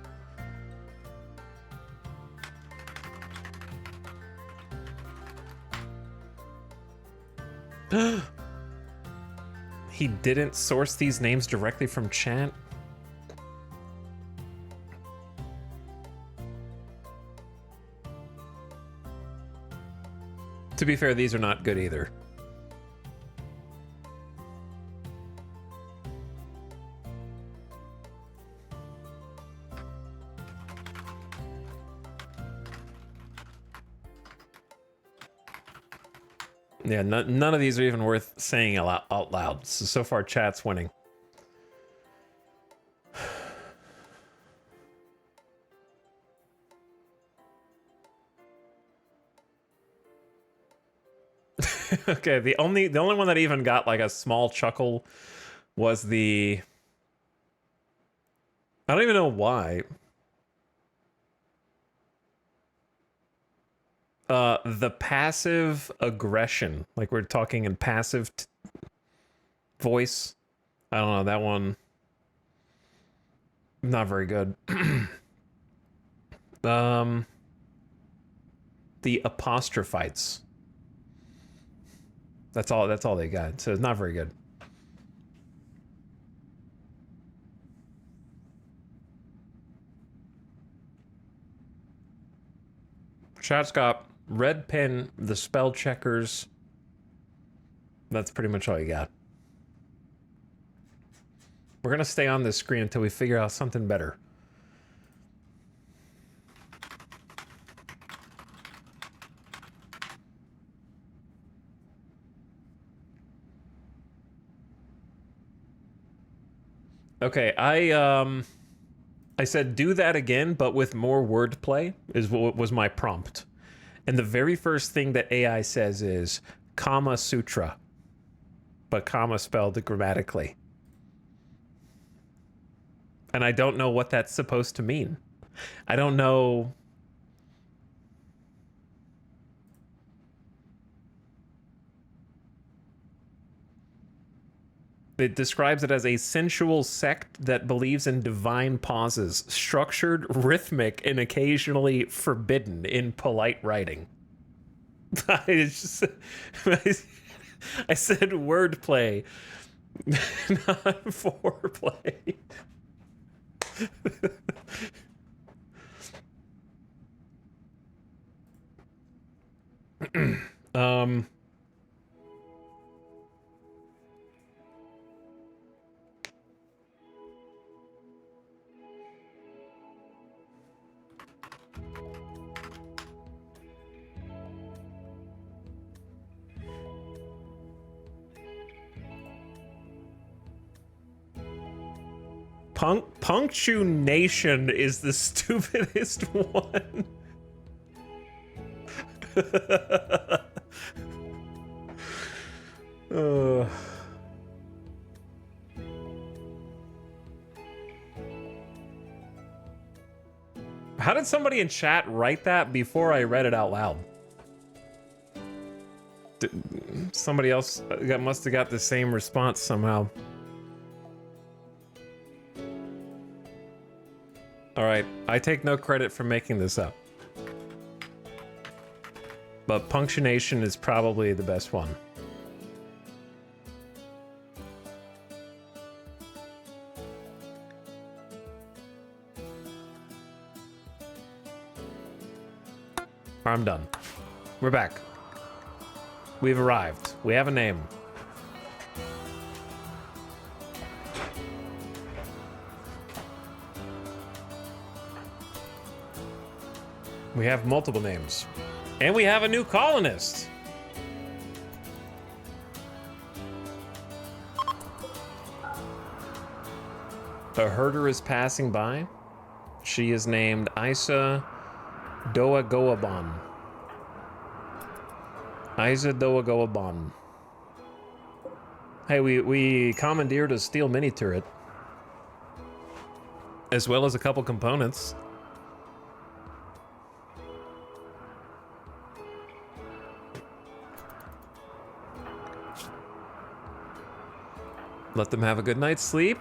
He didn't source these names directly from chat? To be fair, these are not good either. Yeah, none of these are even worth saying out loud. So far, chat's winning. Okay, the only one that even got like a small chuckle was the... I don't even know why. The passive aggression. Like we're talking in passive voice. I don't know, that one... Not very good. The apostrophites. That's all they got. So it's not very good. Chat's got red pen, the spell checkers. That's pretty much all you got. We're gonna stay on this screen until we figure out something better. Okay, I said do that again, but with more wordplay is what was my prompt. And the very first thing that AI says is Kama Sutra, but comma spelled grammatically. And I don't know what that's supposed to mean. I don't know. It describes it as a sensual sect that believes in divine pauses, structured, rhythmic, and occasionally forbidden in polite writing. It's just, I said wordplay, not foreplay. Punctunation is the stupidest one. How did somebody in chat write that before I read it out loud? Somebody else must have got the same response somehow. All right, I take no credit for making this up. But punctunation is probably the best one. I'm done. We're back. We've arrived. We have a name. We have multiple names. And we have a new colonist. A herder is passing by. She is named Isa Doagoaban. Isa Doagoaban. Hey, we commandeered a steel mini turret. As well as a couple components. Let them have a good night's sleep.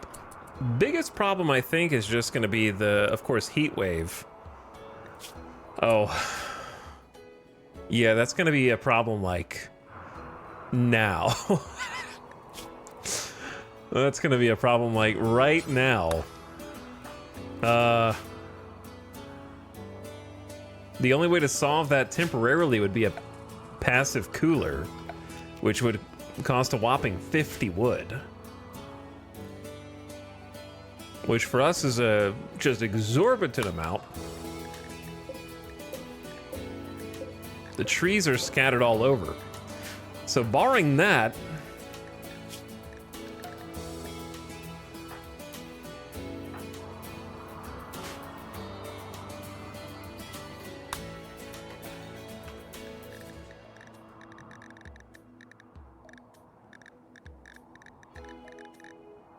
Biggest problem, I think, is just going to be the, of course, heat wave. Oh. Yeah, that's going to be a problem, like, now. That's going to be a problem, like, right now. The only way to solve that temporarily would be a passive cooler, which would cost a whopping 50 wood. Which for us is a just exorbitant amount. The trees are scattered all over. So barring that,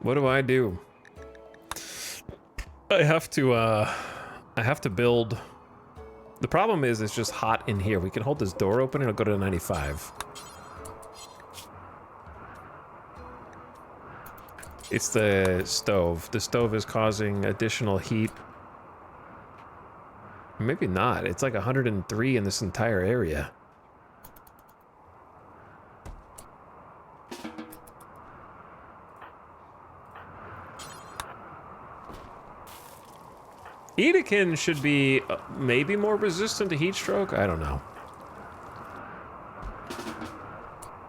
what do I do? I have to build. The problem is it's just hot in here. We can hold this door open and it'll go to 95. It's the stove. The stove is causing additional heat. Maybe not. It's like 103 in this entire area. Edekin should be maybe more resistant to heat stroke. I don't know.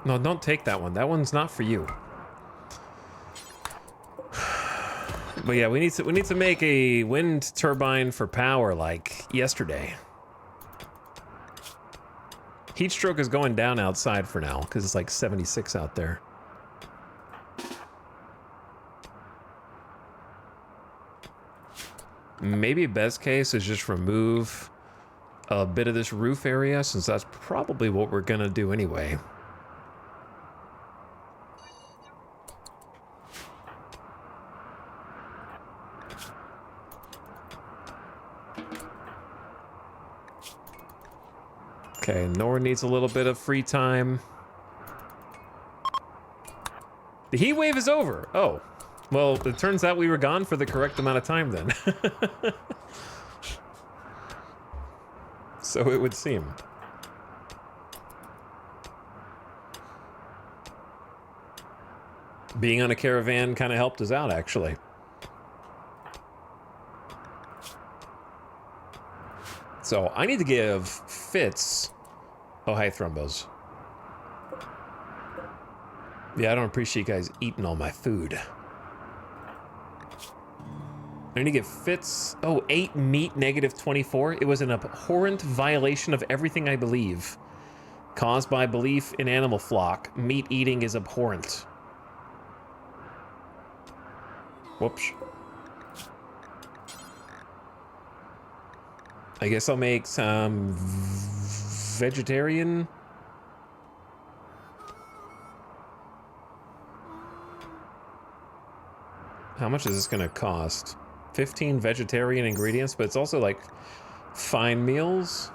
No, don't take that one. That one's not for you. But yeah, we need to make a wind turbine for power like yesterday. Heat stroke is going down outside for now because it's like 76 out there. Maybe best case is just remove a bit of this roof area, since that's probably what we're gonna do anyway. Okay, Nora needs a little bit of free time. The heat wave is over. Oh. Well, it turns out we were gone for the correct amount of time then. So it would seem. Being on a caravan kind of helped us out, actually. So I need to give Fitz... Oh, hi, Thrombos. Yeah, I don't appreciate you guys eating all my food. I need to give Fitz, 8 meat, -24. It was an abhorrent violation of everything I believe. Caused by belief in animal flock. Meat eating is abhorrent. Whoops. I guess I'll make some vegetarian. How much is this gonna cost? 15 vegetarian ingredients, but it's also like fine meals.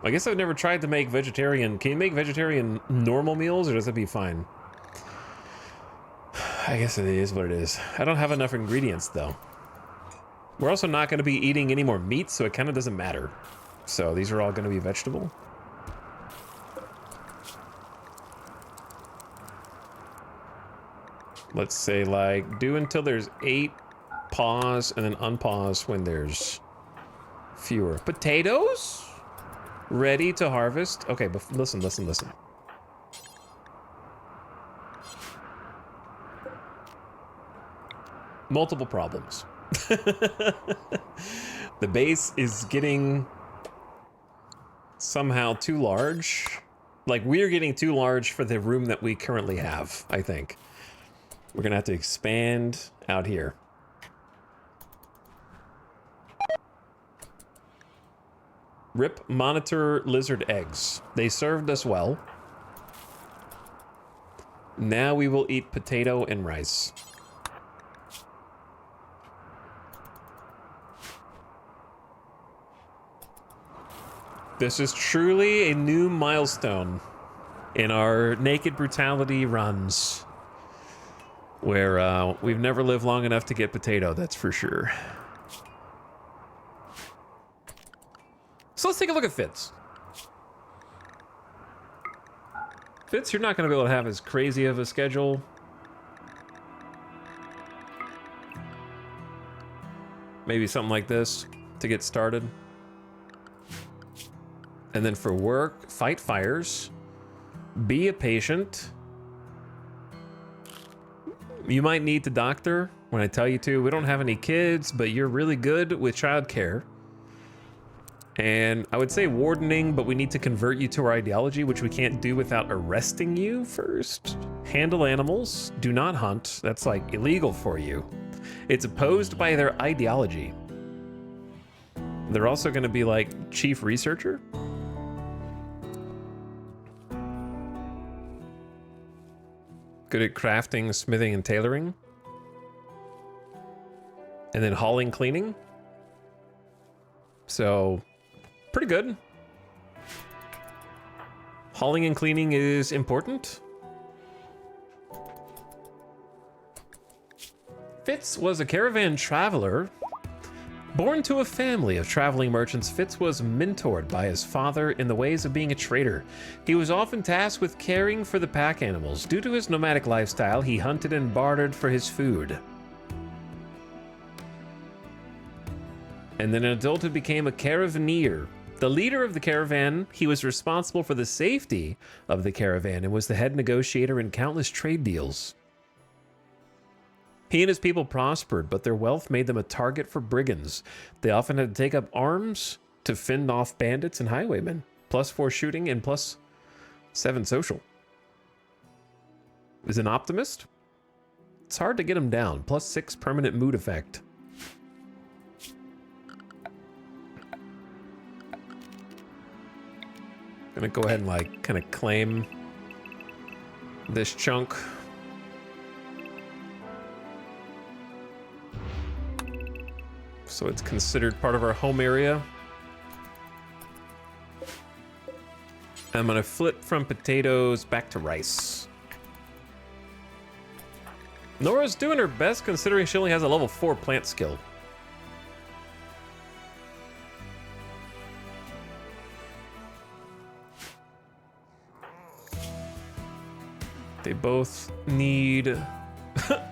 I guess I've never tried to make vegetarian. Can you make vegetarian normal meals, or does it be fine? I guess it is what it is. I don't have enough ingredients, though. We're also not going to be eating any more meat, so it kind of doesn't matter. So these are all going to be vegetable. Let's say, like, do until there's 8, pause, and then unpause when there's fewer. Potatoes? Ready to harvest? Okay, but listen. Multiple problems. The base is getting somehow too large. Like, we're getting too large for the room that we currently have, I think. We're gonna have to expand out here. Rip monitor lizard eggs. They served us well. Now we will eat potato and rice. This is truly a new milestone in our naked brutality runs, where we've never lived long enough to get potato, that's for sure. So let's take a look at Fitz. Fitz, you're not going to be able to have as crazy of a schedule. Maybe something like this to get started. And then for work, fight fires, be a patient. You might need the doctor when I tell you to. We don't have any kids, but you're really good with childcare. And I would say wardening, but we need to convert you to our ideology, which we can't do without arresting you first. Handle animals, do not hunt. That's like illegal for you. It's opposed by their ideology. They're also going to be like chief researcher. Good at crafting, smithing, and tailoring. And then hauling, cleaning. So, pretty good. Hauling and cleaning is important. Fitz was a caravan traveler. Born to a family of traveling merchants, Fitz was mentored by his father in the ways of being a trader. He was often tasked with caring for the pack animals. Due to his nomadic lifestyle, he hunted and bartered for his food. And then in adulthood became a caravaneer. The leader of the caravan, he was responsible for the safety of the caravan and was the head negotiator in countless trade deals. He and his people prospered, but their wealth made them a target for brigands. They often had to take up arms to fend off bandits and highwaymen. +4 shooting and +7 social. Is an optimist? It's hard to get him down. +6 permanent mood effect. Gonna go ahead and like kind of claim this chunk. So it's considered part of our home area. I'm gonna flip from potatoes back to rice. Nora's doing her best considering she only has a level 4 plant skill. They both need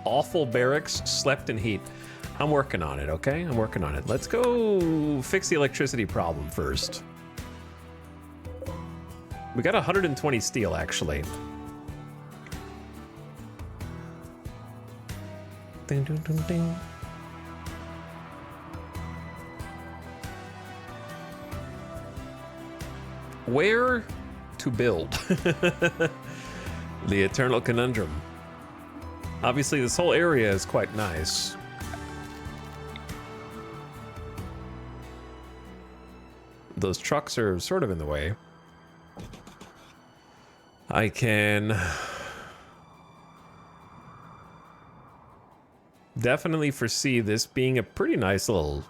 awful barracks, slept in heat. I'm working on it, okay? I'm working on it. Let's go fix the electricity problem first. We got 120 steel, actually. Ding, ding, ding, ding. Where to build? The eternal conundrum. Obviously, this whole area is quite nice. Those trucks are sort of in the way. I can definitely foresee this being a pretty nice little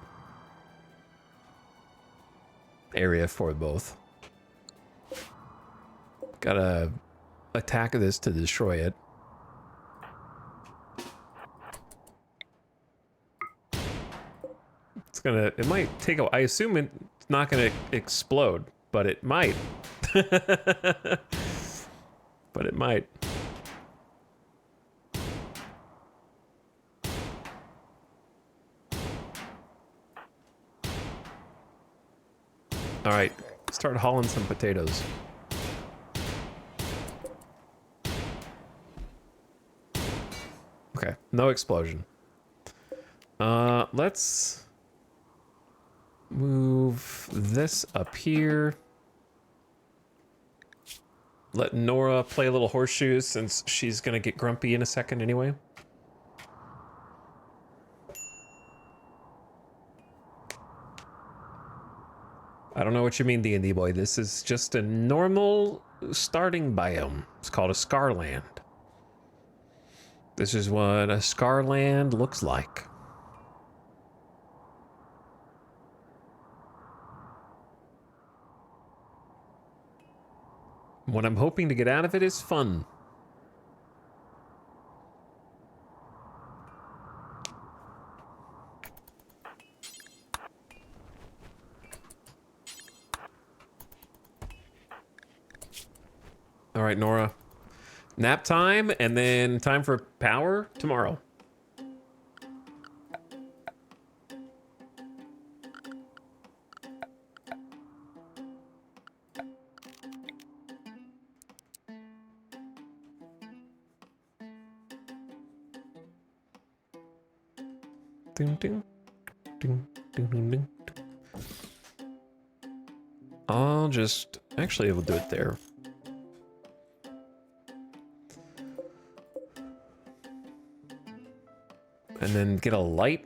area for both. Gotta attack this to destroy it. It might take a, I assume it's not gonna explode, but it might. But it might. All right, start hauling some potatoes. Okay, no explosion. Let's move this up here. Let Nora play a little horseshoes since she's gonna get grumpy in a second anyway. I don't know what you mean, D&D boy. This is just a normal starting biome. It's called a Scarland. This is what a Scarland looks like. What I'm hoping to get out of it is fun. All right, Nora. Nap time, and then time for power tomorrow. Ding, ding, ding, ding, ding, ding. I'll just... Actually, we'll do it there. And then get a light.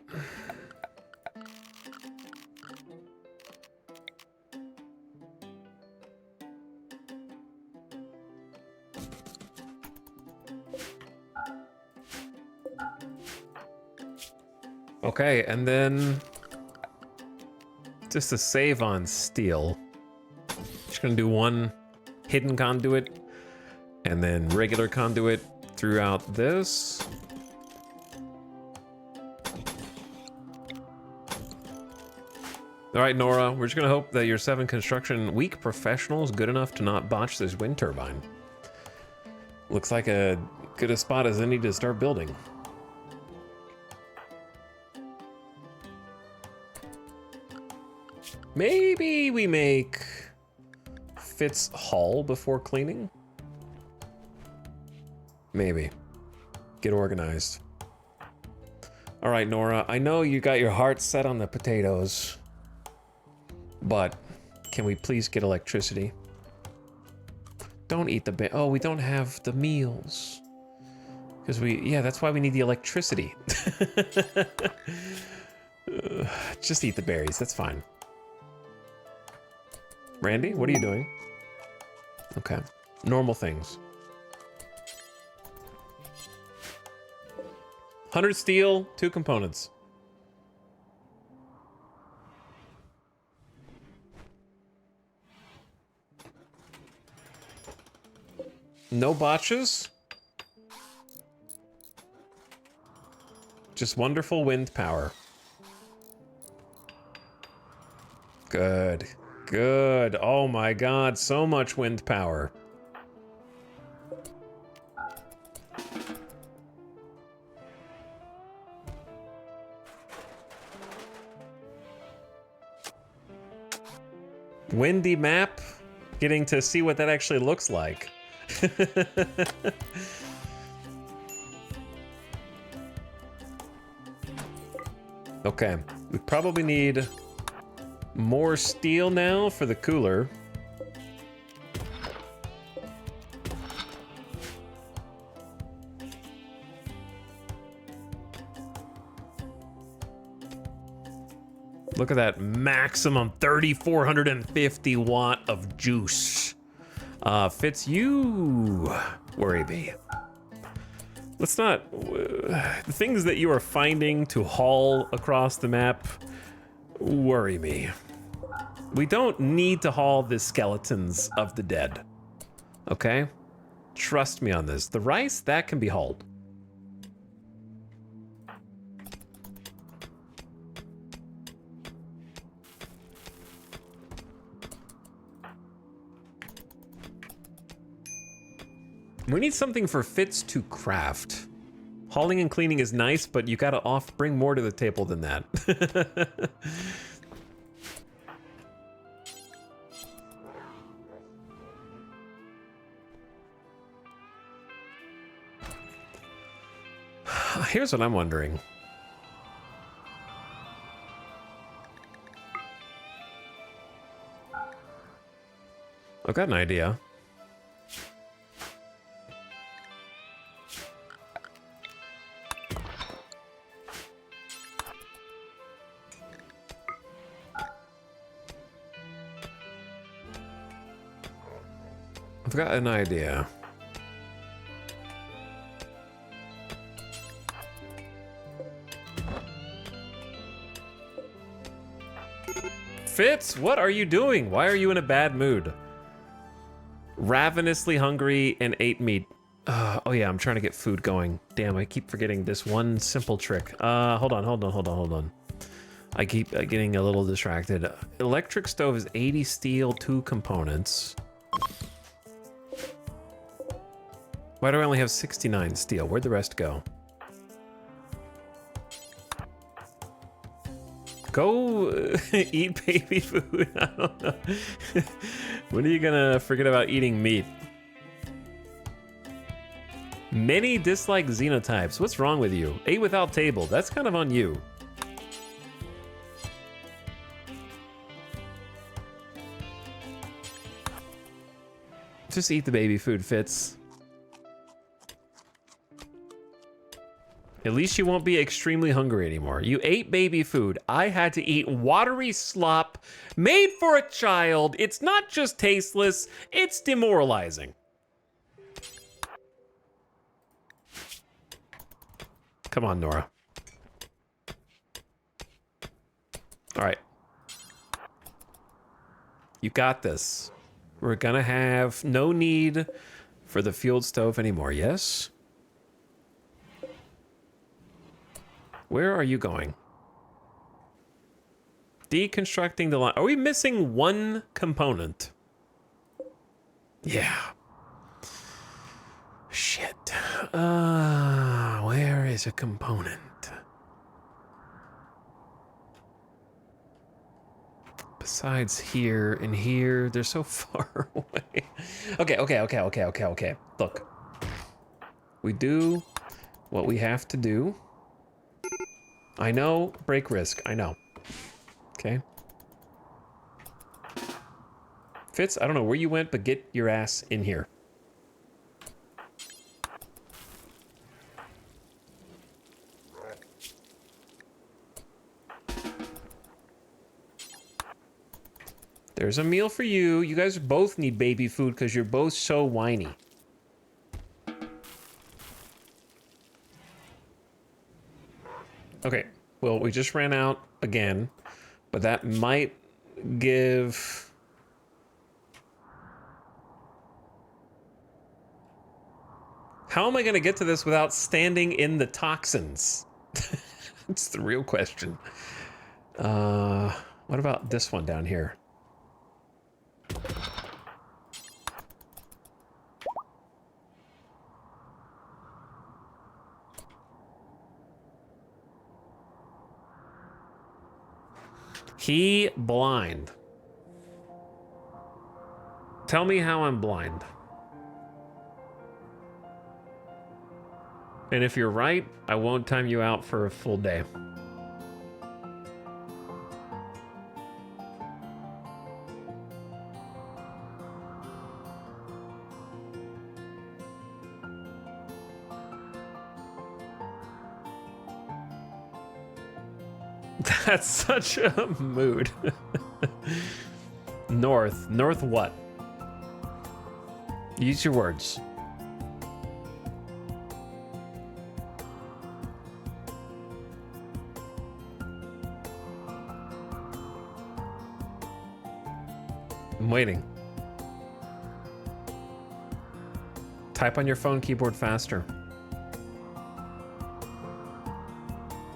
Okay, and then just to save on steel, just gonna do one hidden conduit and then regular conduit throughout this. All right, Nora, we're just gonna hope that your 7 construction week professional is good enough to not botch this wind turbine. Looks like a good a spot as any to start building. Maybe we make Fitz Hall before cleaning? Maybe. Get organized. All right, Nora, I know you got your heart set on the potatoes, but can we please get electricity? Don't eat the oh, we don't have the meals. Because yeah, that's why we need the electricity. Just eat the berries, that's fine. Randy, what are you doing? Okay, normal things. 100 steel, 2 components. No botches. Just wonderful wind power. Good. Good. Oh my god, so much wind power. Windy map. Getting to see what that actually looks like. Okay, we probably need more steel now for the cooler. Look at that maximum 3,450 watt of juice. Fitz, you worry me. Let's not, the things that you are finding to haul across the map worry me. We don't need to haul the skeletons of the dead, okay? Trust me on this. The rice, that can be hauled. We need something for Fitz to craft. Hauling and cleaning is nice, but you gotta bring more to the table than that. Here's what I'm wondering. I've got an idea. I've got an idea. Fitz, what are you doing? Why are you in a bad mood? Ravenously hungry and ate meat. Oh yeah, I'm trying to get food going. Damn, I keep forgetting this one simple trick. Hold on. I keep getting a little distracted. Electric stove is 80 steel, 2 components. Why do I only have 69 steel? Where'd the rest go? Go eat baby food. I don't know. When are you gonna forget about eating meat? Many dislike xenotypes. What's wrong with you? Ate without table. That's kind of on you. Just eat the baby food, Fitz. At least you won't be extremely hungry anymore. You ate baby food. I had to eat watery slop made for a child. It's not just tasteless, it's demoralizing. Come on, Nora. All right. You got this. We're gonna have no need for the fuel stove anymore, yes? Where are you going? Deconstructing the line. Are we missing one component? Yeah. Shit. Where is a component? Besides here and here, they're so far away. Okay. Look. We do what we have to do. I know, break risk, I know. Okay. Fitz, I don't know where you went, but get your ass in here. There's a meal for you. You guys both need baby food because you're both so whiny. Okay, well, we just ran out again, but that might give... How am I gonna get to this without standing in the toxins? That's the real question. What about this one down here? He blind. Tell me how I'm blind. And if you're right, I won't time you out for a full day. That's such a mood. North. North what? Use your words. I'm waiting. Type on your phone keyboard faster.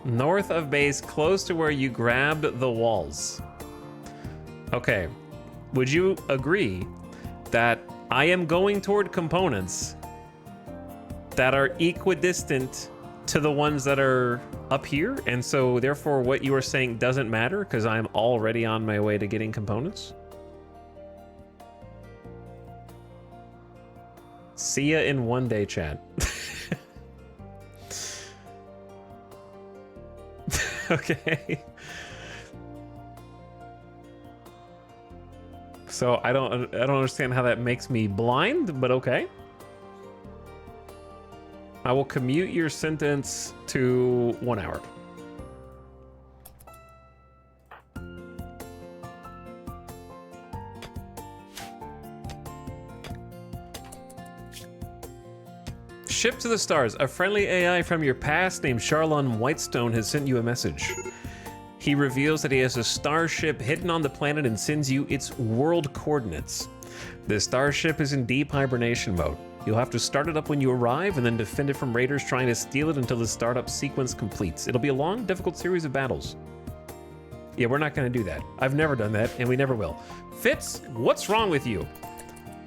North of base, close to where you grabbed the walls. Okay. Would you agree that I am going toward components that are equidistant to the ones that are up here? And so therefore what you are saying doesn't matter because I'm already on my way to getting components? See ya in one day, chat. Okay. So I don't understand how that makes me blind, but okay. I will commute your sentence to 1 hour. Ship to the stars. A friendly AI from your past named Charlon Whitestone has sent you a message. He reveals that he has a starship hidden on the planet and sends you its world coordinates. The starship is in deep hibernation mode. You'll have to start it up when you arrive and then defend it from raiders trying to steal it until the startup sequence completes. It'll be a long, difficult series of battles. Yeah, we're not going to do that. I've never done that, and we never will. Fitz, what's wrong with you?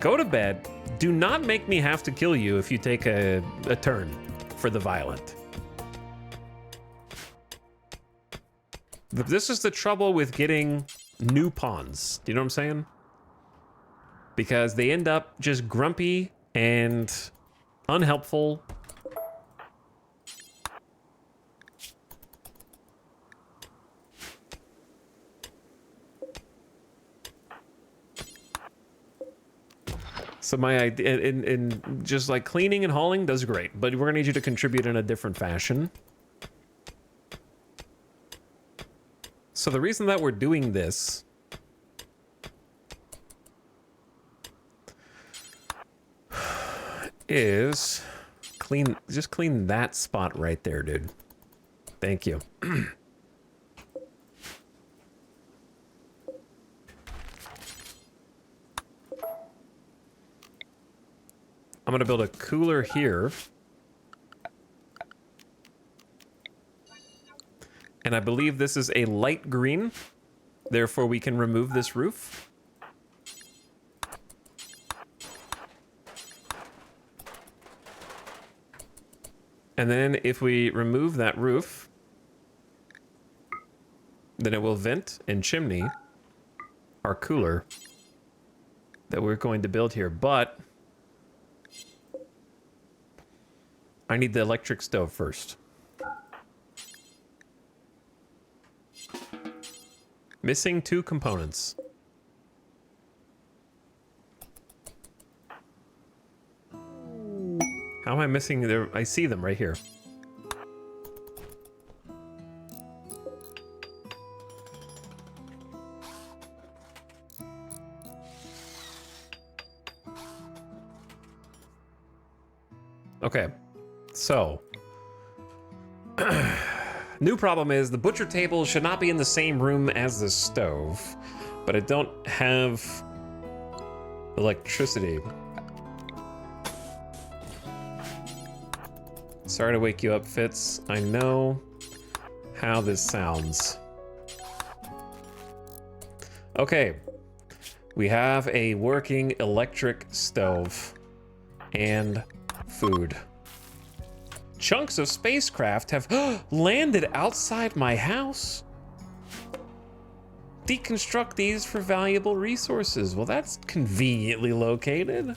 Go to bed. Do not make me have to kill you if you take a turn for the violent. This is the trouble with getting new pawns. Do you know what I'm saying? Because they end up just grumpy and unhelpful. So my idea, in just like cleaning and hauling does great, but we're gonna need you to contribute in a different fashion. So the reason that we're doing this is just clean that spot right there, dude. Thank you. I'm gonna build a cooler here. And I believe this is a light green. Therefore, we can remove this roof. And then if we remove that roof, then it will vent and chimney our cooler that we're going to build here. But I need the electric stove first. Missing 2 components. How am I missing there? I see them right here. Okay, so new problem is the butcher table should not be in the same room as the stove, but I don't have electricity. Sorry to wake you up, Fitz. I know how this sounds. Okay, we have a working electric stove and food. Chunks of spacecraft have landed outside my house. Deconstruct these for valuable resources. Well, that's conveniently located.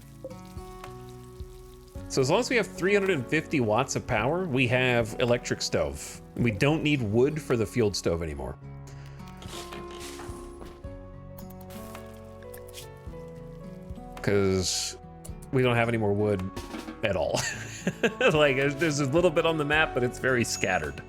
So as long as we have 350 watts of power, we have electric stove. We don't need wood for the fueled stove anymore. Because we don't have any more wood at all. Like, there's a little bit on the map, but it's very scattered.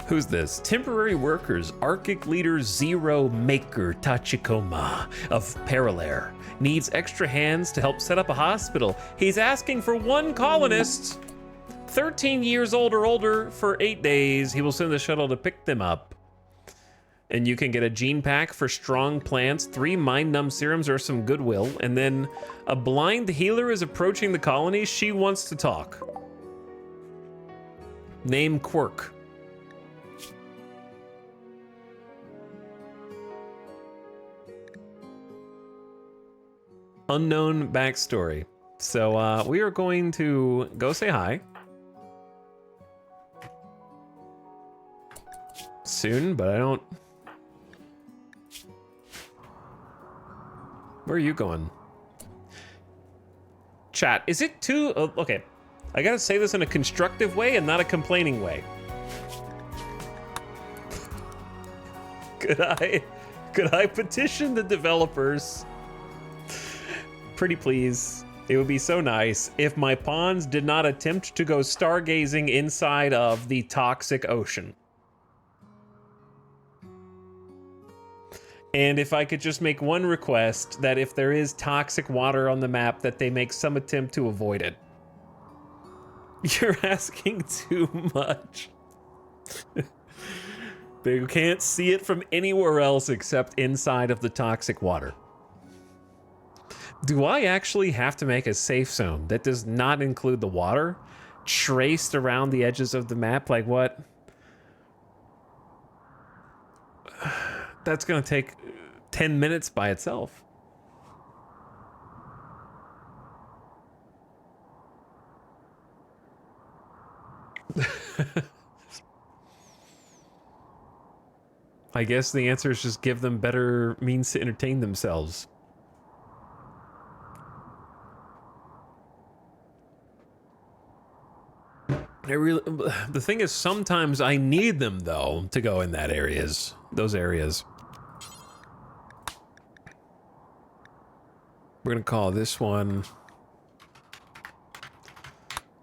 Who's this? Temporary workers, Arctic Leader Zero Maker Tachikoma of Paralair needs extra hands to help set up a hospital. He's asking for 1 colonist, 13 years old or older, for 8 days. He will send the shuttle to pick them up. And you can get a gene pack for strong plants, 3 mind numb serums or some goodwill, and then a blind healer is approaching the colony. She wants to talk. Name Quirk. Unknown backstory. So we are going to go say hi. Soon, but I don't... Where are you going? Chat, is it too... okay, I gotta say this in a constructive way and not a complaining way. Could I petition the developers? Pretty please. It would be so nice if my pawns did not attempt to go stargazing inside of the toxic ocean. And if I could just make one request, that if there is toxic water on the map, that they make some attempt to avoid it. You're asking too much. They can't see it from anywhere else except inside of the toxic water. Do I actually have to make a safe zone that does not include the water traced around the edges of the map? Like what? That's gonna take 10 minutes by itself. I guess the answer is just give them better means to entertain themselves. The thing is, sometimes I need them though to go in those areas. We're gonna call this one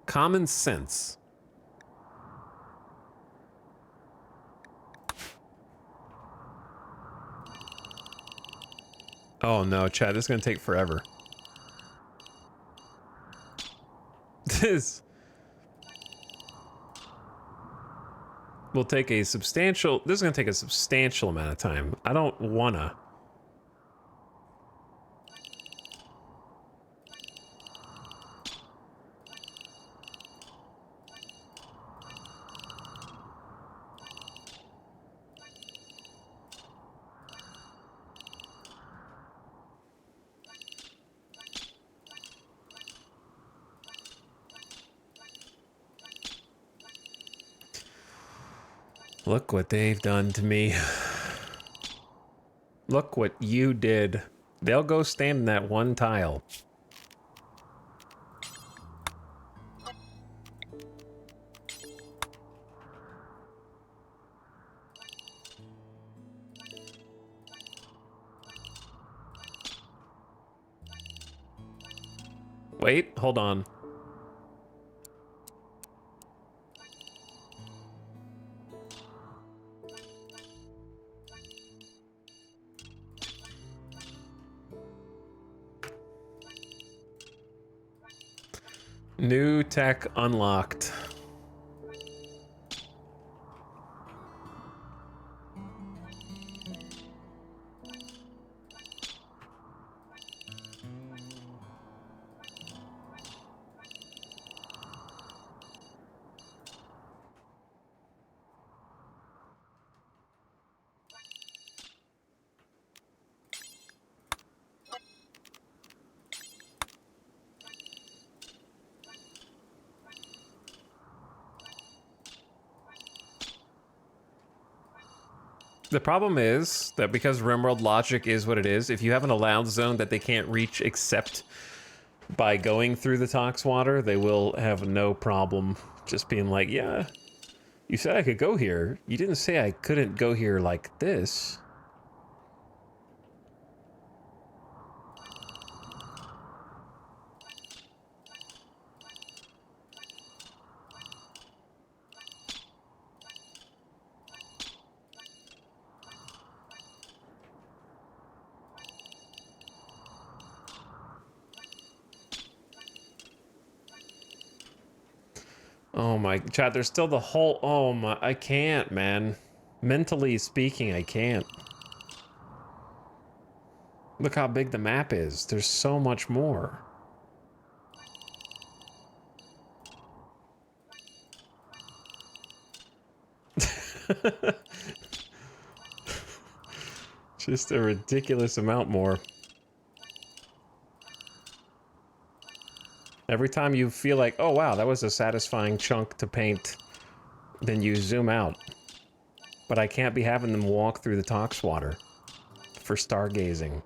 Common Sense. Oh no, chat, this is gonna take forever. This will take a substantial... This is gonna take a substantial amount of time. I don't wanna. Look what they've done to me. Look what you did. They'll go stand in that one tile. Wait, hold on. New tech unlocked. The problem is that because RimWorld logic is what it is, if you have an allowed zone that they can't reach except by going through the tox water, they will have no problem just being like, yeah, you said I could go here. You didn't say I couldn't go here like this. Oh my, chat, there's still the whole, oh my, I can't, man. Mentally speaking, I can't. Look how big the map is. There's so much more. Just a ridiculous amount more. Every time you feel like, oh wow, that was a satisfying chunk to paint, then you zoom out. But I can't be having them walk through the Tox water for stargazing.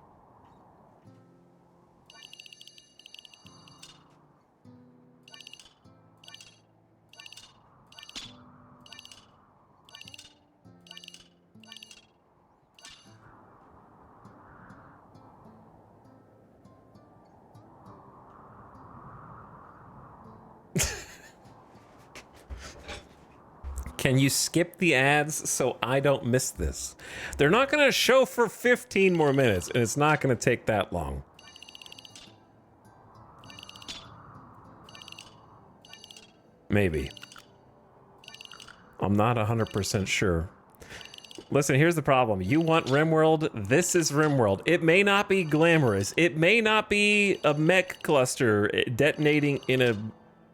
Can you skip the ads so I don't miss this? They're not going to show for 15 more minutes, and it's not going to take that long. Maybe. I'm not 100% sure. Listen, here's the problem. You want RimWorld? This is RimWorld. It may not be glamorous. It may not be a mech cluster detonating in a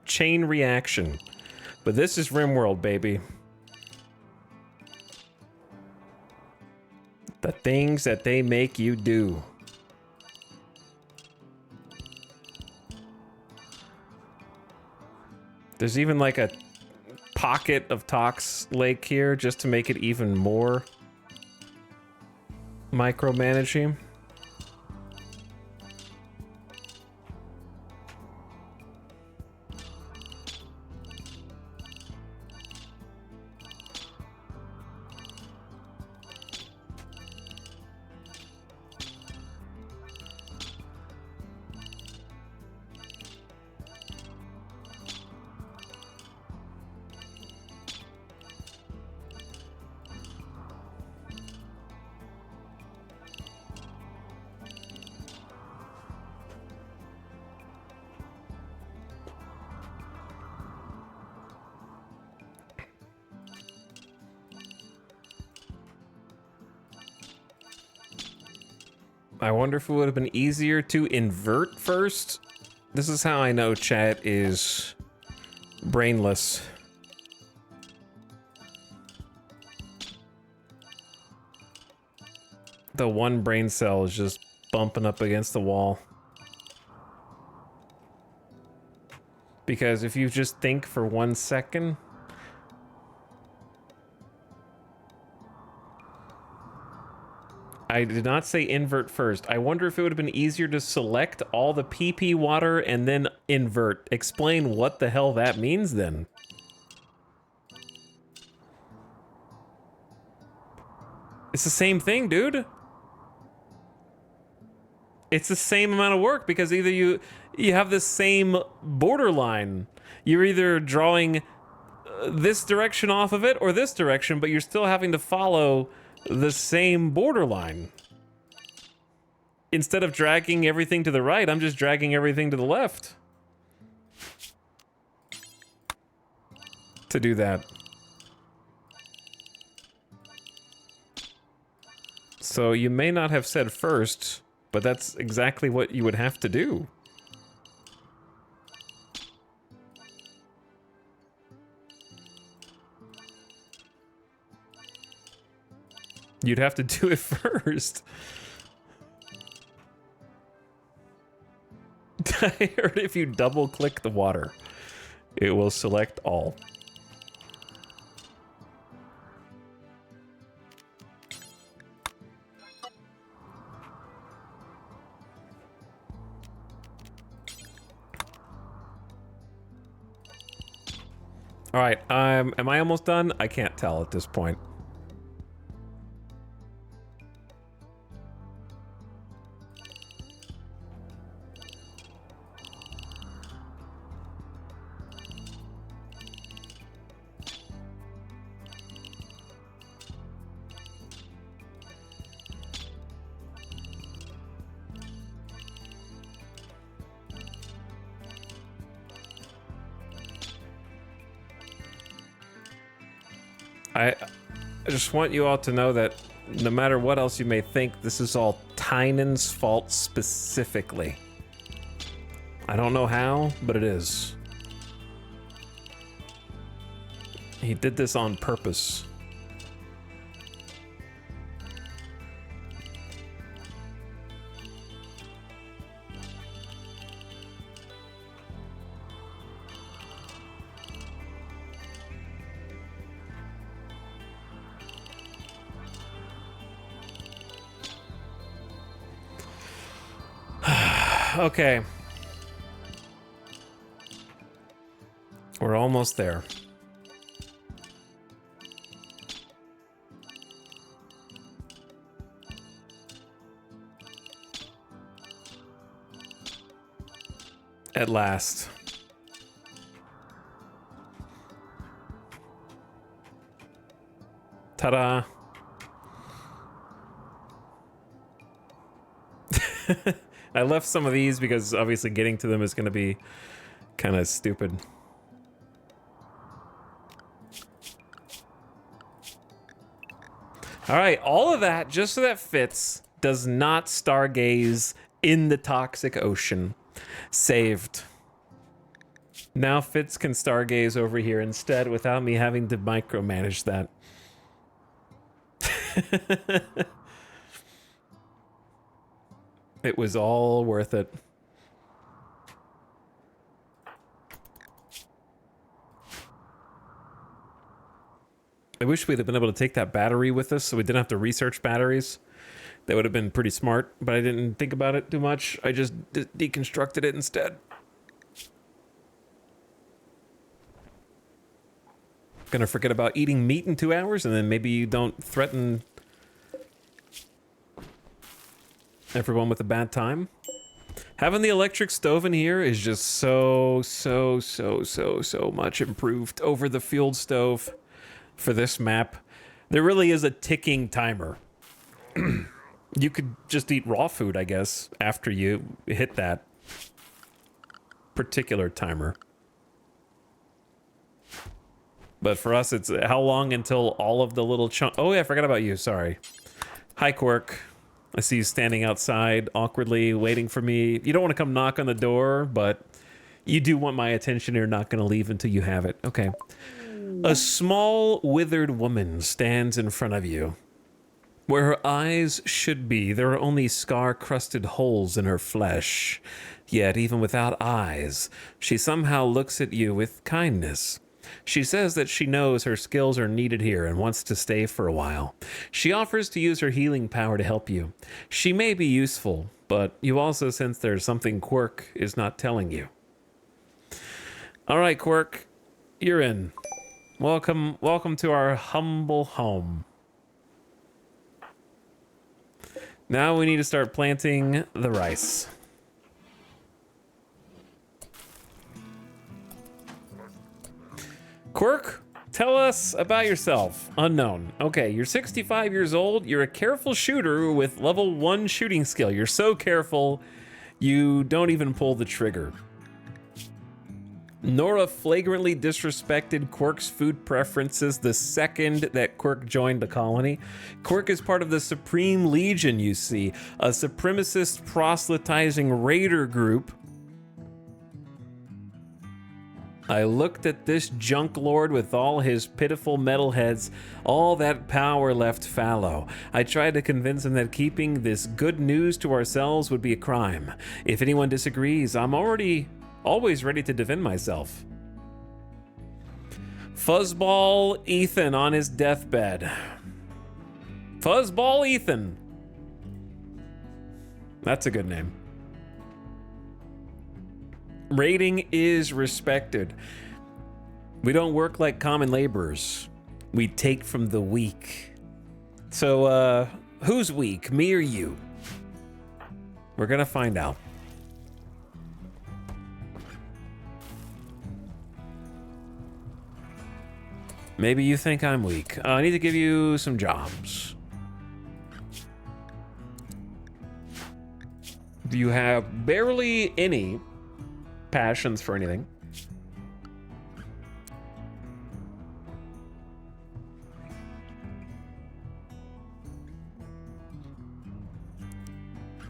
chain reaction. But this is RimWorld, baby. The things that they make you do. There's even like a pocket of Tox Lake here just to make it even more micromanaging. I wonder if it would have been easier to invert first. This is how I know chat is brainless. The one brain cell is just bumping up against the wall. Because if you just think for 1 second, I did not say invert first. I wonder if it would have been easier to select all the PP water and then invert. Explain what the hell that means then. It's the same thing, dude. It's the same amount of work because either you have the same borderline. You're either drawing this direction off of it or this direction, but you're still having to follow the same borderline. Instead of dragging everything to the right, I'm just dragging everything to the left to do that. So you may not have said first, but that's exactly what you would have to do. You'd have to do it first. I heard if you double click the water, it will select all. All right, am I almost done? I can't tell at this point. I just want you all to know that no matter what else you may think, this is all Tynan's fault specifically. I don't know how, but it is. He did this on purpose. Okay. We're almost there. At last. Ta-da. I left some of these because obviously getting to them is going to be kind of stupid. All right, all of that, just so that Fitz does not stargaze in the toxic ocean. Saved. Now Fitz can stargaze over here instead without me having to micromanage that. It was all worth it. I wish we'd have been able to take that battery with us so we didn't have to research batteries. That would have been pretty smart, but I didn't think about it too much. I just deconstructed it instead. Gonna forget about eating meat in 2 hours, and then maybe you don't threaten everyone with a bad time. Having the electric stove in here is just so much improved over the fuel stove for this map. There really is a ticking timer. You could just eat raw food, I guess, after you hit that particular timer. But for us, it's how long until all of the little chunk... Oh, yeah, I forgot about you. Sorry. Hi, Quirk. I see you standing outside awkwardly waiting for me. You don't want to come knock on the door, but you do want my attention. You're not going to leave until you have it. Okay. A small, withered woman stands in front of you. Where her eyes should be, there are only scar-crusted holes in her flesh. Yet, even without eyes, she somehow looks at you with kindness. She says that she knows her skills are needed here and wants to stay for a while. She offers to use her healing power to help you. She may be useful, but you also sense there's something Quirk is not telling you. All right, Quirk, you're in. Welcome to our humble home. Now we need to start planting the rice. Quirk, tell us about yourself. Unknown. Okay, you're 65 years old. You're a careful shooter with level 1 shooting skill. You're so careful, you don't even pull the trigger. Nora flagrantly disrespected Quirk's food preferences the second that Quirk joined the colony. Quirk is part of the Supreme Legion, you see, a supremacist proselytizing raider group. I looked at this junk lord with all his pitiful metalheads, all that power left fallow. I tried to convince him that keeping this good news to ourselves would be a crime. If anyone disagrees, I'm always ready to defend myself. Fuzzball Ethan on his deathbed. Fuzzball Ethan. That's a good name. Rating is respected. We don't work like common laborers. We take from the weak. So, who's weak, me or you? We're gonna find out. Maybe you think I'm weak. I need to give you some jobs. You have barely any passions for anything.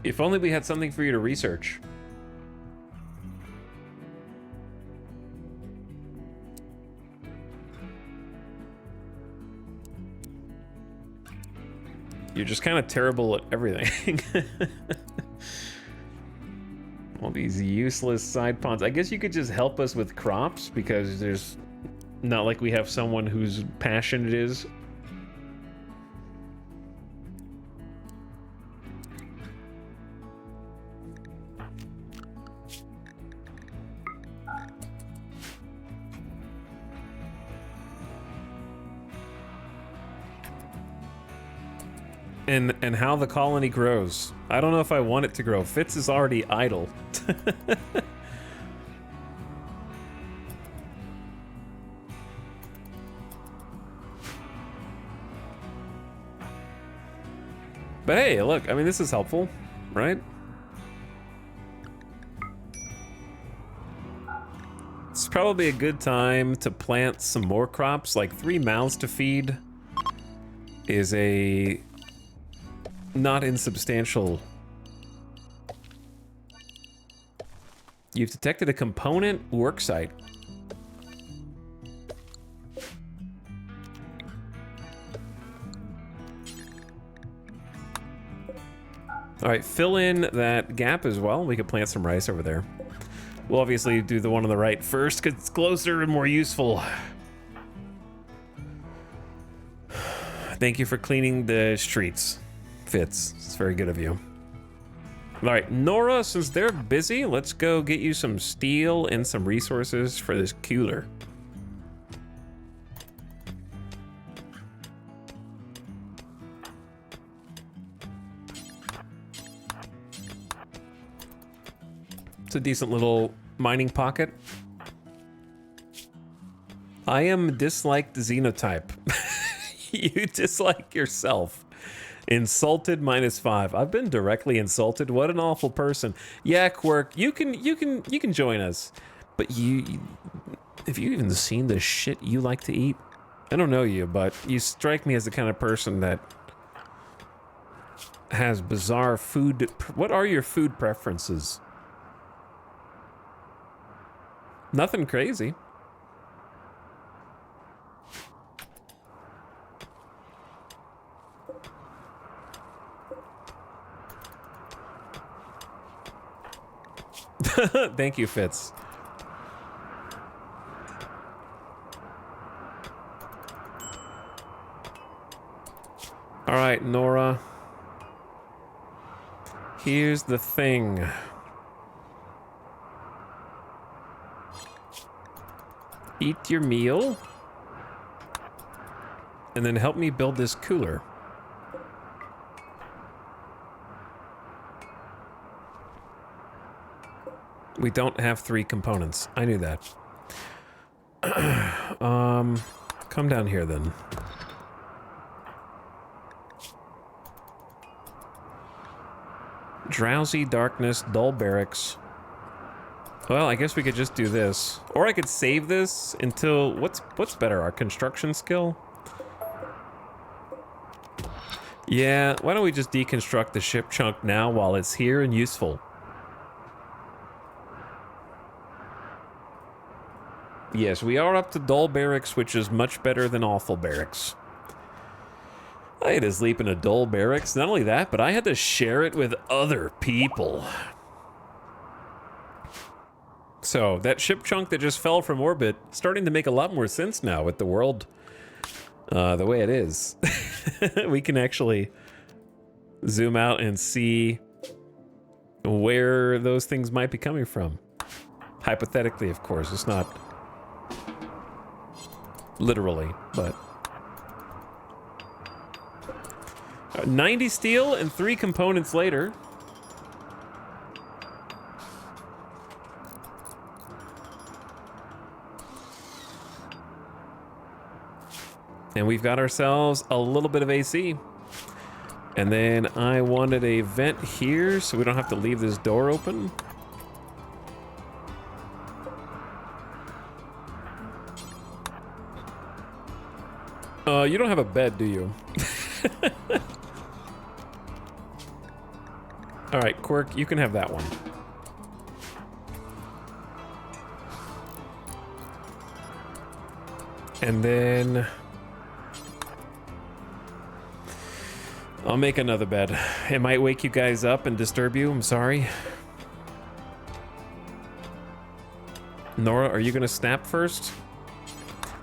If only we had something for you to research. You're just kind of terrible at everything. All these useless side ponds. I guess you could just help us with crops because there's not like we have someone whose passion it is. And how the colony grows. I don't know if I want it to grow. Fitz is already idle. But hey, look, I mean, this is helpful, right? It's probably a good time to plant some more crops. Like 3 mouths to feed is a not insubstantial. You've detected a component worksite. All right, fill in that gap as well. We could plant some rice over there. We'll obviously do the one on the right first because it's closer and more useful. Thank you for cleaning the streets, Fitz. It's very good of you. All right, Nora, since they're busy, let's go get you some steel and some resources for this cooler. It's a decent little mining pocket. I am disliked xenotype. You dislike yourself. Insulted -5. I've been directly insulted. What an awful person. Yeah, Quirk, you can join us. But have you even seen the shit you like to eat? I don't know you, but you strike me as the kind of person that has bizarre food. What are your food preferences? Nothing crazy. Thank you, Fitz. All right, Nora. Here's the thing. Eat your meal. And then help me build this cooler. We don't have 3 components. I knew that. Come down here then. Drowsy, darkness, dull barracks. Well, I guess we could just do this. Or I could save this until... What's better, our construction skill? Yeah, why don't we just deconstruct the ship chunk now while it's here and useful? Yes, we are up to dull barracks, which is much better than awful barracks. I had to sleep in a dull barracks. Not only that, but I had to share it with other people. So, that ship chunk that just fell from orbit, starting to make a lot more sense now with the world the way it is. We can actually zoom out and see where those things might be coming from. Hypothetically, of course. It's not literally, but... 90 steel and 3 components later. And we've got ourselves a little bit of AC. And then I wanted a vent here so we don't have to leave this door open. You don't have a bed, do you? All right, Quirk, you can have that one. And then I'll make another bed. It might wake you guys up and disturb you. I'm sorry. Nora, are you gonna snap first?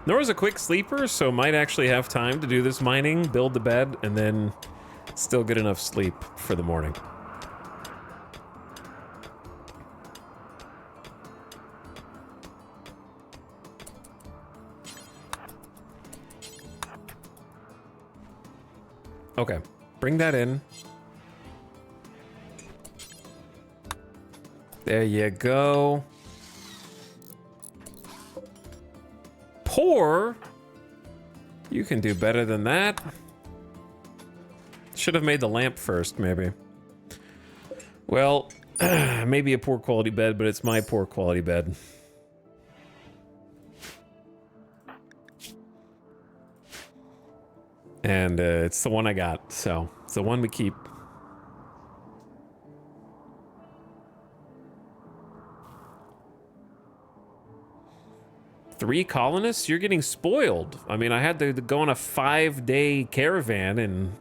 Nora's a quick sleeper, so might actually have time to do this mining, build the bed, and then still get enough sleep for the morning. Okay, bring that in. There you go. Pour? You can do better than that. Should have made the lamp first, maybe. Well, maybe a poor quality bed, but it's my poor quality bed. And it's the one I got, so it's the one we keep. Three colonists? You're getting spoiled. I mean, I had to go on a 5-day caravan and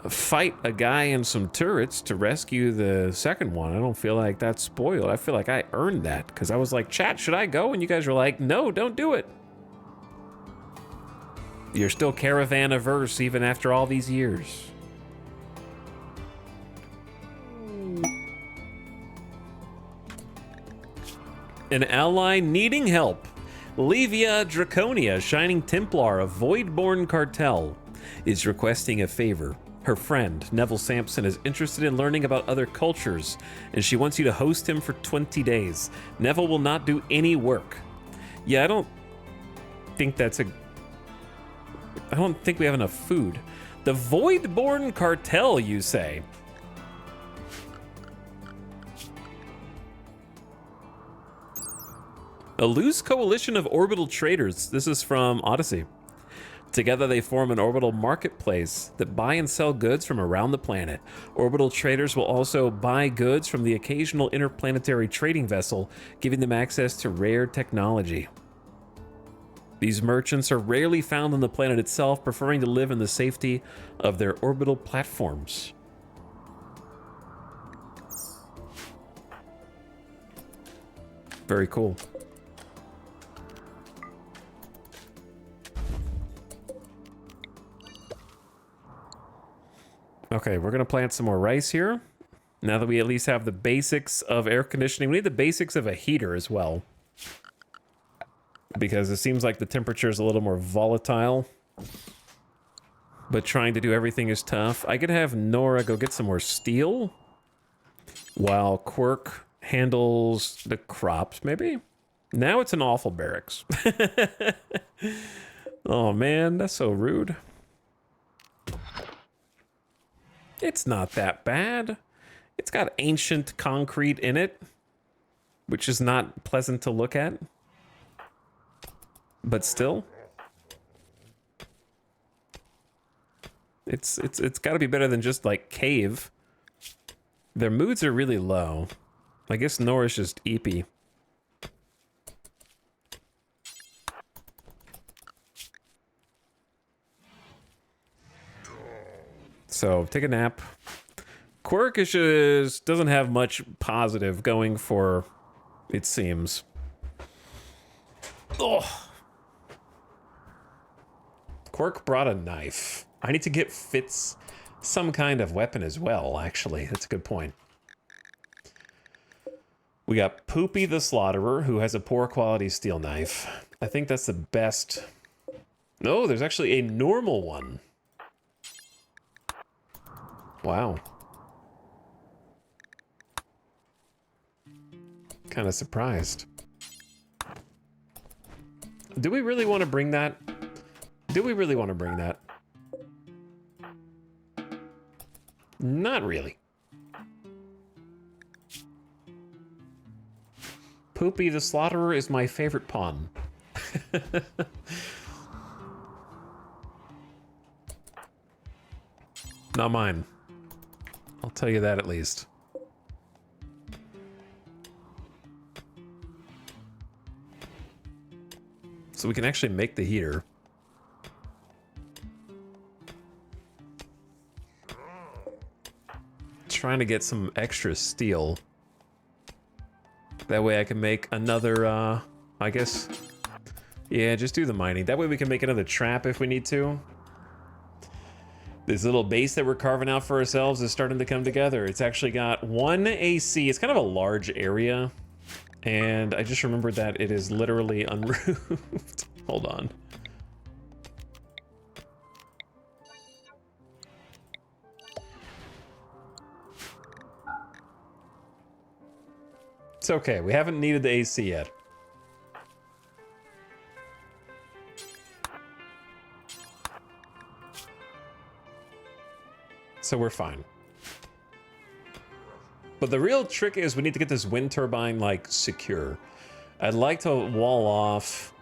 fight a guy in some turrets to rescue the second one. I don't feel like that's spoiled. I feel like I earned that because I was like, chat, should I go? And you guys were like, no, don't do it. You're still caravan averse even after all these years. An ally needing help. Levia Draconia, Shining Templar, a Voidborn cartel, is requesting a favor. Her friend, Neville Sampson, is interested in learning about other cultures, and she wants you to host him for 20 days. Neville will not do any work. Yeah, I don't think we have enough food. The Voidborn cartel, you say? A loose coalition of orbital traders. This is from Odyssey. Together they form an orbital marketplace that buy and sell goods from around the planet. Orbital traders will also buy goods from the occasional interplanetary trading vessel, giving them access to rare technology. These merchants are rarely found on the planet itself, preferring to live in the safety of their orbital platforms. Very cool. Okay, we're gonna plant some more rice here. Now that we at least have the basics of air conditioning, we need the basics of a heater as well. Because it seems like the temperature is a little more volatile. But trying to do everything is tough. I could have Nora go get some more steel. While Quirk handles the crops, maybe? Now it's an awful barracks. Oh man, that's so rude. It's not that bad. It's got ancient concrete in it, which is not pleasant to look at. But still, it's got to be better than just like cave. Their moods are really low. I guess Nora's just eepy. So take a nap. Quirk is just doesn't have much positive going for it seems. Ugh. Quirk brought a knife. I need to get Fitz some kind of weapon as well, actually. That's a good point. We got Poopy the Slaughterer, who has a poor quality steel knife. I think that's the best. No, there's actually a normal one. Wow. Kind of surprised. Do we really want to bring that? Do we really want to bring that? Not really. Poopy the Slaughterer is my favorite pawn. Not mine. I'll tell you that at least. So we can actually make the heater. Trying to get some extra steel. That way I can make another, I guess... Yeah, just do the mining. That way we can make another trap if we need to. This little base that we're carving out for ourselves is starting to come together. It's actually got 1 AC. It's kind of a large area. And I just remembered that it is literally unroofed. Hold on. It's okay. We haven't needed the AC yet. So we're fine. But the real trick is we need to get this wind turbine, like, secure. I'd like to wall off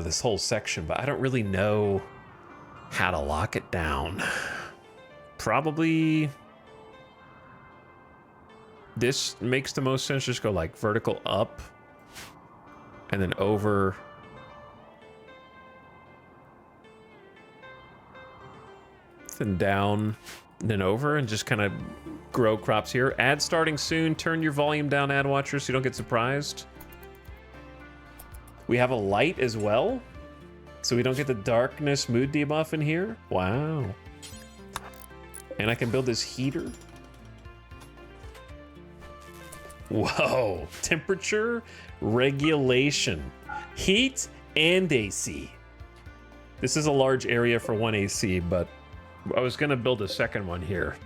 this whole section, but I don't really know how to lock it down. Probably... This makes the most sense. Just go, like, vertical up. And then over... Then down, then over, and just kind of grow crops here. Ad starting soon. Turn your volume down, ad watchers, so you don't get surprised. We have a light as well, so we don't get the darkness mood debuff in here. Wow. And I can build this heater. Whoa. Temperature regulation. Heat and AC. This is a large area for 1 AC, but I was gonna build a second one here.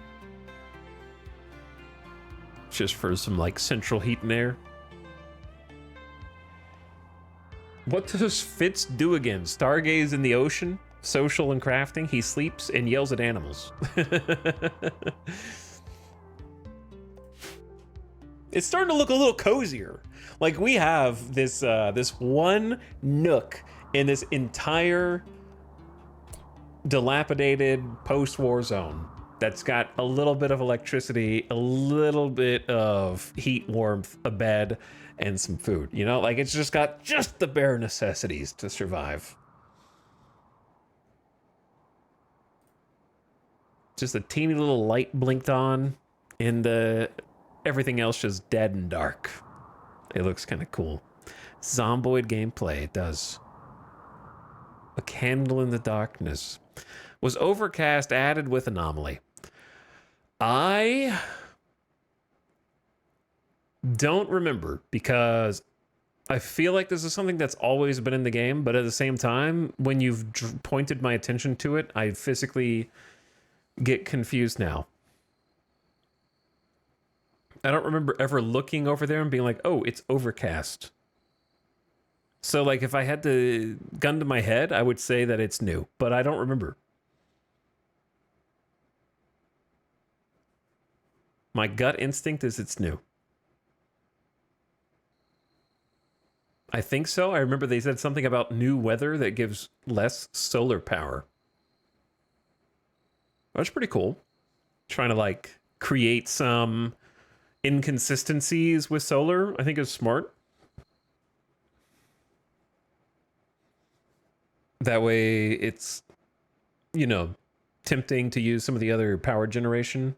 Just for some, like, central heat and air. What does Fitz do again? Stargaze in the ocean? Social and crafting? He sleeps and yells at animals. It's starting to look a little cozier. Like, we have this, this one nook in this entire... dilapidated post-war zone that's got a little bit of electricity, a little bit of heat, warmth, a bed, and some food. You know, like, it's just got just the bare necessities to survive. Just a teeny little light blinked on, and everything else just dead and dark. It looks kind of cool. Zomboid gameplay, it does. A candle in the darkness. Was overcast added with anomaly? I don't remember, because I feel like this is something that's always been in the game, but at the same time, when you've pointed my attention to it, I physically get confused now. I don't remember ever looking over there and being like, oh, it's overcast. So, like, if I had to gun to my head, I would say that it's new, but I don't remember. My gut instinct is it's new. I think so. I remember they said something about new weather that gives less solar power. That's pretty cool. Trying to, like, create some inconsistencies with solar, I think is smart. That way it's, you know, tempting to use some of the other power generation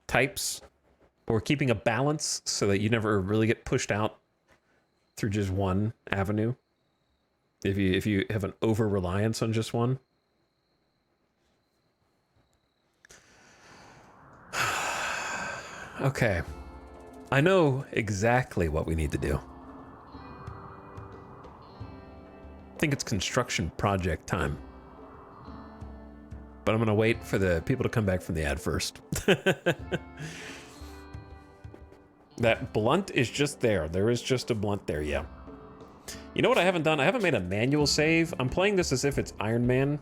types, or keeping a balance so that you never really get pushed out through just one avenue. If you have an over-reliance on just one. Okay. I know exactly what we need to do. I think it's construction project time. But I'm gonna wait for the people to come back from the ad first. That blunt is just there. There is just a blunt there, yeah. You know what I haven't done? I haven't made a manual save. I'm playing this as if it's Iron Man.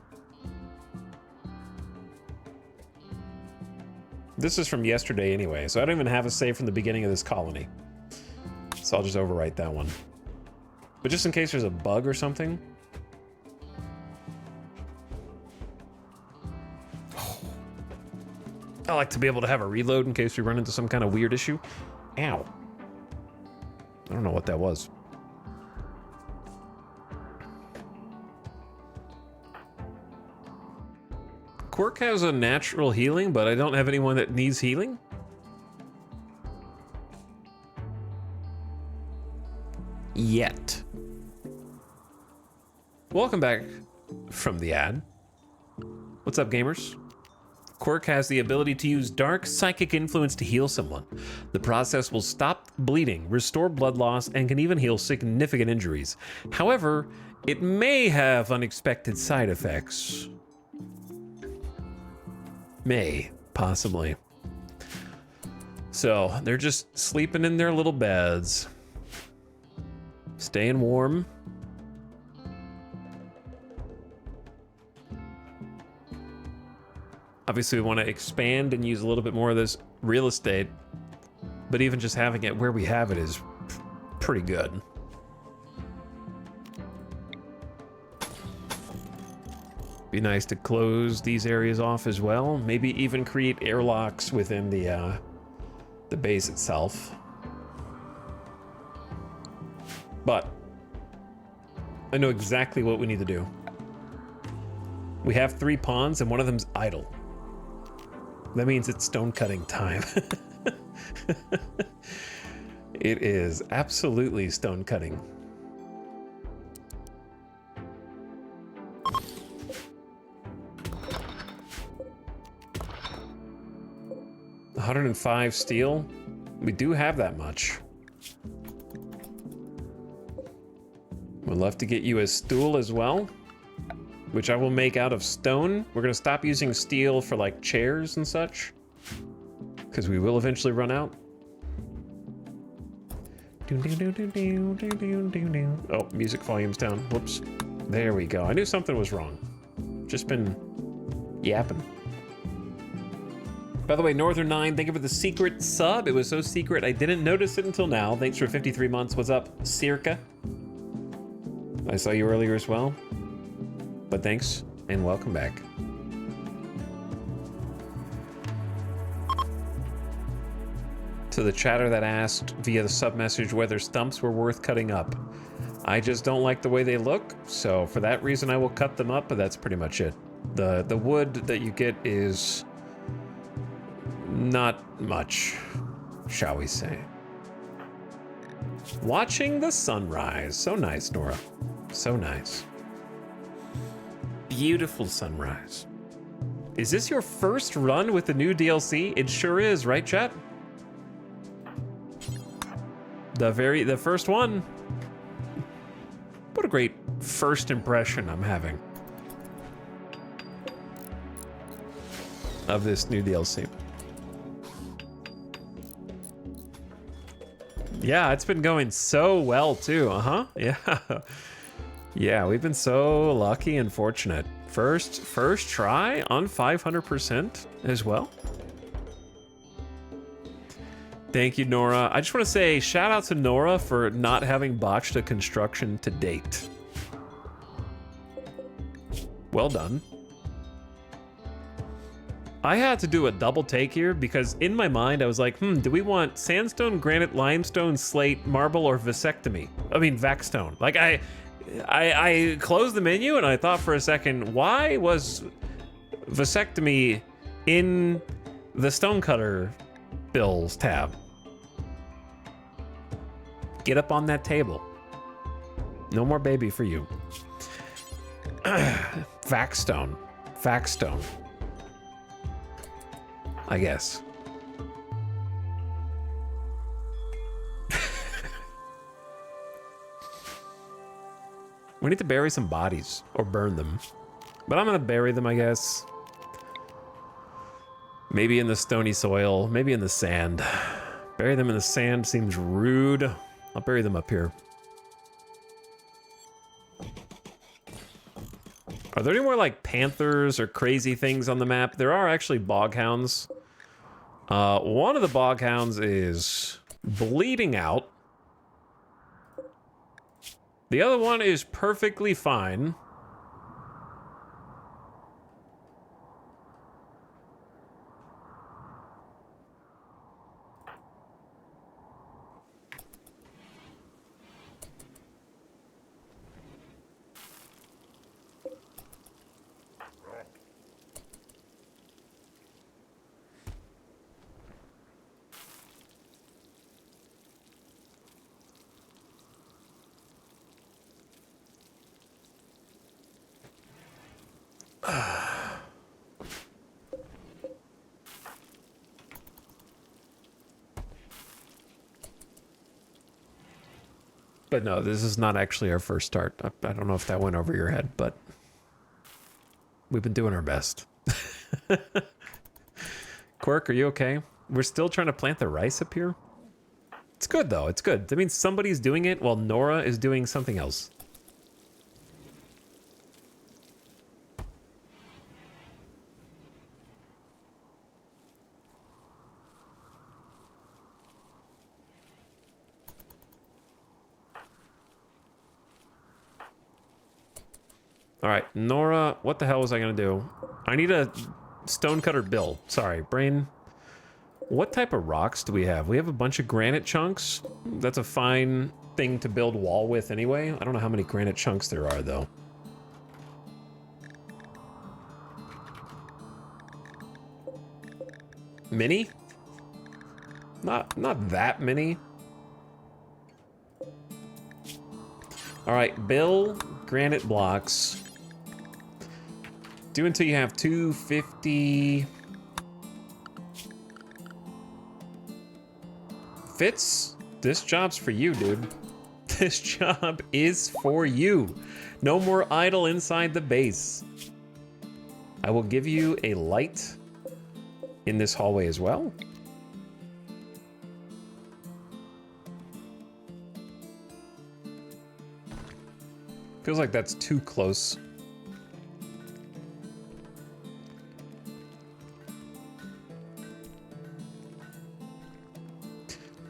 This is from yesterday anyway, so I don't even have a save from the beginning of this colony. So I'll just overwrite that one. But just in case there's a bug or something. I like to be able to have a reload in case we run into some kind of weird issue. Ow. I don't know what that was. Quirk has a natural healing, but I don't have anyone that needs healing. Yet. Welcome back from the ad. What's up, gamers? Quirk has the ability to use dark psychic influence to heal someone. The process will stop bleeding, restore blood loss, and can even heal significant injuries. However, it may have unexpected side effects. May, possibly. So, they're just sleeping in their little beds. Staying warm. Obviously, we want to expand and use a little bit more of this real estate. But even just having it where we have it is pretty good. Be nice to close these areas off as well. Maybe even create airlocks within the base itself. But I know exactly what we need to do. We have 3 pawns and one of them's idle. That means it's stone cutting time. It is absolutely stone cutting. $105 steel. We do have that much. We'd love to get you a stool as well, which I will make out of stone. We're gonna stop using steel for like chairs and such, because we will eventually run out. Oh, music volume's down. Whoops. There we go. I knew something was wrong. Just been yapping. By the way, Northern9, thank you for the secret sub. It was so secret I didn't notice it until now. Thanks for 53 months. What's up, Circa? I saw you earlier as well. But thanks, and welcome back. To the chatter that asked via the sub message whether stumps were worth cutting up. I just don't like the way they look, so for that reason I will cut them up, but that's pretty much it. The wood that you get is not much, shall we say. Watching the sunrise. So nice, Nora. So nice. Beautiful sunrise. Is this your first run with the new DLC? It sure is, right, chat? The first one. What a great first impression I'm having of this new DLC. Yeah, it's been going so well too. Yeah. Yeah, we've been so lucky and fortunate. First try on 500% as well. Thank you, Nora. I just want to say shout out to Nora for not having botched a construction to date. Well done. I had to do a double take here because in my mind I was like, do we want sandstone, granite, limestone, slate, marble, or vasectomy? I mean, vaxstone. Like I closed the menu and I thought for a second, why was vasectomy in the stonecutter bills tab? Get up on that table. No more baby for you. Vaxstone. Vaxstone. I guess. We need to bury some bodies or burn them. But I'm gonna bury them, I guess. Maybe in the stony soil, maybe in the sand. Bury them in the sand seems rude. I'll bury them up here. Are there any more like panthers or crazy things on the map? There are actually boghounds. One of the boghounds is bleeding out. The other one is perfectly fine. But no, this is not actually our first start. I don't know if that went over your head, but we've been doing our best. Quirk, are you okay? We're still trying to plant the rice up here. It's good, though. It's good. That means somebody's doing it while Nora is doing something else. All right, Nora, what the hell was I going to do? I need a stonecutter bill. Sorry, brain. What type of rocks do we have? We have a bunch of granite chunks. That's a fine thing to build wall with anyway. I don't know how many granite chunks there are, though. Many? Not that many. All right, Bill, granite blocks. Do until you have 250. Fitz, this job's for you, dude. This job is for you. No more idle inside the base. I will give you a light in this hallway as well. Feels like that's too close.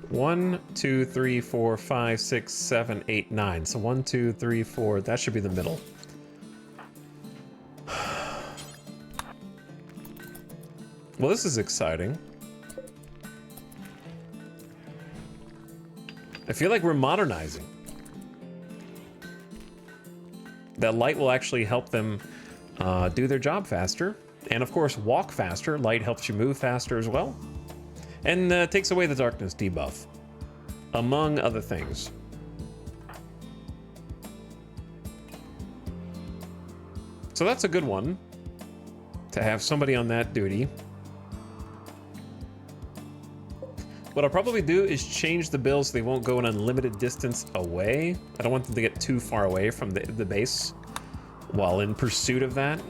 One, two, three, four, five, six, seven, eight, nine. So 1, 2, 3, 4. That should be the middle. Well, this is exciting. I feel like we're modernizing. That light will actually help them do their job faster. And of course, walk faster. Light helps you move faster as well. And takes away the darkness debuff, among other things. So that's a good one, to have somebody on that duty. What I'll probably do is change the build so they won't go an unlimited distance away. I don't want them to get too far away from the base while in pursuit of that.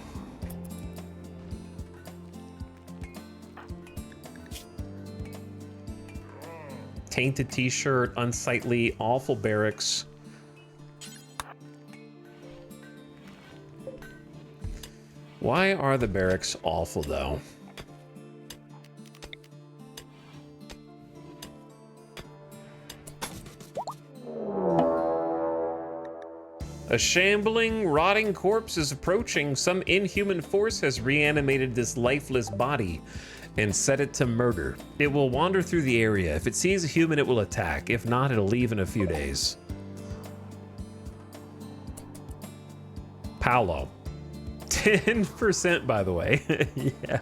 Tainted t-shirt, unsightly, awful barracks. Why are the barracks awful, though? A shambling, rotting corpse is approaching. Some inhuman force has reanimated this lifeless body and set it to murder. It will wander through the area. If it sees a human, it will attack. If not, it'll leave in a few days. Paolo. 10%, by the way. Yeah.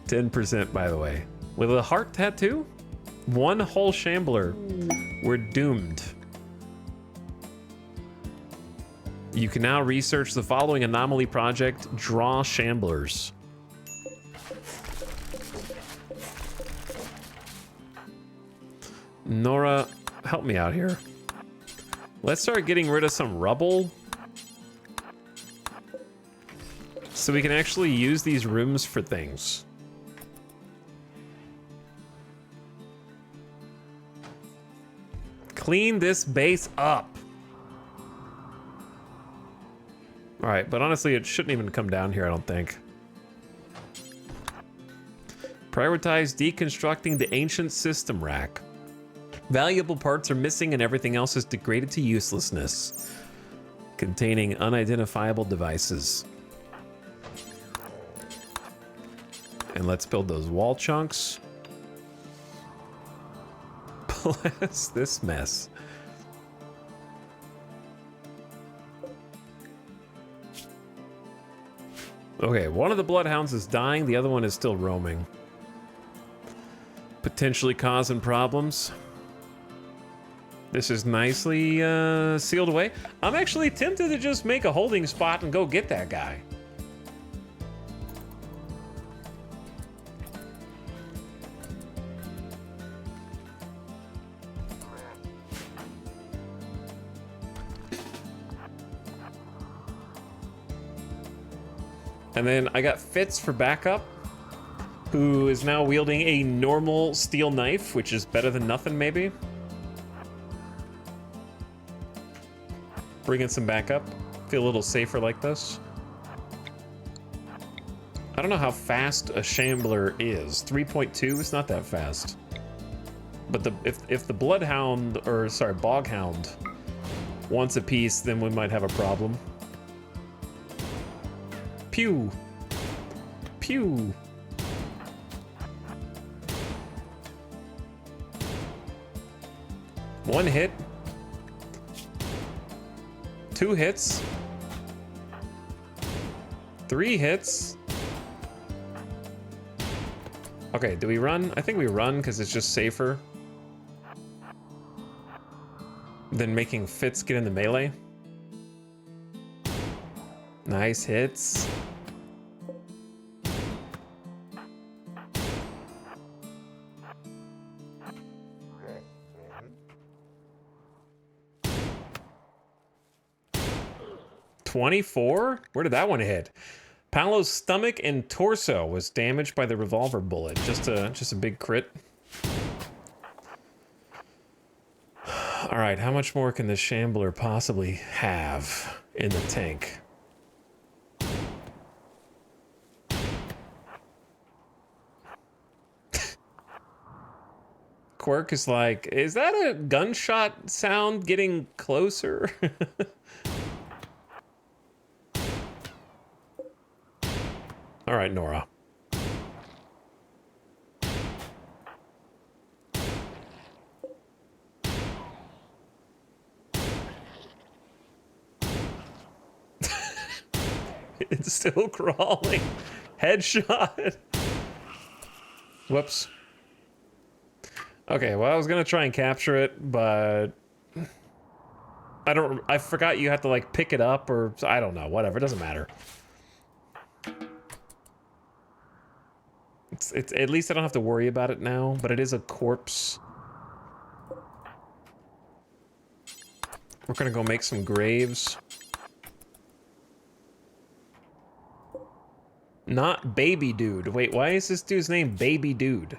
10%, by the way. With a heart tattoo? One whole shambler. We're doomed. You can now research the following anomaly project, Draw Shamblers. Nora, help me out here. Let's start getting rid of some rubble so we can actually use these rooms for things. Clean this base up. All right, but honestly, it shouldn't even come down here, I don't think. Prioritize deconstructing the ancient system rack. Valuable parts are missing and everything else is degraded to uselessness, containing unidentifiable devices. And let's build those wall chunks. Bless this mess. Okay, one of the bloodhounds is dying, the other one is still roaming. Potentially causing problems. This is nicely sealed away. I'm actually tempted to just make a holding spot and go get that guy. And then I got Fitz for backup, who is now wielding a normal steel knife, which is better than nothing, maybe. Bring in some backup. Feel a little safer like this. I don't know how fast a Shambler is. 3.2 is not that fast. But if the Bloodhound, or sorry, Boghound wants a piece, then we might have a problem. Pew. Pew. One hit. 2 hits. 3 hits. Okay, do we run? I think we run because it's just safer than making Fitz get in the melee. Nice hits. $24? Where did that one hit? Paolo's stomach and torso was damaged by the revolver bullet. Just a big crit. All right, how much more can this Shambler possibly have in the tank? Quirk is like, is that a gunshot sound getting closer? All right, Nora. It's still crawling. Headshot. Whoops. Okay, well, I was gonna try and capture it, but I forgot you have to like pick it up, or I don't know, whatever, it doesn't matter. It's at least I don't have to worry about it now, but it is a corpse. We're gonna go make some graves. Not Baby Dude. Wait, why is this dude's name Baby Dude?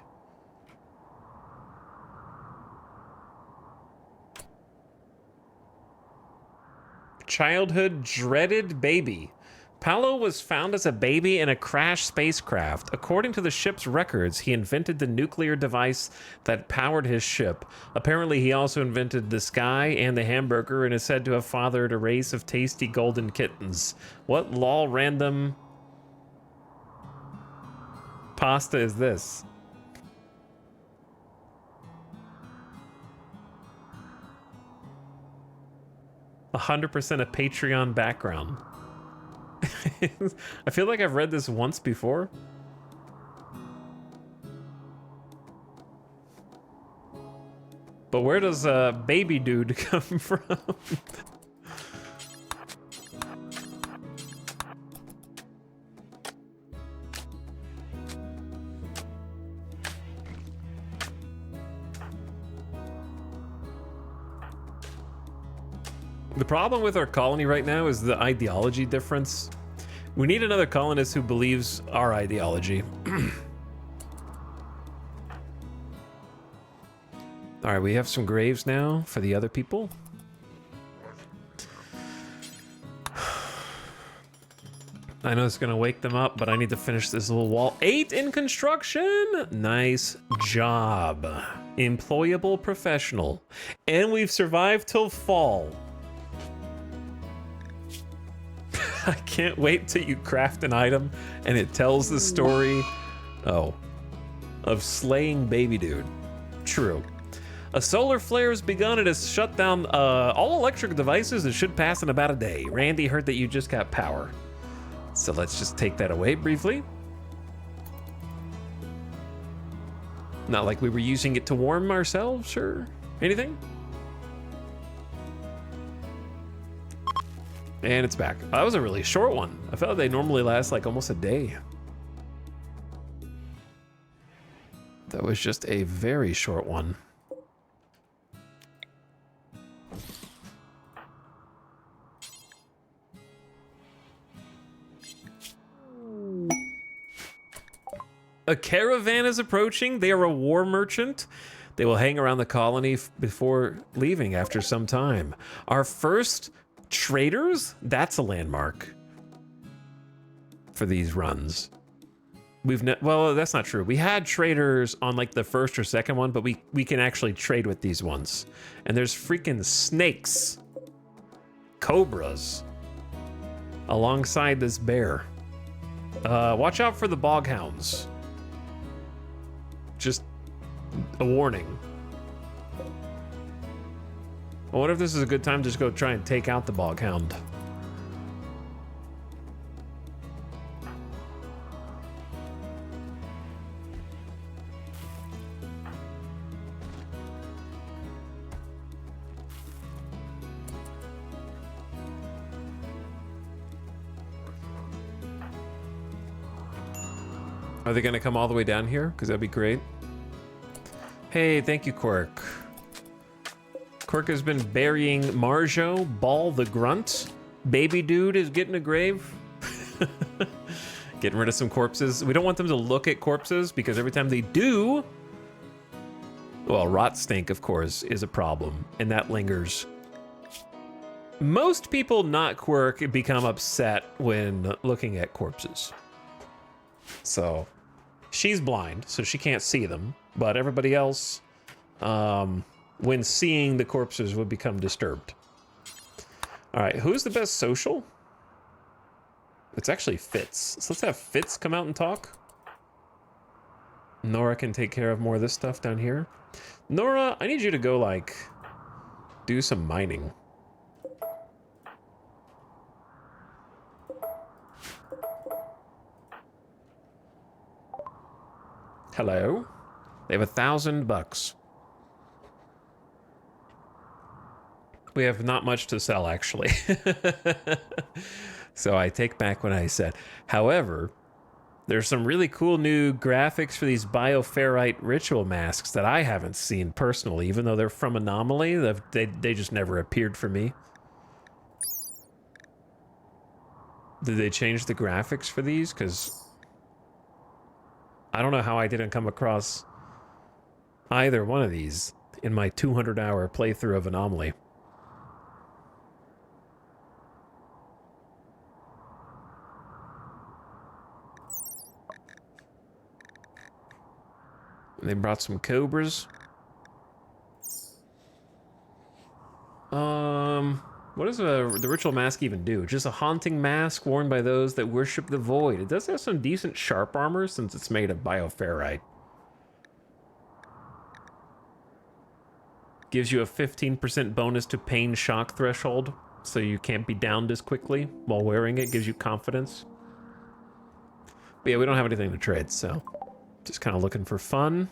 Childhood dreaded baby. Paolo was found as a baby in a crashed spacecraft. According to the ship's records, he invented the nuclear device that powered his ship. Apparently, he also invented the sky and the hamburger and is said to have fathered a race of tasty golden kittens. What lol random pasta is this? $100% a Patreon background. I feel like I've read this once before. But where does Baby Dude come from? The problem with our colony right now is the ideology difference. We need another colonist who believes our ideology. All right, we have some graves now for the other people. I know it's gonna wake them up, but I need to finish this little wall. 8 in construction! Nice job. Employable professional. And we've survived till fall. I can't wait till you craft an item and it tells the story, of slaying Baby Dude. True. A solar flare has begun. It has shut down all electric devices. It should pass in about a day. Randy heard that you just got power. So let's just take that away briefly. Not like we were using it to warm ourselves or anything. And it's back. That was a really short one. I felt like they normally last like almost a day. That was just a very short one. A caravan is approaching. They are a war merchant. They will hang around the colony before leaving after some time. Our first traders? That's a landmark for these runs. Well, that's not true. We had traders on like the first or second one, but we can actually trade with these ones. And there's freaking snakes, cobras, alongside this bear. Watch out for the bog hounds. Just a warning. I wonder if this is a good time to just go try and take out the bog hound. Are they gonna come all the way down here? Because that'd be great. Hey, thank you, Quirk. Quirk has been burying Marjo, Ball the Grunt. Baby dude is getting a grave. Getting rid of some corpses. We don't want them to look at corpses because every time they do, well, rot stink, of course, is a problem, and that lingers. Most people, not Quirk, become upset when looking at corpses. So, she's blind, so she can't see them, but everybody else, when seeing the corpses, would become disturbed. All right, who's the best social? It's actually Fitz. So let's have Fitz come out and talk. Nora can take care of more of this stuff down here. Nora, I need you to go, like, do some mining. Hello? They have $1,000. We have not much to sell, actually. So I take back what I said. However, there's some really cool new graphics for these bioferrite ritual masks that I haven't seen personally, even though they're from Anomaly. They just never appeared for me. Did they change the graphics for these? Because I don't know how I didn't come across either one of these in my 200-hour playthrough of Anomaly. They brought some cobras. What does the ritual mask even do? Just a haunting mask worn by those that worship the void. It does have some decent sharp armor since it's made of bioferrite. Gives you a 15% bonus to pain shock threshold, so you can't be downed as quickly while wearing it. Gives you confidence. But yeah, we don't have anything to trade, so just kind of looking for fun.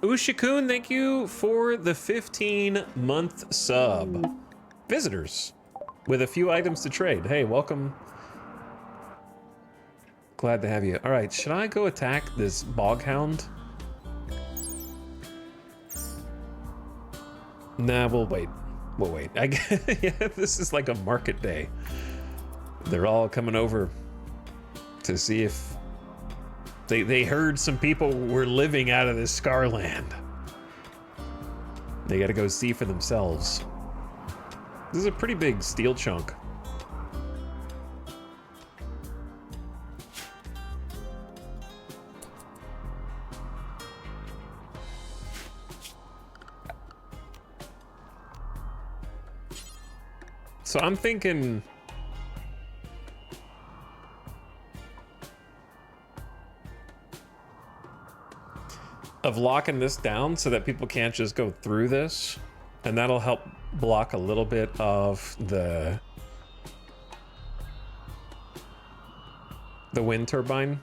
Ushikun, thank you for the 15-month sub. Visitors with a few items to trade. Hey, welcome. Glad to have you. All right, should I go attack this boghound? Nah, we'll wait. We'll wait. Yeah, this is like a market day. They're all coming over to see if they heard some people were living out of this Scar land. They gotta go see for themselves. This is a pretty big steel chunk. So I'm thinking of locking this down so that people can't just go through this, and that'll help block a little bit of the wind turbine.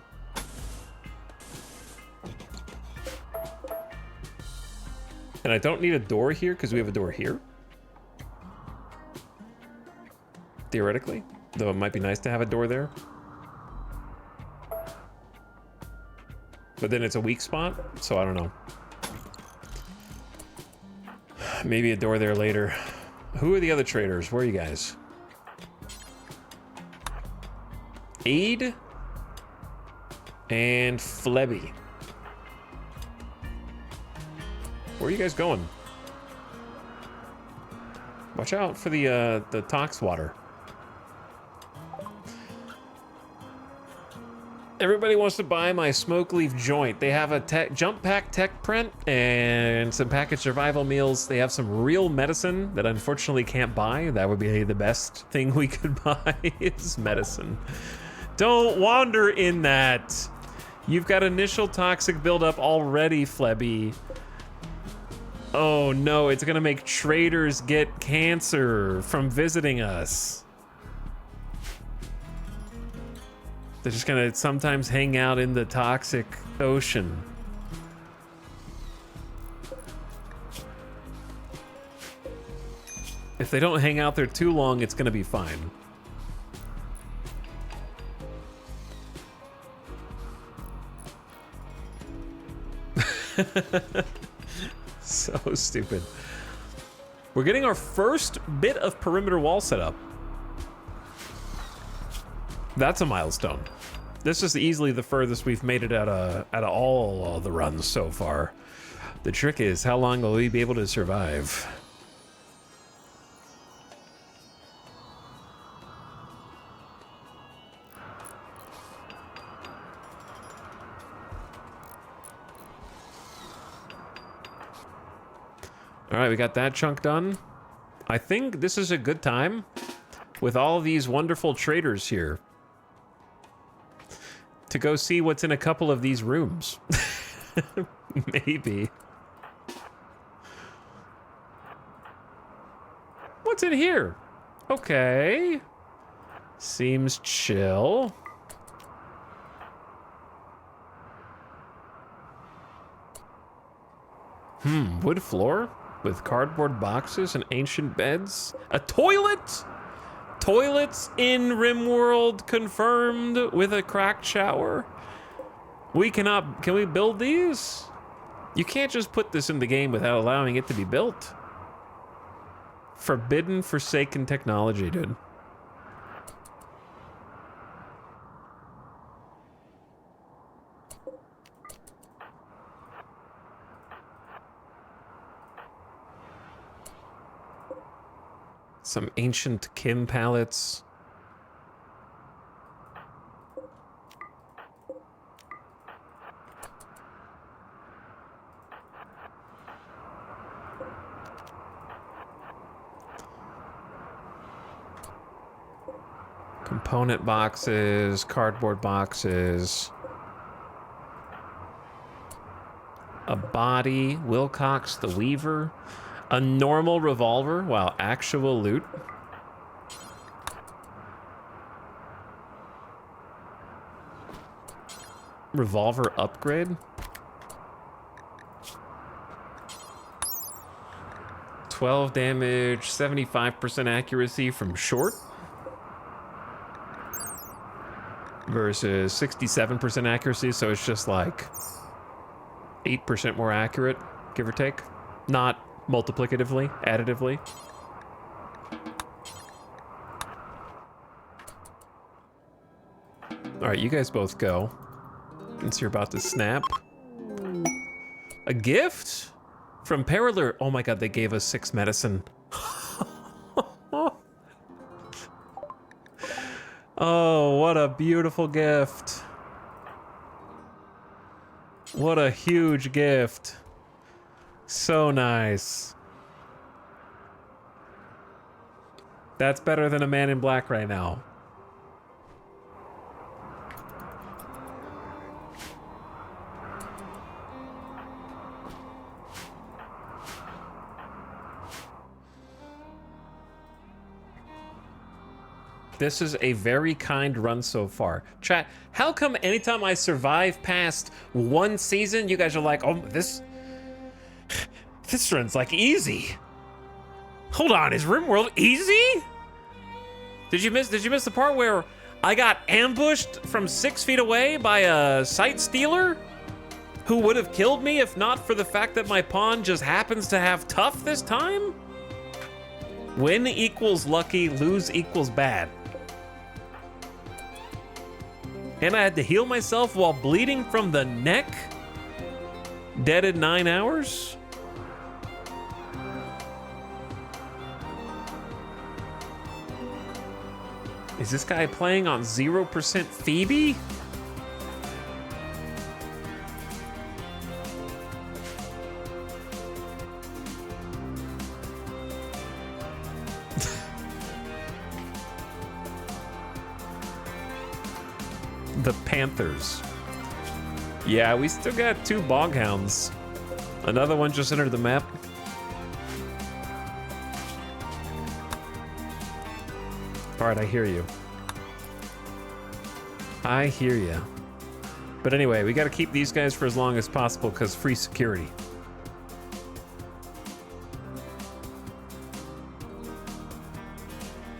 And I don't need a door here because we have a door here. Theoretically, though it might be nice to have a door there. But then it's a weak spot, so I don't know. Maybe a door there later. Who are the other traders? Where are you guys? Aid and Flebby. Where are you guys going? Watch out for the tox water. Everybody wants to buy my smoke leaf joint. They have a jump pack tech print and some packaged survival meals. They have some real medicine that unfortunately can't buy. That would be the best thing we could buy is medicine. Don't wander in that. You've got initial toxic buildup already, Flebby. Oh no, it's gonna make traders get cancer from visiting us. They're just gonna sometimes hang out in the toxic ocean. If they don't hang out there too long, it's gonna be fine. So stupid. We're getting our first bit of perimeter wall set up. That's a milestone. This is easily the furthest we've made it out of all the runs so far. The trick is, how long will we be able to survive? All right, we got that chunk done. I think this is a good time with all these wonderful traders here to go see what's in a couple of these rooms. Maybe. What's in here? Okay. Seems chill. Wood floor with cardboard boxes and ancient beds. A toilet? Toilets in RimWorld confirmed with a cracked shower. Can we build these? You can't just put this in the game without allowing it to be built. Forbidden, forsaken technology, dude. Some ancient Kim pallets. Component boxes, cardboard boxes. A body, Wilcox the Weaver. A normal revolver, wow, actual loot. Revolver upgrade. 12 damage, 75% accuracy from short. Versus 67% accuracy, so it's just like 8% more accurate, give or take. Not multiplicatively, additively. All right, you guys both go. Since you're about to snap. A gift from Periler. Oh my god, they gave us 6 medicine. Oh, what a beautiful gift. What a huge gift. So nice. That's better than a man in black right now. This is a very kind run so far. Chat, how come anytime I survive past one season, you guys are like, oh, this run's like easy. Hold on, is RimWorld easy? Did you miss the part where I got ambushed from 6 feet away by a sight stealer who would have killed me if not for the fact that my pawn just happens to have tough this time? Win equals lucky, lose equals bad. And I had to heal myself while bleeding from the neck? Dead in 9 hours? Is this guy playing on 0% Phoebe? The Panthers. Yeah, we still got 2 Boghounds. Another one just entered the map. All right, I hear you. I hear you. But anyway, we got to keep these guys for as long as possible because free security.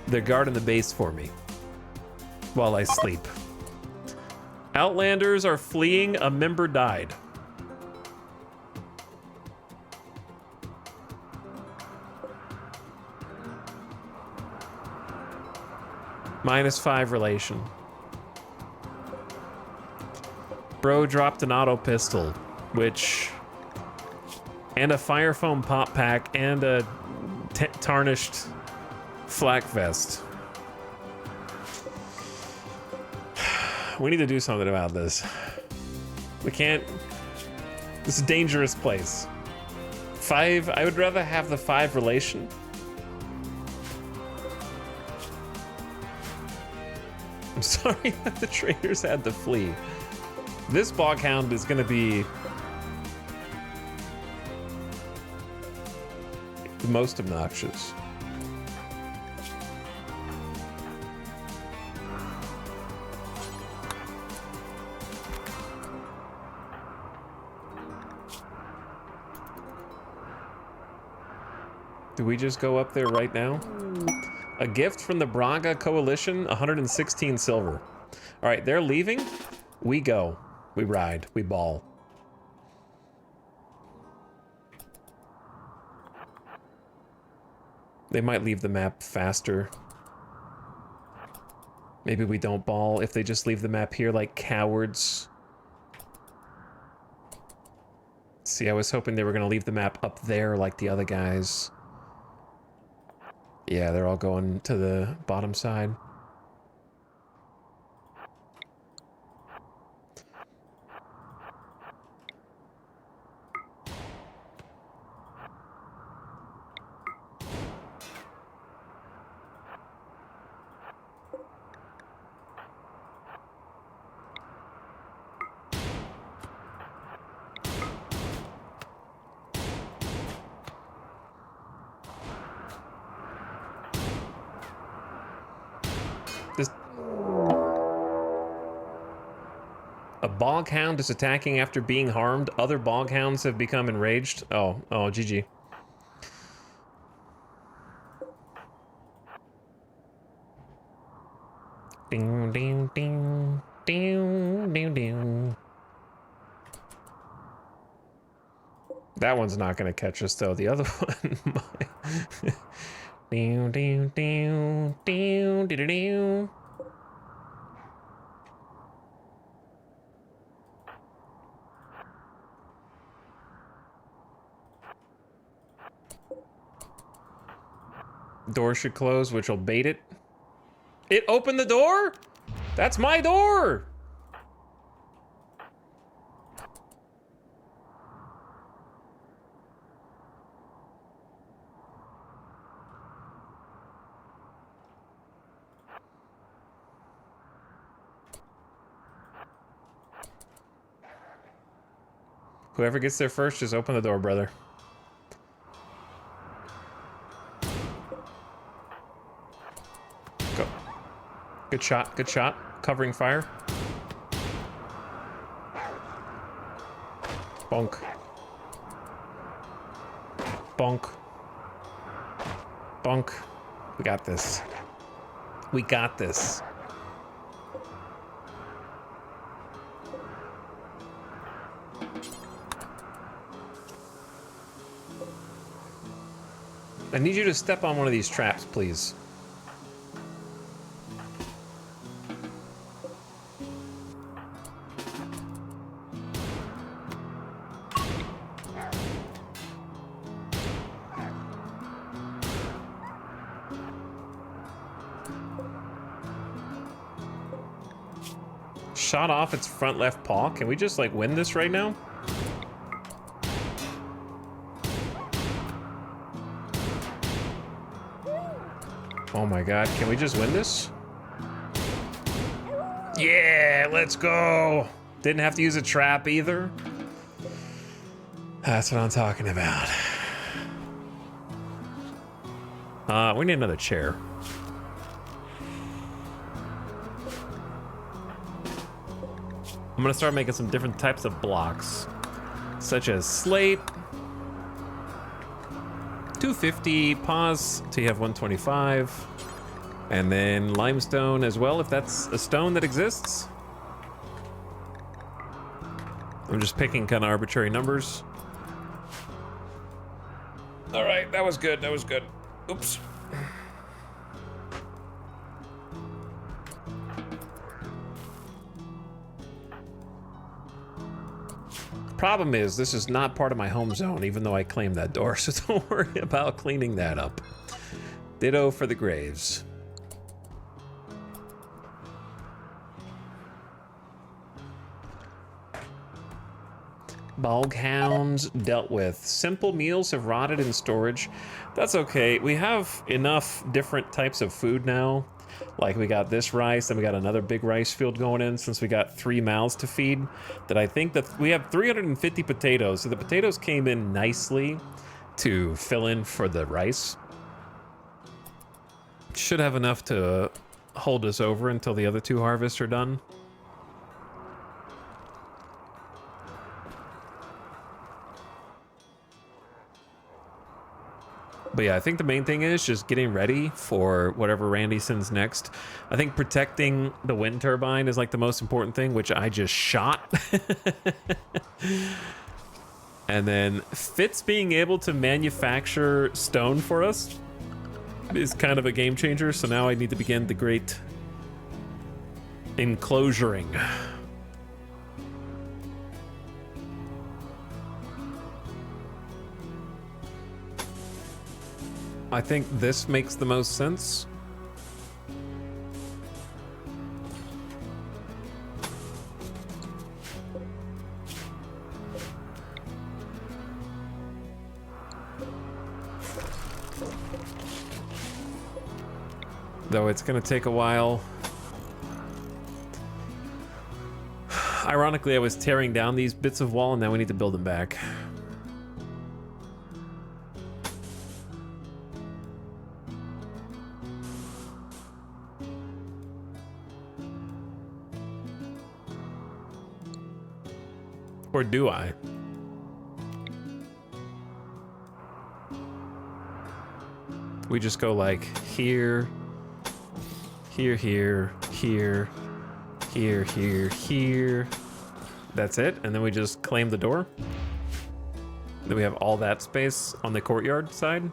They're guarding the base for me while I sleep. Outlanders are fleeing. A member died. -5 relation. Bro dropped an auto pistol, which... and a fire foam pop pack and a tarnished flak vest. We need to do something about this. We can't... This is a dangerous place. 5... I would rather have the 5 relation. I'm sorry that the traders had to flee. This Boghound is going to be the most obnoxious. Do we just go up there right now? A gift from the Braga Coalition, 116 silver. All right, they're leaving. We go. We ride. We ball. They might leave the map faster. Maybe we don't ball if they just leave the map here like cowards. See, I was hoping they were going to leave the map up there like the other guys. Yeah, they're all going to the bottom side. A boghound is attacking after being harmed. Other boghounds have become enraged. Oh, GG. Ding, ding, ding, ding, ding, ding. That one's not going to catch us, though. The other one might. Ding, ding, ding, ding, ding, ding. Door should close, which will bait it. It opened the door? That's my door! Whoever gets there first, just open the door, brother. Go. Good shot, good shot. Covering fire. Bonk. Bonk. Bonk. We got this. We got this. I need you to step on one of these traps, please. Shot off its front left paw. Can we just like win this right now? Oh my god, can we just win this? Yeah, let's go! Didn't have to use a trap either. That's what I'm talking about. We need another chair. I'm gonna start making some different types of blocks, such as slate, 250, pause till you have 125, and then limestone as well, if that's a stone that exists. I'm just picking kind of arbitrary numbers. All right, that was good, that was good. Oops. Problem is, this is not part of my home zone, even though I claimed that door, so don't worry about cleaning that up. Ditto for the graves. Bog hounds dealt with. Simple meals have rotted in storage. That's okay. We have enough different types of food now. Like we got this rice, and we got another big rice field going in since we got 3 mouths to feed. That I think that we have 350 potatoes. So the potatoes came in nicely to fill in for the rice. Should have enough to hold us over until the other 2 harvests are done. But yeah, I think the main thing is just getting ready for whatever Randy sends next. I think protecting the wind turbine is like the most important thing, which I just shot. And then Fitz being able to manufacture stone for us is kind of a game changer. So now I need to begin the great enclosuring. I think this makes the most sense. Though it's gonna take a while. Ironically, I was tearing down these bits of wall and now we need to build them back. Or do I? We just go like here, here, here, here, here, here, here. That's it, and then we just claim the door. Then we have all that space on the courtyard side.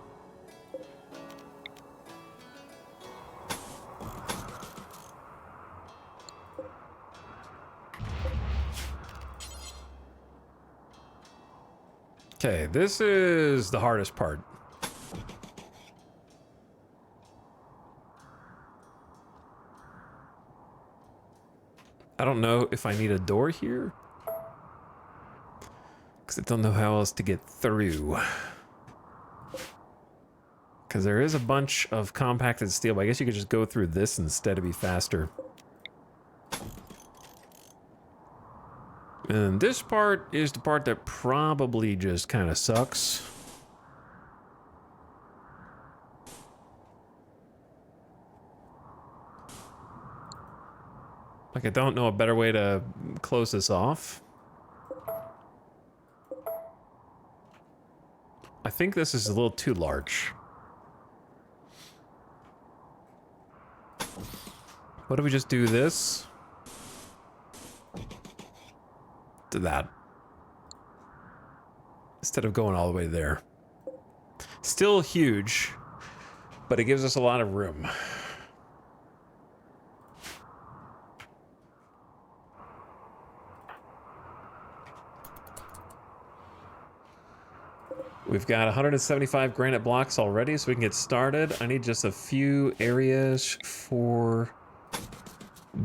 Okay, this is the hardest part. I don't know if I need a door here, because I don't know how else to get through. Because there is a bunch of compacted steel, but I guess you could just go through this instead to be faster. And this part is the part that probably just kind of sucks. Like, I don't know a better way to close this off. I think this is a little too large. What if we just do this? To that. Instead of going all the way there. still huge, but it gives us a lot of room. We've got 175 granite blocks already, so we can get started. I need just a few areas for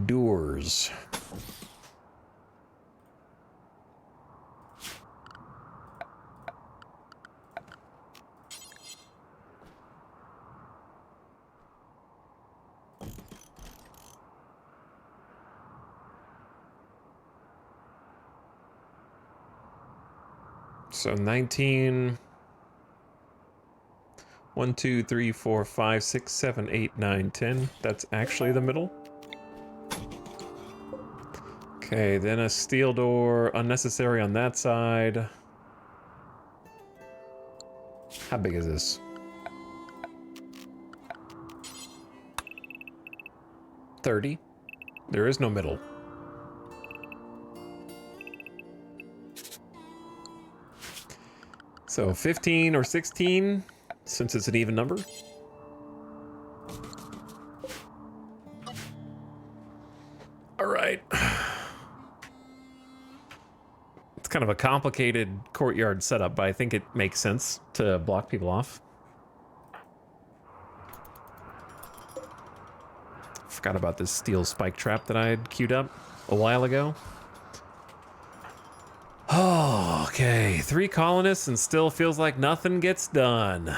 doors. So 19... 1, 2, 3, 4, 5, 6, 7, 8, 9, 10. That's actually the middle. Okay, then a steel door, unnecessary on that side. How big is this? 30. There is no middle. So 15 or 16. Since it's an even number. All right. It's kind of a complicated courtyard setup, but I think it makes sense to block people off. Forgot about this steel spike trap that I had queued up a while ago. Oh, okay. 3 colonists and still feels like nothing gets done.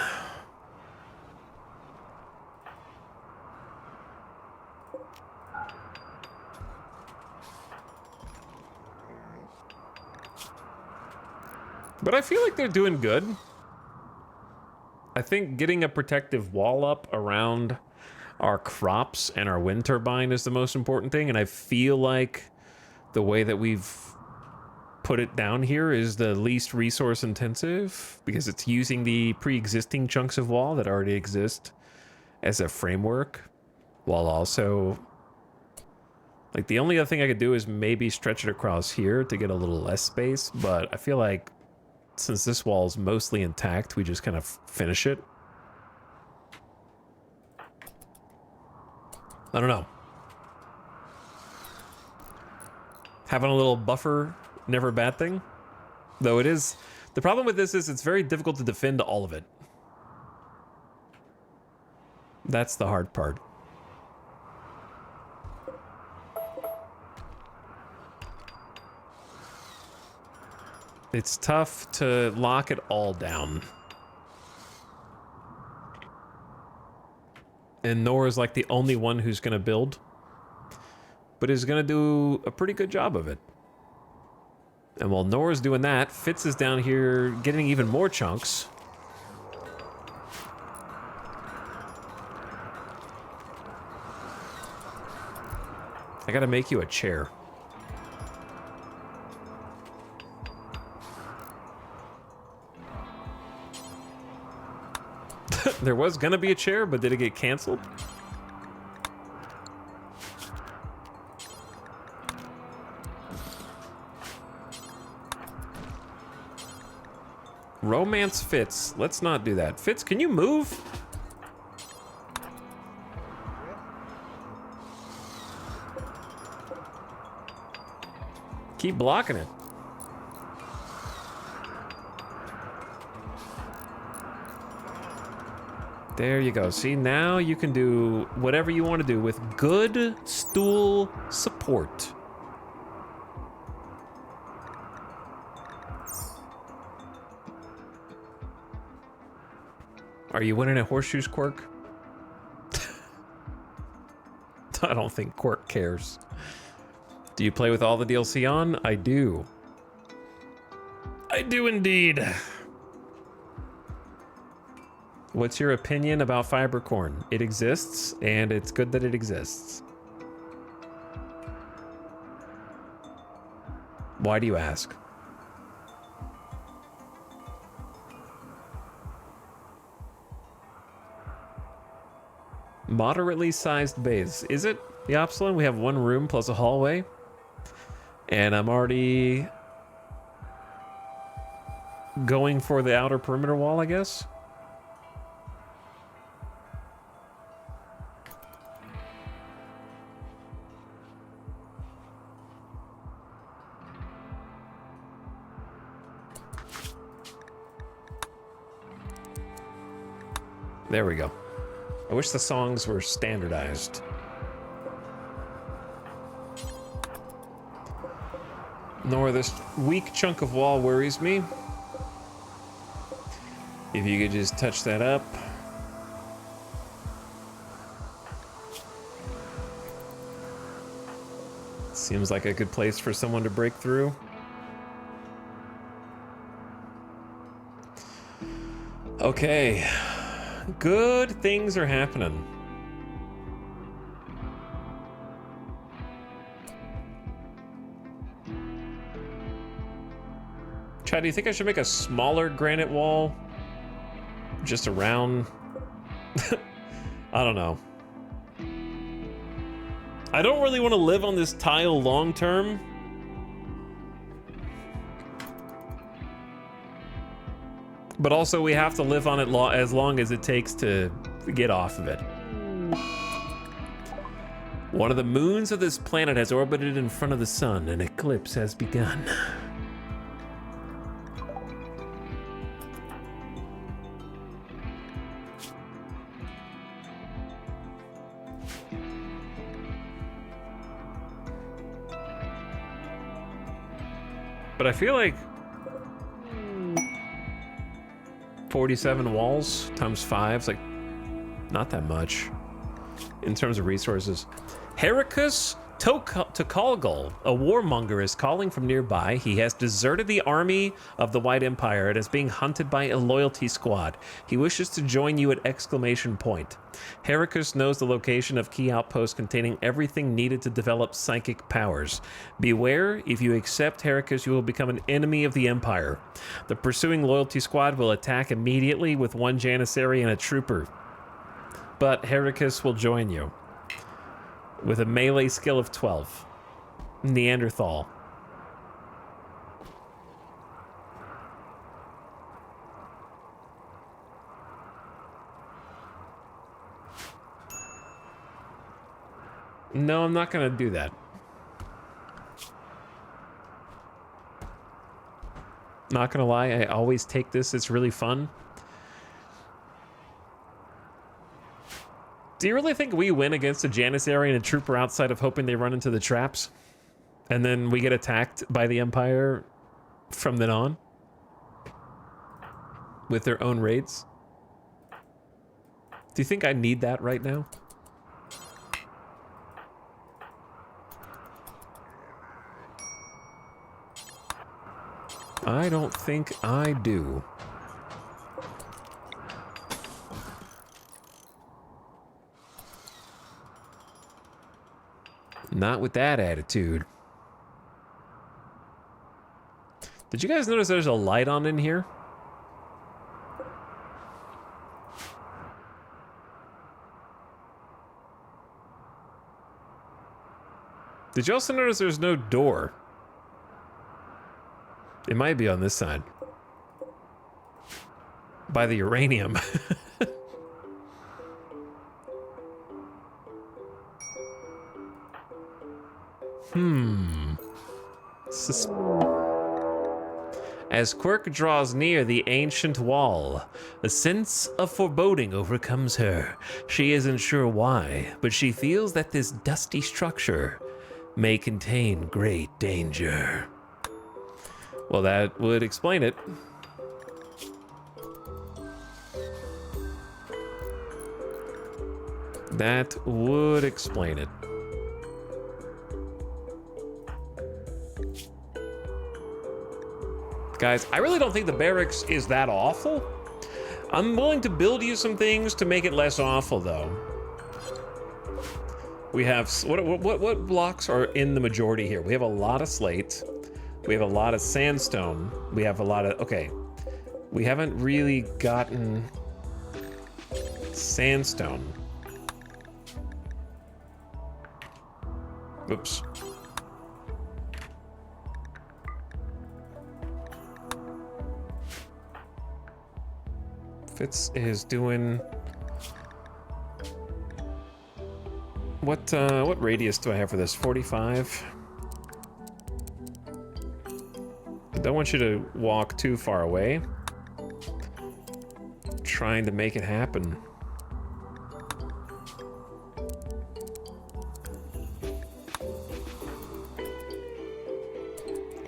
But I feel like they're doing good. I think getting a protective wall up around our crops and our wind turbine is the most important thing, and I feel like the way that we've put it down here is the least resource intensive because it's using the pre-existing chunks of wall that already exist as a framework, while also, like, the only other thing I could do is maybe stretch it across here to get a little less space, but I feel like since this wall is mostly intact, we just kind of finish it. I don't know. Having a little buffer, never a bad thing. Though it is... The problem with this is it's very difficult to defend all of it. That's the hard part. It's tough to lock it all down. And Nora's like the only one who's going to build, but is going to do a pretty good job of it. And while Nora's doing that, Fitz is down here getting even more chunks. I got to make you a chair. There was gonna be a chair, but did it get canceled? Romance Fitz. Let's not do that. Fitz, can you move? Keep blocking it. There you go. See, now you can do whatever you want to do with good stool support. Are you winning at Horseshoes, Quirk? I don't think Quirk cares. Do you play with all the DLC on? I do. I do indeed. What's your opinion about fibercorn? It exists, and it's good that it exists. Why do you ask? Moderately sized base. Is it the Opsilon? We have one room plus a hallway. And I'm already going for the outer perimeter wall, I guess. There we go. I wish the songs were standardized. Nor this weak chunk of wall worries me. If you could just touch that up. Seems like a good place for someone to break through. Okay. Good things are happening. Chad, do you think I should make a smaller granite wall? Just around? I don't know. I don't really want to live on this tile long term. But also we have to live on it as long as it takes to get off of it. One of the moons of this planet has orbited in front of the sun. An eclipse has begun. But I feel like 47 walls times 5 is like not that much in terms of resources. Heracus Tokalgal, a warmonger, is calling from nearby. He has deserted the army of the White Empire and is being hunted by a loyalty squad. He wishes to join you at exclamation point. Heracus knows the location of key outposts containing everything needed to develop psychic powers. Beware, if you accept Heracus, you will become an enemy of the Empire. The pursuing loyalty squad will attack immediately with one Janissary and a trooper. But Heracus will join you. With a melee skill of 12. Neanderthal. No, I'm not gonna do that. Not gonna lie, I always take this, it's really fun. Do you really think we win against a Janissary and a trooper outside of hoping they run into the traps? And then we get attacked by the Empire from then on? With their own raids? Do you think I need that right now? I don't think I do. Not with that attitude. Did you guys notice there's a light on in here? Did you also notice there's no door? It might be on this side. By the uranium. As Quirk draws near the ancient wall, a sense of foreboding overcomes her. She isn't sure why, but she feels that this dusty structure may contain great danger. Well, that would explain it. That would explain it. Guys, I really don't think the barracks is that awful. I'm willing to build you some things to make it less awful, though. We have... What blocks are in the majority here? We have a lot of slate. We have a lot of sandstone. We have a lot of... Okay. We haven't really gotten sandstone. Oops. Fitz is doing... What radius do I have for this? 45? I don't want you to walk too far away. Trying to make it happen.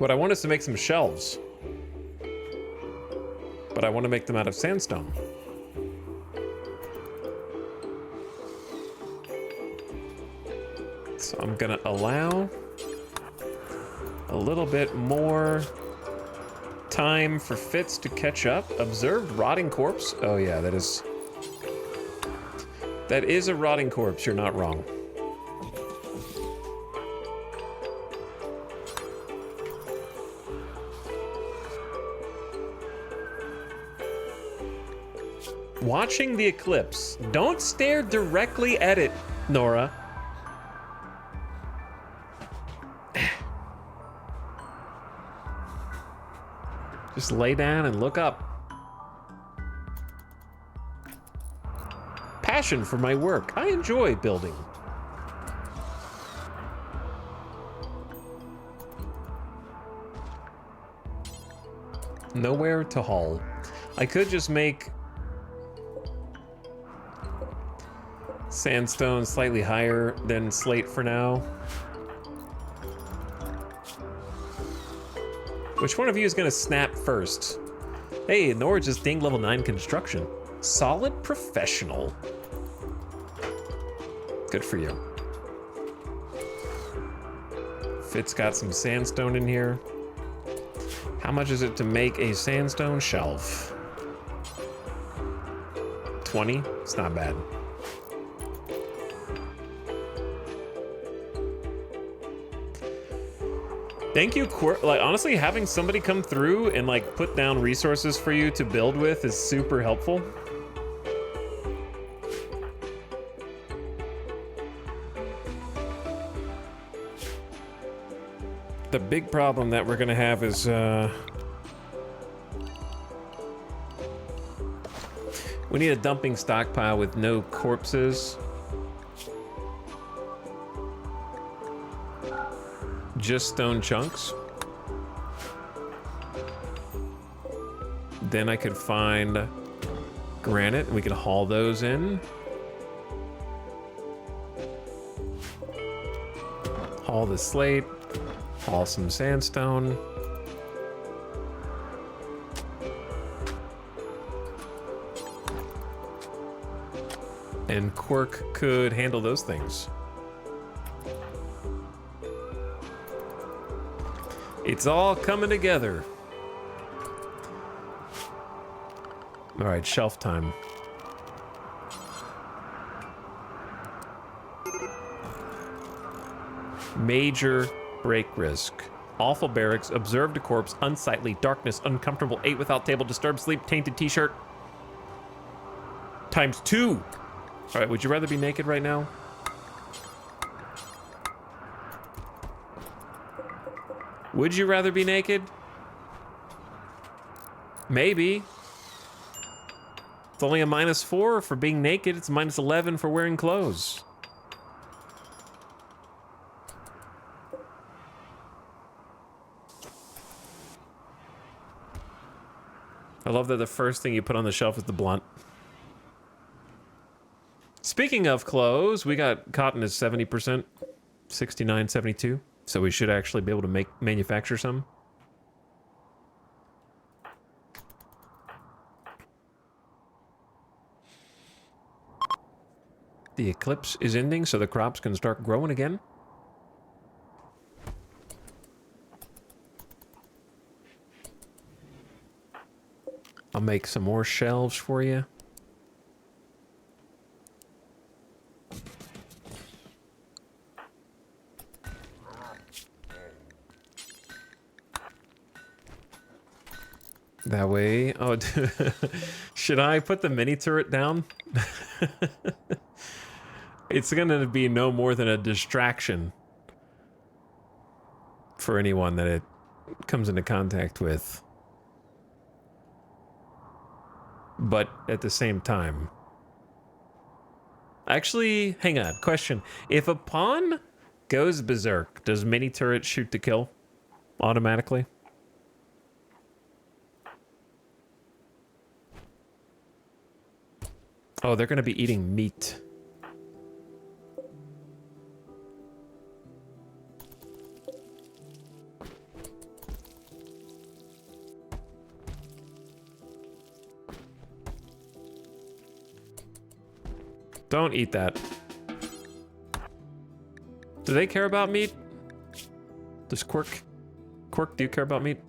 What I want is to make some shelves. But I want to make them out of sandstone. So I'm gonna allow a little bit more time for Fitz to catch up. Observed rotting corpse. Oh yeah, that is a rotting corpse. You're not wrong. Watching the eclipse. Don't stare directly at it, Nora. Just lay down and look up. Passion for my work. I enjoy building. Nowhere to haul. I could just make sandstone slightly higher than slate for now. Which one of you is gonna snap first? Hey, Nora just dinged level 9 construction. Solid professional. Good for you. Fitz got some sandstone in here. How much is it to make a sandstone shelf? 20? It's not bad. Thank you, like, honestly, having somebody come through and, like, put down resources for you to build with is super helpful. The big problem that we're gonna have is, we need a dumping stockpile with no corpses. Just stone chunks. Then I could find granite and we could haul those in. Haul the slate, haul some sandstone. And Quirk could handle those things. It's all coming together. All right, shelf time. Major break risk. Awful barracks, observed a corpse, unsightly, darkness, uncomfortable, ate without table, disturbed sleep, tainted t-shirt. ×2. All right, would you rather be naked right now? Would you rather be naked? Maybe. It's only a -4 for being naked. It's -11 for wearing clothes. I love that the first thing you put on the shelf is the blunt. Speaking of clothes, we got cotton is 70%, 69, 72. So we should actually be able to manufacture some. The eclipse is ending, so the crops can start growing again. I'll make some more shelves for you. That way, oh, should I put the mini turret down? It's gonna be no more than a distraction for anyone that it comes into contact with. But at the same time, actually, hang on, question. If a pawn goes berserk, does mini turret shoot to kill automatically? Oh, they're gonna be eating meat. Don't eat that. Do they care about meat? Does Quirk, do you care about meat?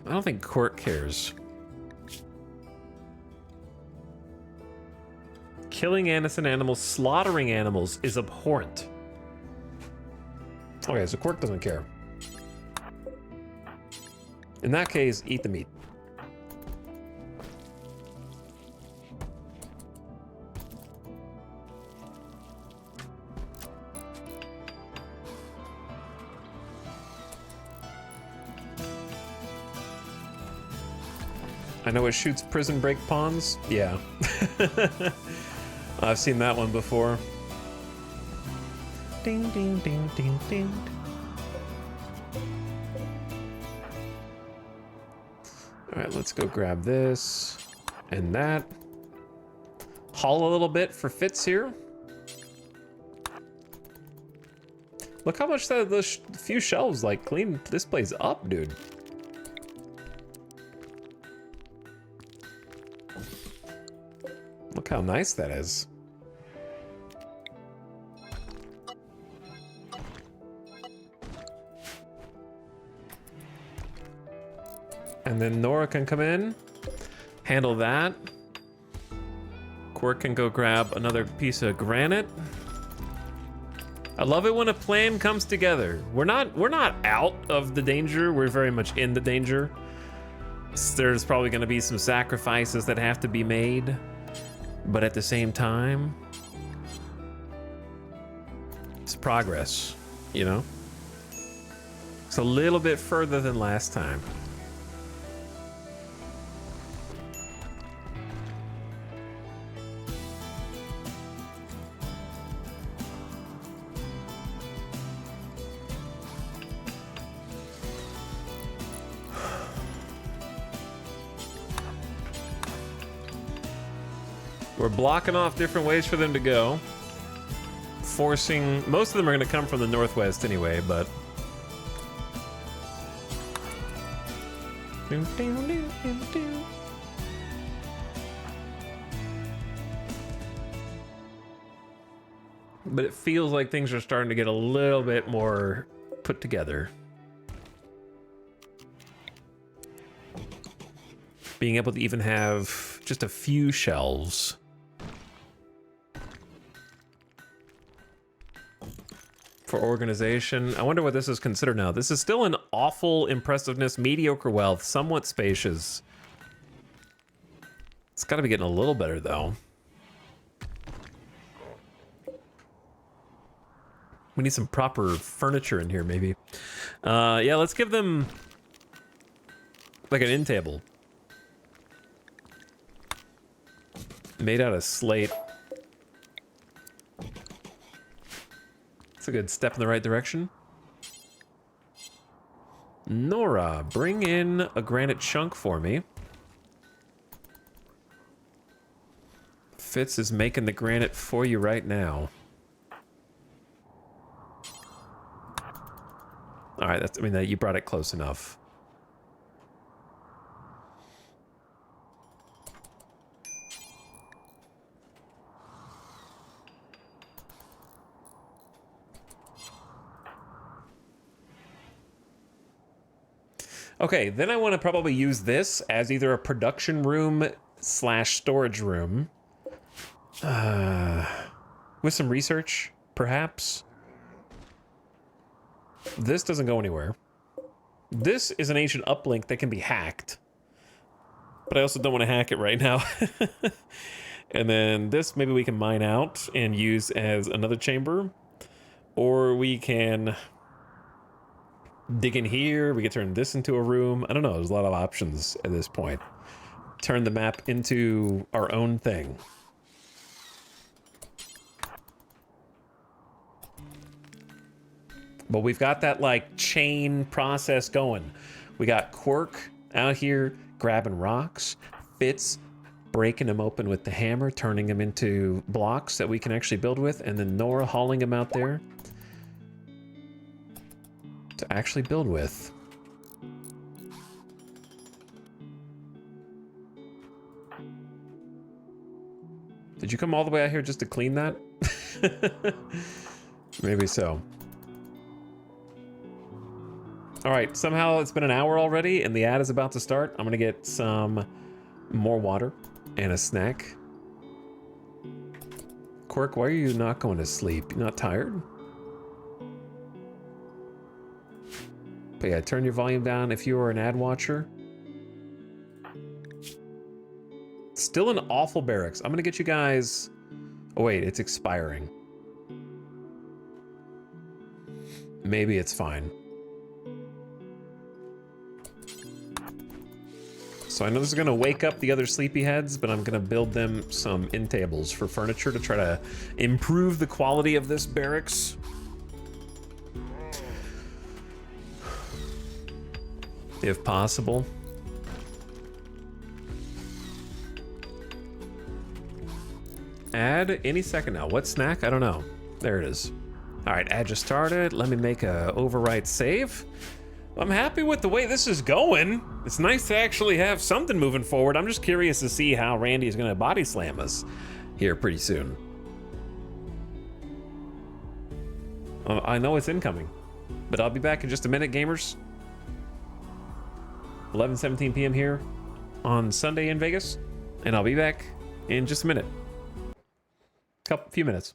I don't think Quirk cares. Killing innocent animals, slaughtering animals is abhorrent. Okay, so Quirk doesn't care. In that case, eat the meat. I know it shoots prison break pawns. Yeah. I've seen that one before. Ding, ding, ding, ding, ding. All right, let's go grab this and that. Haul a little bit for Fitz here. Look how much those few shelves like clean this place up, dude. Look how nice that is. And then Nora can come in, handle that. Quirk can go grab another piece of granite. I love it when a plan comes together. We're not out of the danger. We're very much in the danger. There's probably going to be some sacrifices that have to be made. But at the same time, it's progress, you know? It's a little bit further than last time. We're blocking off different ways for them to go. Forcing, most of them are gonna come from the northwest anyway, but. But it feels like things are starting to get a little bit more put together. Being able to even have just a few shelves. For organization. I wonder what this is considered now. This is still an awful impressiveness, mediocre wealth, somewhat spacious. It's got to be getting a little better though. We need some proper furniture in here maybe. Yeah, let's give them like an end table. Made out of slate. It's a good step in the right direction. Nora, bring in a granite chunk for me. Fitz is making the granite for you right now. All right, that's, I mean, you brought it close enough. Okay, then I want to probably use this as either a production room / storage room. With some research, perhaps. This doesn't go anywhere. This is an ancient uplink that can be hacked. But I also don't want to hack it right now. And then this maybe we can mine out and use as another chamber. Or we can dig in here, we could turn this into a room. I don't know, there's a lot of options at this point. Turn the map into our own thing. But we've got that like chain process going. We got Quirk out here grabbing rocks, Fitz breaking them open with the hammer, turning them into blocks that we can actually build with, and then Nora hauling them out there. to actually build with. Did you come all the way out here just to clean that? Maybe so. All right, somehow it's been an hour already and the ad is about to start. I'm gonna get some more water and a snack. Quirk, why are you not going to sleep? You not tired? But yeah, turn your volume down if you are an ad watcher. Still an awful barracks. I'm gonna get you guys... Oh wait, it's expiring. Maybe it's fine. So I know this is gonna wake up the other sleepyheads, but I'm gonna build them some end tables for furniture to try to improve the quality of this barracks. If possible. Ad any second now. What snack? I don't know. There it is. All right, ad just started. Let me make a overwrite save. I'm happy with the way this is going. It's nice to actually have something moving forward. I'm just curious to see how Randy is gonna body slam us here pretty soon. I know it's incoming, but I'll be back in just a minute, gamers. 11:17 p.m. here on Sunday in Vegas, and I'll be back in just a minute. Few minutes.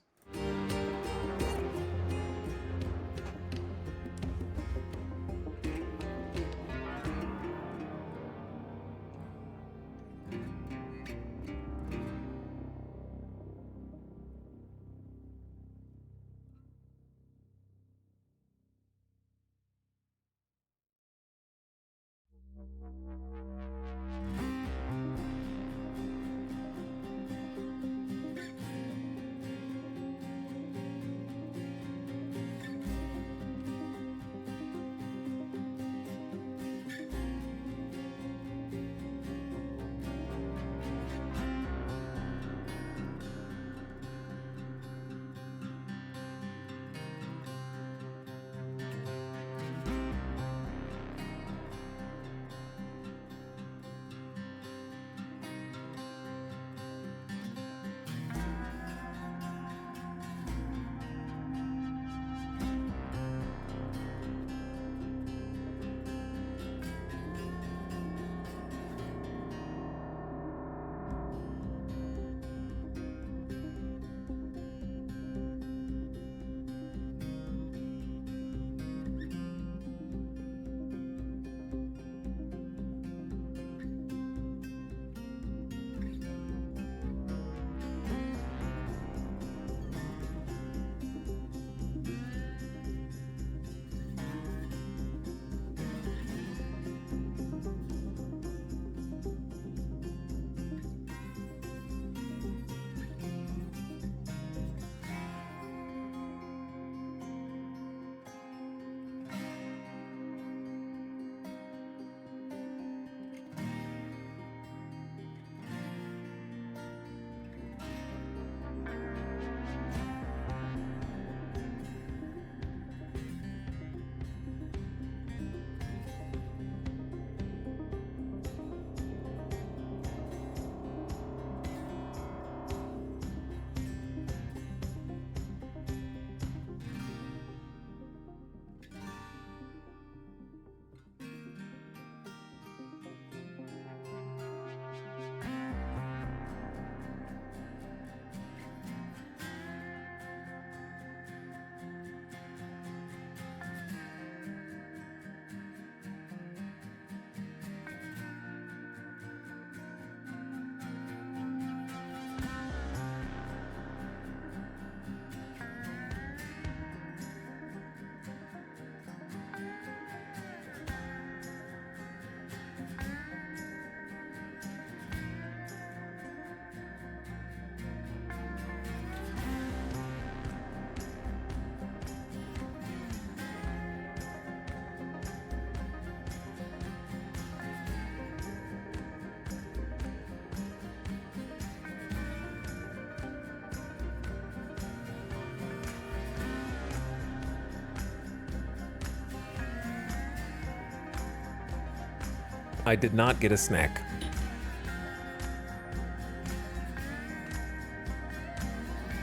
I did not get a snack.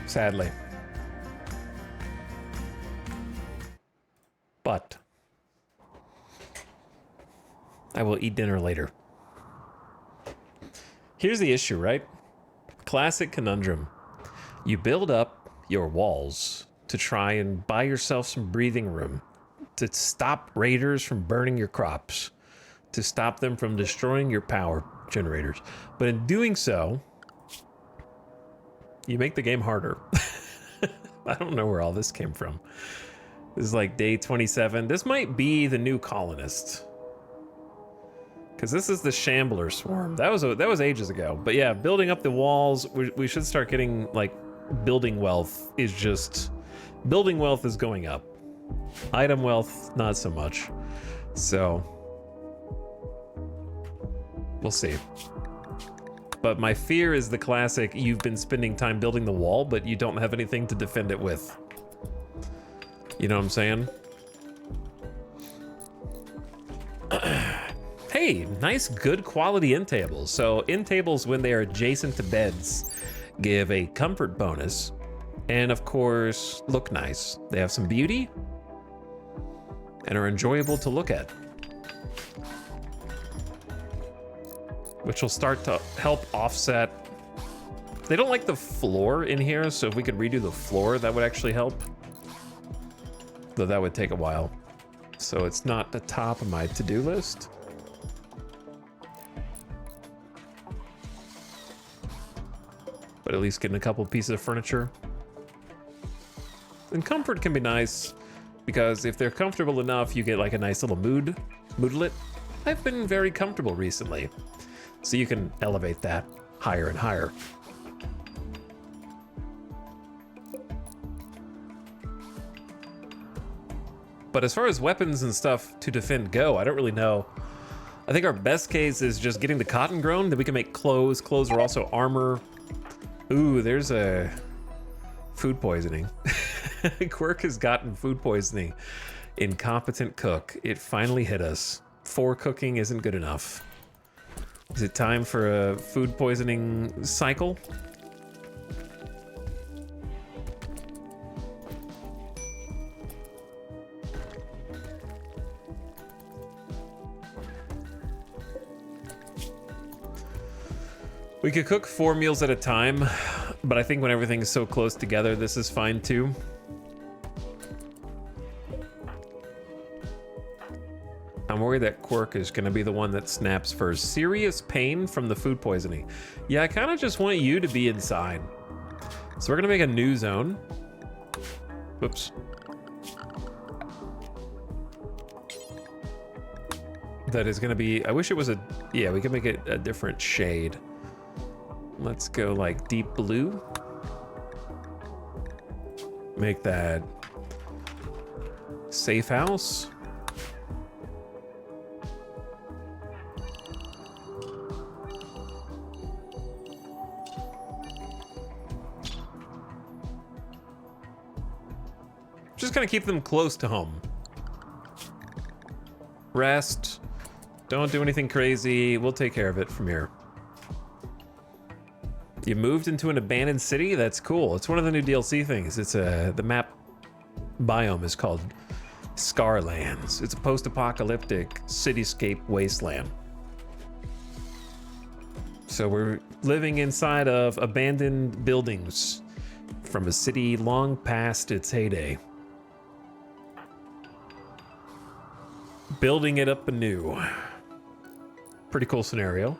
Sadly. But I will eat dinner later. Here's the issue, right? Classic conundrum. You build up your walls to try and buy yourself some breathing room, to stop raiders from burning your crops, to stop them from destroying your power generators. But in doing so, you make the game harder. I don't know where all this came from. This is like day 27. This might be the new colonist. Because this is the Shambler Swarm. That was ages ago. But yeah, building up the walls, we should start getting, like, building wealth is just... Building wealth is going up. Item wealth, not so much. So... we'll see. But my fear is the classic, you've been spending time building the wall, but you don't have anything to defend it with. You know what I'm saying? Hey, nice, good quality end tables. So end tables, when they are adjacent to beds, give a comfort bonus. And of course, look nice. They have some beauty and are enjoyable to look at. Which will start to help offset. They don't like the floor in here, so if we could redo the floor, that would actually help. Though that would take a while. So it's not the top of my to-do list. But at least getting a couple pieces of furniture. And comfort can be nice, because if they're comfortable enough, you get like a nice little moodlet. I've been very comfortable recently. So you can elevate that higher and higher. But as far as weapons and stuff to defend go, I don't really know. I think our best case is just getting the cotton grown, then we can make clothes. Clothes are also armor. Ooh, there's a food poisoning. Quirk has gotten food poisoning. Incompetent cook. It finally hit us. 4 cooking isn't good enough. Is it time for a food poisoning cycle? We could cook 4 meals at a time, but I think when everything is so close together, this is fine too. I'm worried that Quirk is going to be the one that snaps first. Serious pain from the food poisoning. Yeah, I kind of just want you to be inside. So we're going to make a new zone. Whoops. That is going to be... I wish it was a... Yeah, we could make it a different shade. Let's go like deep blue. Make that safe house. Just gonna keep them close to home. Rest. Don't do anything crazy. We'll take care of it from here. You moved into an abandoned city? That's cool. It's one of the new DLC things. It's the map biome is called Scarlands. It's a post-apocalyptic cityscape wasteland. So we're living inside of abandoned buildings from a city long past its heyday. Building it up anew. Pretty cool scenario.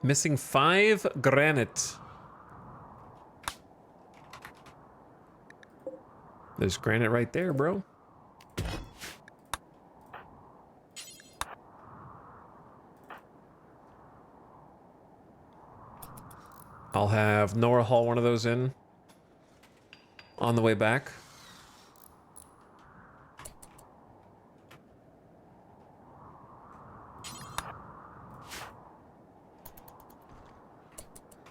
Missing 5 granite. There's granite right there, bro. I'll have Nora haul one of those in on the way back.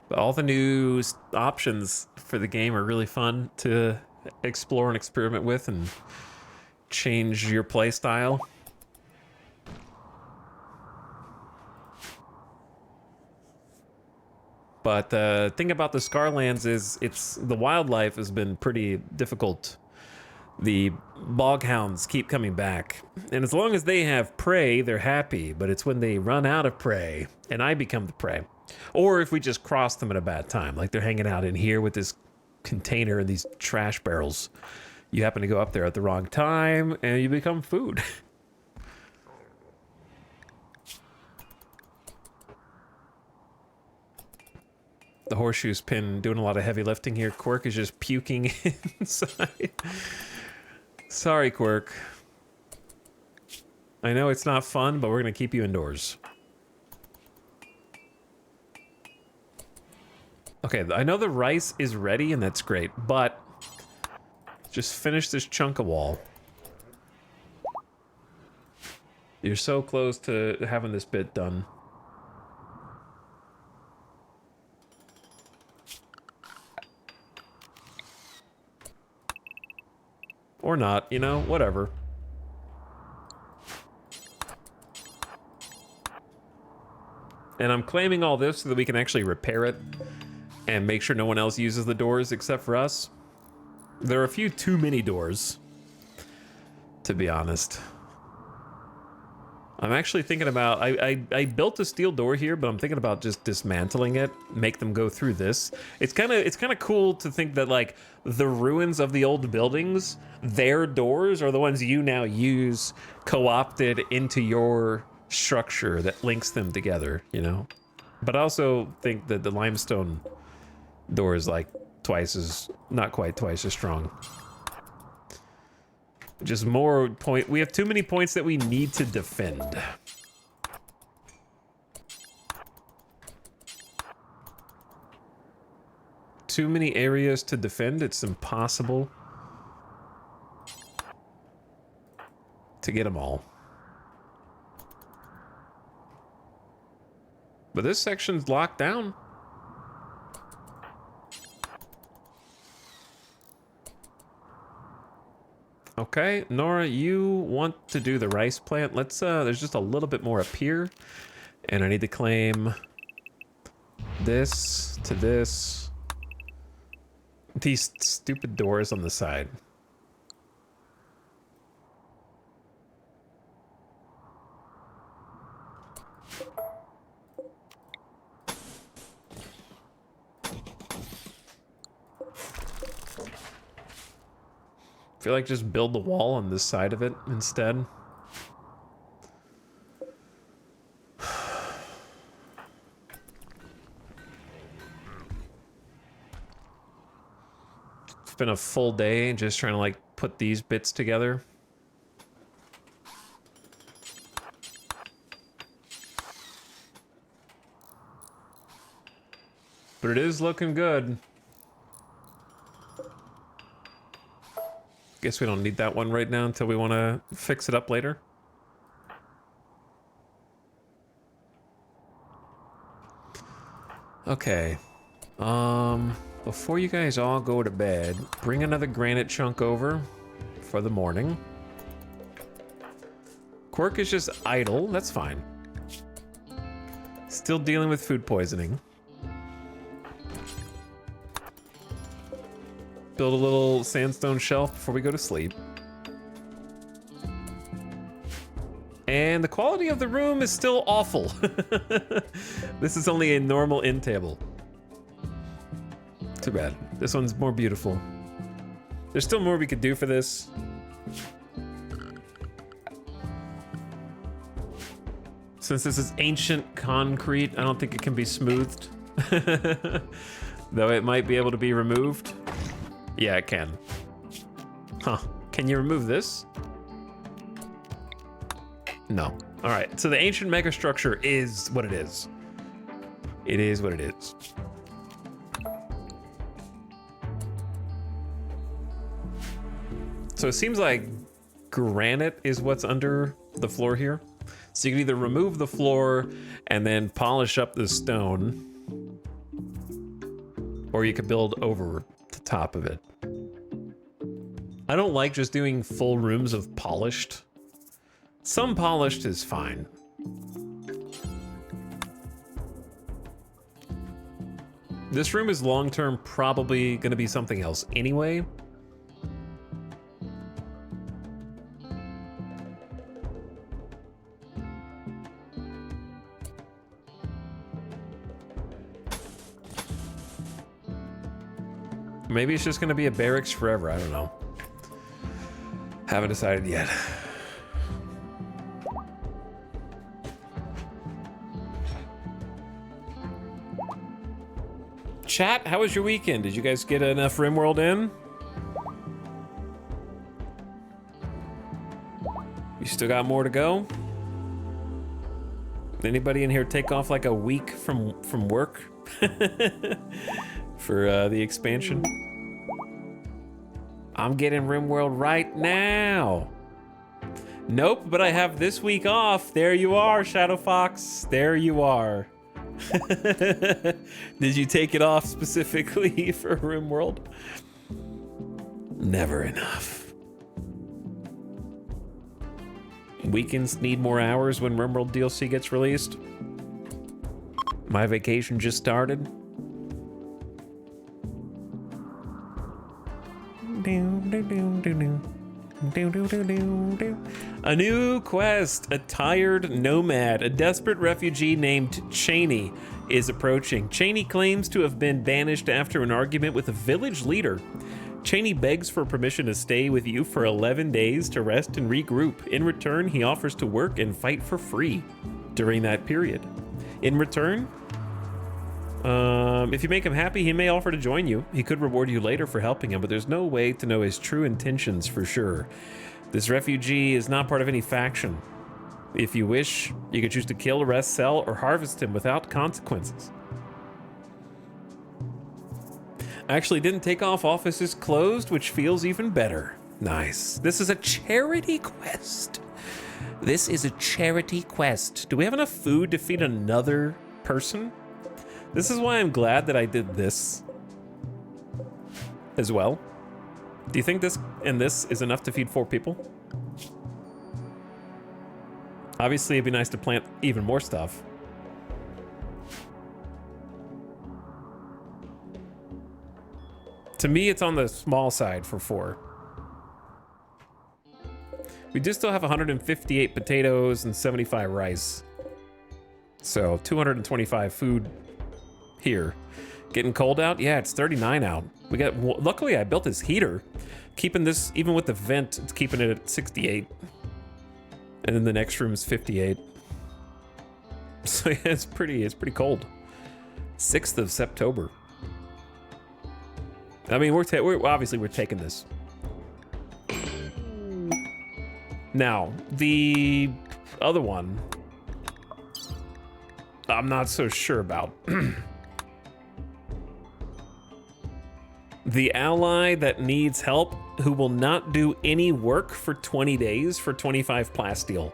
But all the new options for the game are really fun to explore and experiment with, and change your play style. But the thing about the Scarlands is the wildlife has been pretty difficult. The boghounds keep coming back, and as long as they have prey, they're happy, but it's when they run out of prey and I become the prey. Or if we just cross them at a bad time, like they're hanging out in here with this container and these trash barrels. You happen to go up there at the wrong time and you become food. The horseshoe spin doing a lot of heavy lifting here. Quirk is just puking inside. Sorry, Quirk. I know it's not fun, but we're gonna keep you indoors. Okay, I know the rice is ready and that's great, but just finish this chunk of wall. You're so close to having this bit done. Or not, you know, whatever. And I'm claiming all this so that we can actually repair it and make sure no one else uses the doors except for us. There are a few too many doors, to be honest. I'm actually thinking about, I built a steel door here, but I'm thinking about just dismantling it, make them go through this. It's kind of cool to think that like the ruins of the old buildings, their doors are the ones you now use co-opted into your structure that links them together, you know? But I also think that the limestone door is like not quite twice as strong. Just more we have too many points that we need to defend. Too many areas to defend, it's impossible to get them all. But this section's locked down. Okay, Nora, you want to do the rice plant. Let's, there's just a little bit more up here. And I need to claim this to this. These stupid doors on the side. I feel like just build the wall on this side of it instead. It's been a full day just trying to like put these bits together. But it is looking good. Guess we don't need that one right now until we want to fix it up later. Okay. Before you guys all go to bed, bring another granite chunk over for the morning. Quirk is just idle. That's fine. Still dealing with food poisoning. Build a little sandstone shelf before we go to sleep. And the quality of the room is still awful. This is only a normal end table. Too bad. This one's more beautiful. There's still more we could do for this. Since this is ancient concrete, I don't think it can be smoothed. Though it might be able to be removed. Yeah, it can. Huh. Can you remove this? No. All right. So the ancient megastructure is what it is. It is what it is. So it seems like granite is what's under the floor here. So you can either remove the floor and then polish up the stone, or you could build over the top of it. I don't like just doing full rooms of polished. Some polished is fine. This room is long-term probably going to be something else anyway. Maybe it's just going to be a barracks forever. I don't know. Haven't decided yet. Chat, how was your weekend? Did you guys get enough RimWorld in? You still got more to go? Anybody in here take off like a week from work for the expansion? I'm getting RimWorld right now. Nope, but I have this week off. There you are, Shadow Fox. There you are. Did you take it off specifically for RimWorld? Never enough. Weekends need more hours when RimWorld DLC gets released. My vacation just started. A new quest. A tired nomad, a desperate refugee named Cheney, is approaching. Cheney claims to have been banished after an argument with a village leader. Cheney begs for permission to stay with you for 11 days to rest and regroup. In return, he offers to work and fight for free during that period. In return, if you make him happy, he may offer to join you. He could reward you later for helping him, but there's no way to know his true intentions for sure. This refugee is not part of any faction. If you wish, you could choose to kill, arrest, sell, or harvest him without consequences. Actually, didn't take off office is closed, which feels even better. Nice. This is a charity quest. This is a charity quest. Do we have enough food to feed another person? This is why I'm glad that I did this as well. Do you think this and this is enough to feed 4 people? Obviously, it'd be nice to plant even more stuff. To me, it's on the small side for 4. We do still have 158 potatoes and 75 rice. So 225 food here. Getting cold out? Yeah, it's 39 out. We got, luckily I built this heater. Keeping this, even with the vent, it's keeping it at 68. And then the next room is 58. So yeah, it's pretty cold. 6th of September. I mean, we're obviously we're taking this. Now, the other one, I'm not so sure about. The ally that needs help, who will not do any work for 20 days for 25 plasteel.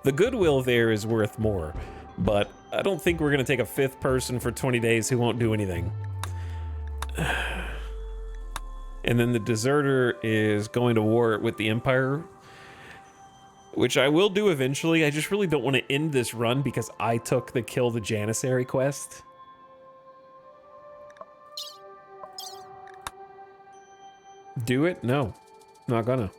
The goodwill there is worth more, but I don't think we're gonna take a 5th person for 20 days who won't do anything. And then the deserter is going to war with the Empire, which I will do eventually. I just really don't want to end this run because I took the kill the Janissary quest. Do it? No, not gonna.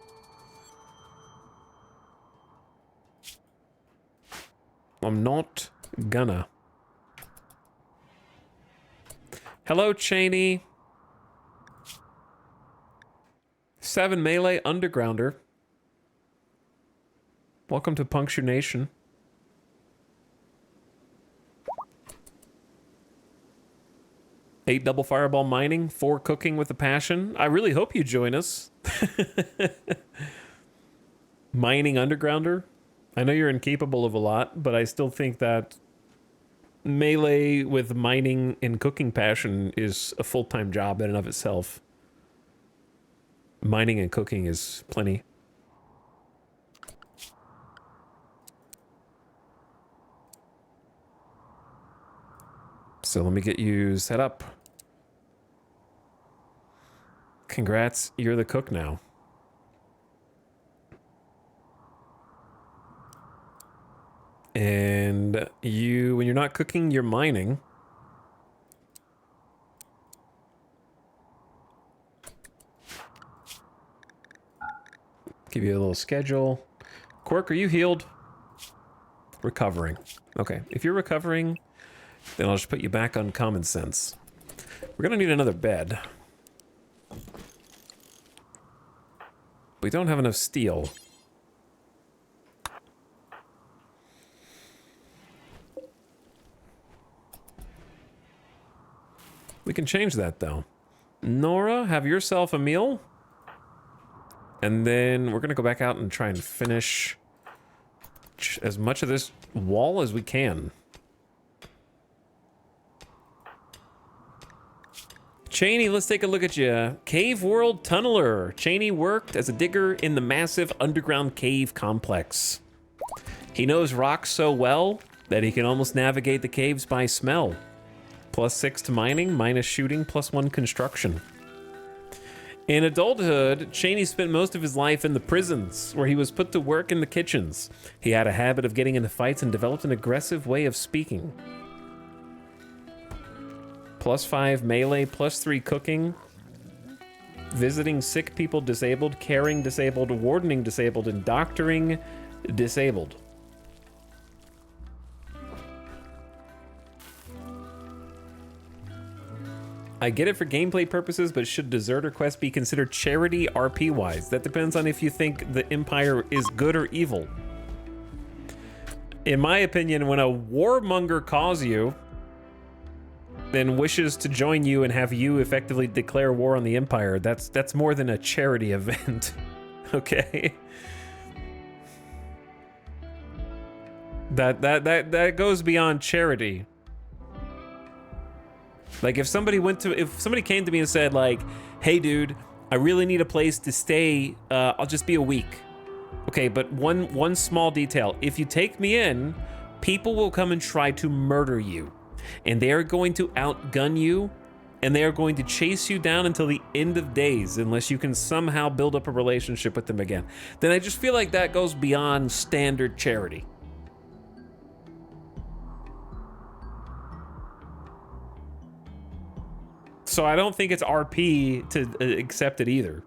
I'm not gonna. Hello, Cheney. 7 melee undergrounder. Welcome to Puncture Nation. Eight double fireball mining, 4 cooking with a passion. I really hope you join us. Mining undergrounder. I know you're incapable of a lot, but I still think that melee with mining and cooking passion is a full-time job in and of itself. Mining and cooking is plenty. So let me get you set up. Congrats, you're the cook now. And you, when you're not cooking, you're mining. Give you a little schedule. Quark, are you healed? Recovering. Okay, if you're recovering, then I'll just put you back on common sense. We're gonna need another bed. We don't have enough steel. We can change that, though. Nora, have yourself a meal. And then we're gonna go back out and try and finish as much of this wall as we can. Cheney, let's take a look at you. Cave World Tunneler. Cheney worked as a digger in the massive underground cave complex. He knows rocks so well that he can almost navigate the caves by smell. +6 to mining, minus shooting, +1 construction. In adulthood, Cheney spent most of his life in the prisons, where he was put to work in the kitchens. He had a habit of getting into fights and developed an aggressive way of speaking. +5 melee, +3 cooking. Visiting sick people disabled, caring disabled, wardening disabled, and doctoring disabled. I get it for gameplay purposes, but should Deserter Quest be considered charity RP-wise? That depends on if you think the Empire is good or evil. In my opinion, when a warmonger calls you, then wishes to join you and have you effectively declare war on the Empire, that's more than a charity event. Okay? That goes beyond charity. Like if somebody came to me and said like, hey dude, I really need a place to stay, I'll just be a week. Okay, but one small detail. If you take me in, people will come and try to murder you. And they are going to outgun you, and they are going to chase you down until the end of days unless you can somehow build up a relationship with them again. Then I just feel like that goes beyond standard charity. So I don't think it's RP to accept it either.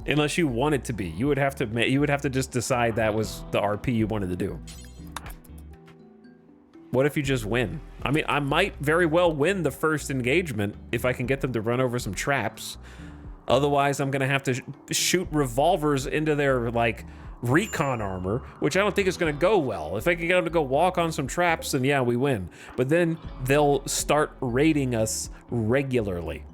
Unless you want it to be. You would have to just decide that was the RP you wanted to do. What if you just win? I mean, I might very well win the first engagement if I can get them to run over some traps. Otherwise, I'm gonna have to shoot revolvers into their, like, recon armor, which I don't think is gonna go well. If I can get them to go walk on some traps, then yeah, we win. But then they'll start raiding us regularly.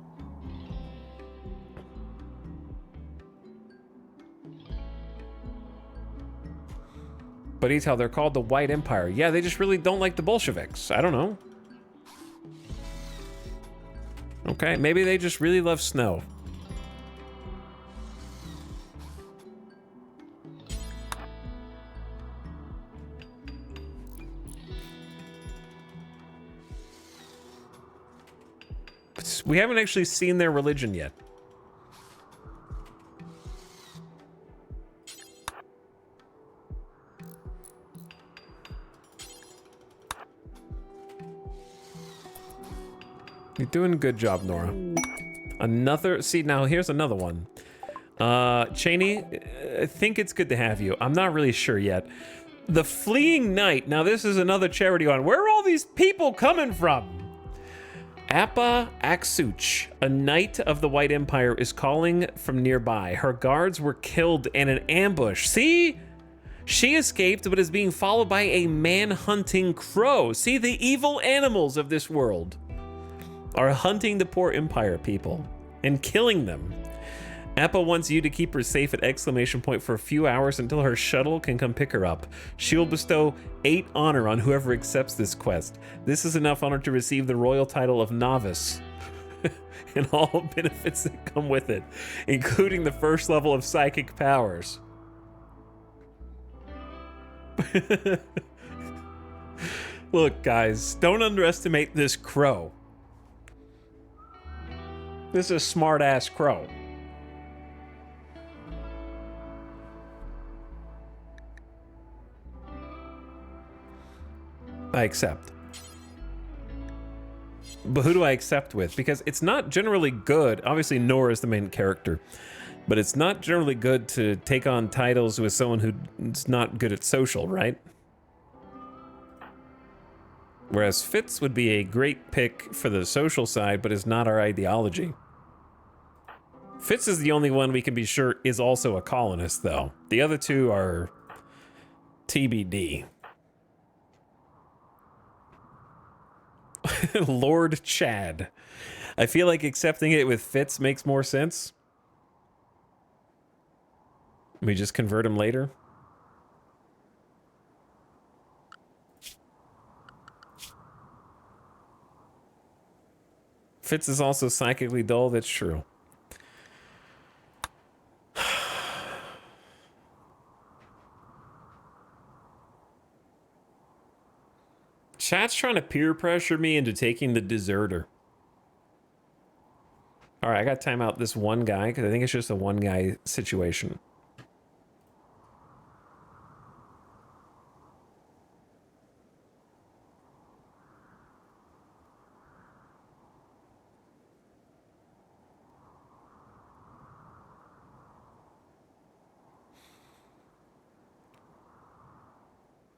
But Etal, they're called the White Empire. Yeah, they just really don't like the Bolsheviks. I don't know. Okay, maybe they just really love snow. We haven't actually seen their religion yet. You're doing a good job, Nora. See, now here's another one. Cheney, I think it's good to have you. I'm not really sure yet. The Fleeing Knight. Now this is another charity one. Where are all these people coming from? Appa Aksuch, a knight of the White Empire, is calling from nearby. Her guards were killed in an ambush. See? She escaped, but is being followed by a man-hunting crow. See, the evil animals of this world are hunting the poor Empire people and killing them. Appa wants you to keep her safe at exclamation point for a few hours until her shuttle can come pick her up. She will bestow 8 honor on whoever accepts this quest. This is enough honor to receive the royal title of novice and all benefits that come with it, including the first level of psychic powers. Look, guys, don't underestimate this crow. This is a smart-ass crow. I accept. But who do I accept with? Because it's not generally good. Obviously, Nora is the main character. But it's not generally good to take on titles with someone who's not good at social, right? Whereas Fitz would be a great pick for the social side, but is not our ideology. Fitz is the only one we can be sure is also a colonist, though. The other two are TBD. Lord Chad. I feel like accepting it with Fitz makes more sense. We just convert him later. Fitz is also psychically dull, that's true. Chat's trying to peer pressure me into taking the deserter. All right, I got to time out this one guy because I think it's just a one guy situation.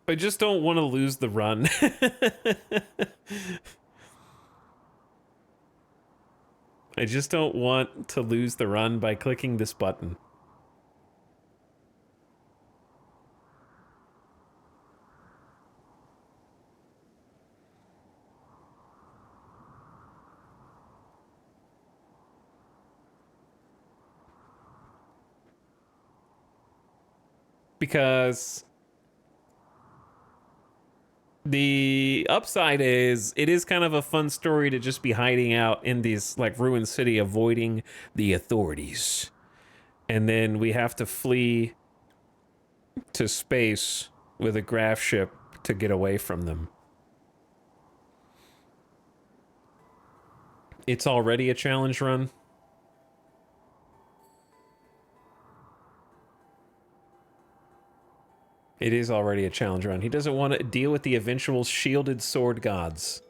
I just don't want to lose the run. I just don't want to lose the run by clicking this button. Because the upside is it is kind of a fun story to just be hiding out in these like ruined city avoiding the authorities, and then we have to flee to space with a graph ship to get away from them. It's already a challenge run. It is already a challenge run. He doesn't want to deal with the eventual shielded sword gods.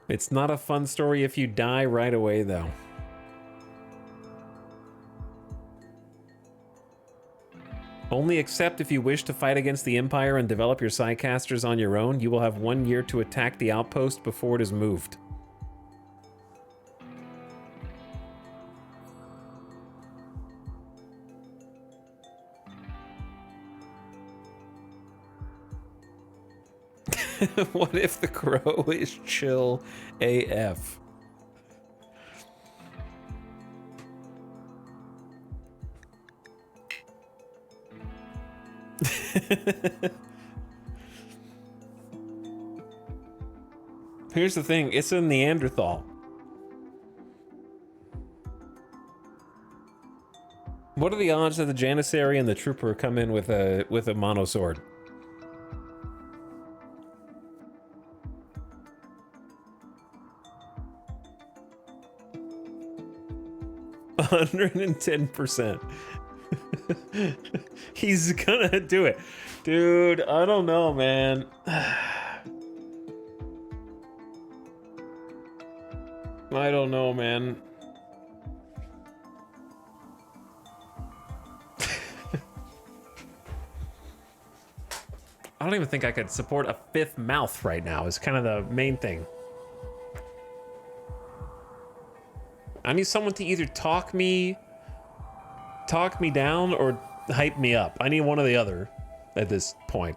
It's not a fun story if you die right away, though. Only accept if you wish to fight against the Empire and develop your Psycasters on your own. You will have 1 year to attack the outpost before it is moved. What if the crow is chill AF? Here's the thing, it's a Neanderthal. What are the odds that the Janissary and the Trooper come in with a monosword? 110%. He's gonna do it. Dude, I don't know, man. I don't know, man. I don't even think I could support a fifth mouth right now is kind of the main thing. I need someone to either talk me down or hype me up. I need one or the other at this point.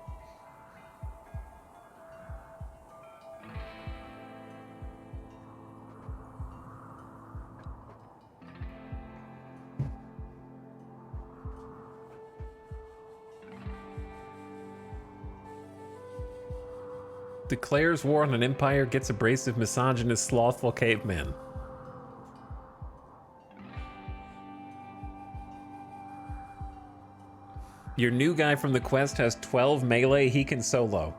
Declares war on an empire, gets abrasive, misogynist, slothful caveman. Your new guy from the quest has 12 melee, he can solo.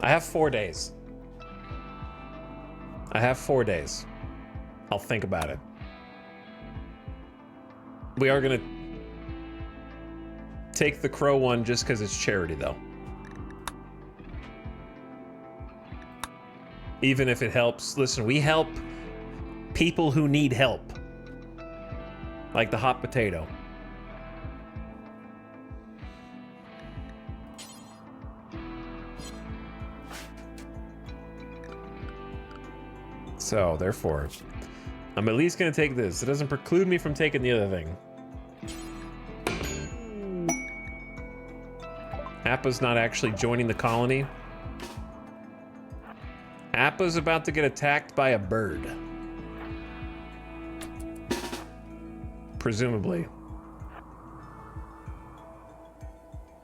I have 4 days. I have 4 days. I'll think about it. We are gonna take the crow one just because it's charity, though. Even if it helps. Listen, we help people who need help. Like the hot potato. So, therefore, I'm at least going to take this. It doesn't preclude me from taking the other thing. Appa's not actually joining the colony. Appa's about to get attacked by a bird. Presumably.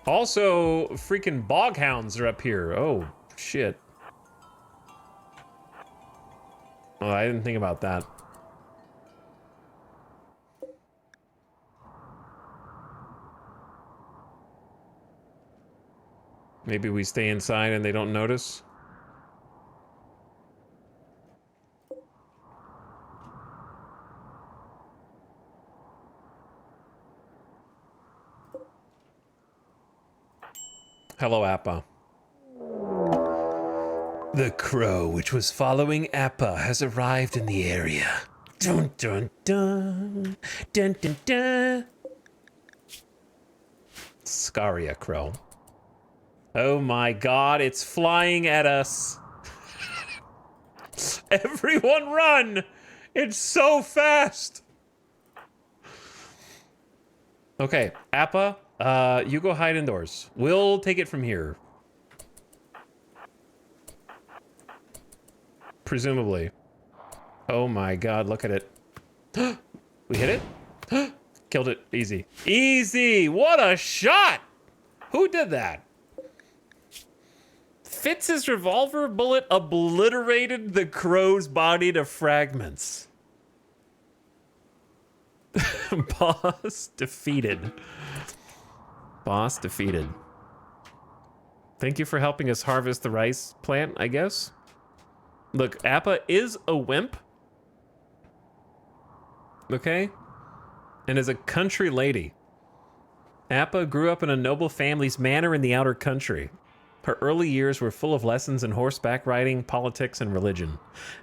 Also, freaking boghounds are up here. Oh, shit. Oh, I didn't think about that. Maybe we stay inside and they don't notice. Hello, Appa. The crow which was following Appa has arrived in the area. Dun dun dun. Dun dun dun. Scaria crow. Oh my god, it's flying at us. Everyone run! It's so fast! Okay, Appa, you go hide indoors. We'll take it from here. Presumably. Oh my god, look at it. We hit it? Killed it. Easy. Easy! What a shot! Who did that? Fitz's revolver bullet obliterated the crow's body to fragments. Boss defeated. Boss defeated. Thank you for helping us harvest the rice plant, I guess. Look, Appa is a wimp. Okay? And is a country lady. Appa grew up in a noble family's manor in the outer country. Her early years were full of lessons in horseback riding, politics, and religion.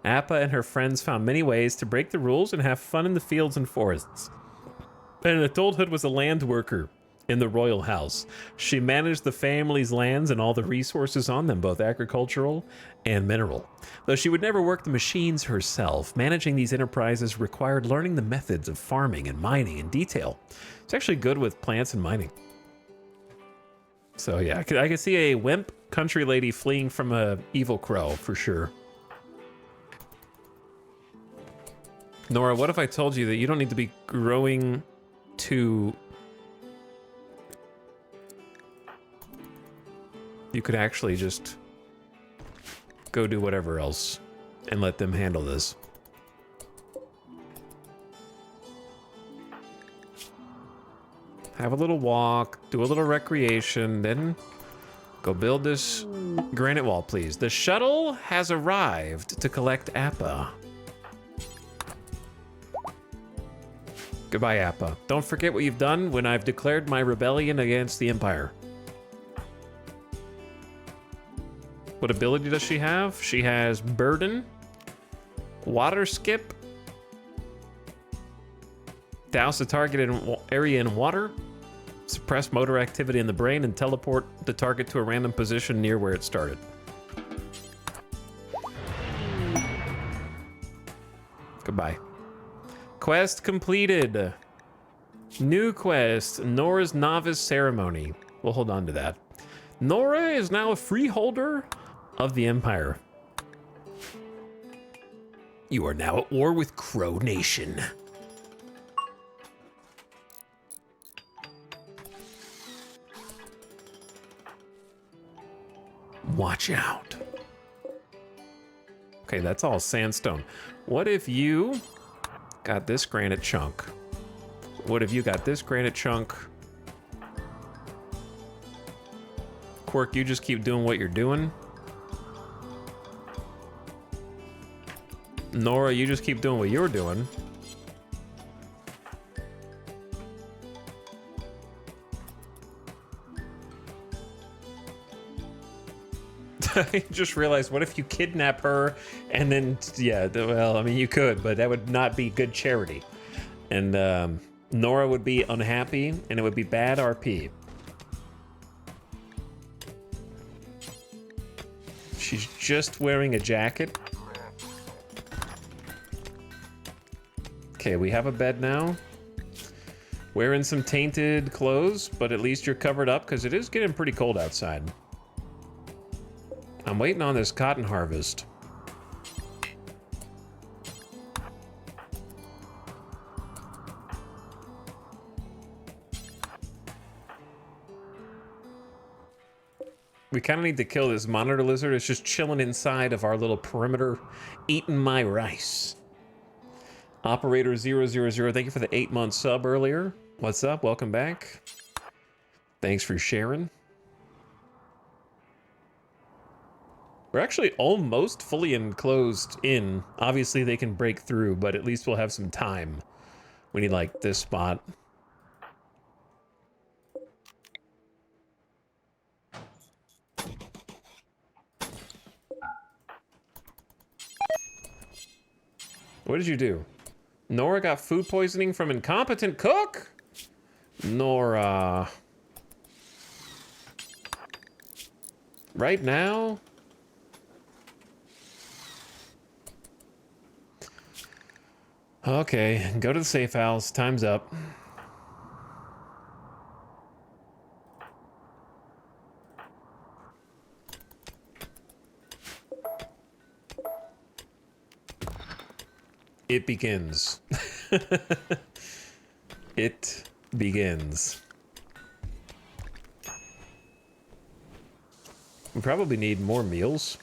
Appa and her friends found many ways to break the rules and have fun in the fields and forests. And in adulthood was a land worker in the royal house. She managed the family's lands and all the resources on them, both agricultural and mineral. Though she would never work the machines herself, managing these enterprises required learning the methods of farming and mining in detail. It's actually good with plants and mining. So yeah, I could see a wimp country lady fleeing from a evil crow for sure. Nora, what if I told you that you don't need to be growing to... You could actually just go do whatever else and let them handle this. Have a little walk, do a little recreation, then go build this granite wall, please. The shuttle has arrived to collect Appa. Goodbye, Appa. Don't forget what you've done when I've declared my rebellion against the Empire. What ability does she have? She has Burden, Water Skip, douse the target area in water, suppress motor activity in the brain, and teleport the target to a random position near where it started. Goodbye. Quest completed. New quest, Nora's Novice Ceremony. We'll hold on to that. Nora is now a freeholder of the Empire. You are now at war with Crow Nation. Watch out. Okay, that's all sandstone. What if you got this granite chunk? What if you got this granite chunk? Quirk, you just keep doing what you're doing. Nora, you just keep doing what you're doing. I just realized, what if you kidnap her and then, yeah, well, I mean, you could, but that would not be good charity. And Nora would be unhappy, and it would be bad RP. She's just wearing a jacket. Okay, we have a bed now. Wearing some tainted clothes, but at least you're covered up because it is getting pretty cold outside. I'm waiting on this cotton harvest. We kind of need to kill this monitor lizard. It's just chilling inside of our little perimeter, eating my rice. Operator 000, thank you for the 8-month sub earlier. What's up? Welcome back. Thanks for sharing. We're actually almost fully enclosed in. Obviously, they can break through, but at least we'll have some time. We need, like, this spot. What did you do? Nora got food poisoning from incompetent cook? Nora. Right now? Okay, go to the safe house. Time's up. It begins. It begins. We probably need more meals.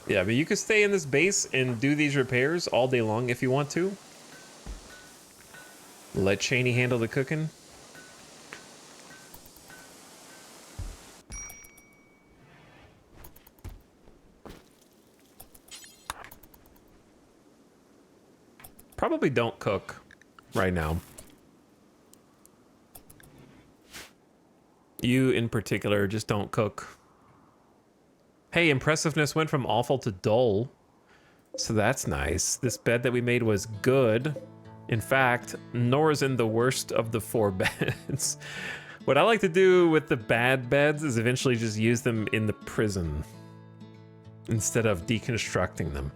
Yeah, but you could stay in this base and do these repairs all day long if you want to. Let Cheney handle the cooking. Probably don't cook right now. You in particular, just don't cook. Hey, impressiveness went from awful to dull. So that's nice. This bed that we made was good. In fact, Nora's in the worst of the 4 beds. What I like to do with the bad beds is eventually just use them in the prison instead of deconstructing them.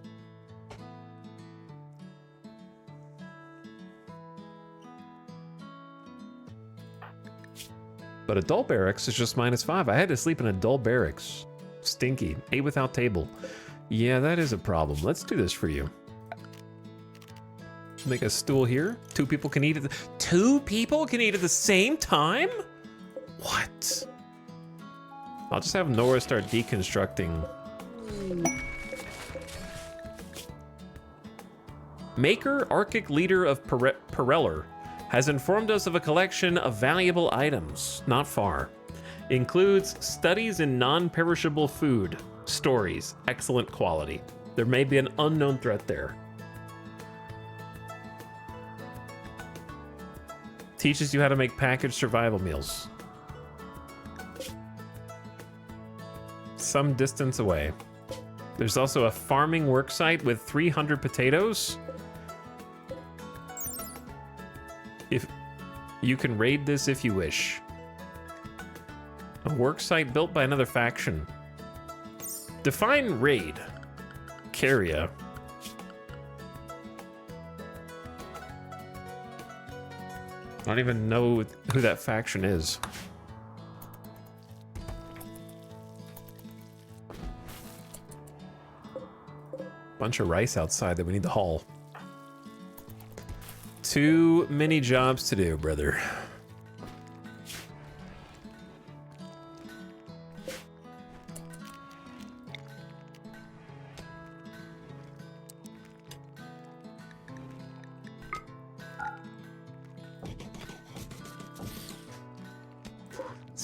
But adult barracks is just -5. I had to sleep in adult barracks. Stinky. Ate without table. Yeah, that is a problem. Let's do this for you. Make a stool here. 2 people can eat at the... 2 people can eat at the same time? What? I'll just have Nora start deconstructing. Maker, Arctic leader of Pereller, has informed us of a collection of valuable items not far. Includes studies in non-perishable food, stories, excellent quality. There may be an unknown threat there. Teaches you how to make packaged survival meals. Some distance away. There's also a farming worksite with 300 potatoes. If you can raid this if you wish. A worksite built by another faction. Define raid. Carria. I don't even know who that faction is. Bunch of rice outside that we need to haul. Too many jobs to do, brother.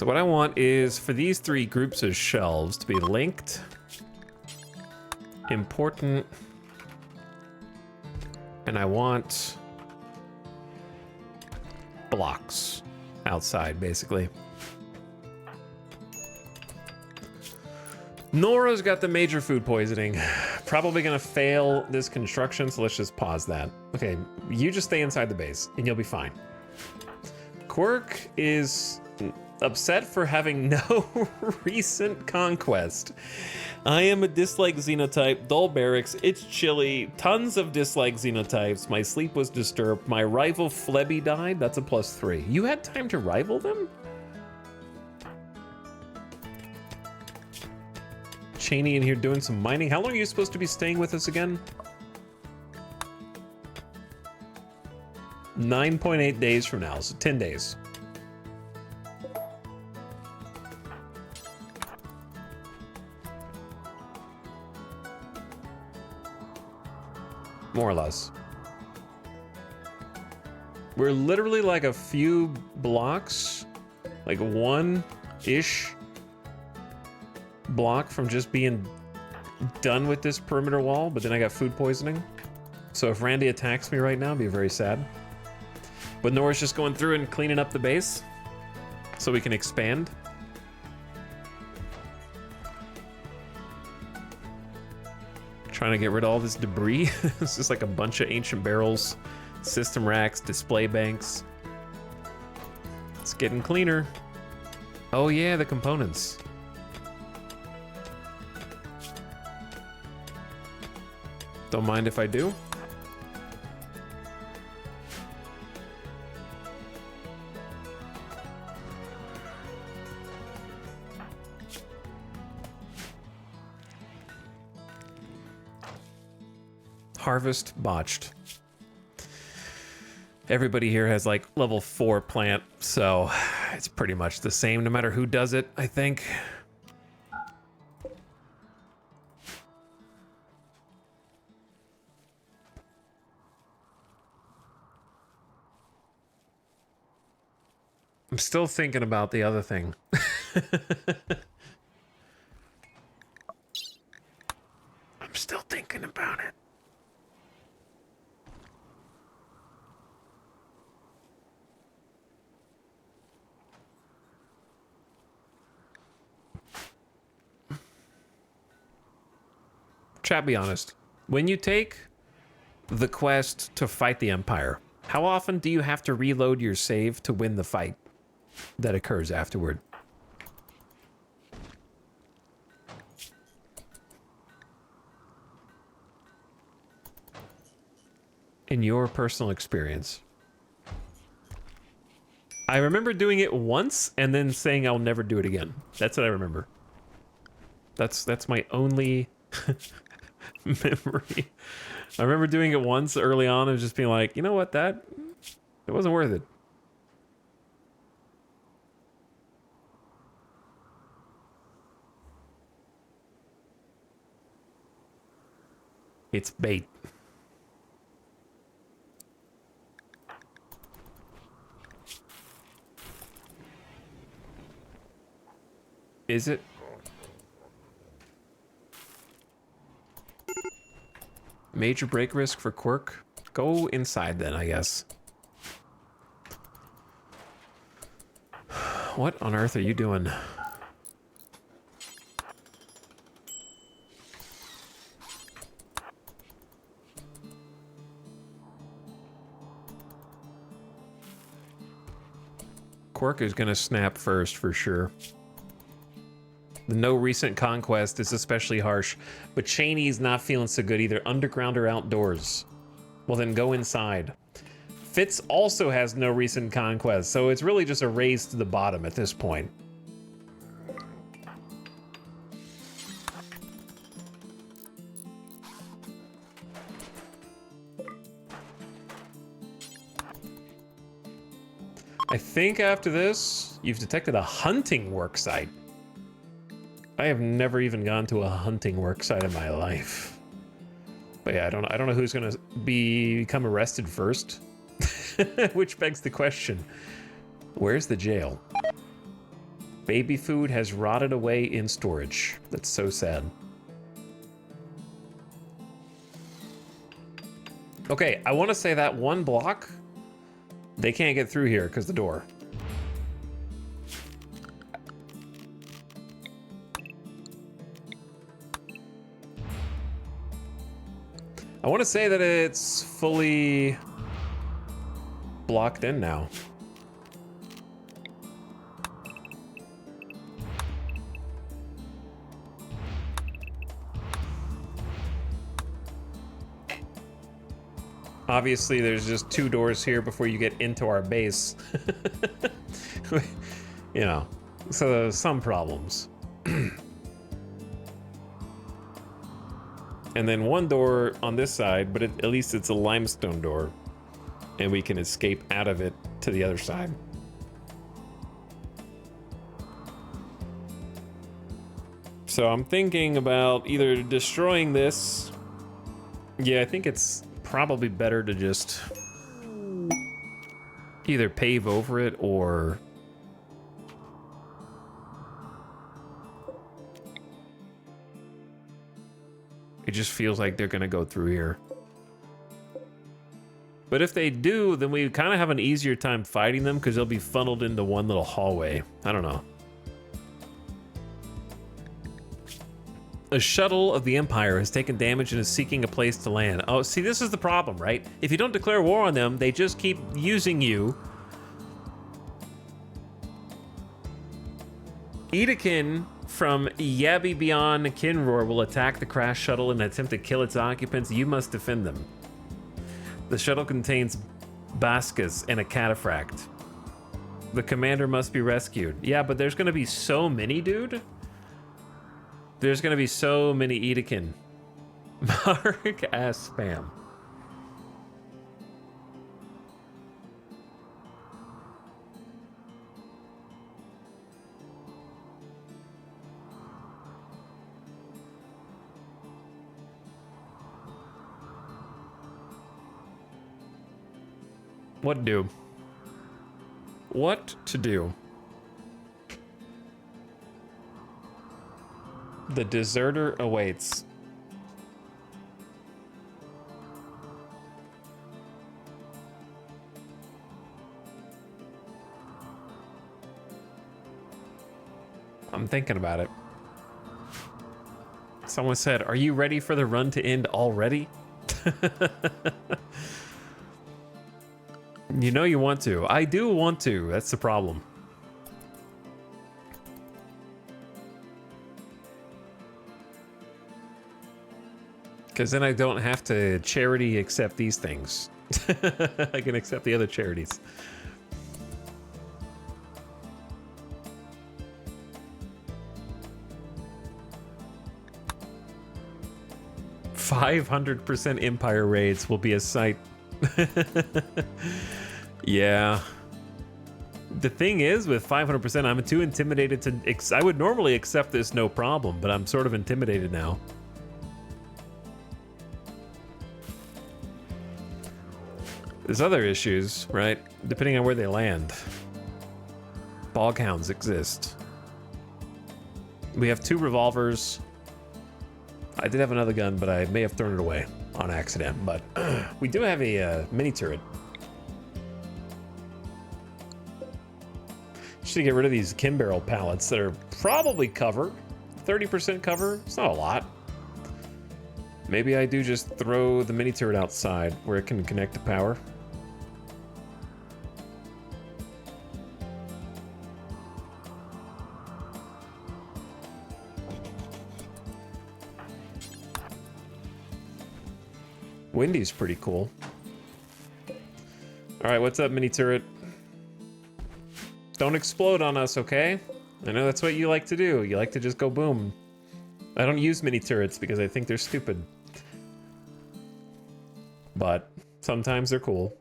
So what I want is for these 3 groups of shelves to be linked, important, and I want blocks outside, basically. Nora's got the major food poisoning. Probably gonna fail this construction, so let's just pause that. Okay, you just stay inside the base, and you'll be fine. Quirk is upset for having no recent conquest. I am a dislike xenotype, dull barracks, it's chilly, tons of dislike xenotypes, my sleep was disturbed, my rival Flebby died, that's a +3. You had time to rival them? Cheney in here doing some mining. How long are you supposed to be staying with us again? 9.8 days from now, so 10 days. More or less. We're literally like a few blocks, like one-ish block from just being done with this perimeter wall, but then I got food poisoning. So if Randy attacks me right now, I'd be very sad. But Nora's just going through and cleaning up the base so we can expand. Trying to get rid of all this debris. It's just like a bunch of ancient barrels, system racks, display banks. It's getting cleaner. Oh yeah, the components. Don't mind if I do. Harvest botched. Everybody here has like level 4 plant, so it's pretty much the same no matter who does it, I think. I'm still thinking about the other thing. I'm still thinking about it. Chat, be honest. When you take the quest to fight the Empire, how often do you have to reload your save to win the fight that occurs afterward? In your personal experience. I remember doing it once and then saying I'll never do it again. That's what I remember. That's my only memory. I remember doing it once early on and just being like, you know what, it wasn't worth it. It's bait. Is it? Major break risk for Quirk? Go inside then, I guess. What on earth are you doing? Quirk is gonna snap first for sure. The no recent conquest is especially harsh, but Cheney's not feeling so good either. Underground or outdoors? Well, then go inside. Fitz also has no recent conquest, so it's really just a race to the bottom at this point. I think after this, you've detected a hunting worksite. I have never even gone to a hunting worksite in my life. But yeah, I don't know who's gonna become arrested first. Which begs the question, where's the jail? Baby food has rotted away in storage. That's so sad. Okay, I want to say that one block, they can't get through here because the door. I want to say that it's fully blocked in now. Obviously, there's just 2 doors here before you get into our base. You know, so there's some problems. And then 1 door on this side, but at least it's a limestone door. And we can escape out of it to the other side. So I'm thinking about either destroying this. Yeah, I think it's probably better to just either pave over it or it just feels like they're gonna go through here. But if they do, then we kind of have an easier time fighting them because they'll be funneled into one little hallway. I don't know. A shuttle of the Empire has taken damage and is seeking a place to land. Oh, see, this is the problem, right? If you don't declare war on them, they just keep using you. Edakin from Yabi Beyond Kinroar will attack the crash shuttle and attempt to kill its occupants. You must defend them. The shuttle contains Bascus and a cataphract. The commander must be rescued. Yeah, but there's gonna be so many, dude. There's gonna be so many Edakin. Mark ass spam. What to do? What to do? The deserter awaits. I'm thinking about it. Someone said, "Are you ready for the run to end already?" You know you want to. I do want to. That's the problem. Because then I don't have to charity accept these things. I can accept the other charities. "500% Empire raids will be a sight." Yeah. The thing is, with 500%, I'm too intimidated to... I would normally accept this no problem, but I'm sort of intimidated now. There's other issues, right? Depending on where they land. Boghounds exist. We have 2 revolvers. I did have another gun, but I may have thrown it away on accident. But we do have a mini turret. Just to get rid of these Kim barrel pallets that are probably covered. 30% cover. It's not a lot. Maybe I do just throw the mini turret outside where it can connect to power. Windy's pretty cool. All right, what's up, mini turret? Don't explode on us, okay? I know that's what you like to do. You like to just go boom. I don't use mini turrets because I think they're stupid. But sometimes they're cool.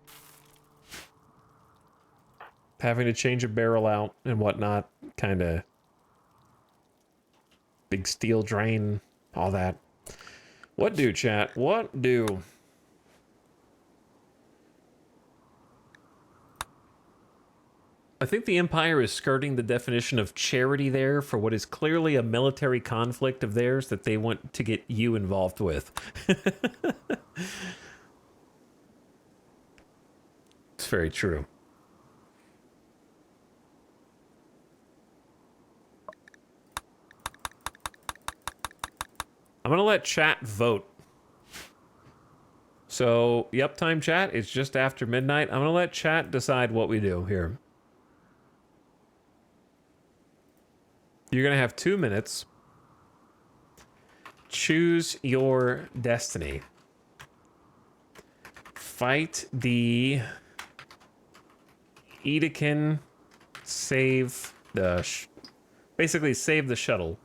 Having to change a barrel out and whatnot, kind of big steel drain, all that. What do, chat? What do? I think the Empire is skirting the definition of charity there for what is clearly a military conflict of theirs that they want to get you involved with. It's very true. I'm gonna let chat vote. So the uptime chat is just after midnight. I'm gonna let chat decide what we do here. You're gonna have 2 minutes. Choose your destiny. Fight the Edekin. Save the... basically save the shuttle.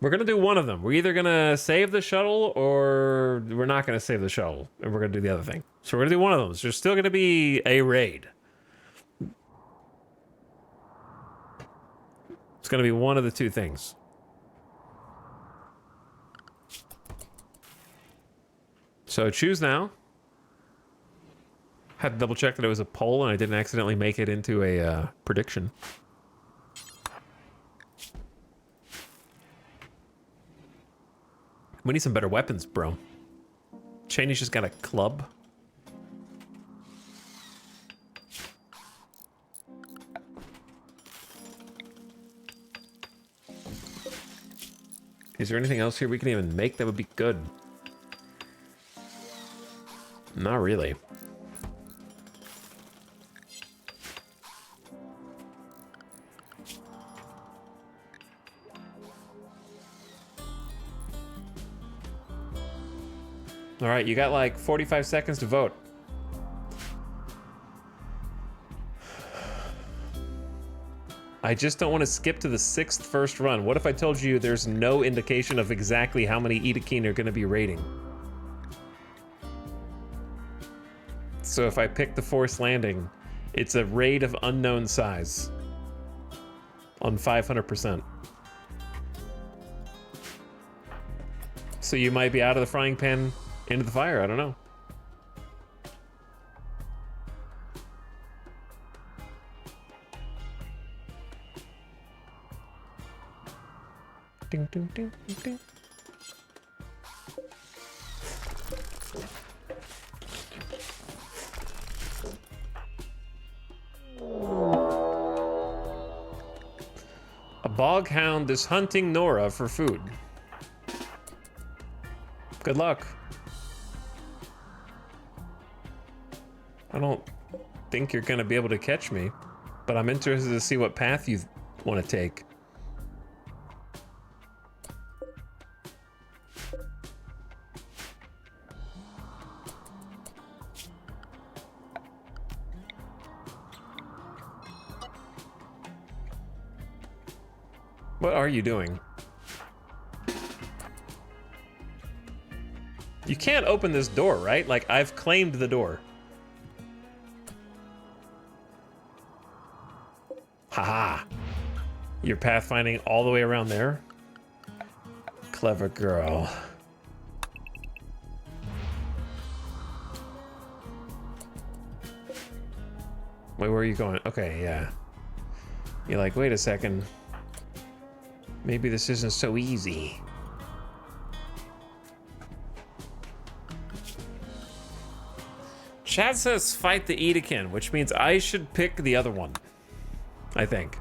We're going to do one of them. We're either going to save the shuttle or we're not going to save the shuttle. And we're going to do the other thing. So we're going to do one of them. So there's still going to be a raid. It's going to be one of the two things. So choose now. Had to double check that it was a poll and I didn't accidentally make it into a prediction. We need some better weapons, bro. Cheney's just got a club. Is there anything else here we can even make that would be good? Not really. All right, you got like 45 seconds to vote. I just don't want to skip to the 6th first run. What if I told you there's no indication of exactly how many Edekin are going to be raiding? So if I pick the Force Landing, it's a raid of unknown size on 500%. So you might be out of the frying pan into the fire, I don't know. Ding, ding, ding, ding, ding. A boghound is hunting Nora for food. Good luck. I don't think you're gonna be able to catch me, but I'm interested to see what path you want to take. What are you doing? You can't open this door, right? Like, I've claimed the door. Haha. You're pathfinding all the way around there? Clever girl. Wait, where are you going? Okay, yeah. You're like, wait a second. Maybe this isn't so easy. Chad says fight the Edekin, which means I should pick the other one. I think.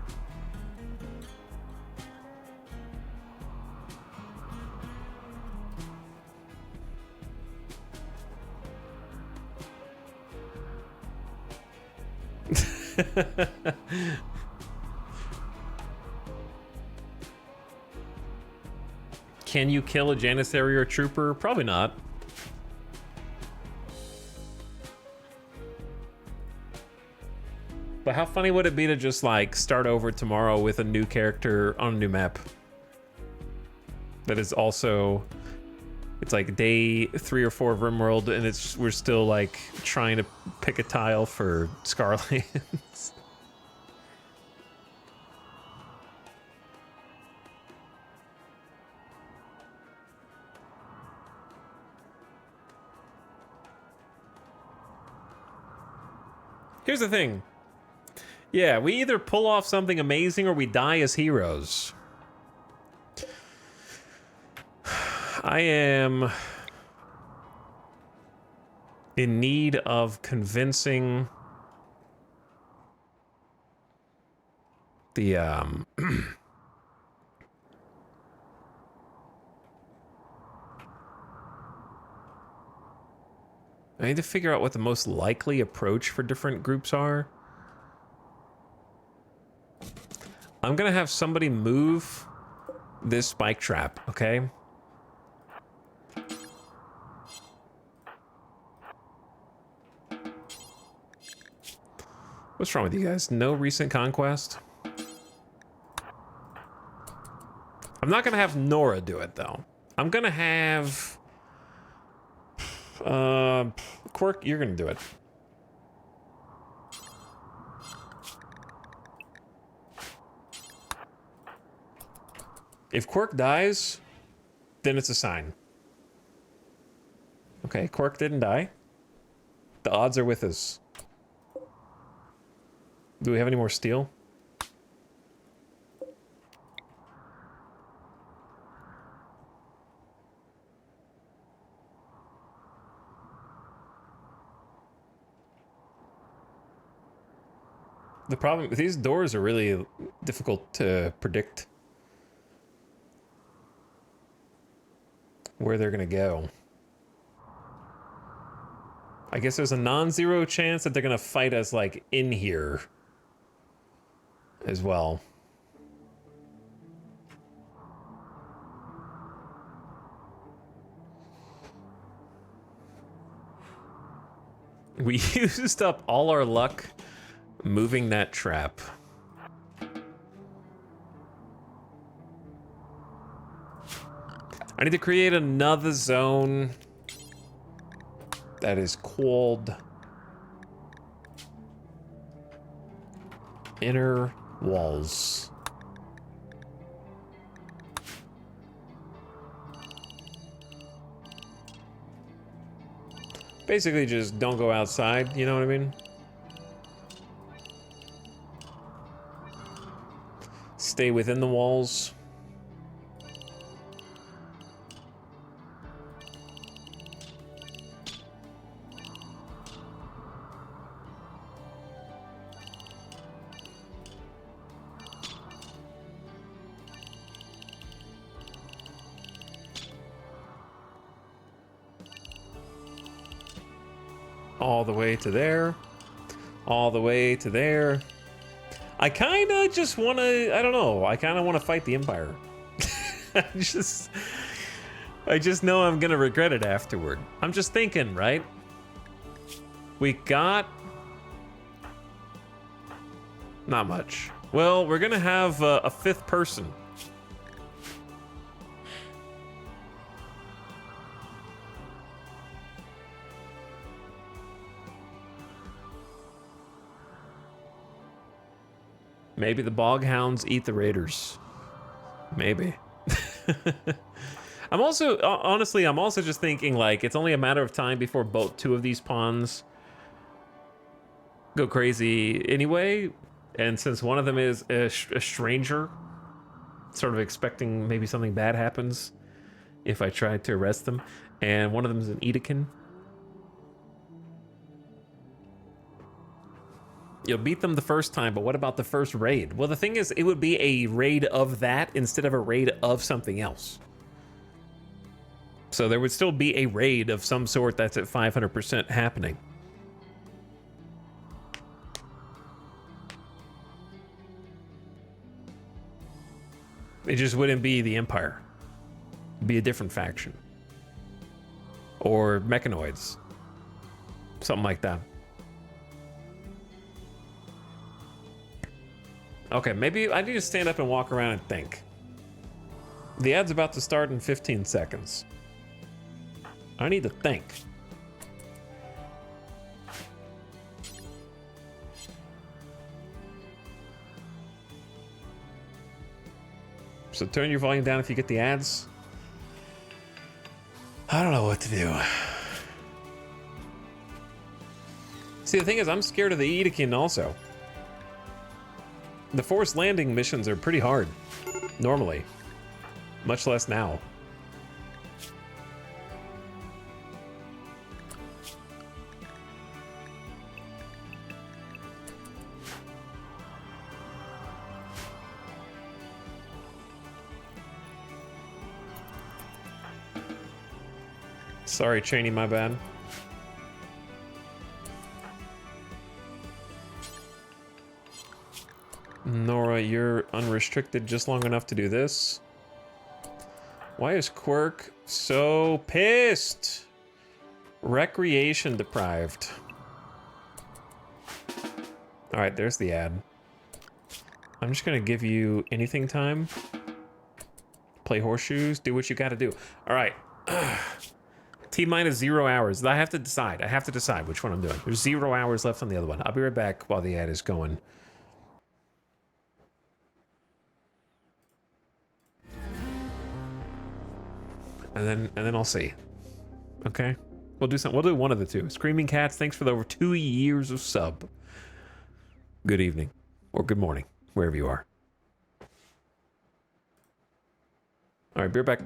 Can you kill a Janissary or trooper? Probably not. But how funny would it be to just like start over tomorrow with a new character on a new map? That is also, it's like day 3 or 4 of RimWorld, and we're still like trying to pick a tile for Scarlands. Here's the thing. Yeah, we either pull off something amazing or we die as heroes. I am in need of convincing the I need to figure out what the most likely approach for different groups are. I'm gonna have somebody move this spike trap, okay? What's wrong with you guys? No recent conquest? I'm not gonna have Nora do it though. I'm gonna have Quirk, you're gonna do it. If Quirk dies, then it's a sign. Okay, Quirk didn't die. The odds are with us. Do we have any more steel? The problem, these doors are really difficult to predict where they're gonna go. I guess there's a non-zero chance that they're gonna fight us like in here as well. We used up all our luck moving that trap. I need to create another zone that is called Inner Walls. Basically just don't go outside, you know what I mean? Stay within the walls. All the way to there. All the way to there. I kind of just want to, I don't know, I kind of want to fight the Empire. I just know I'm going to regret it afterward. I'm just thinking, right? We got... not much. Well, we're going to have a fifth person. Maybe the Bog Hounds eat the Raiders. Maybe. I'm also, honestly, I'm also just thinking, like, it's only a matter of time before two of these pawns go crazy anyway. And since one of them is a stranger, sort of expecting maybe something bad happens if I try to arrest them, and one of them is an Edekin. You'll beat them the first time, but what about the first raid? Well, the thing is, it would be a raid of that instead of a raid of something else. So there would still be a raid of some sort that's at 500% happening. It just wouldn't be the Empire. It'd be a different faction. Or mechanoids. Something like that. Okay, maybe I need to stand up and walk around and think. The ad's about to start in 15 seconds. I need to think. So turn your volume down if you get the ads. I don't know what to do. See, the thing is, I'm scared of the Edekin also. The forced landing missions are pretty hard, normally. Much less now. Sorry, Cheney, my bad. Nora, you're unrestricted just long enough to do this. Why is Quirk so pissed? Recreation deprived. Alright, there's the ad. I'm just gonna give you anything time. Play horseshoes, do what you gotta do. Alright. T-minus 0 hours. I have to decide. I have to decide which one I'm doing. There's 0 hours left on the other one. I'll be right back while the ad is going. And then I'll see. Okay? We'll do something. We'll do one of the two. Screaming Cats, thanks for the over 2 years of sub. Good evening. Or good morning, wherever you are. Alright, be right back.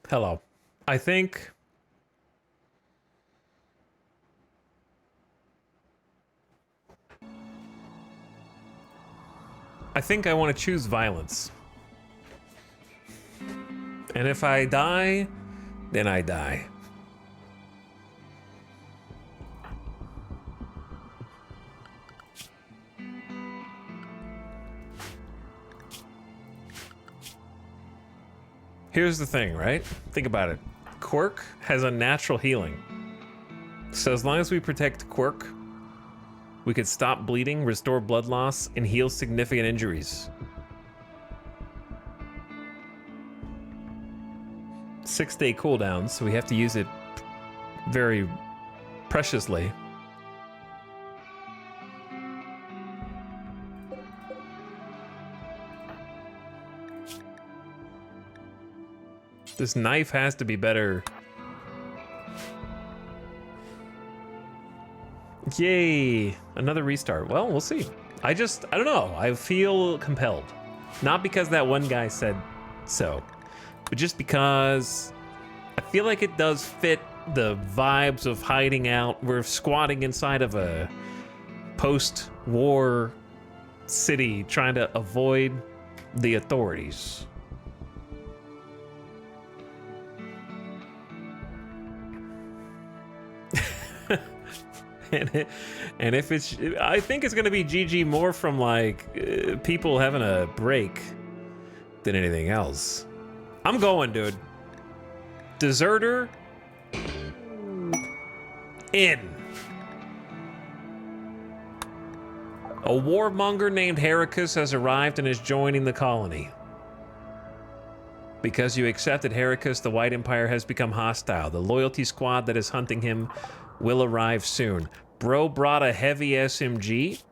Hello. I think I want to choose violence. And if I die, then I die. Here's the thing, right? Think about it. Quirk has unnatural healing. So as long as we protect Quirk, we could stop bleeding, restore blood loss, and heal significant injuries. 6-day cooldown, so we have to use it very preciously. This knife has to be better. Yay! Another restart. Well, we'll see. I don't know. I feel compelled. Not because that one guy said so, but just because I feel like it does fit the vibes of hiding out. We're squatting inside of a post-war city trying to avoid the authorities. And if it's, I think it's gonna be GG more from like people having a break than anything else. I'm going, dude. Deserter in. A warmonger named Heracus has arrived and is joining the colony. Because you accepted Heracus, the White Empire has become hostile. The loyalty squad that is hunting him will arrive soon. Bro brought a heavy SMG.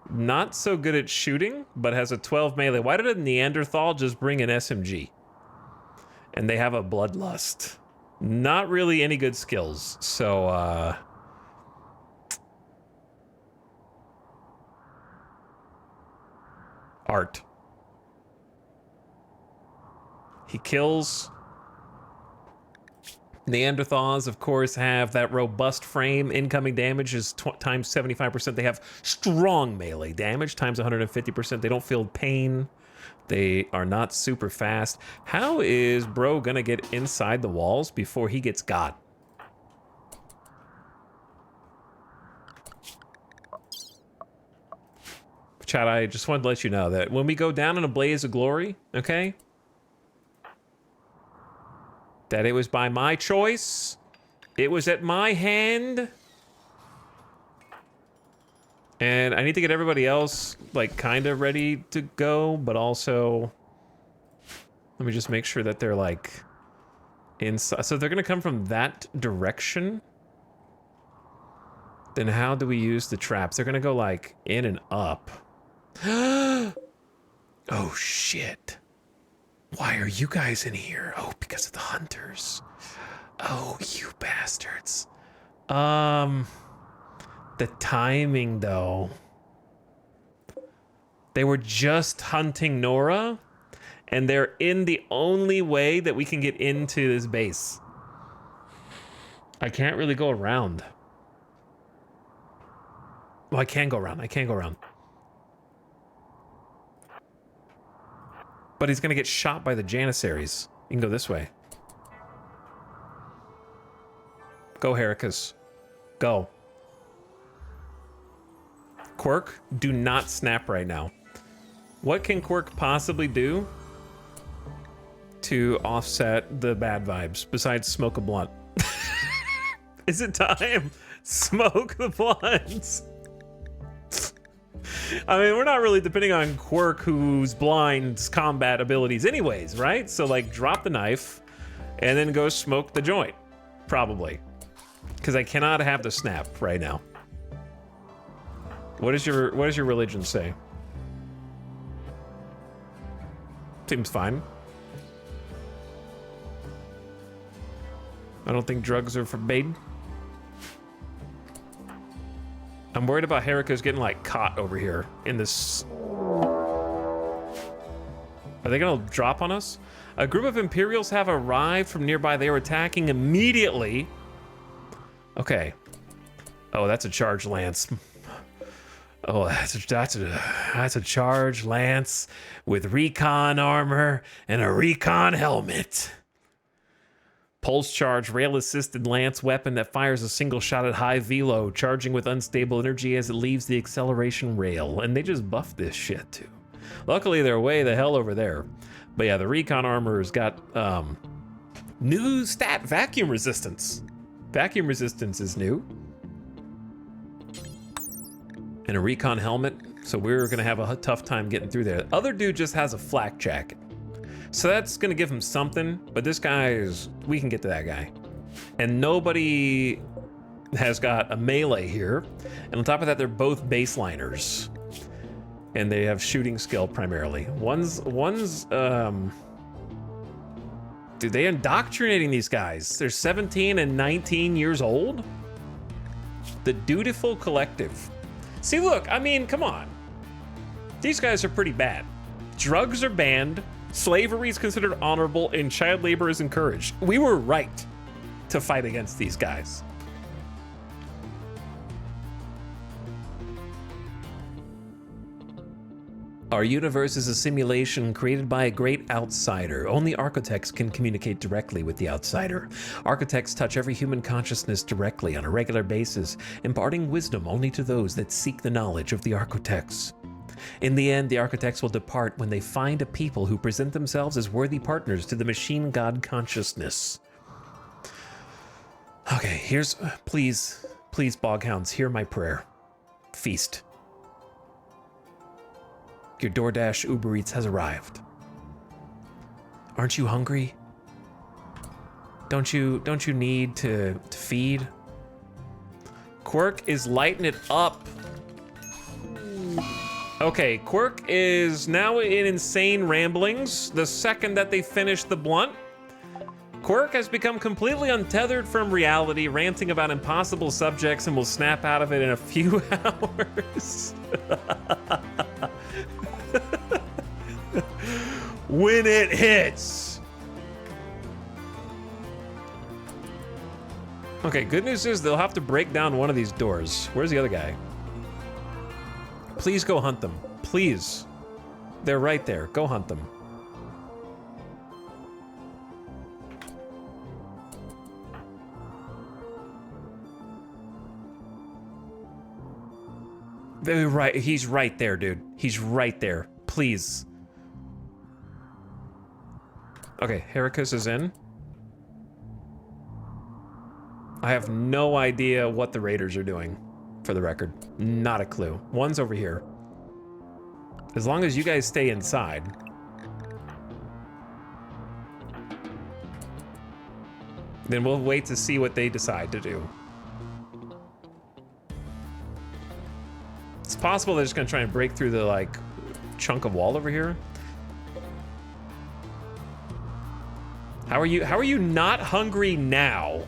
Not so good at shooting, but has a 12 melee. Why did a Neanderthal just bring an SMG? And they have a bloodlust. Not really any good skills. So, art. He kills. Neanderthals, of course, have that robust frame. Incoming damage is times 75%. They have strong melee damage, times 150%. They don't feel pain. They are not super fast. How is bro gonna get inside the walls before he gets got? Chat, I just wanted to let you know that when we go down in a blaze of glory, okay? That it was by my choice. It was at my hand. And I need to get everybody else, like, kind of ready to go, but also... Let me just make sure that they're, like, inside. So they're gonna come from that direction. Then how do we use the traps? They're gonna go, like, in and up. Oh, shit. Why are you guys in here? Oh, because of the hunters. Oh, you bastards. The timing, though. They were just hunting Nora, and they're in the only way that we can get into this base. I can't really go around. Well, I can go around. I can go around. But he's gonna get shot by the Janissaries. You can go this way. Go, Heracus. Go. Quirk, do not snap right now. What can Quirk possibly do to offset the bad vibes besides smoke a blunt? Is it time? Smoke the blunts. I mean, we're not really depending on Quirk, who's blind combat abilities anyways, right? So, like, drop the knife and then go smoke the joint, probably. Because I cannot have the snap right now. What does your religion say? Seems fine. I don't think drugs are forbidden. I'm worried about Heracus getting, like, caught over here in this... Are they gonna drop on us? A group of Imperials have arrived from nearby. They were attacking immediately. Okay. Oh, that's a charged lance. Oh, that's a charged lance with recon armor and a recon helmet. Pulse charge, rail-assisted lance weapon that fires a single shot at high velo, charging with unstable energy as it leaves the acceleration rail. And they just buffed this shit, too. Luckily, they're way the hell over there. But yeah, the recon armor's got new stat, vacuum resistance. Vacuum resistance is new. And a recon helmet, so we're gonna have a tough time getting through there. The other dude just has a flak jacket. So that's gonna give him something, but this guy is, we can get to that guy. And nobody has got a melee here. And on top of that, they're both baseliners. And they have shooting skill primarily. Dude, they indoctrinating these guys. They're 17 and 19 years old. The Dutiful Collective. See, look, I mean, come on. These guys are pretty bad. Drugs are banned, slavery is considered honorable, and child labor is encouraged. We were right to fight against these guys. Our universe is a simulation created by a great outsider. Only architects can communicate directly with the outsider. Architects touch every human consciousness directly on a regular basis, imparting wisdom only to those that seek the knowledge of the architects. In the end, the architects will depart when they find a people who present themselves as worthy partners to the machine god consciousness. Okay, here's, please, Boghounds, hear my prayer. Feast. Your DoorDash Uber Eats has arrived. Aren't you hungry? Don't you need to feed? Quirk is lighting it up. Okay, Quirk is now in insane ramblings. The second that they finish the blunt, Quirk has become completely untethered from reality, ranting about impossible subjects, and will snap out of it in a few hours. When it hits. Okay, good news is they'll have to break down one of these doors. Where's the other guy? Please go hunt them. Please. They're right there. Go hunt them. They're right. He's right there, dude. He's right there. Please. Okay, Heracus is in. I have no idea what the raiders are doing, for the record. Not a clue. One's over here. As long as you guys stay inside. Then we'll wait to see what they decide to do. It's possible they're just gonna try and break through the, like, chunk of wall over here. How are you not hungry now?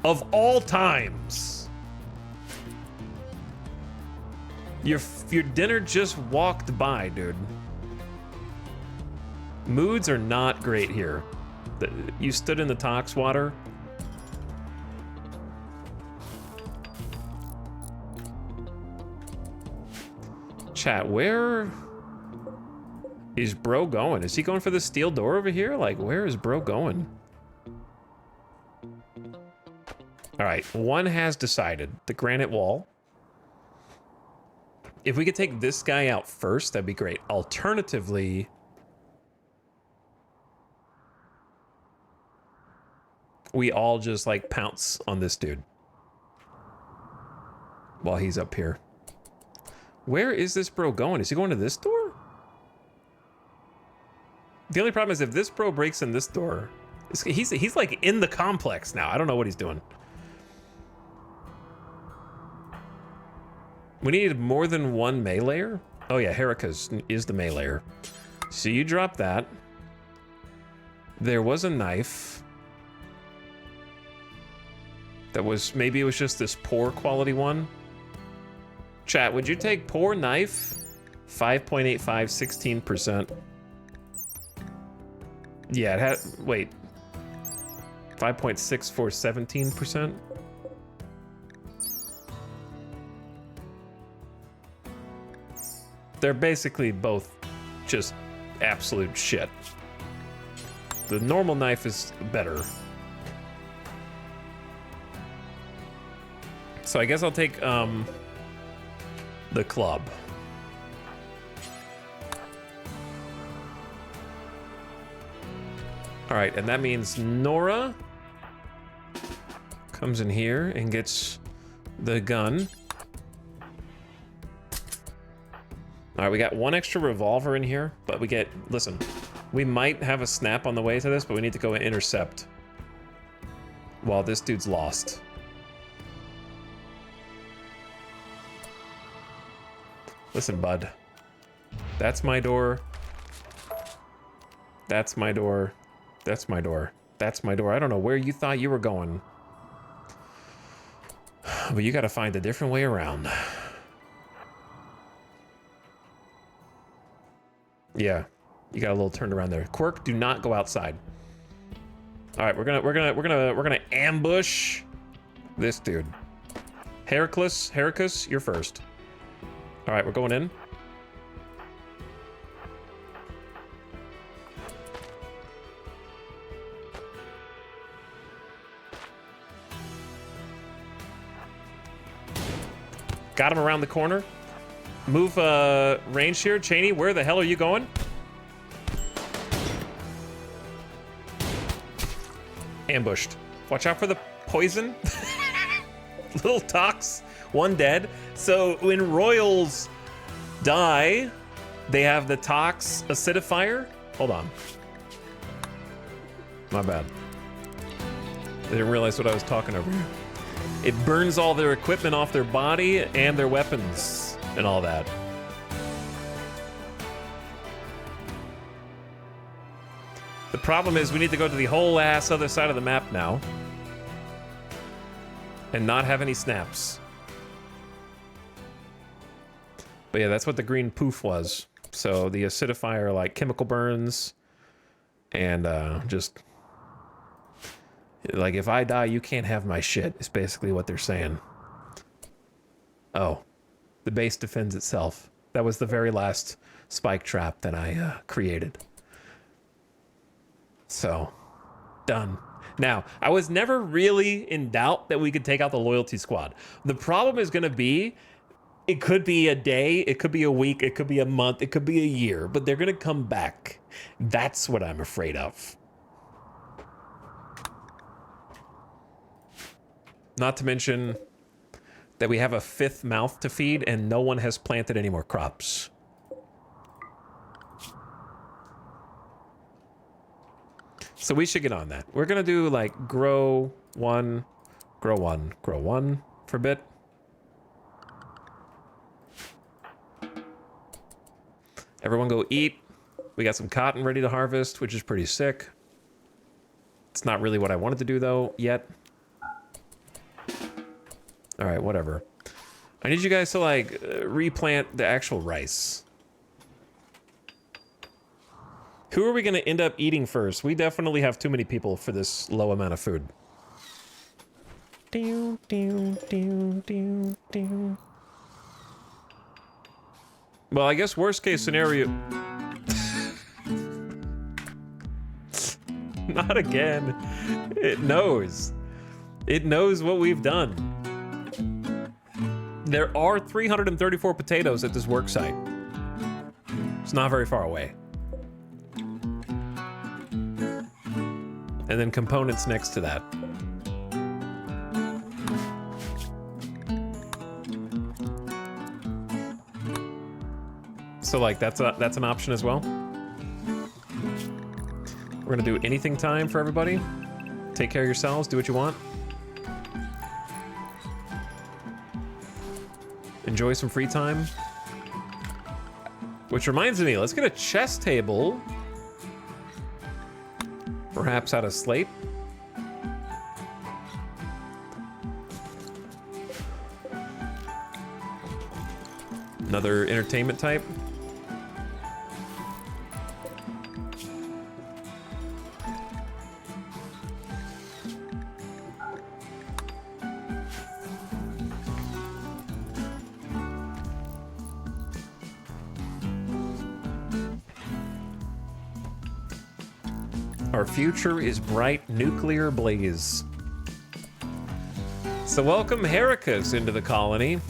Of all times. Your dinner just walked by, dude. Moods are not great here. You stood in the tox water. Chat, where is bro going? Is he going for the steel door over here? Like, where is bro going? All right, one has decided. The granite wall. If we could take this guy out first, that'd be great. Alternatively, we all just, like, pounce on this dude while he's up here. Where is this bro going? Is he going to this door? The only problem is if this bro breaks in this door, he's like in the complex now. I don't know what he's doing. We needed more than one meleeer? Oh yeah, Heracus is the meleeer. So you drop that. There was a knife. That was, maybe it was just this poor quality one. Chat, would you take poor knife? 5.85, 16%. Yeah, it had, wait. 5.64, 17%? They're basically both just absolute shit. The normal knife is better. So I guess I'll take the club. All right, and that means Nora comes in here and gets the gun. All right, we got one extra revolver in here, but we get, listen, We might have a snap on the way to this, but we need to go and intercept while this dude's lost. Listen, bud. That's my door. That's my door. That's my door. That's my door. I don't know where you thought you were going. But you gotta find a different way around. Yeah, you got a little turned around there. Quirk, do not go outside. All right, we're gonna ambush this dude. Heracus, you're first. All right, we're going in. Got him around the corner. Move range here. Cheney, where the hell are you going? Ambushed. Watch out for the poison. Little tox. One dead. So when royals die, they have the tox acidifier. Hold on. My bad. I didn't realize what I was talking over here. It burns all their equipment off their body and their weapons and all that. The problem is we need to go to the whole ass other side of the map now and not have any snaps. But yeah, that's what the green poof was. So the acidifier, like chemical burns and just... like, if I die, you can't have my shit, is basically what they're saying. Oh, the base defends itself. That was the very last spike trap that I created. So, done. Now, I was never really in doubt that we could take out the loyalty squad. The problem is going to be, it could be a day, it could be a week, it could be a month, it could be a year, but they're going to come back. That's what I'm afraid of. Not to mention that we have a 5th mouth to feed and no one has planted any more crops. So we should get on that. We're gonna do like grow one for a bit. Everyone go eat. We got some cotton ready to harvest, which is pretty sick. It's not really what I wanted to do though, yet. All right, whatever. I need you guys to like replant the actual rice. Who are we gonna end up eating first? We definitely have too many people for this low amount of food. Well, I guess worst case scenario... Not again. It knows. It knows what we've done. There are 334 potatoes at this work site. It's not very far away. And then components next to that. So like that's an option as well. We're gonna do anything time for everybody. Take care of yourselves, do what you want. Enjoy some free time. Which reminds me, let's get a chess table. Perhaps out of slate. Another entertainment type. Our future is bright nuclear blaze. So welcome Heracus into the colony.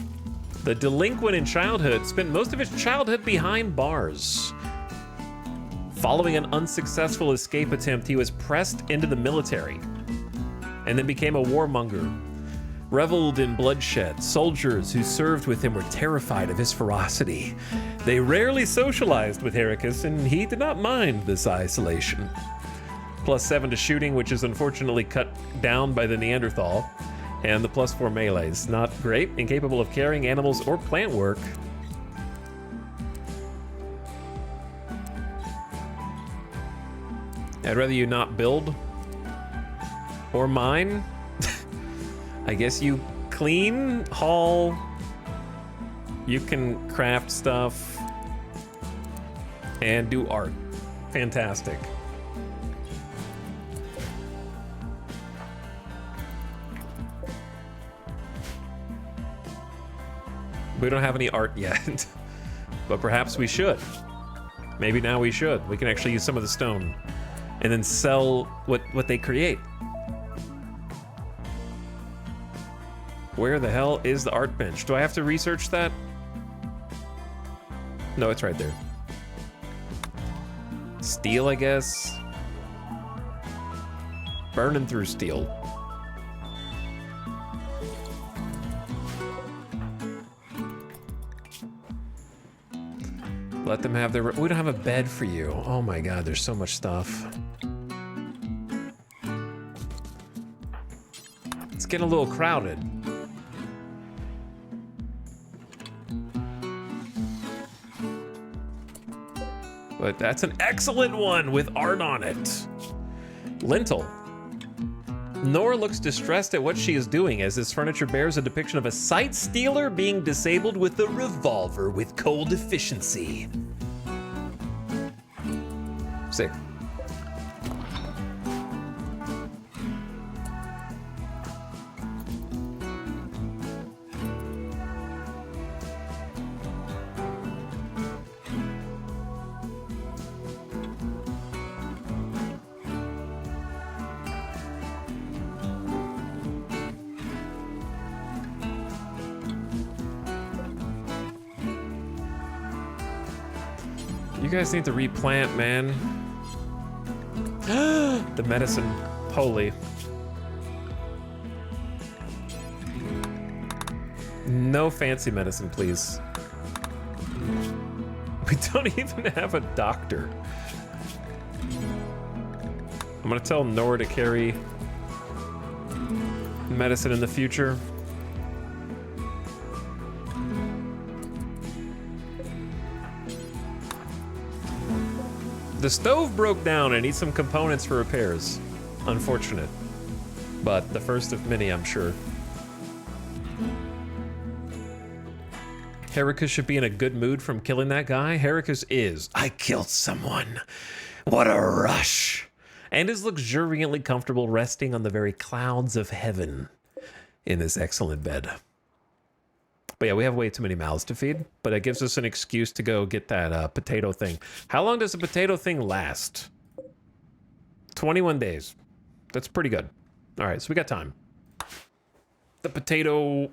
The delinquent in childhood spent most of his childhood behind bars. Following an unsuccessful escape attempt, he was pressed into the military and then became a warmonger. reveled in bloodshed. Soldiers who served with him were terrified of his ferocity. They rarely socialized with Heracus, and he did not mind this isolation. +7 to shooting, which is unfortunately cut down by the Neanderthal, and the +4 melees. Not great, incapable of carrying animals or plant work. I'd rather you not build or mine. I guess you clean, haul, you can craft stuff, and do art. Fantastic. We don't have any art yet, but perhaps we should. Maybe now we should. We can actually use some of the stone and then sell what they create. Where the hell is the art bench? Do I have to research that? No, it's right there. Steel, I guess. Burning through steel. Let them have their... We don't have a bed for you. Oh my god, there's so much stuff. It's getting a little crowded. But that's an excellent one with art on it. Lintel. Nora looks distressed at what she is doing as this furniture bears a depiction of a sight stealer being disabled with a revolver with cold efficiency. Sick. You guys need to replant, man. The medicine. Holy. No fancy medicine, please. We don't even have a doctor. I'm gonna tell Nora to carry medicine in the future. The stove broke down and needs some components for repairs. Unfortunate. But the first of many, I'm sure. Heracus should be in a good mood from killing that guy. Heracus is. I killed someone. What a rush. And is luxuriantly comfortable resting on the very clouds of heaven in this excellent bed. But yeah, we have way too many mouths to feed, but it gives us an excuse to go get that potato thing. How long does a potato thing last? 21 days. That's pretty good. All right, so we got time. The potato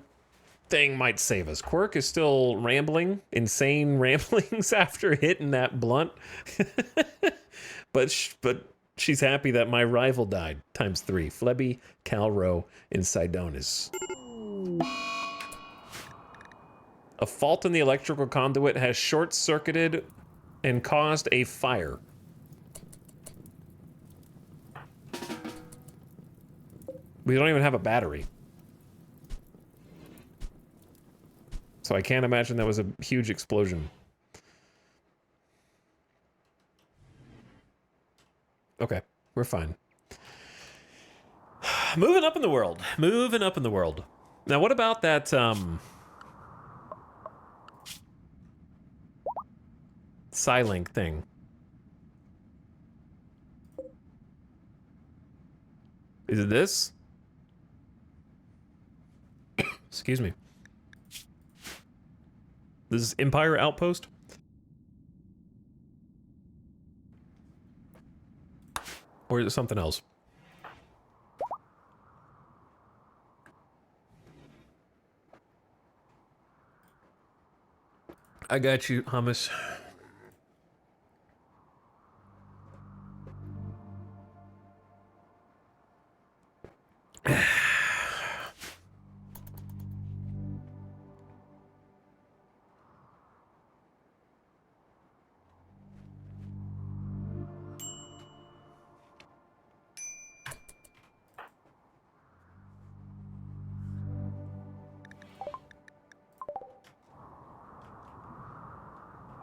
thing might save us. Quirk is still rambling, insane ramblings after hitting that blunt. but she's happy that my rival died, ×3. Flebby, Calro, and Sidonis. A fault in the electrical conduit has short-circuited and caused a fire. We don't even have a battery. So I can't imagine that was a huge explosion. Okay, we're fine. Moving up in the world. Moving up in the world. Now, what about that, Psylink thing? Is it this? Excuse me. This is Empire Outpost? Or is it something else? I got you, hummus.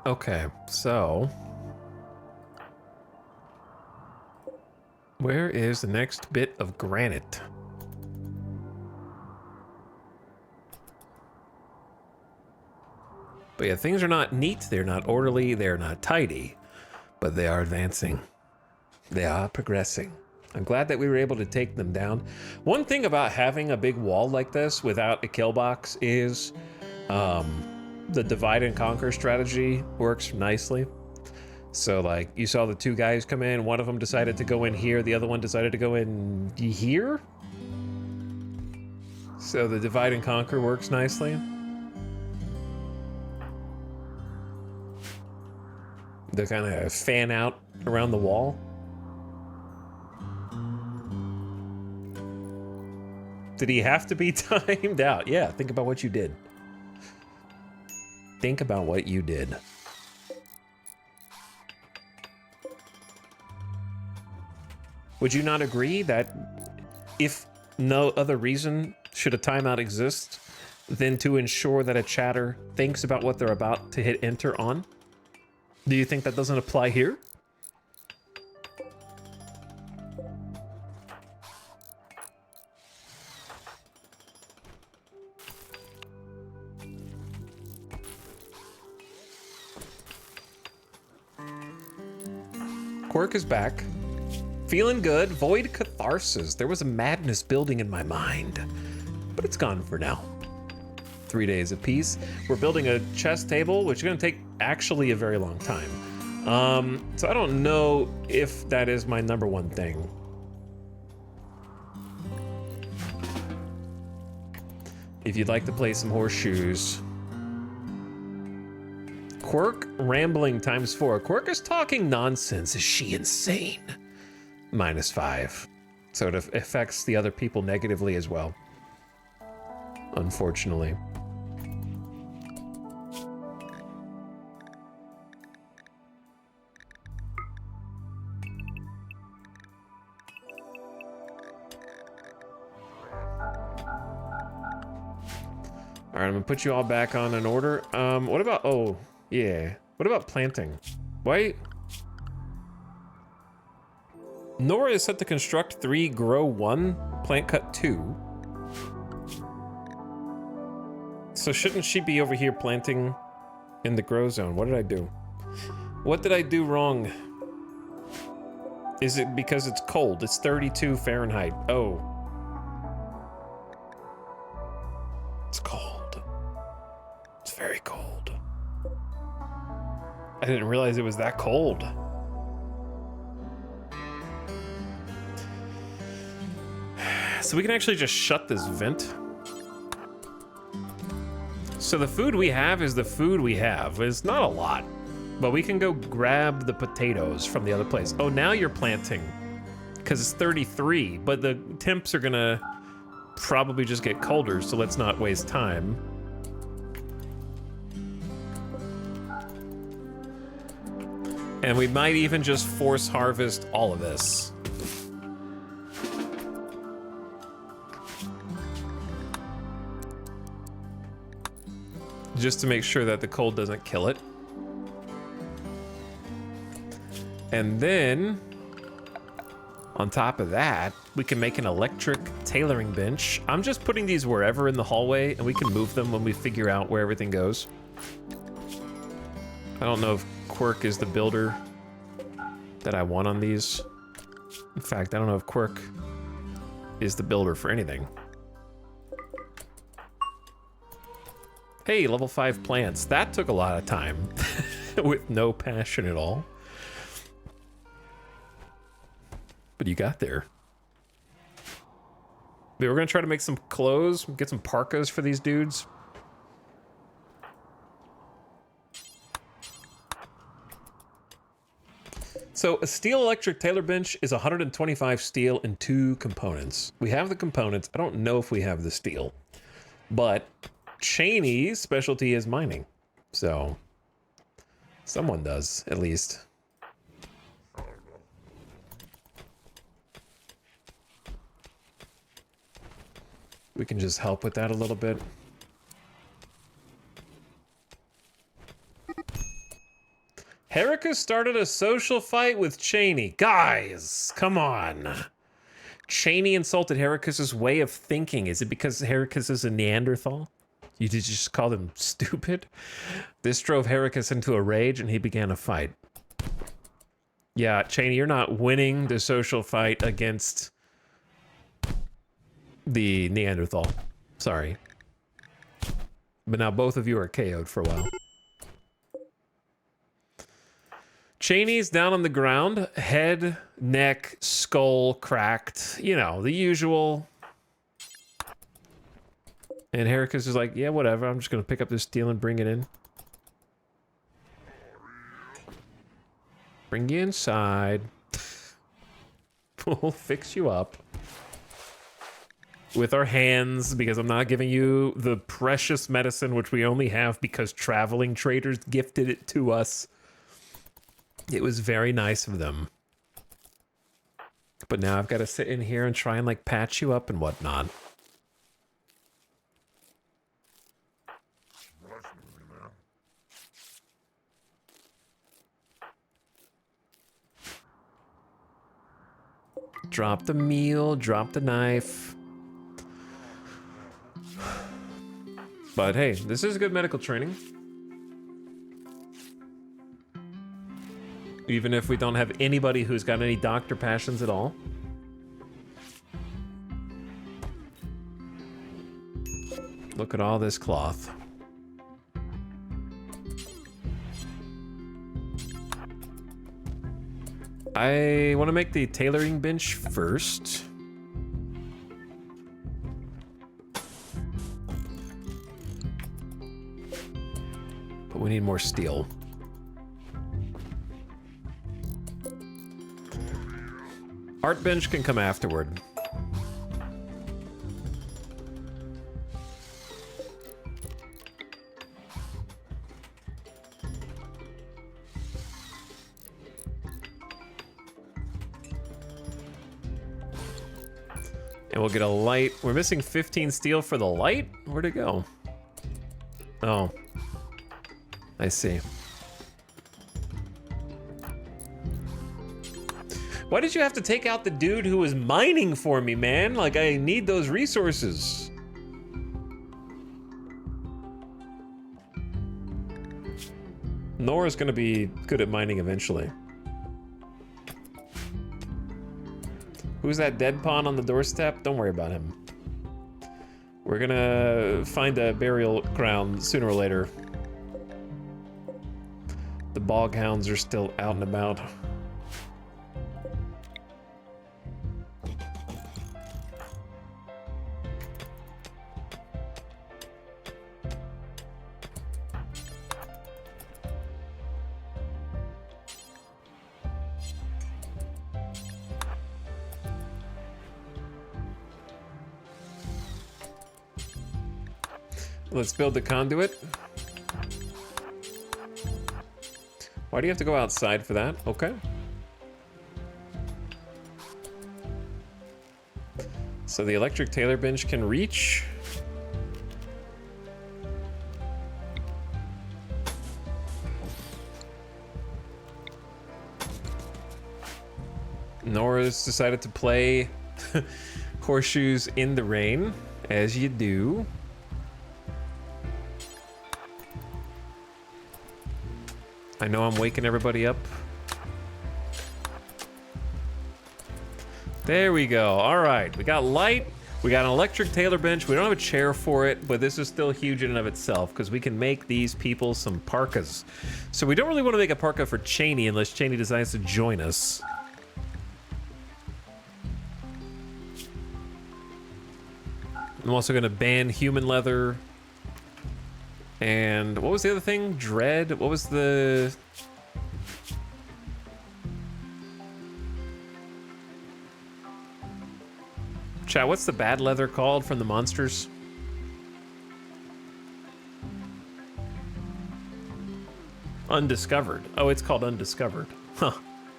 Okay, so where is the next bit of granite? But yeah, things are not neat, they're not orderly, they're not tidy, but they are advancing. They are progressing. I'm glad that we were able to take them down. One thing about having a big wall like this without a kill box is the divide and conquer strategy works nicely. So like you saw the two guys come in, one of them decided to go in here, the other one decided to go in here. So the divide and conquer works nicely. They kind of fan out around the wall. Did he have to be timed out? Yeah, think about what you did. Think about what you did. Would you not agree that if no other reason should a timeout exist than to ensure that a chatter thinks about what they're about to hit enter on? Do you think that doesn't apply here? Quirk is back. Feeling good. Void catharsis. There was a madness building in my mind, but it's gone for now. 3 days of peace. We're building a chess table, which is going to take actually a very long time. So I don't know if that is my #1 thing. If you'd like to play some horseshoes. Quirk rambling ×4. Quirk is talking nonsense. Is she insane? -5. So it affects the other people negatively as well. Unfortunately. All right, I'm gonna put you all back on in order. What about, oh, yeah. What about planting? Why? Nora is set to construct 3, grow 1, plant cut 2. So shouldn't she be over here planting in the grow zone? What did I do? What did I do wrong? Is it because it's cold? It's 32 Fahrenheit. Oh. It's cold. It's very cold. I didn't realize it was that cold. So we can actually just shut this vent. So the food we have is the food we have. It's not a lot, but we can go grab the potatoes from the other place. Oh, now you're planting because it's 33, but the temps are gonna probably just get colder, so let's not waste time. And we might even just force harvest all of this. Just to make sure that the cold doesn't kill it. And then, on top of that, we can make an electric tailoring bench. I'm just putting these wherever in the hallway, and we can move them when we figure out where everything goes. I don't know if Quirk is the builder that I want on these. In fact, I don't know if Quirk is the builder for anything. Hey, level 5 plants. That took a lot of time with no passion at all. But you got there. We're gonna try to make some clothes, get some parkas for these dudes. So a steel electric tailor bench is 125 steel and 2 components. We have the components. I don't know if we have the steel, but Cheney's specialty is mining. So someone does, at least. We can just help with that a little bit. Heracus started a social fight with Cheney. Guys, come on. Cheney insulted Heracus's way of thinking. Is it because Heracus is a Neanderthal? You did just call him stupid? This drove Heracus into a rage and he began a fight. Yeah, Cheney, you're not winning the social fight against the Neanderthal. Sorry. But now both of you are KO'd for a while. Cheney's down on the ground, head, neck, skull cracked. You know, the usual. And Heracus is like, yeah, whatever. I'm just going to pick up this steel and bring it in. Bring you inside. We'll fix you up. With our hands, because I'm not giving you the precious medicine which we only have because traveling traders gifted it to us. It was very nice of them. But now I've got to sit in here and try and like patch you up and whatnot. Drop the meal, drop the knife. But hey, this is good medical training. Even if we don't have anybody who's got any doctor passions at all. Look at all this cloth. I want to make the tailoring bench first. But we need more steel. Art bench can come afterward. And we'll get a light. We're missing 15 steel for the light? Where'd it go? Oh. I see. Why did you have to take out the dude who was mining for me, man? Like, I need those resources. Nora's gonna be good at mining eventually. Who's that dead pawn on the doorstep? Don't worry about him. We're gonna find a burial ground sooner or later. The bog hounds are still out and about. Let's build the conduit. Why do you have to go outside for that? Okay. So the electric tailor bench can reach. Nora's decided to play horseshoes in the rain, as you do. I know I'm waking everybody up. There we go. All right, we got light. We got an electric tailor bench. We don't have a chair for it, but this is still huge in and of itself because we can make these people some parkas. So we don't really want to make a parka for Cheney unless Cheney decides to join us. I'm also going to ban human leather. And what was the other thing? Dread? What was the... Chat, what's the bad leather called from the monsters? Undiscovered. Oh, it's called Undiscovered. Huh.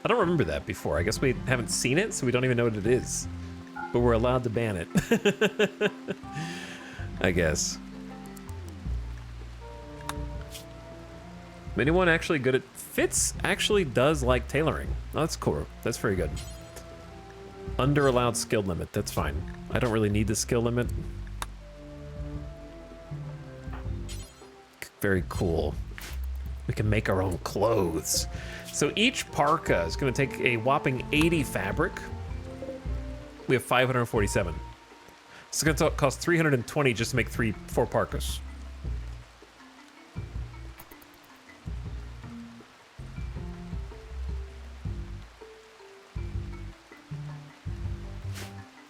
I don't remember that before. I guess we haven't seen it, so we don't even know what it is. But we're allowed to ban it. I guess. Anyone actually good at Fitz actually does like tailoring. Oh, that's cool. That's very good. Under allowed skill limit. That's fine. I don't really need the skill limit. Very cool. We can make our own clothes. So each parka is going to take a whopping 80 fabric. We have 547. It's going to cost 320 just to make 4 parkas.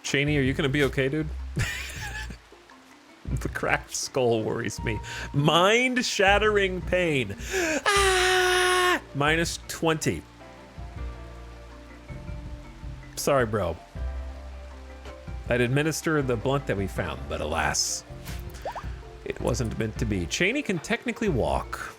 Cheney, are you going to be okay, dude? The cracked skull worries me. Mind-shattering pain. Ah! Minus 20. Sorry, bro. I'd administer the blunt that we found, but alas, it wasn't meant to be. Cheney can technically walk.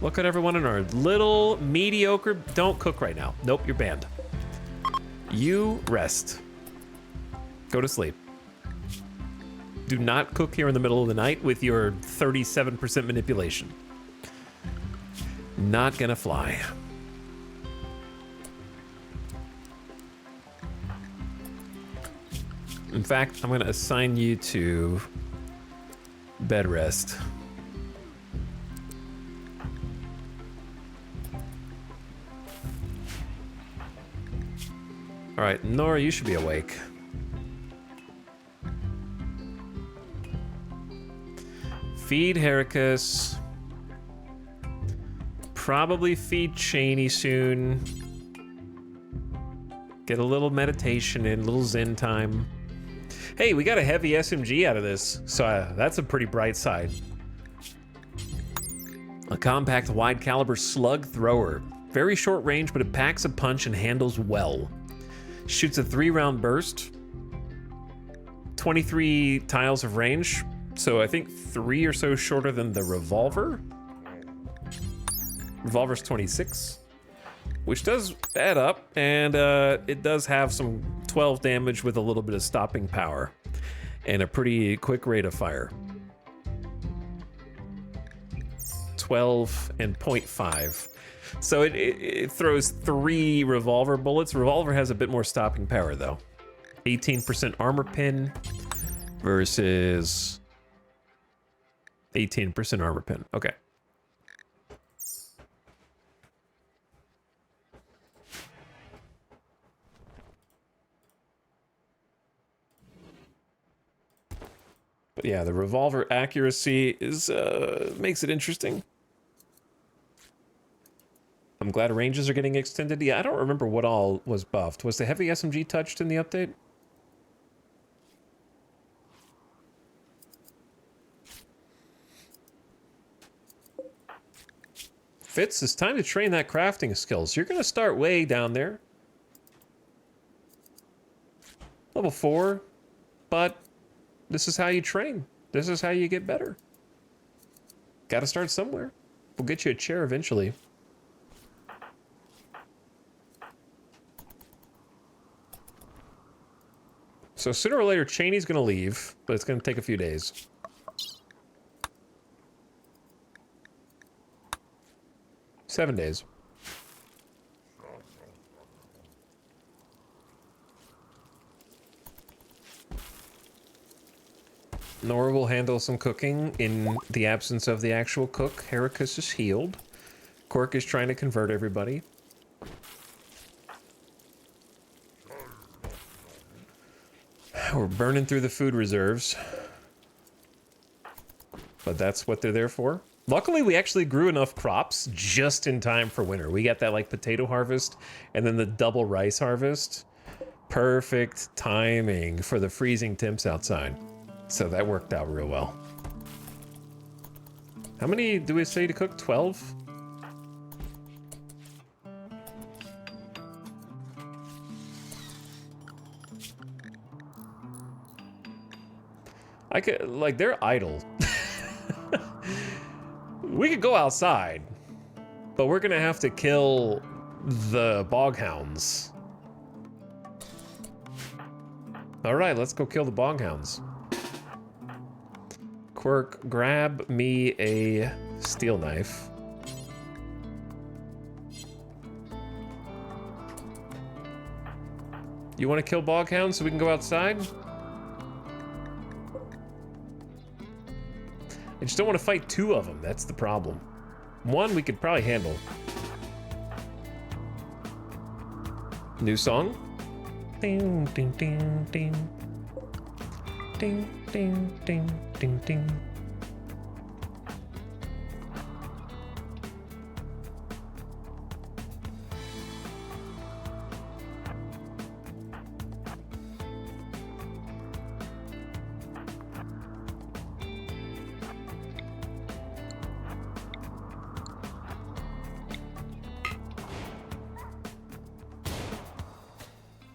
Look at everyone in our little mediocre... Don't cook right now. Nope, you're banned. You rest. Go to sleep. Do not cook here in the middle of the night with your 37% manipulation. Not gonna fly. In fact, I'm gonna assign you to bed rest. All right, Nora, you should be awake. Feed Heracus. Probably feed Cheney soon. Get a little meditation in, a little zen time. Hey, we got a heavy SMG out of this, so that's a pretty bright side. A compact wide caliber slug thrower. Very short range, but it packs a punch and handles well. Shoots a 3-round burst, 23 tiles of range, so I think 3 or so shorter than the revolver. Revolver's 26, which does add up, and it does have some 12 damage with a little bit of stopping power and a pretty quick rate of fire. 12 and 0.5. So it throws 3 revolver bullets. Revolver has a bit more stopping power though. 18% armor pin versus 18% armor pin. Okay. But yeah, the revolver accuracy is makes it interesting. I'm glad ranges are getting extended. Yeah, I don't remember what all was buffed. Was the heavy SMG touched in the update? Fitz, it's time to train that crafting skills. You're going to start way down there. Level 4. But this is how you train. This is how you get better. Got to start somewhere. We'll get you a chair eventually. So sooner or later, Cheney's gonna leave, but it's gonna take a few days. Seven days. Nora will handle some cooking in the absence of the actual cook. Heracus is healed. Cork is trying to convert everybody. We're burning through the food reserves. But that's what they're there for. Luckily, we actually grew enough crops just in time for winter. We got that like potato harvest and then the double rice harvest. Perfect timing for the freezing temps outside. So that worked out real well. How many do we say to cook? 12? I could, like, they're idle. We could go outside, but we're gonna have to kill the boghounds. All right, let's go kill the boghounds. Quirk, grab me a steel knife. You want to kill boghounds so we can go outside? I just don't want to fight two of them. That's the problem. One we could probably handle. New song? Ding, ding, ding, ding. Ding, ding, ding, ding, ding.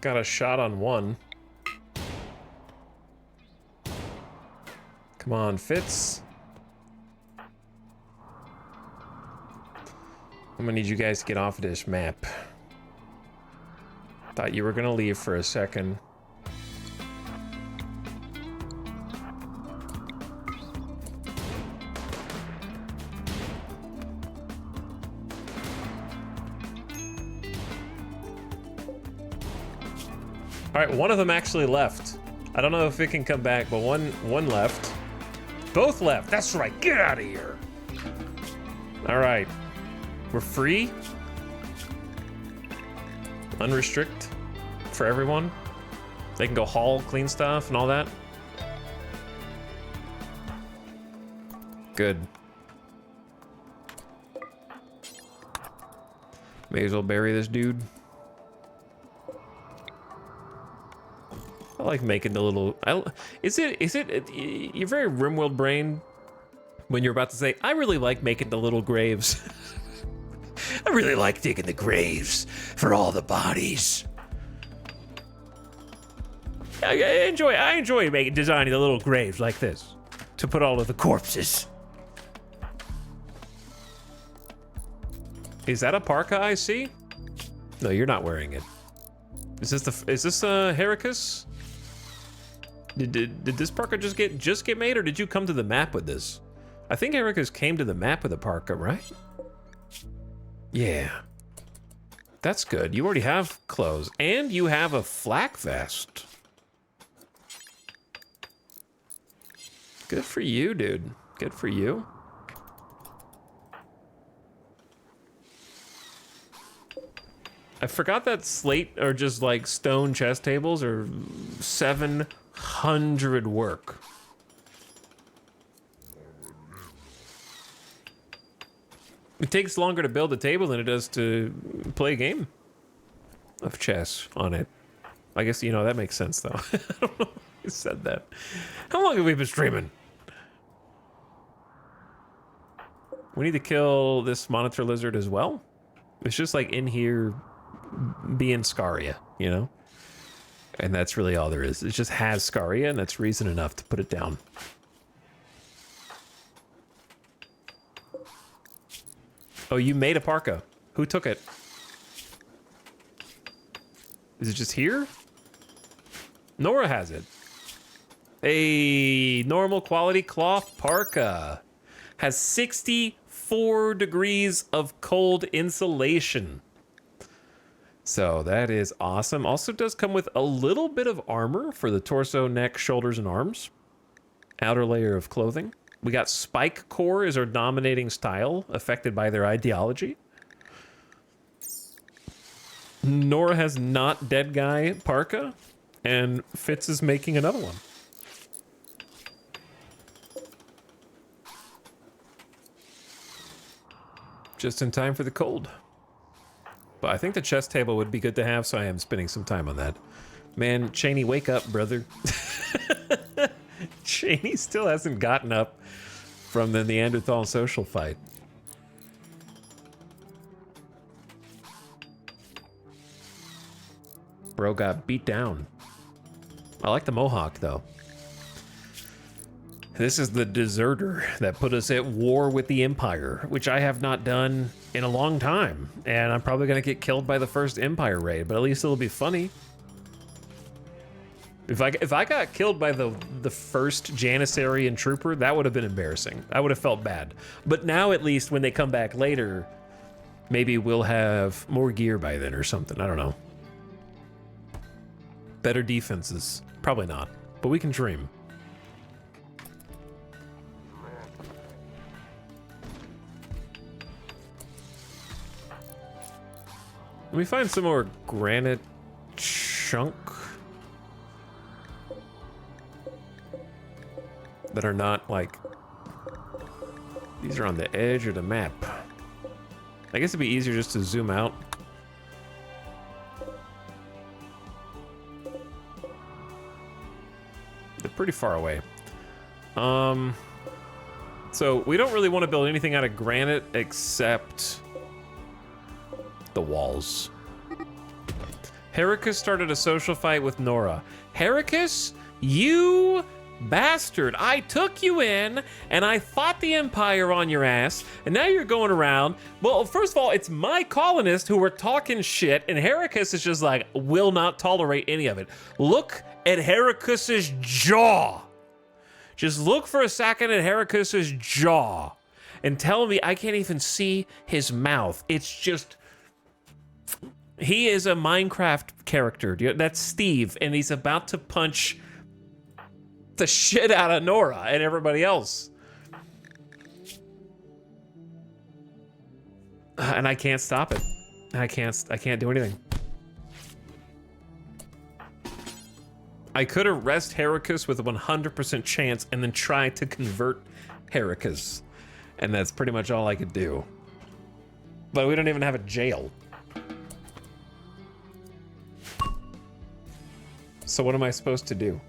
Got a shot on one. Come on, Fitz. I'm gonna need you guys to get off of this map. Thought you were gonna leave for a second. All right, one of them actually left. I don't know if it can come back, but one left. Both left. That's right. Get out of here. All right. We're free. Unrestrict for everyone. They can go haul, clean stuff, and all that. Good. May as well bury this dude. I like making the little. Is it? You're very RimWorld brain when you're about to say, I really like making the little graves. I really like digging the graves for all the bodies. I enjoy designing the little graves like this to put all of the corpses. Is that a parka I see? No, you're not wearing it. Is this Heracus? Did this parka just get made, or did you come to the map with this? I think Heracus came to the map with a parka, right? Yeah. That's good. You already have clothes, and you have a flak vest. Good for you, dude. Good for you. I forgot that slate or just like stone chest tables are 700 work. It takes longer to build a table than it does to play a game of chess on it. I guess, you know, that makes sense though. I don't know who said that. How long have we been streaming? We need to kill this monitor lizard as well. It's just like in here being Scaria, you know? And that's really all there is. It just has Scaria, and that's reason enough to put it down. Oh, you made a parka. Who took it? Is it just here? Nora has it. A normal quality cloth parka. Has 64 degrees of cold insulation. So that is awesome. Also does come with a little bit of armor for the torso, neck, shoulders, and arms. Outer layer of clothing. We got spike core is our dominating style, affected by their ideology. Nora has not dead guy parka, and Fitz is making another one. Just in time for the cold. But I think the chess table would be good to have, so I am spending some time on that. Man, Cheney, wake up, brother. Cheney still hasn't gotten up from the Neanderthal social fight. Bro got beat down. I like the mohawk, though. This is the deserter that put us at war with the Empire, which I have not done in a long time. And I'm probably going to get killed by the first Empire raid, but at least it'll be funny. If I got killed by the first Janissarian trooper, that would have been embarrassing. I would have felt bad. But now at least when they come back later, maybe we'll have more gear by then or something. I don't know. Better defenses. Probably not, but we can dream. Let me find some more granite chunk that are not like, these are on the edge of the map. I guess it'd be easier just to zoom out. They're pretty far away. So we don't really want to build anything out of granite except the walls. Heracus started a social fight with Nora. Heracus, you bastard. I took you in and I fought the Empire on your ass, and now you're going around. Well, first of all, it's my colonists who were talking shit, and Heracus is just like, will not tolerate any of it. Look at Heracus's jaw. Just look for a second at Heracus's jaw and tell me I can't even see his mouth. It's just, he is a Minecraft character. That's Steve, and he's about to punch the shit out of Nora and everybody else. And I can't stop it. I can't do anything. I could arrest Heracus with a 100% chance and then try to convert Heracus. And that's pretty much all I could do. But we don't even have a jail. So what am I supposed to do?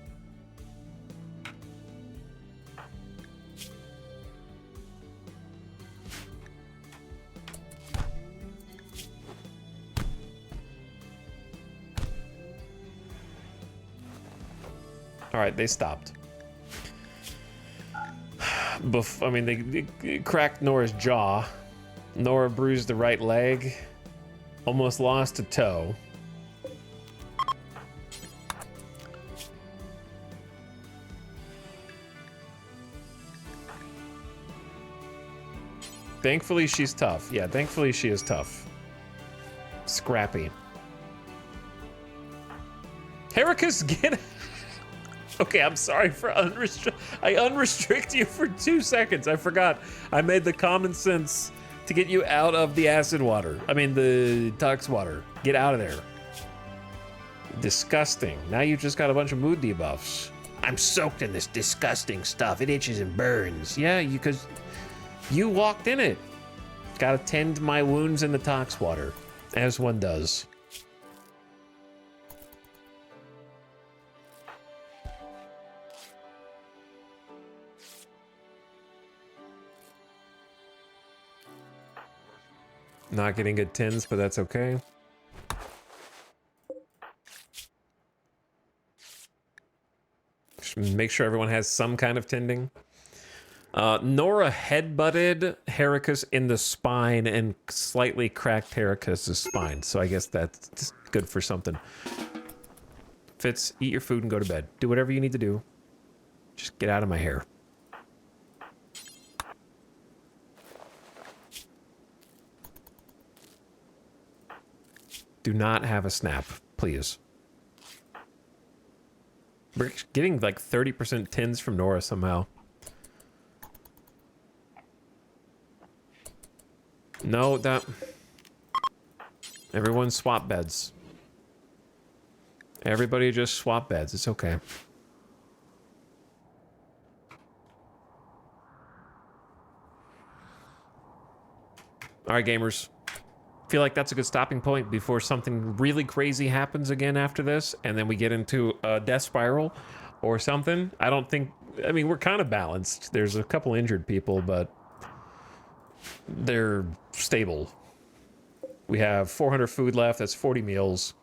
All right, they stopped. I mean, they cracked Nora's jaw. Nora bruised the right leg. Almost lost a toe. Thankfully, she's tough. Yeah, thankfully she is tough. Scrappy. Heracus, get... Okay, I'm sorry for I unrestrict you for 2 seconds. I forgot. I made the common sense to get you out of the acid water. I mean, the tox water. Get out of there. Disgusting. Now you just got a bunch of mood debuffs. I'm soaked in this disgusting stuff. It itches and burns. Yeah, because you walked in it. Gotta tend my wounds in the tox water, as one does. Not getting good tins, but that's okay. Just make sure everyone has some kind of tending. Nora headbutted Heracus in the spine and slightly cracked Heracus's spine. So I guess that's good for something. Fitz, eat your food and go to bed. Do whatever you need to do. Just get out of my hair. Do not have a snap, please. We're getting like 30% tins from Nora somehow. No, that... Everyone swap beds. Everybody just swap beds. It's okay. All right, gamers. Feel like that's a good stopping point before something really crazy happens again after this, and then we get into a death spiral or something. I don't think... I mean, we're kind of balanced. There's a couple injured people, but they're stable. We have 400 food left. That's 40 meals,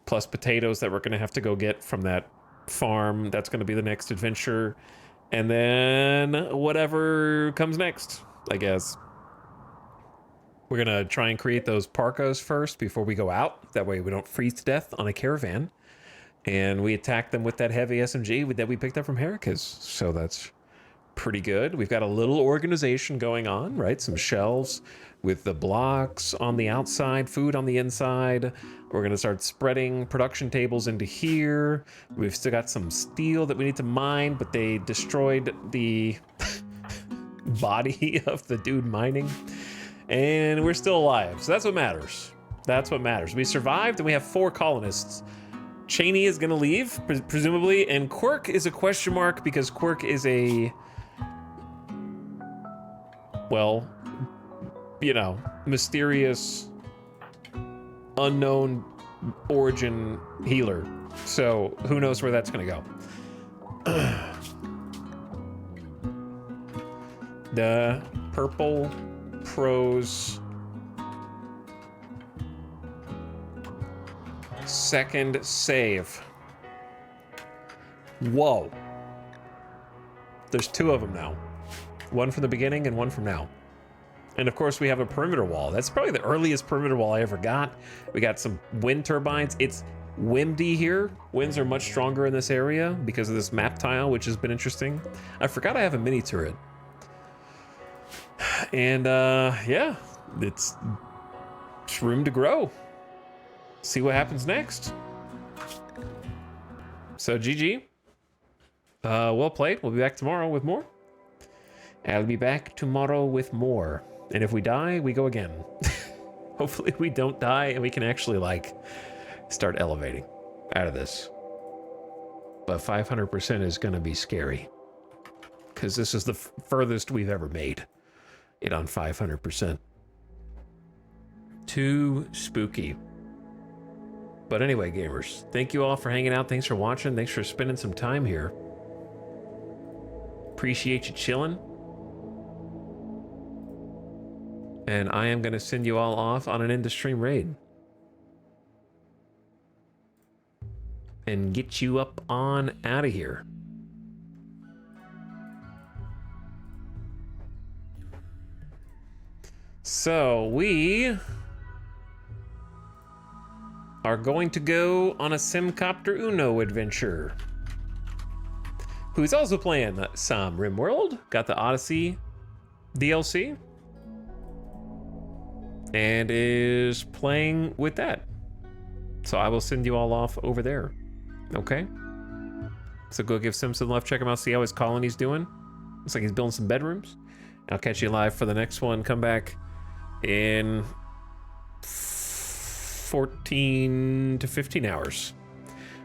plus potatoes that we're going to have to go get from that farm. That's going to be the next adventure. And then whatever comes next, I guess. We're going to try and create those parkas first before we go out. That way we don't freeze to death on a caravan. And we attacked them with that heavy SMG that we picked up from Heracles. So that's pretty good. We've got a little organization going on, right? Some shelves with the blocks on the outside, food on the inside. We're going to start spreading production tables into here. We've still got some steel that we need to mine, but they destroyed the body of the dude mining. And we're still alive. So that's what matters. That's what matters. We survived and we have 4 colonists. Cheney is going to leave, presumably, and Quirk is a question mark because Quirk is a, well, you know, mysterious, unknown origin healer. So who knows where that's going to go. The purple pros second save. Whoa. There's 2 of them now. One from the beginning and one from now. And of course we have a perimeter wall. That's probably the earliest perimeter wall I ever got. We got some wind turbines. It's windy here. Winds are much stronger in this area because of this map tile, which has been interesting. I forgot I have a mini turret. And yeah, it's room to grow. See what happens next. So GG. Well played. We'll be back tomorrow with more. I'll be back tomorrow with more. And if we die, we go again. Hopefully we don't die and we can actually, like, start elevating out of this. But 500% is going to be scary. Because this is the furthest we've ever made it on 500%. Too spooky. But anyway, gamers, thank you all for hanging out. Thanks for watching. Thanks for spending some time here. Appreciate you chilling. And I am going to send you all off on an end-of-stream raid. And get you up on out of here. So we are going to go on a Simcopter Uno adventure. Who's also playing some RimWorld, got the Odyssey DLC, and is playing with that. So I will send you all off over there. Okay? So go give Sim some love, check him out, see how his colony's doing. Looks like he's building some bedrooms. I'll catch you live for the next one. Come back in 14 to 15 hours.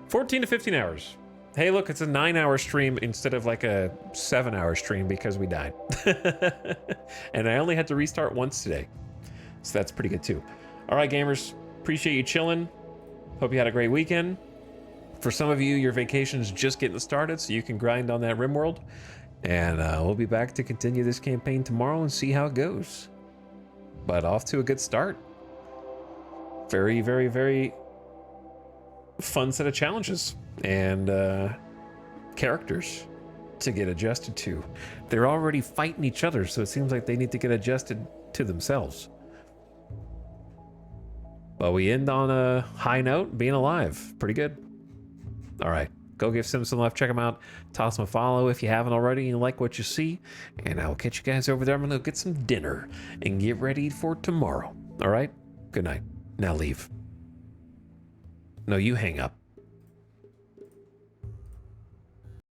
14 to 15 hours. Hey, look, it's a 9-hour stream instead of like a 7-hour stream because we died. And I only had to restart once today. So that's pretty good too. All right, gamers, appreciate you chilling. Hope you had a great weekend. For some of you, your vacation's just getting started, so you can grind on that RimWorld. And we'll be back to continue this campaign tomorrow and see how it goes. But off to a good start. Very, very, very fun set of challenges and characters to get adjusted to. They're already fighting each other, so it seems like they need to get adjusted to themselves. But we end on a high note, being alive. Pretty good. All right. Go give Sim some love. Check him out. Toss him a follow if you haven't already and you like what you see. And I'll catch you guys over there. I'm going to go get some dinner and get ready for tomorrow. All right? Good night. Now leave. No, you hang up.